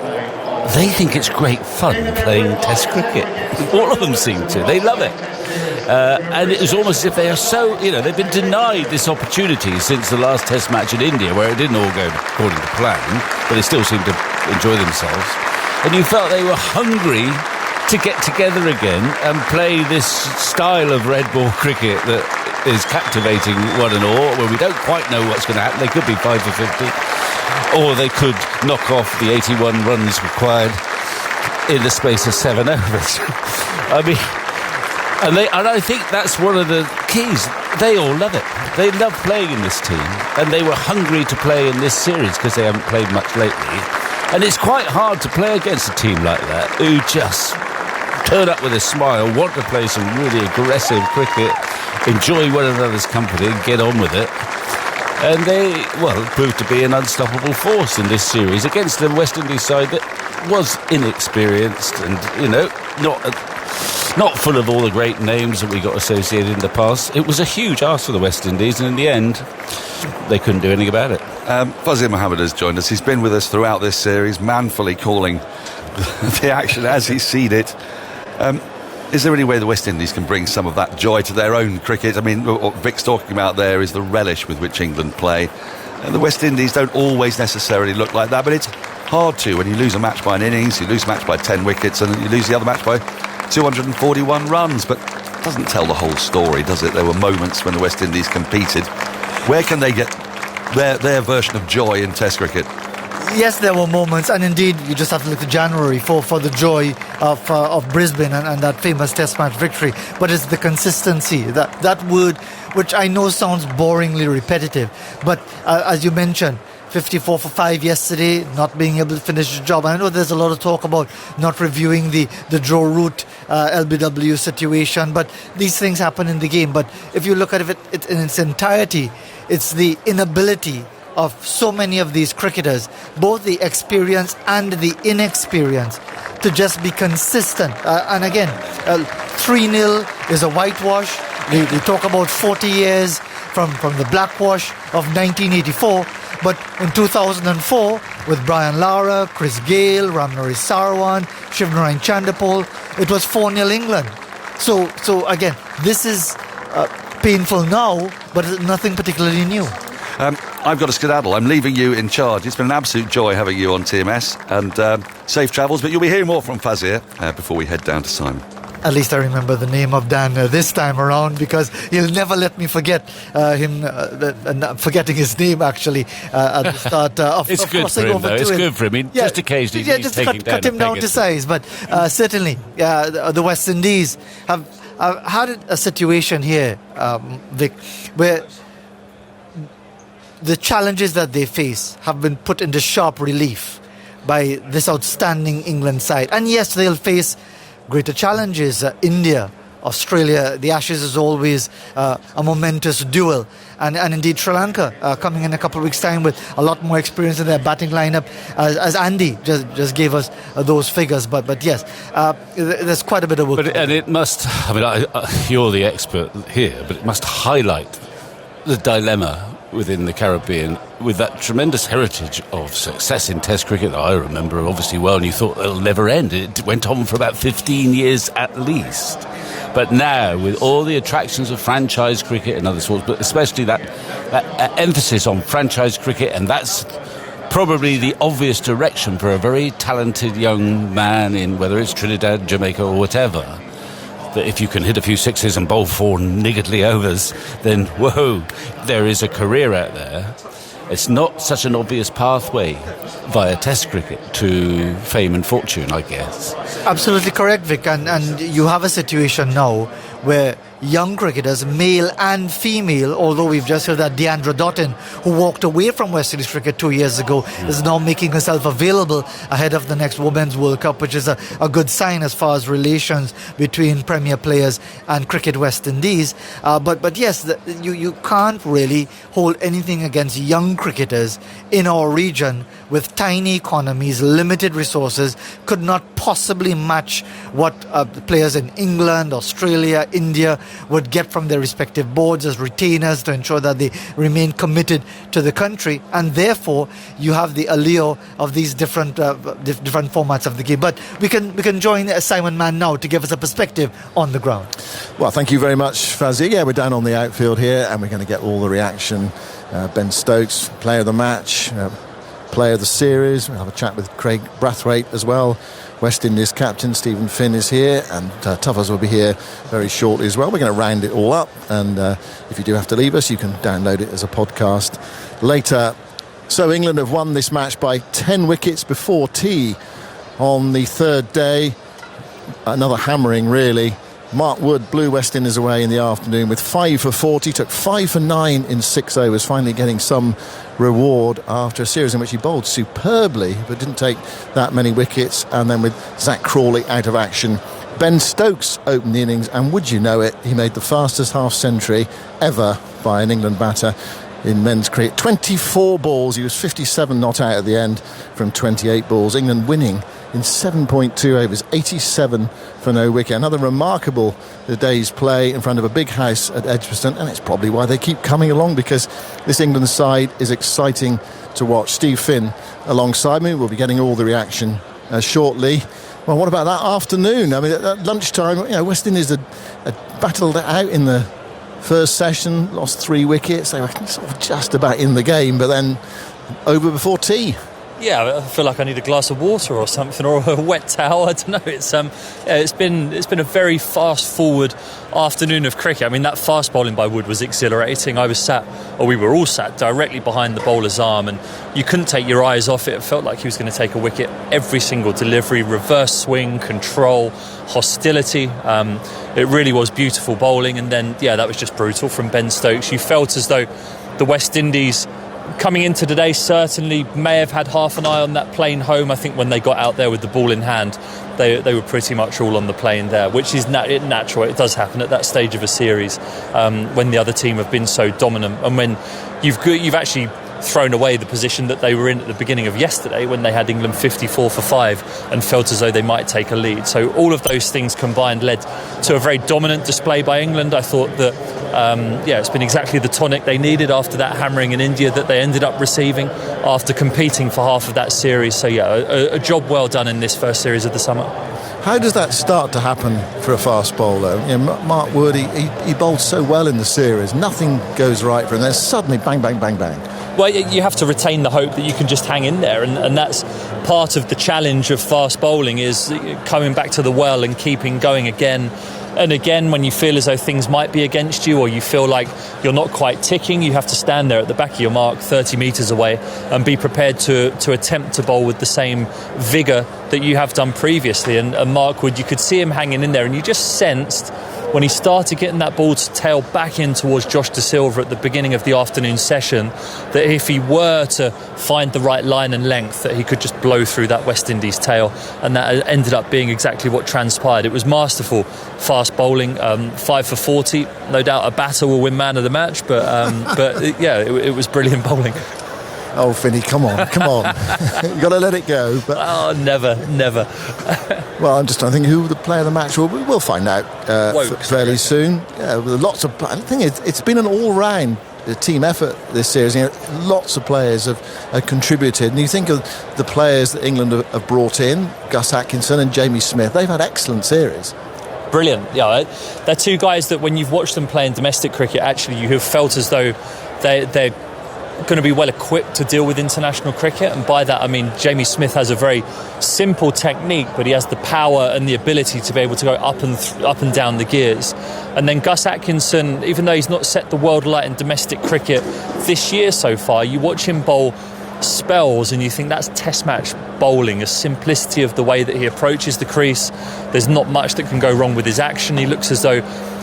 they think it's great fun playing test cricket. All of them seem to. They love it. And it was almost as if they are so, they've been denied this opportunity since the last test match in India, where it didn't all go according to plan, but they still seemed to enjoy themselves. And you felt they were hungry to get together again and play this style of red ball cricket that is captivating one and all, where we don't quite know what's going to happen. They could be 5 for 50, or they could knock off the 81 runs required in the space of 7 overs. I mean, and I think that's one of the keys. They all love it. They love playing in this team, and they were hungry to play in this series because they haven't played much lately. And it's quite hard to play against a team like that who just turn up with a smile, want to play some really aggressive cricket, enjoy one another's company and get on with it. And they, proved to be an unstoppable force in this series against the West Indies side that was inexperienced and, not full of all the great names that we got associated in the past. It was a huge ask for the West Indies, and in the end, they couldn't do anything about it. Fazil Mohammed has joined us. He's been with us throughout this series, manfully calling the action as he's seen it. Is there any way the West Indies can bring some of that joy to their own cricket? I mean, what Vic's talking about there is the relish with which England play. And the West Indies don't always necessarily look like that, but it's hard to when you lose a match by an innings, you lose a match by 10 wickets, and you lose the other match by 241 runs. But it doesn't tell the whole story, does it? There were moments when the West Indies competed. Where can they get their version of joy in Test cricket? Yes, there were moments, and indeed you just have to look to January for the joy of Brisbane and that famous Test match victory. But it's the consistency, that word, which I know sounds boringly repetitive, but as you mentioned, 54 for 5 yesterday, not being able to finish the job. I know there's a lot of talk about not reviewing the Joe Root LBW situation, but these things happen in the game. But if you look at it in its entirety, it's the inability of so many of these cricketers, both the experience and the inexperience, to just be consistent. And again, 3-0 is a whitewash. They talk about 40 years from the blackwash of 1984. But in 2004, with Brian Lara, Chris Gale, Ramnari Sarwan, Shivnarine Chandapol, it was 4-0 England. So again, this is painful now, but nothing particularly new. I've got to skedaddle. I'm leaving you in charge. It's been an absolute joy having you on TMS, and safe travels. But you'll be hearing more from Fazir before we head down to Simon. At least I remember the name of Dan this time around, because he'll never let me forget him, forgetting his name actually at the start of it's good for him, though. It's good for him. I mean, just occasionally he's taking cut him down to size. But certainly, the West Indies have had a situation here, Vic, where the challenges that they face have been put into sharp relief by this outstanding England side. And yes, they'll face greater challenges. India, Australia, the Ashes is always a momentous duel. And indeed Sri Lanka coming in a couple of weeks' time with a lot more experience in their batting lineup, as Andy just gave us those figures. But yes, there's quite a bit of work. And it must, I mean, you're the expert here, but it must highlight the dilemma within the Caribbean with that tremendous heritage of success in Test cricket that I remember obviously well, and you thought it'll never end. It went on for about 15 years at least. But now, with all the attractions of franchise cricket and other sorts, but especially that emphasis on franchise cricket, and that's probably the obvious direction for a very talented young man in whether it's Trinidad, Jamaica or whatever, that if you can hit a few sixes and bowl 4 niggardly overs, then whoa, there is a career out there. It's not such an obvious pathway via Test cricket to fame and fortune, I guess. Absolutely correct, Vic. And you have a situation now where young cricketers, male and female, although we've just heard that Deandra Dottin, who walked away from West Indies cricket 2 years ago, is now making herself available ahead of the next Women's World Cup, which is a good sign as far as relations between Premier players and Cricket West Indies. But yes, you can't really hold anything against young cricketers in our region with tiny economies, limited resources, could not possibly match what players in England, Australia, India would get from their respective boards as retainers to ensure that they remain committed to the country. And therefore, you have the allure of these different formats of the game. But we can join Simon Mann now to give us a perspective on the ground. Well, thank you very much, Fazir. Yeah, we're down on the outfield here, and we're going to get all the reaction. Ben Stokes, player of the match, player of the series. We'll have a chat with Craig Brathwaite as well. West Indies captain Stephen Finn is here, and Tuffers will be here very shortly as well. We're going to round it all up, and if you do have to leave us, you can download it as a podcast later. So England have won this match by 10 wickets before tea on the third day. Another hammering, really. Mark Wood blew West Indies away in the afternoon with 5 for 40, took 5 for 9 in 6 overs, finally getting some reward after a series in which he bowled superbly but didn't take that many wickets. And then with Zach Crawley out of action, Ben Stokes opened the innings, and would you know it, he made the fastest half-century ever by an England batter in men's cricket. 24 balls, he was 57 not out at the end from 28 balls. England winning in 7.2 overs, 87 for no wicket. Another remarkable day's play in front of a big house at Edgbaston, and it's probably why they keep coming along, because this England side is exciting to watch. Steve Finn alongside me. We'll be getting all the reaction shortly. Well, what about that afternoon? I mean, at lunchtime, West Indies had battled it out in the first session, lost 3 wickets. They were sort of just about in the game, but then over before tea. Yeah, I feel like I need a glass of water or something, or a wet towel. I don't know. It's been a very fast forward afternoon of cricket. I mean, that fast bowling by Wood was exhilarating. We were all sat directly behind the bowler's arm, and you couldn't take your eyes off it. It felt like he was going to take a wicket every single delivery, reverse swing, control, hostility. It really was beautiful bowling. And then, that was just brutal from Ben Stokes. You felt as though the West Indies, coming into today, certainly may have had half an eye on that plane home. I think when they got out there with the ball in hand, they were pretty much all on the plane there, which is natural. It does happen at that stage of a series when the other team have been so dominant, and when you've actually thrown away the position that they were in at the beginning of yesterday, when they had England 54 for 5 and felt as though they might take a lead. So all of those things combined led to a very dominant display by England. I thought that it's been exactly the tonic they needed after that hammering in India that they ended up receiving after competing for half of that series. So a job well done in this first series of the summer. How does that start to happen for a fast bowler? Mark Wood, he bowled so well in the series, nothing goes right for him, then suddenly bang, bang, bang, bang. Well, you have to retain the hope that you can just hang in there, and that's part of the challenge of fast bowling, is coming back to the well and keeping going again and again. When you feel as though things might be against you, or you feel like you're not quite ticking, you have to stand there at the back of your mark 30 metres away and be prepared to attempt to bowl with the same vigour that you have done previously. And Mark Wood, you could see him hanging in there, and you just sensed when he started getting that ball to tail back in towards Josh Da Silva at the beginning of the afternoon session, that if he were to find the right line and length, that he could just blow through that West Indies tail, and that ended up being exactly what transpired. It was masterful fast bowling, 5 for 40. No doubt a batter will win man of the match, but it was brilliant bowling. Oh, Finny, come on. You've got to let it go. But never. Well, I'm just trying to think who the player of the match will be. We'll find out fairly soon. Yeah, with lots of. I think it's been an all-round team effort this series. Lots of players have contributed, and you think of the players that England have brought in, Gus Atkinson and Jamie Smith. They've had excellent series. Brilliant. Yeah, they're two guys that when you've watched them play in domestic cricket, actually you have felt as though they're going to be well equipped to deal with international cricket. And by that I mean Jamie Smith has a very simple technique, but he has the power and the ability to be able to go up and down the gears. And then Gus Atkinson, even though he's not set the world alight in domestic cricket this year so far, you watch him bowl spells and you think that's test match bowling, a simplicity of the way that he approaches the crease. There's not much that can go wrong with his action. He looks as though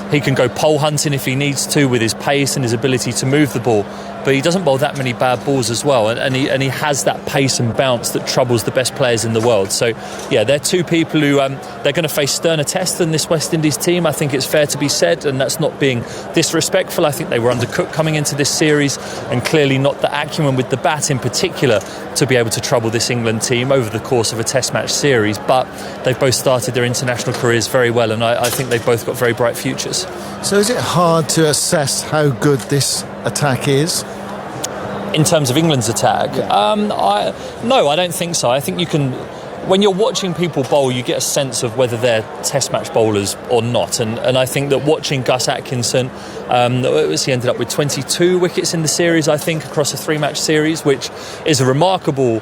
he can go pole hunting if he needs to with his pace and his ability to move the ball, but he doesn't bowl that many bad balls as well, and he has that pace and bounce that troubles the best players in the world. So yeah, they're two people who they're going to face sterner tests than this West Indies team, I think it's fair to be said, and that's not being disrespectful. I think they were undercooked coming into this series, and clearly not the acumen with the bat in particular to be able to trouble this England team over the course of a test match series, but they've both started their international careers very well, and I think they've both got very bright futures. So is it hard to assess how good this attack is? In terms of England's attack? No, I don't think so. I think you can, when you're watching people bowl, you get a sense of whether they're test match bowlers or not, and I think that watching Gus Atkinson, he ended up with 22 wickets in the series, I think, across a 3-match series, which is a remarkable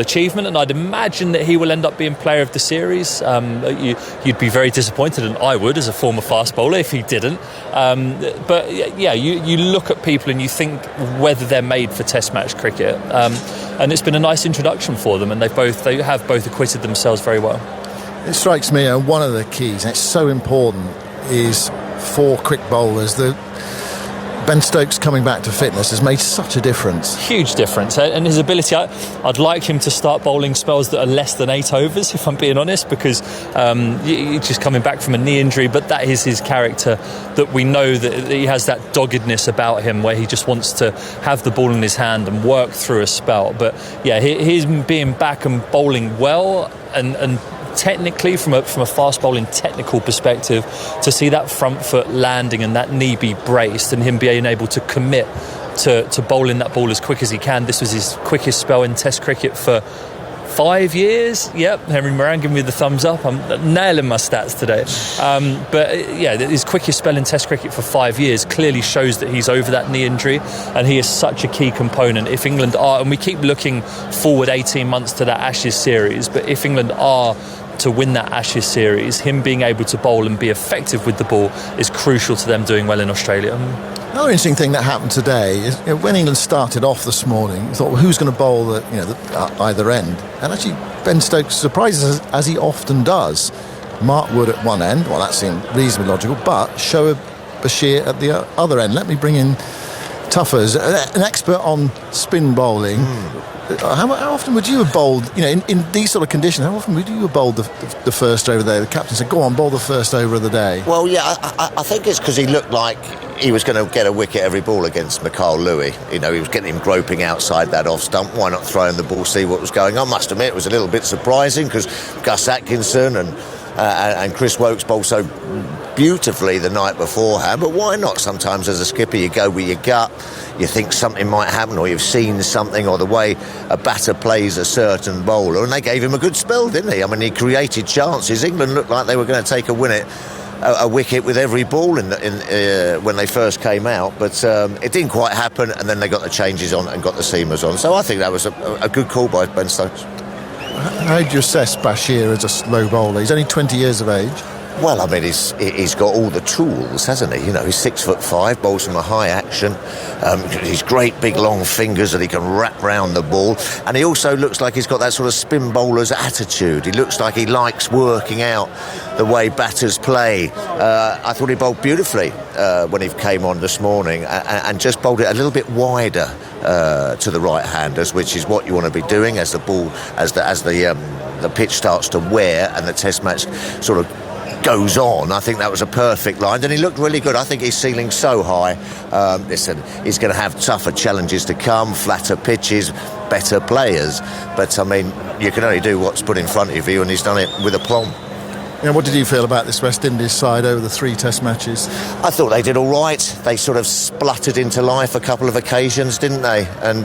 achievement, and I'd imagine that he will end up being player of the series. You'd be very disappointed, and I would, as a former fast bowler, if he didn't. But yeah, you look at people and you think whether they're made for test match cricket, and it's been a nice introduction for them, and they have both acquitted themselves very well. It strikes me one of the keys, and it's so important, is for quick bowlers. Ben Stokes coming back to fitness has made such a difference. Huge difference. And his ability, I'd like him to start bowling spells that are less than 8 overs, if I'm being honest, because he's just coming back from a knee injury, but that is his character, that we know that he has that doggedness about him where he just wants to have the ball in his hand and work through a spell. But yeah, he's being back and bowling well, and technically, from a fast bowling technical perspective, to see that front foot landing and that knee be braced and him being able to commit to bowling that ball as quick as he can. This was his quickest spell in Test cricket for 5 years. Yep, Henry Moran giving me the thumbs up. I'm nailing my stats today. But yeah, his quickest spell in Test cricket for 5 years clearly shows that he's over that knee injury, and he is such a key component. If England are, and we keep looking forward 18 months to that Ashes series, but if England are to win that Ashes series, him being able to bowl and be effective with the ball is crucial to them doing well in Australia. Another interesting thing that happened today is, when England started off this morning, you thought, well, who's going to bowl either end? And actually, Ben Stokes surprises us, as he often does. Mark Wood at one end, well, that seemed reasonably logical, but Shoaib Bashir at the other end. Let me bring in Tuffers, an expert on spin bowling. How often would you have bowled, in these sort of conditions, how often would you have bowled the first over there? The captain said, go on, bowl the first over of the day. Well, yeah, I think it's because he looked like he was going to get a wicket every ball against Mikhail Louis. He was getting him groping outside that off stump. Why not throw in the ball, see what was going on? I must admit, it was a little bit surprising because Gus Atkinson and Chris Woakes bowled so beautifully the night beforehand, but why not? Sometimes as a skipper you go with your gut, you think something might happen, or you've seen something, or the way a batter plays a certain bowler, and they gave him a good spell, didn't he? I mean, he created chances. England looked like they were going to take a a wicket with every ball when they first came out, but it didn't quite happen, and then they got the changes on and got the seamers on. So I think that was a good call by Ben Stokes. How do you assess Bashir as a slow bowler? He's only 20 years of age. Well, I mean, he's got all the tools, hasn't he? You know, he's 6'5", bowls from a high action. He's great big long fingers that he can wrap round the ball, and he also looks like he's got that sort of spin bowler's attitude. He looks like he likes working out the way batters play. I thought he bowled beautifully when he came on this morning, and just bowled it a little bit wider to the right-handers, which is what you want to be doing as the ball, as the pitch starts to wear and the Test match sort of goes on. I think that was a perfect line, and he looked really good. I think he's ceiling so high. Listen, he's going to have tougher challenges to come, flatter pitches, better players, but I mean, you can only do what's put in front of you, and he's done it with aplomb. What did you feel about this West Indies side over the 3 Test matches? I thought they did all right. They sort of spluttered into life a couple of occasions, didn't they? And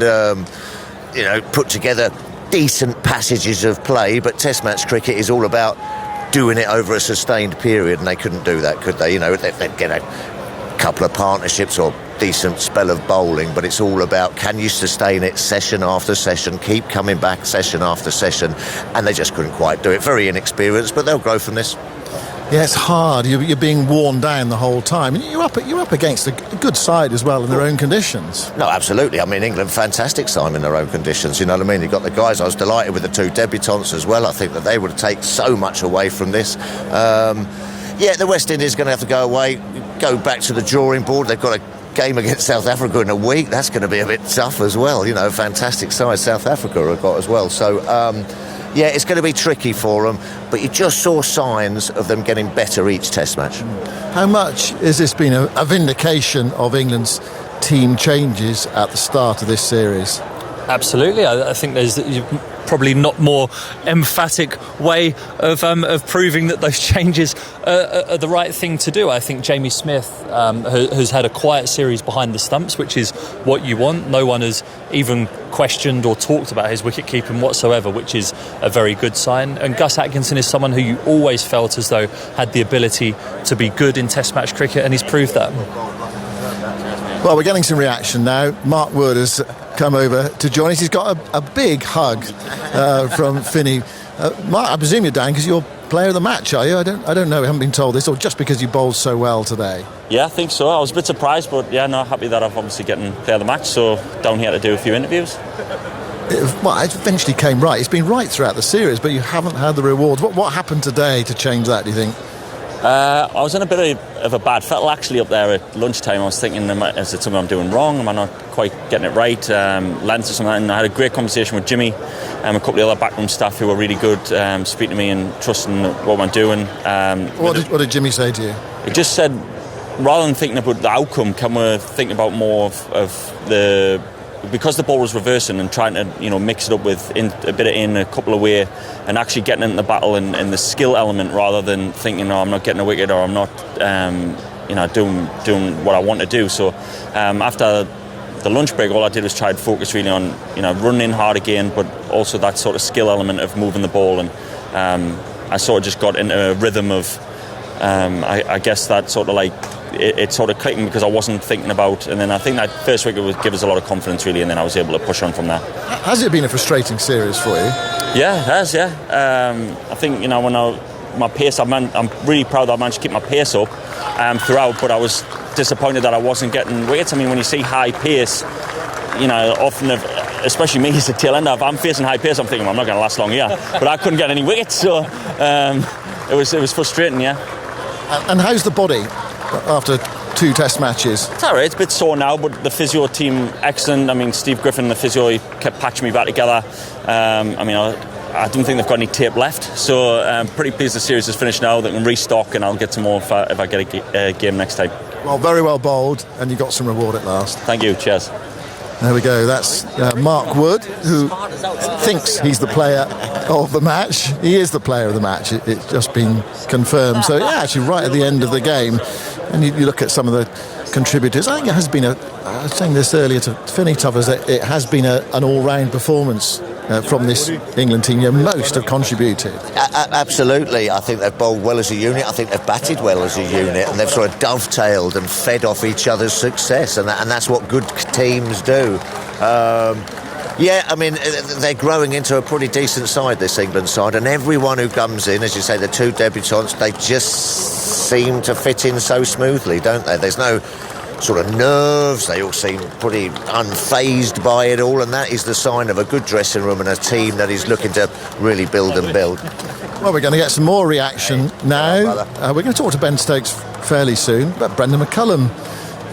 put together decent passages of play, but Test match cricket is all about doing it over a sustained period, and they couldn't do that, could they? They'd get a couple of partnerships or decent spell of bowling, but it's all about, can you sustain it session after session, keep coming back session after session, and they just couldn't quite do it. Very inexperienced, but they'll grow from this. Yeah, it's hard. You're being worn down the whole time, and you're up against a good side as well in their own conditions. No, absolutely. I mean, England, fantastic side in their own conditions. You know what I mean? You've got the guys. I was delighted with the 2 debutants as well. I think that they would take so much away from this. The West Indies are going to have to go away, go back to the drawing board. They've got a game against South Africa in a week. That's going to be a bit tough as well. Fantastic side South Africa have got as well. So. It's going to be tricky for them, but you just saw signs of them getting better each Test match. How much has this been a vindication of England's team changes at the start of this series? Absolutely. I think there's probably not more emphatic way of proving that those changes are the right thing to do. I think Jamie Smith has had a quiet series behind the stumps, which is what you want. No one has even questioned or talked about his wicket keeping whatsoever, which is a very good sign. And Gus Atkinson is someone who you always felt as though had the ability to be good in Test match cricket, and he's proved that. Well, we're getting some reaction now. Mark Wood has come over to join us. He's got a big hug from Finney. Mark, I presume you're down because you're player of the match, are you? I don't know. We haven't been told this, or just because you bowled so well today? Yeah, I think so. I was a bit surprised, but happy that I've obviously getting player of the match. So down here to do a few interviews. It eventually came right. It's been right throughout the series, but you haven't had the rewards. What happened today to change that, do you think? I was in a bit of a bad fettle actually up there at lunchtime. I was thinking, is it something I'm doing wrong? Am I not quite getting it right? Length or something. And I had a great conversation with Jimmy and a couple of other backroom staff who were really good, speaking to me and trusting what I'm doing. What did Jimmy say to you? He just said, rather than thinking about the outcome, can we think about more of the... Because the ball was reversing and trying to, mix it up with a bit of in, a couple of away, and actually getting into the battle and the skill element, rather than thinking, I'm not getting a wicket or I'm not, doing what I want to do. So after the lunch break, all I did was try to focus really on, running hard again, but also that sort of skill element of moving the ball. And I sort of just got into a rhythm of, I guess that sort of like. It sort of clicking because I wasn't thinking about, and then I think that first wicket would give us a lot of confidence really, and then I was able to push on from there. Has it been a frustrating series for you? Yeah, it has. Yeah, I think when my pace, I'm really proud that I managed to keep my pace up throughout, but I was disappointed that I wasn't getting wickets. I mean, when you see high pace, often especially me as a tail ender, if I'm facing high pace, I'm thinking I'm not going to last long here, but I couldn't get any wickets, so it was frustrating. Yeah. And how's the body after 2 Test matches? It's all right. It's a bit sore now, but the physio team, excellent. I mean, Steve Griffin, the physio, he kept patching me back together. I don't think they've got any tape left, so I'm pretty pleased the series is finished now. They can restock, and I'll get some more if I get a game next time. Well, very well bowled, and you got some reward at last. Thank you. Cheers. There we go. That's Mark Wood, who thinks he's the player of the match. He is the player of the match. It's just been confirmed. So, actually, right at the end of the game, and you look at some of the contributors, I think it has been I was saying this earlier to Finney Tuffers, that it has been an all-round performance from this England team, most have contributed. Absolutely. I think they've bowled well as a unit. I think they've batted well as a unit, and they've sort of dovetailed and fed off each other's success, and that's what good teams do. Yeah, I mean, they're growing into a pretty decent side, this England side, and everyone who comes in, as you say, the two debutants, they just seem to fit in so smoothly, don't they? There's no sort of nerves. They all seem pretty unfazed by it all, and that is the sign of a good dressing room and a team that is looking to really build and build. Well, we're going to get some more reaction now. We're going to talk to Ben Stokes fairly soon, but Brendan McCullum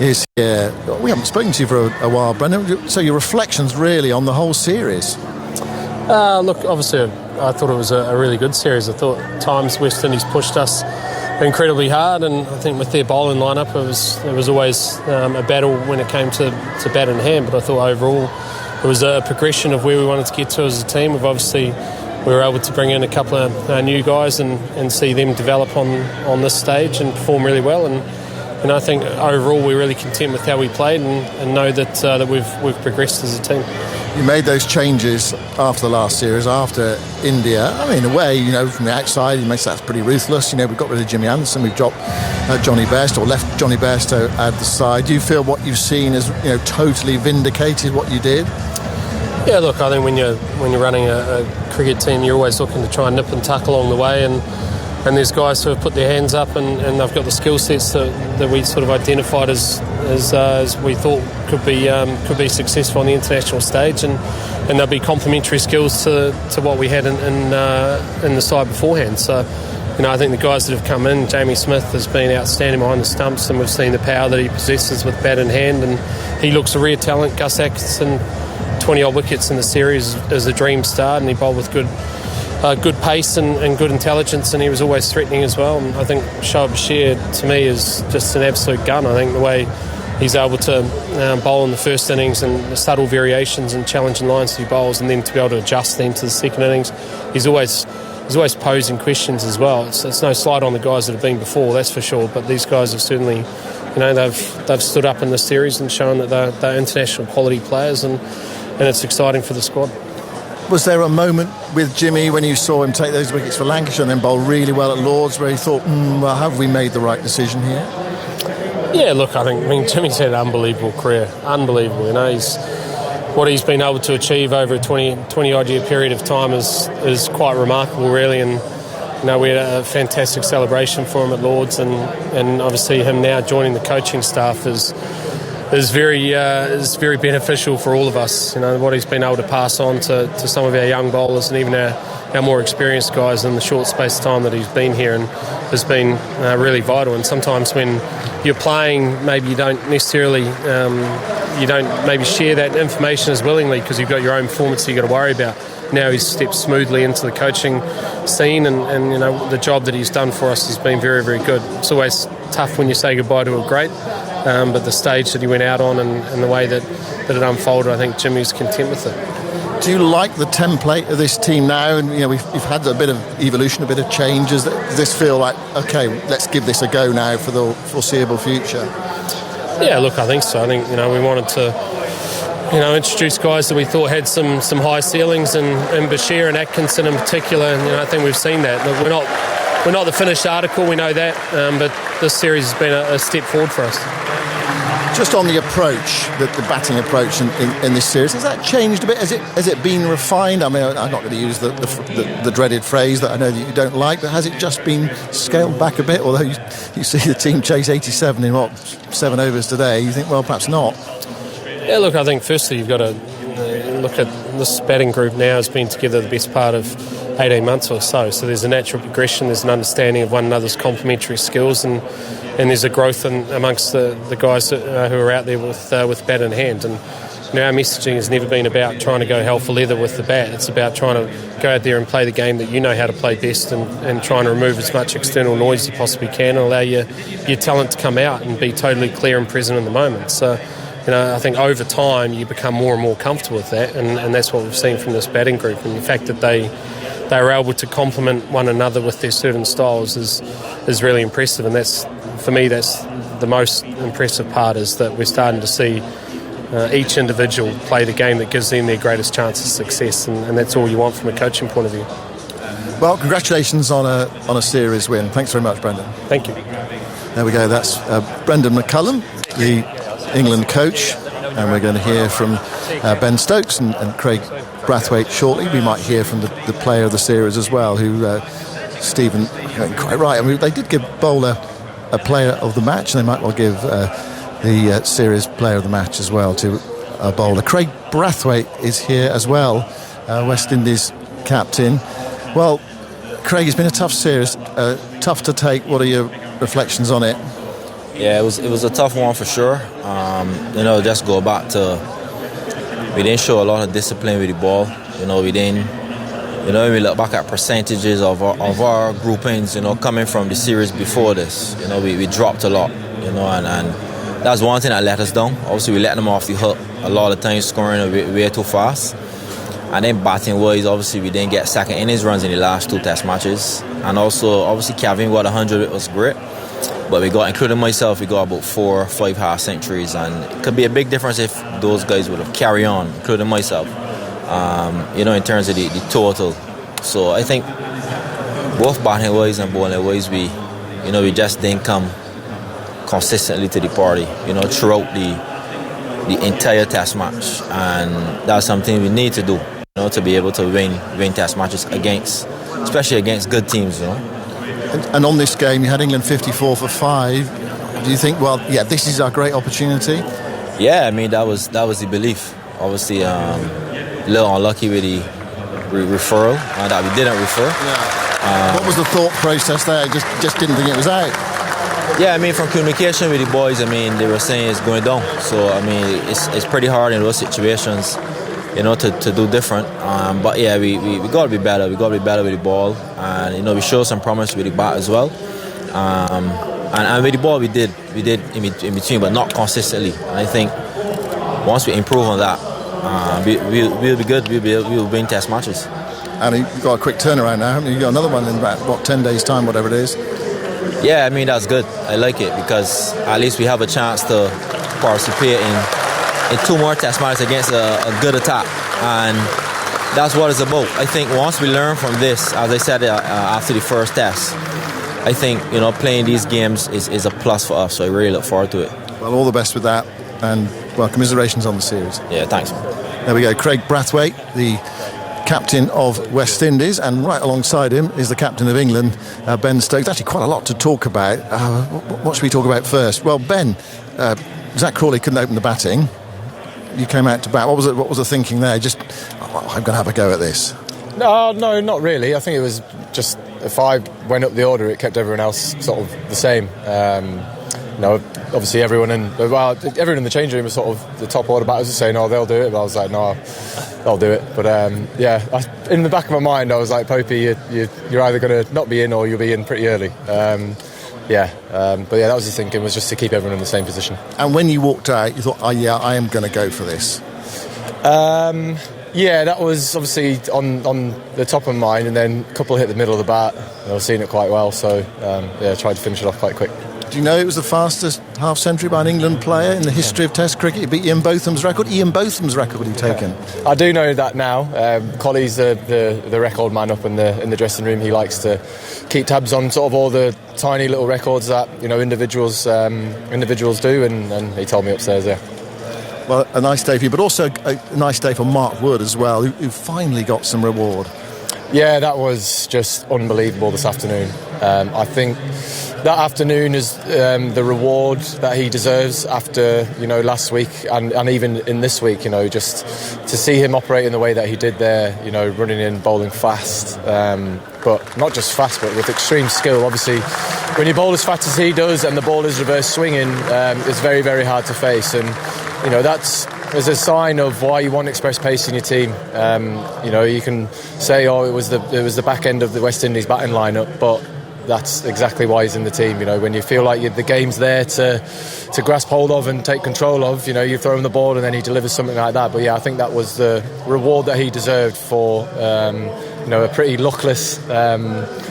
is here. We haven't spoken to you for a while, Brendan. So your reflections really on the whole series? Look, obviously I thought it was a really good series. I thought at times West Indies pushed us incredibly hard, and I think with their bowling lineup it was always a battle when it came to bat in hand, but I thought overall it was a progression of where we wanted to get to as a team. We were able to bring in a couple of new guys and see them develop on this stage and perform really well, and I think overall we're really content with how we played and know that we've progressed as a team. You made those changes after the last series, after India. I mean, in a way, from the outside, you may say that's pretty ruthless. We've got rid of Jimmy Anderson, we've dropped Johnny Bairstow, or left Johnny Bairstow at the side. Do you feel what you've seen has totally vindicated what you did? Yeah, look, I think when you're running a cricket team, you're always looking to try and nip and tuck along the way, and there's guys who have put their hands up and they've got the skill sets that we sort of identified as we thought could be successful on the international stage, and there'll be complementary skills to what we had in the side beforehand. So, I think the guys that have come in, Jamie Smith has been outstanding behind the stumps, and we've seen the power that he possesses with bat in hand, and he looks a rare talent. Gus Atkinson, 20-odd wickets in the series, is a dream start, and he bowled with good pace and good intelligence, and he was always threatening as well. And I think Shoaib Bashir, to me, is just an absolute gun. I think the way he's able to bowl in the first innings and the subtle variations and challenging lines that he bowls, and then to be able to adjust then to the second innings, he's always posing questions as well. It's no slight on the guys that have been before, that's for sure, but these guys have certainly, they've stood up in this series and shown that they're international quality players, and it's exciting for the squad. Was there a moment with Jimmy when you saw him take those wickets for Lancashire and then bowl really well at Lords where he thought, well, have we made the right decision here? Yeah, look, Jimmy's had an unbelievable career. Unbelievable, what he's been able to achieve over a 20-odd year period of time is quite remarkable, really, and we had a fantastic celebration for him at Lords, and obviously him now joining the coaching staff is very beneficial for all of us. What he's been able to pass on to some of our young bowlers and even our more experienced guys in the short space of time that he's been here, and has been really vital. And sometimes when you're playing, maybe you don't necessarily maybe share that information as willingly because you've got your own performance that you've got to worry about. Now he's stepped smoothly into the coaching scene, and the job that he's done for us has been very, very good. It's always tough when you say goodbye to a great, but the stage that he went out on and the way that it unfolded, I think Jimmy's content with it. Do you like the template of this team now? And we've had a bit of evolution, a bit of changes. Does this feel like, okay, let's give this a go now for the foreseeable future? Yeah, look, I think so. I think we wanted to introduce guys that we thought had some high ceilings, and Bashir and Atkinson in particular, and I think we've seen that. Look, we're not the finished article, we know that, but this series has been a step forward for us. Just on the approach, the batting approach in this series, has that changed a bit? Has it been refined? I mean, I'm not going to use the dreaded phrase that I know that you don't like, but has it just been scaled back a bit? Although you see the team chase 87 in 7 overs today, you think, well, perhaps not. Yeah, look, I think firstly you've got to look at this batting group now has been together the best part of 18 months or so. So there's a natural progression, there's an understanding of one another's complementary skills, and there's a growth amongst the guys who are out there with bat in hand. And our messaging has never been about trying to go hell for leather with the bat. It's about trying to go out there and play the game that you know how to play best, and trying to remove as much external noise as you possibly can and allow your talent to come out and be totally clear and present in the moment. So I think over time you become more and more comfortable with that, and that's what we've seen from this batting group. And the fact that they are able to complement one another with their certain styles is really impressive. And that's, for me, that's the most impressive part, is that we're starting to see each individual play the game that gives them their greatest chance of success, and that's all you want from a coaching point of view. Well, congratulations on a series win. Thanks very much, Brendan. Thank you. There we go. That's Brendan McCullum, the England coach, and we're going to hear from Ben Stokes and Craig Brathwaite shortly. We might hear from the player of the series as well, who Stephen quite right. I mean, they did give Bowler a player of the match, and they might well give the series player of the match as well to Bowler. Craig Brathwaite is here as well, West Indies captain. Well, Craig, it's been a tough series, tough to take. What are your reflections on it? Yeah, it was a tough one for sure. Just go back to, we didn't show a lot of discipline with the ball. We didn't. When we look back at percentages of our groupings, coming from the series before this, we dropped a lot, and that's one thing that let us down. Obviously, we let them off the hook a lot of times, scoring way too fast. And then batting wise, obviously we didn't get second innings runs in the last 2 test matches. And also, obviously, Kevin got 100, it was great. But we got, including myself, we got about 4 or 5 half centuries. And it could be a big difference if those guys would have carried on, including myself, in terms of the total. So I think both batting wise and bowling wise, we just didn't come consistently to the party, throughout the entire test match. And that's something we need to do. To be able to win test matches especially against good teams, And on this game, you had England 54 for 5. Do you think, this is our great opportunity? Yeah, I mean, that was the belief. Obviously, a little unlucky with the referral, that we didn't refer. Yeah. What was the thought process there? Just didn't think it was out? Yeah, I mean, from communication with the boys, I mean, they were saying it's going down. So, I mean, it's pretty hard in those situations, to do different. But yeah, we got to be better. We got to be better with the ball, and we showed some promise with the bat as well. And with the ball, we did in between, but not consistently. And I think once we improve on that, we'll be good. We'll win test matches. And you've got a quick turnaround now, haven't you? You've got another one in about 10 days' time, whatever it is. Yeah, I mean, that's good. I like it because at least we have a chance to participate in 2 more test matches against a good attack, and that's what it's about. I think once we learn from this, as I said after the first test, I think playing these games is a plus for us, so I really look forward to it. Well, all the best with that, and commiserations on the series. Yeah, thanks. There we go, Craig Brathwaite, the captain of West Indies, and right alongside him is the captain of England, Ben Stokes. Actually quite a lot to talk about. What should we talk about first? Well, Ben, Zach Crawley couldn't open the batting. You came out to bat. What was the thinking there? Just, I'm going to have a go at this. No, not really. I think it was just, if I went up the order, it kept everyone else sort of the same. Obviously everyone in the change room was sort of the top order batters were saying, "Oh, they'll do it," but I was like, "No, they'll do it." But in the back of my mind, I was like, "Popey, you're either going to not be in or you'll be in pretty early." That was the thinking, was just to keep everyone in the same position. And when you walked out, you thought, I am going to go for this. That was obviously on the top of mine, and then a couple hit the middle of the bat, and I was seeing it quite well, so tried to finish it off quite quick. Do you know it was the fastest half-century by an England player in the history of Test cricket? It beat Ian Botham's record. Ian Botham's record he'd taken. I do know that now. Colley's the record man up in the dressing room. He likes to keep tabs on sort of all the tiny little records that individuals do, and he told me upstairs there. Well, a nice day for you, but also a nice day for Mark Wood as well, who finally got some reward. Yeah, that was just unbelievable this afternoon. I think that afternoon is the reward that he deserves after last week and even in this week. Just to see him operate in the way that he did there, running in, bowling fast, but not just fast, but with extreme skill. Obviously, when you bowl as fast as he does and the ball is reverse swinging, it's very, very hard to face, and that's as a sign of why you want express pace in your team. You can say, it was the back end of the West Indies batting lineup, but that's exactly why he's in the team. When you feel like the game's there to grasp hold of and take control of, you throw him the ball and then he delivers something like that. But yeah, I think that was the reward that he deserved for a pretty luckless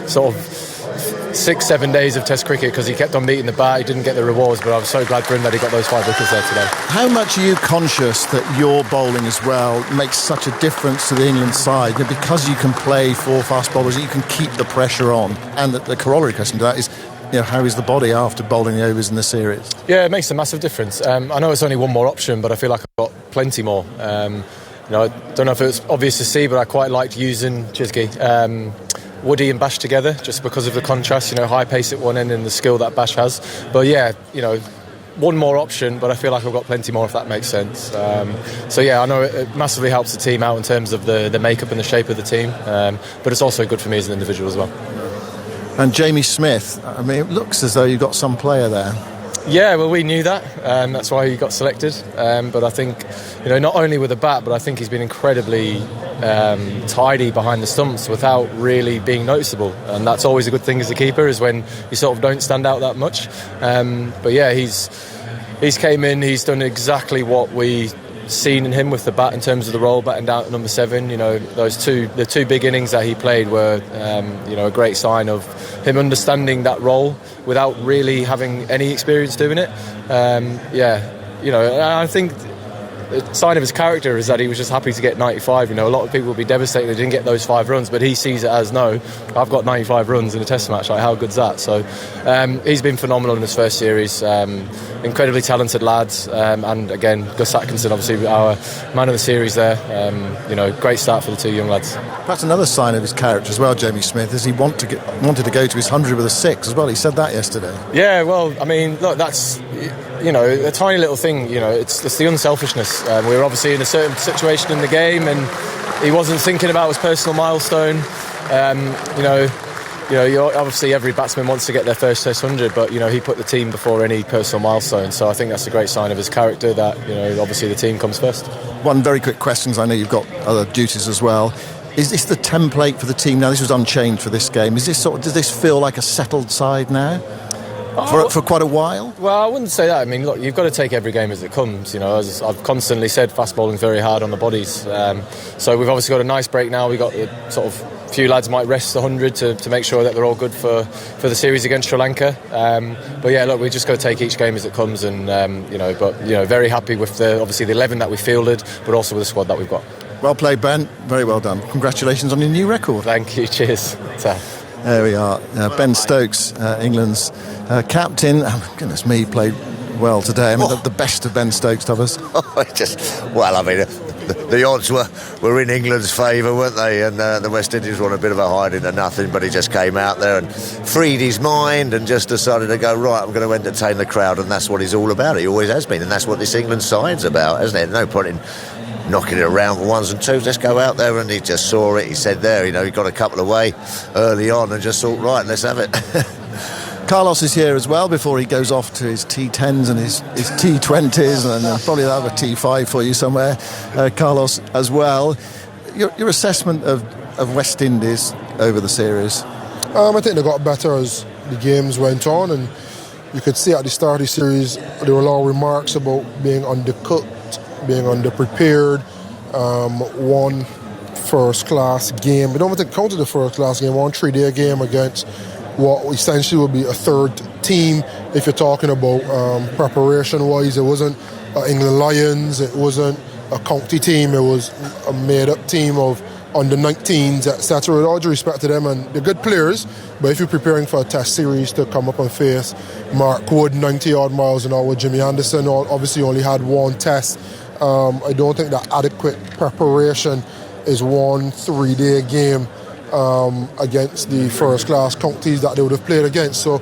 sort of 6-7 days of Test cricket because he kept on beating the bat. He didn't get the rewards, but I was so glad for him that he got those 5 wickets there today. How much are you conscious that your bowling as well makes such a difference to the England side? Because you can play 4 fast bowlers, you can keep the pressure on. And the corollary question to that is, how is the body after bowling the overs in the series? Yeah, it makes a massive difference. I know it's only one more option, but I feel like I've got plenty more. I don't know if it's obvious to see, but I quite liked using Woody and Bash together just because of the contrast, high pace at one end and the skill that Bash has. But yeah, one more option, but I feel like I've got plenty more, if that makes sense. So yeah, I know it massively helps the team out in terms of the makeup and the shape of the team, but it's also good for me as an individual as well. And Jamie Smith, it looks as though you've got some player there. Yeah, well, we knew that. That's why he got selected. But I think, not only with the bat, but I think he's been incredibly tidy behind the stumps without really being noticeable. And that's always a good thing as a keeper, is when you sort of don't stand out that much. But yeah, he's came in, he's done exactly what we seen in him with the bat in terms of the role, batting down at number 7. The 2 big innings that he played were a great sign of him understanding that role without really having any experience doing it. I think the sign of his character is that he was just happy to get 95. A lot of people would be devastated they didn't get those 5 runs, but he sees it as, no, I've got 95 runs in a Test match. Like, how good's that? So he's been phenomenal in his first series. Incredibly talented lads, and again, Gus Atkinson, obviously our man of the series there. Great start for the 2 young lads. Perhaps another sign of his character as well, Jamie Smith, is he wanted to go to his 100 with a 6 as well. He said that yesterday. Yeah, well, look, that's a tiny little thing. It's the unselfishness. We were obviously in a certain situation in the game, and he wasn't thinking about his personal milestone. Obviously every batsman wants to get their first Test 100, but he put the team before any personal milestone. So I think that's a great sign of his character, that obviously the team comes first. One very quick question, because I know you've got other duties as well. Is this the template for the team now? This was unchanged for this game. Does this feel like a settled side now? For quite a while? Well, I wouldn't say that. Look, you've got to take every game as it comes. As I've constantly said, fast bowling's very hard on the bodies. So we've obviously got a nice break now. We've got sort of few lads might rest the 100 to make sure that they're all good for the series against Sri Lanka. But yeah, look, we just got to take each game as it comes, and very happy with the 11 that we fielded, but also with the squad that we've got. Well played, Ben. Very well done. Congratulations on your new record. Thank you. Cheers. There we are. Ben Stokes, England's captain. Oh, goodness me, he played well today. The best of Ben Stokes, Thomas. The odds were in England's favour, weren't they? And the West Indies were on a bit of a hiding to nothing, but he just came out there and freed his mind and just decided to go, right, I'm going to entertain the crowd, and that's what he's all about. He always has been, and that's what this England side's about, isn't it? No point in knocking it around for 1s and 2s. Let's go out there, and he just saw it. He said he got a couple away early on and just thought, right, let's have it. Carlos is here as well before he goes off to his T10s and his T20s, and probably they'll have a T5 for you somewhere. Carlos as well. Your assessment of West Indies over the series? I think they got better as the games went on, and you could see at the start of the series there were a lot of remarks about being undercooked, being underprepared. One first-class game. We don't even count the first-class game. 1 3-day game against what essentially would be a 3rd team if you're talking about preparation-wise. It wasn't England Lions, it wasn't a county team, it was a made-up team of under-19s, etc. With all due respect to them, and they're good players, but if you're preparing for a Test series to come up and face Mark Wood, 90-odd miles an hour, Jimmy Anderson obviously only had 1 Test. I don't think that adequate preparation is 1 3-day game against the first-class counties that they would have played against. So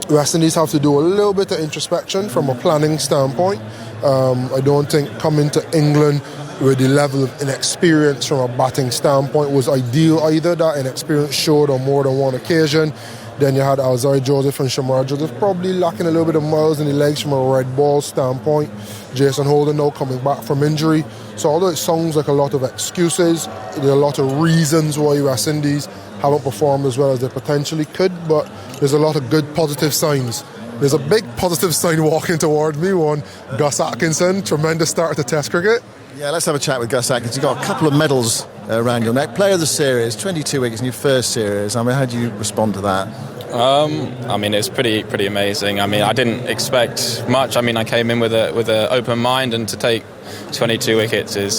West Indies have to do a little bit of introspection from a planning standpoint. I don't think coming to England with the level of inexperience from a batting standpoint was ideal either. That inexperience showed on more than 1 occasion. Then you had Alzai Joseph and Shamar Joseph probably lacking a little bit of miles in the legs from a red ball standpoint. Jason Holden now coming back from injury. So although it sounds like a lot of excuses, there are a lot of reasons why West Indies haven't performed as well as they potentially could, but there's a lot of good positive signs. There's a big positive sign walking towards me, one, Gus Atkinson, tremendous start to Test cricket. Yeah, let's have a chat with Gus Atkinson. He's got a couple of medals around your neck. Player of the series, 22 wickets in your first series. I mean, how do you respond to that? I mean, it's pretty amazing. I mean, I didn't expect much. I mean, I came in with an open mind, and to take 22 wickets is,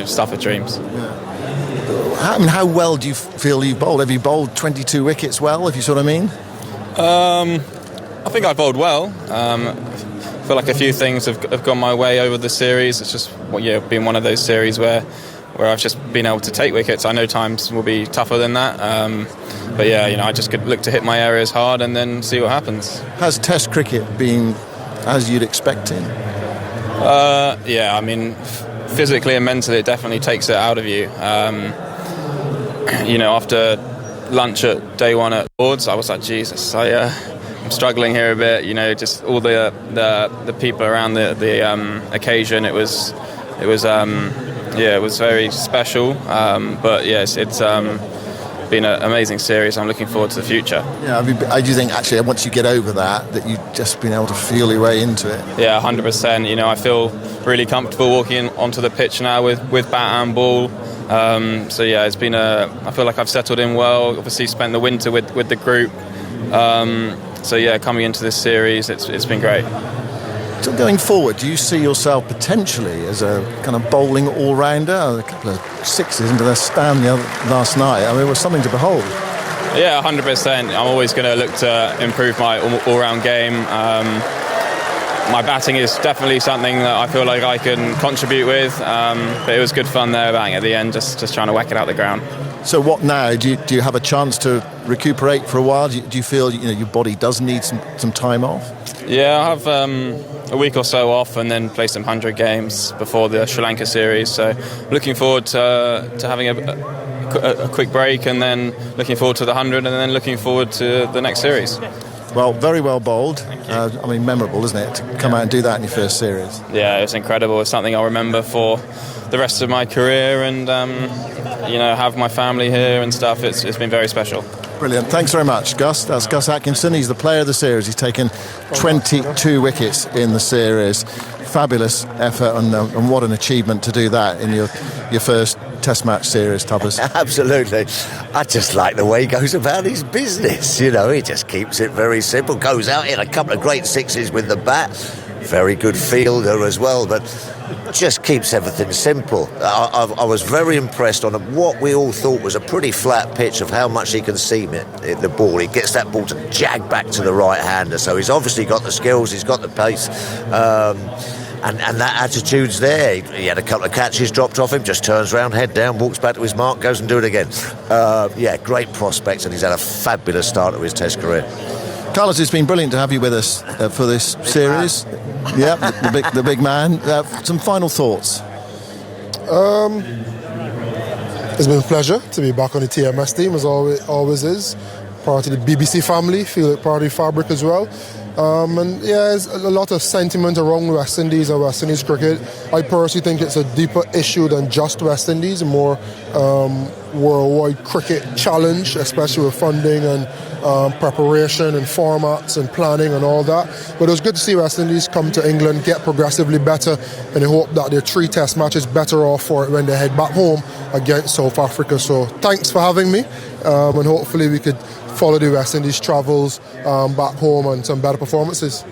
stuff of dreams. Yeah. How well do you feel you've bowled? Have you bowled 22 wickets well, if you sort of mean? I think I bowled well. I feel like a few things have gone my way over the series. It's just been one of those series where I've just been able to take wickets. I know times will be tougher than that. But I just could look to hit my areas hard and then see what happens. Has Test cricket been as you'd expect it? I mean, physically and mentally it definitely takes it out of you. After lunch at day one at Lords, I was like, Jesus, I'm struggling here a bit. Just all the people around the occasion. It was very special. But yes, it's been an amazing series. I'm looking forward to the future. Yeah, I do think actually once you get over that you've just been able to feel your way into it. Yeah, 100%. I feel really comfortable walking onto the pitch now with bat and ball. It's been I feel like I've settled in well. Obviously spent the winter with the group. Coming into this series, it's been great. So going forward, do you see yourself potentially as a kind of bowling all-rounder? A couple of sixes into the stand last night. I mean, it was something to behold. Yeah, 100%. I'm always going to look to improve my all-round game. My batting is definitely something that I feel like I can contribute with. But it was good fun there batting at the end, just trying to whack it out the ground. So what now? Do you have a chance to recuperate for a while? Do you feel your body does need some time off? Yeah, I have a week or so off and then play some 100 games before the Sri Lanka series. So looking forward to having a quick break and then looking forward to the 100 and then looking forward to the next series. Well, very well bowled. Memorable, isn't it, to come out and do that in your first series? Yeah, it's incredible. It's something I'll remember for the rest of my career and, have my family here and stuff. It's been very special. Brilliant. Thanks very much, Gus. That's Gus Atkinson. He's the player of the series. He's taken 22 wickets in the series. Fabulous effort and what an achievement to do that in your first Test match series, Tubbers. Absolutely. I just like the way he goes about his business. He just keeps it very simple. Goes out in a couple of great sixes with the bat. Very good fielder as well, but just keeps everything simple. I was very impressed on what we all thought was a pretty flat pitch of how much he can seam the ball. He gets that ball to jag back to the right-hander, so he's obviously got the skills, he's got the pace, and that attitude's there. He had a couple of catches dropped off him, just turns around, head down, walks back to his mark, goes and do it again. Great prospects, and he's had a fabulous start to his Test career. Carlos, it's been brilliant to have you with us for this series. Yeah, the big man. Some final thoughts. It's been a pleasure to be back on the TMS team, as always is. Part of the BBC family, feel it part of the fabric as well. There's a lot of sentiment around West Indies and West Indies cricket. I personally think it's a deeper issue than just West Indies, a more worldwide cricket challenge, especially with funding and preparation and formats and planning and all that. But it was good to see West Indies come to England, get progressively better, and I hope that their 3 Test matches better off for it when they head back home against South Africa. So thanks for having me, and hopefully we could follow the West Indies travels back home and some better performances.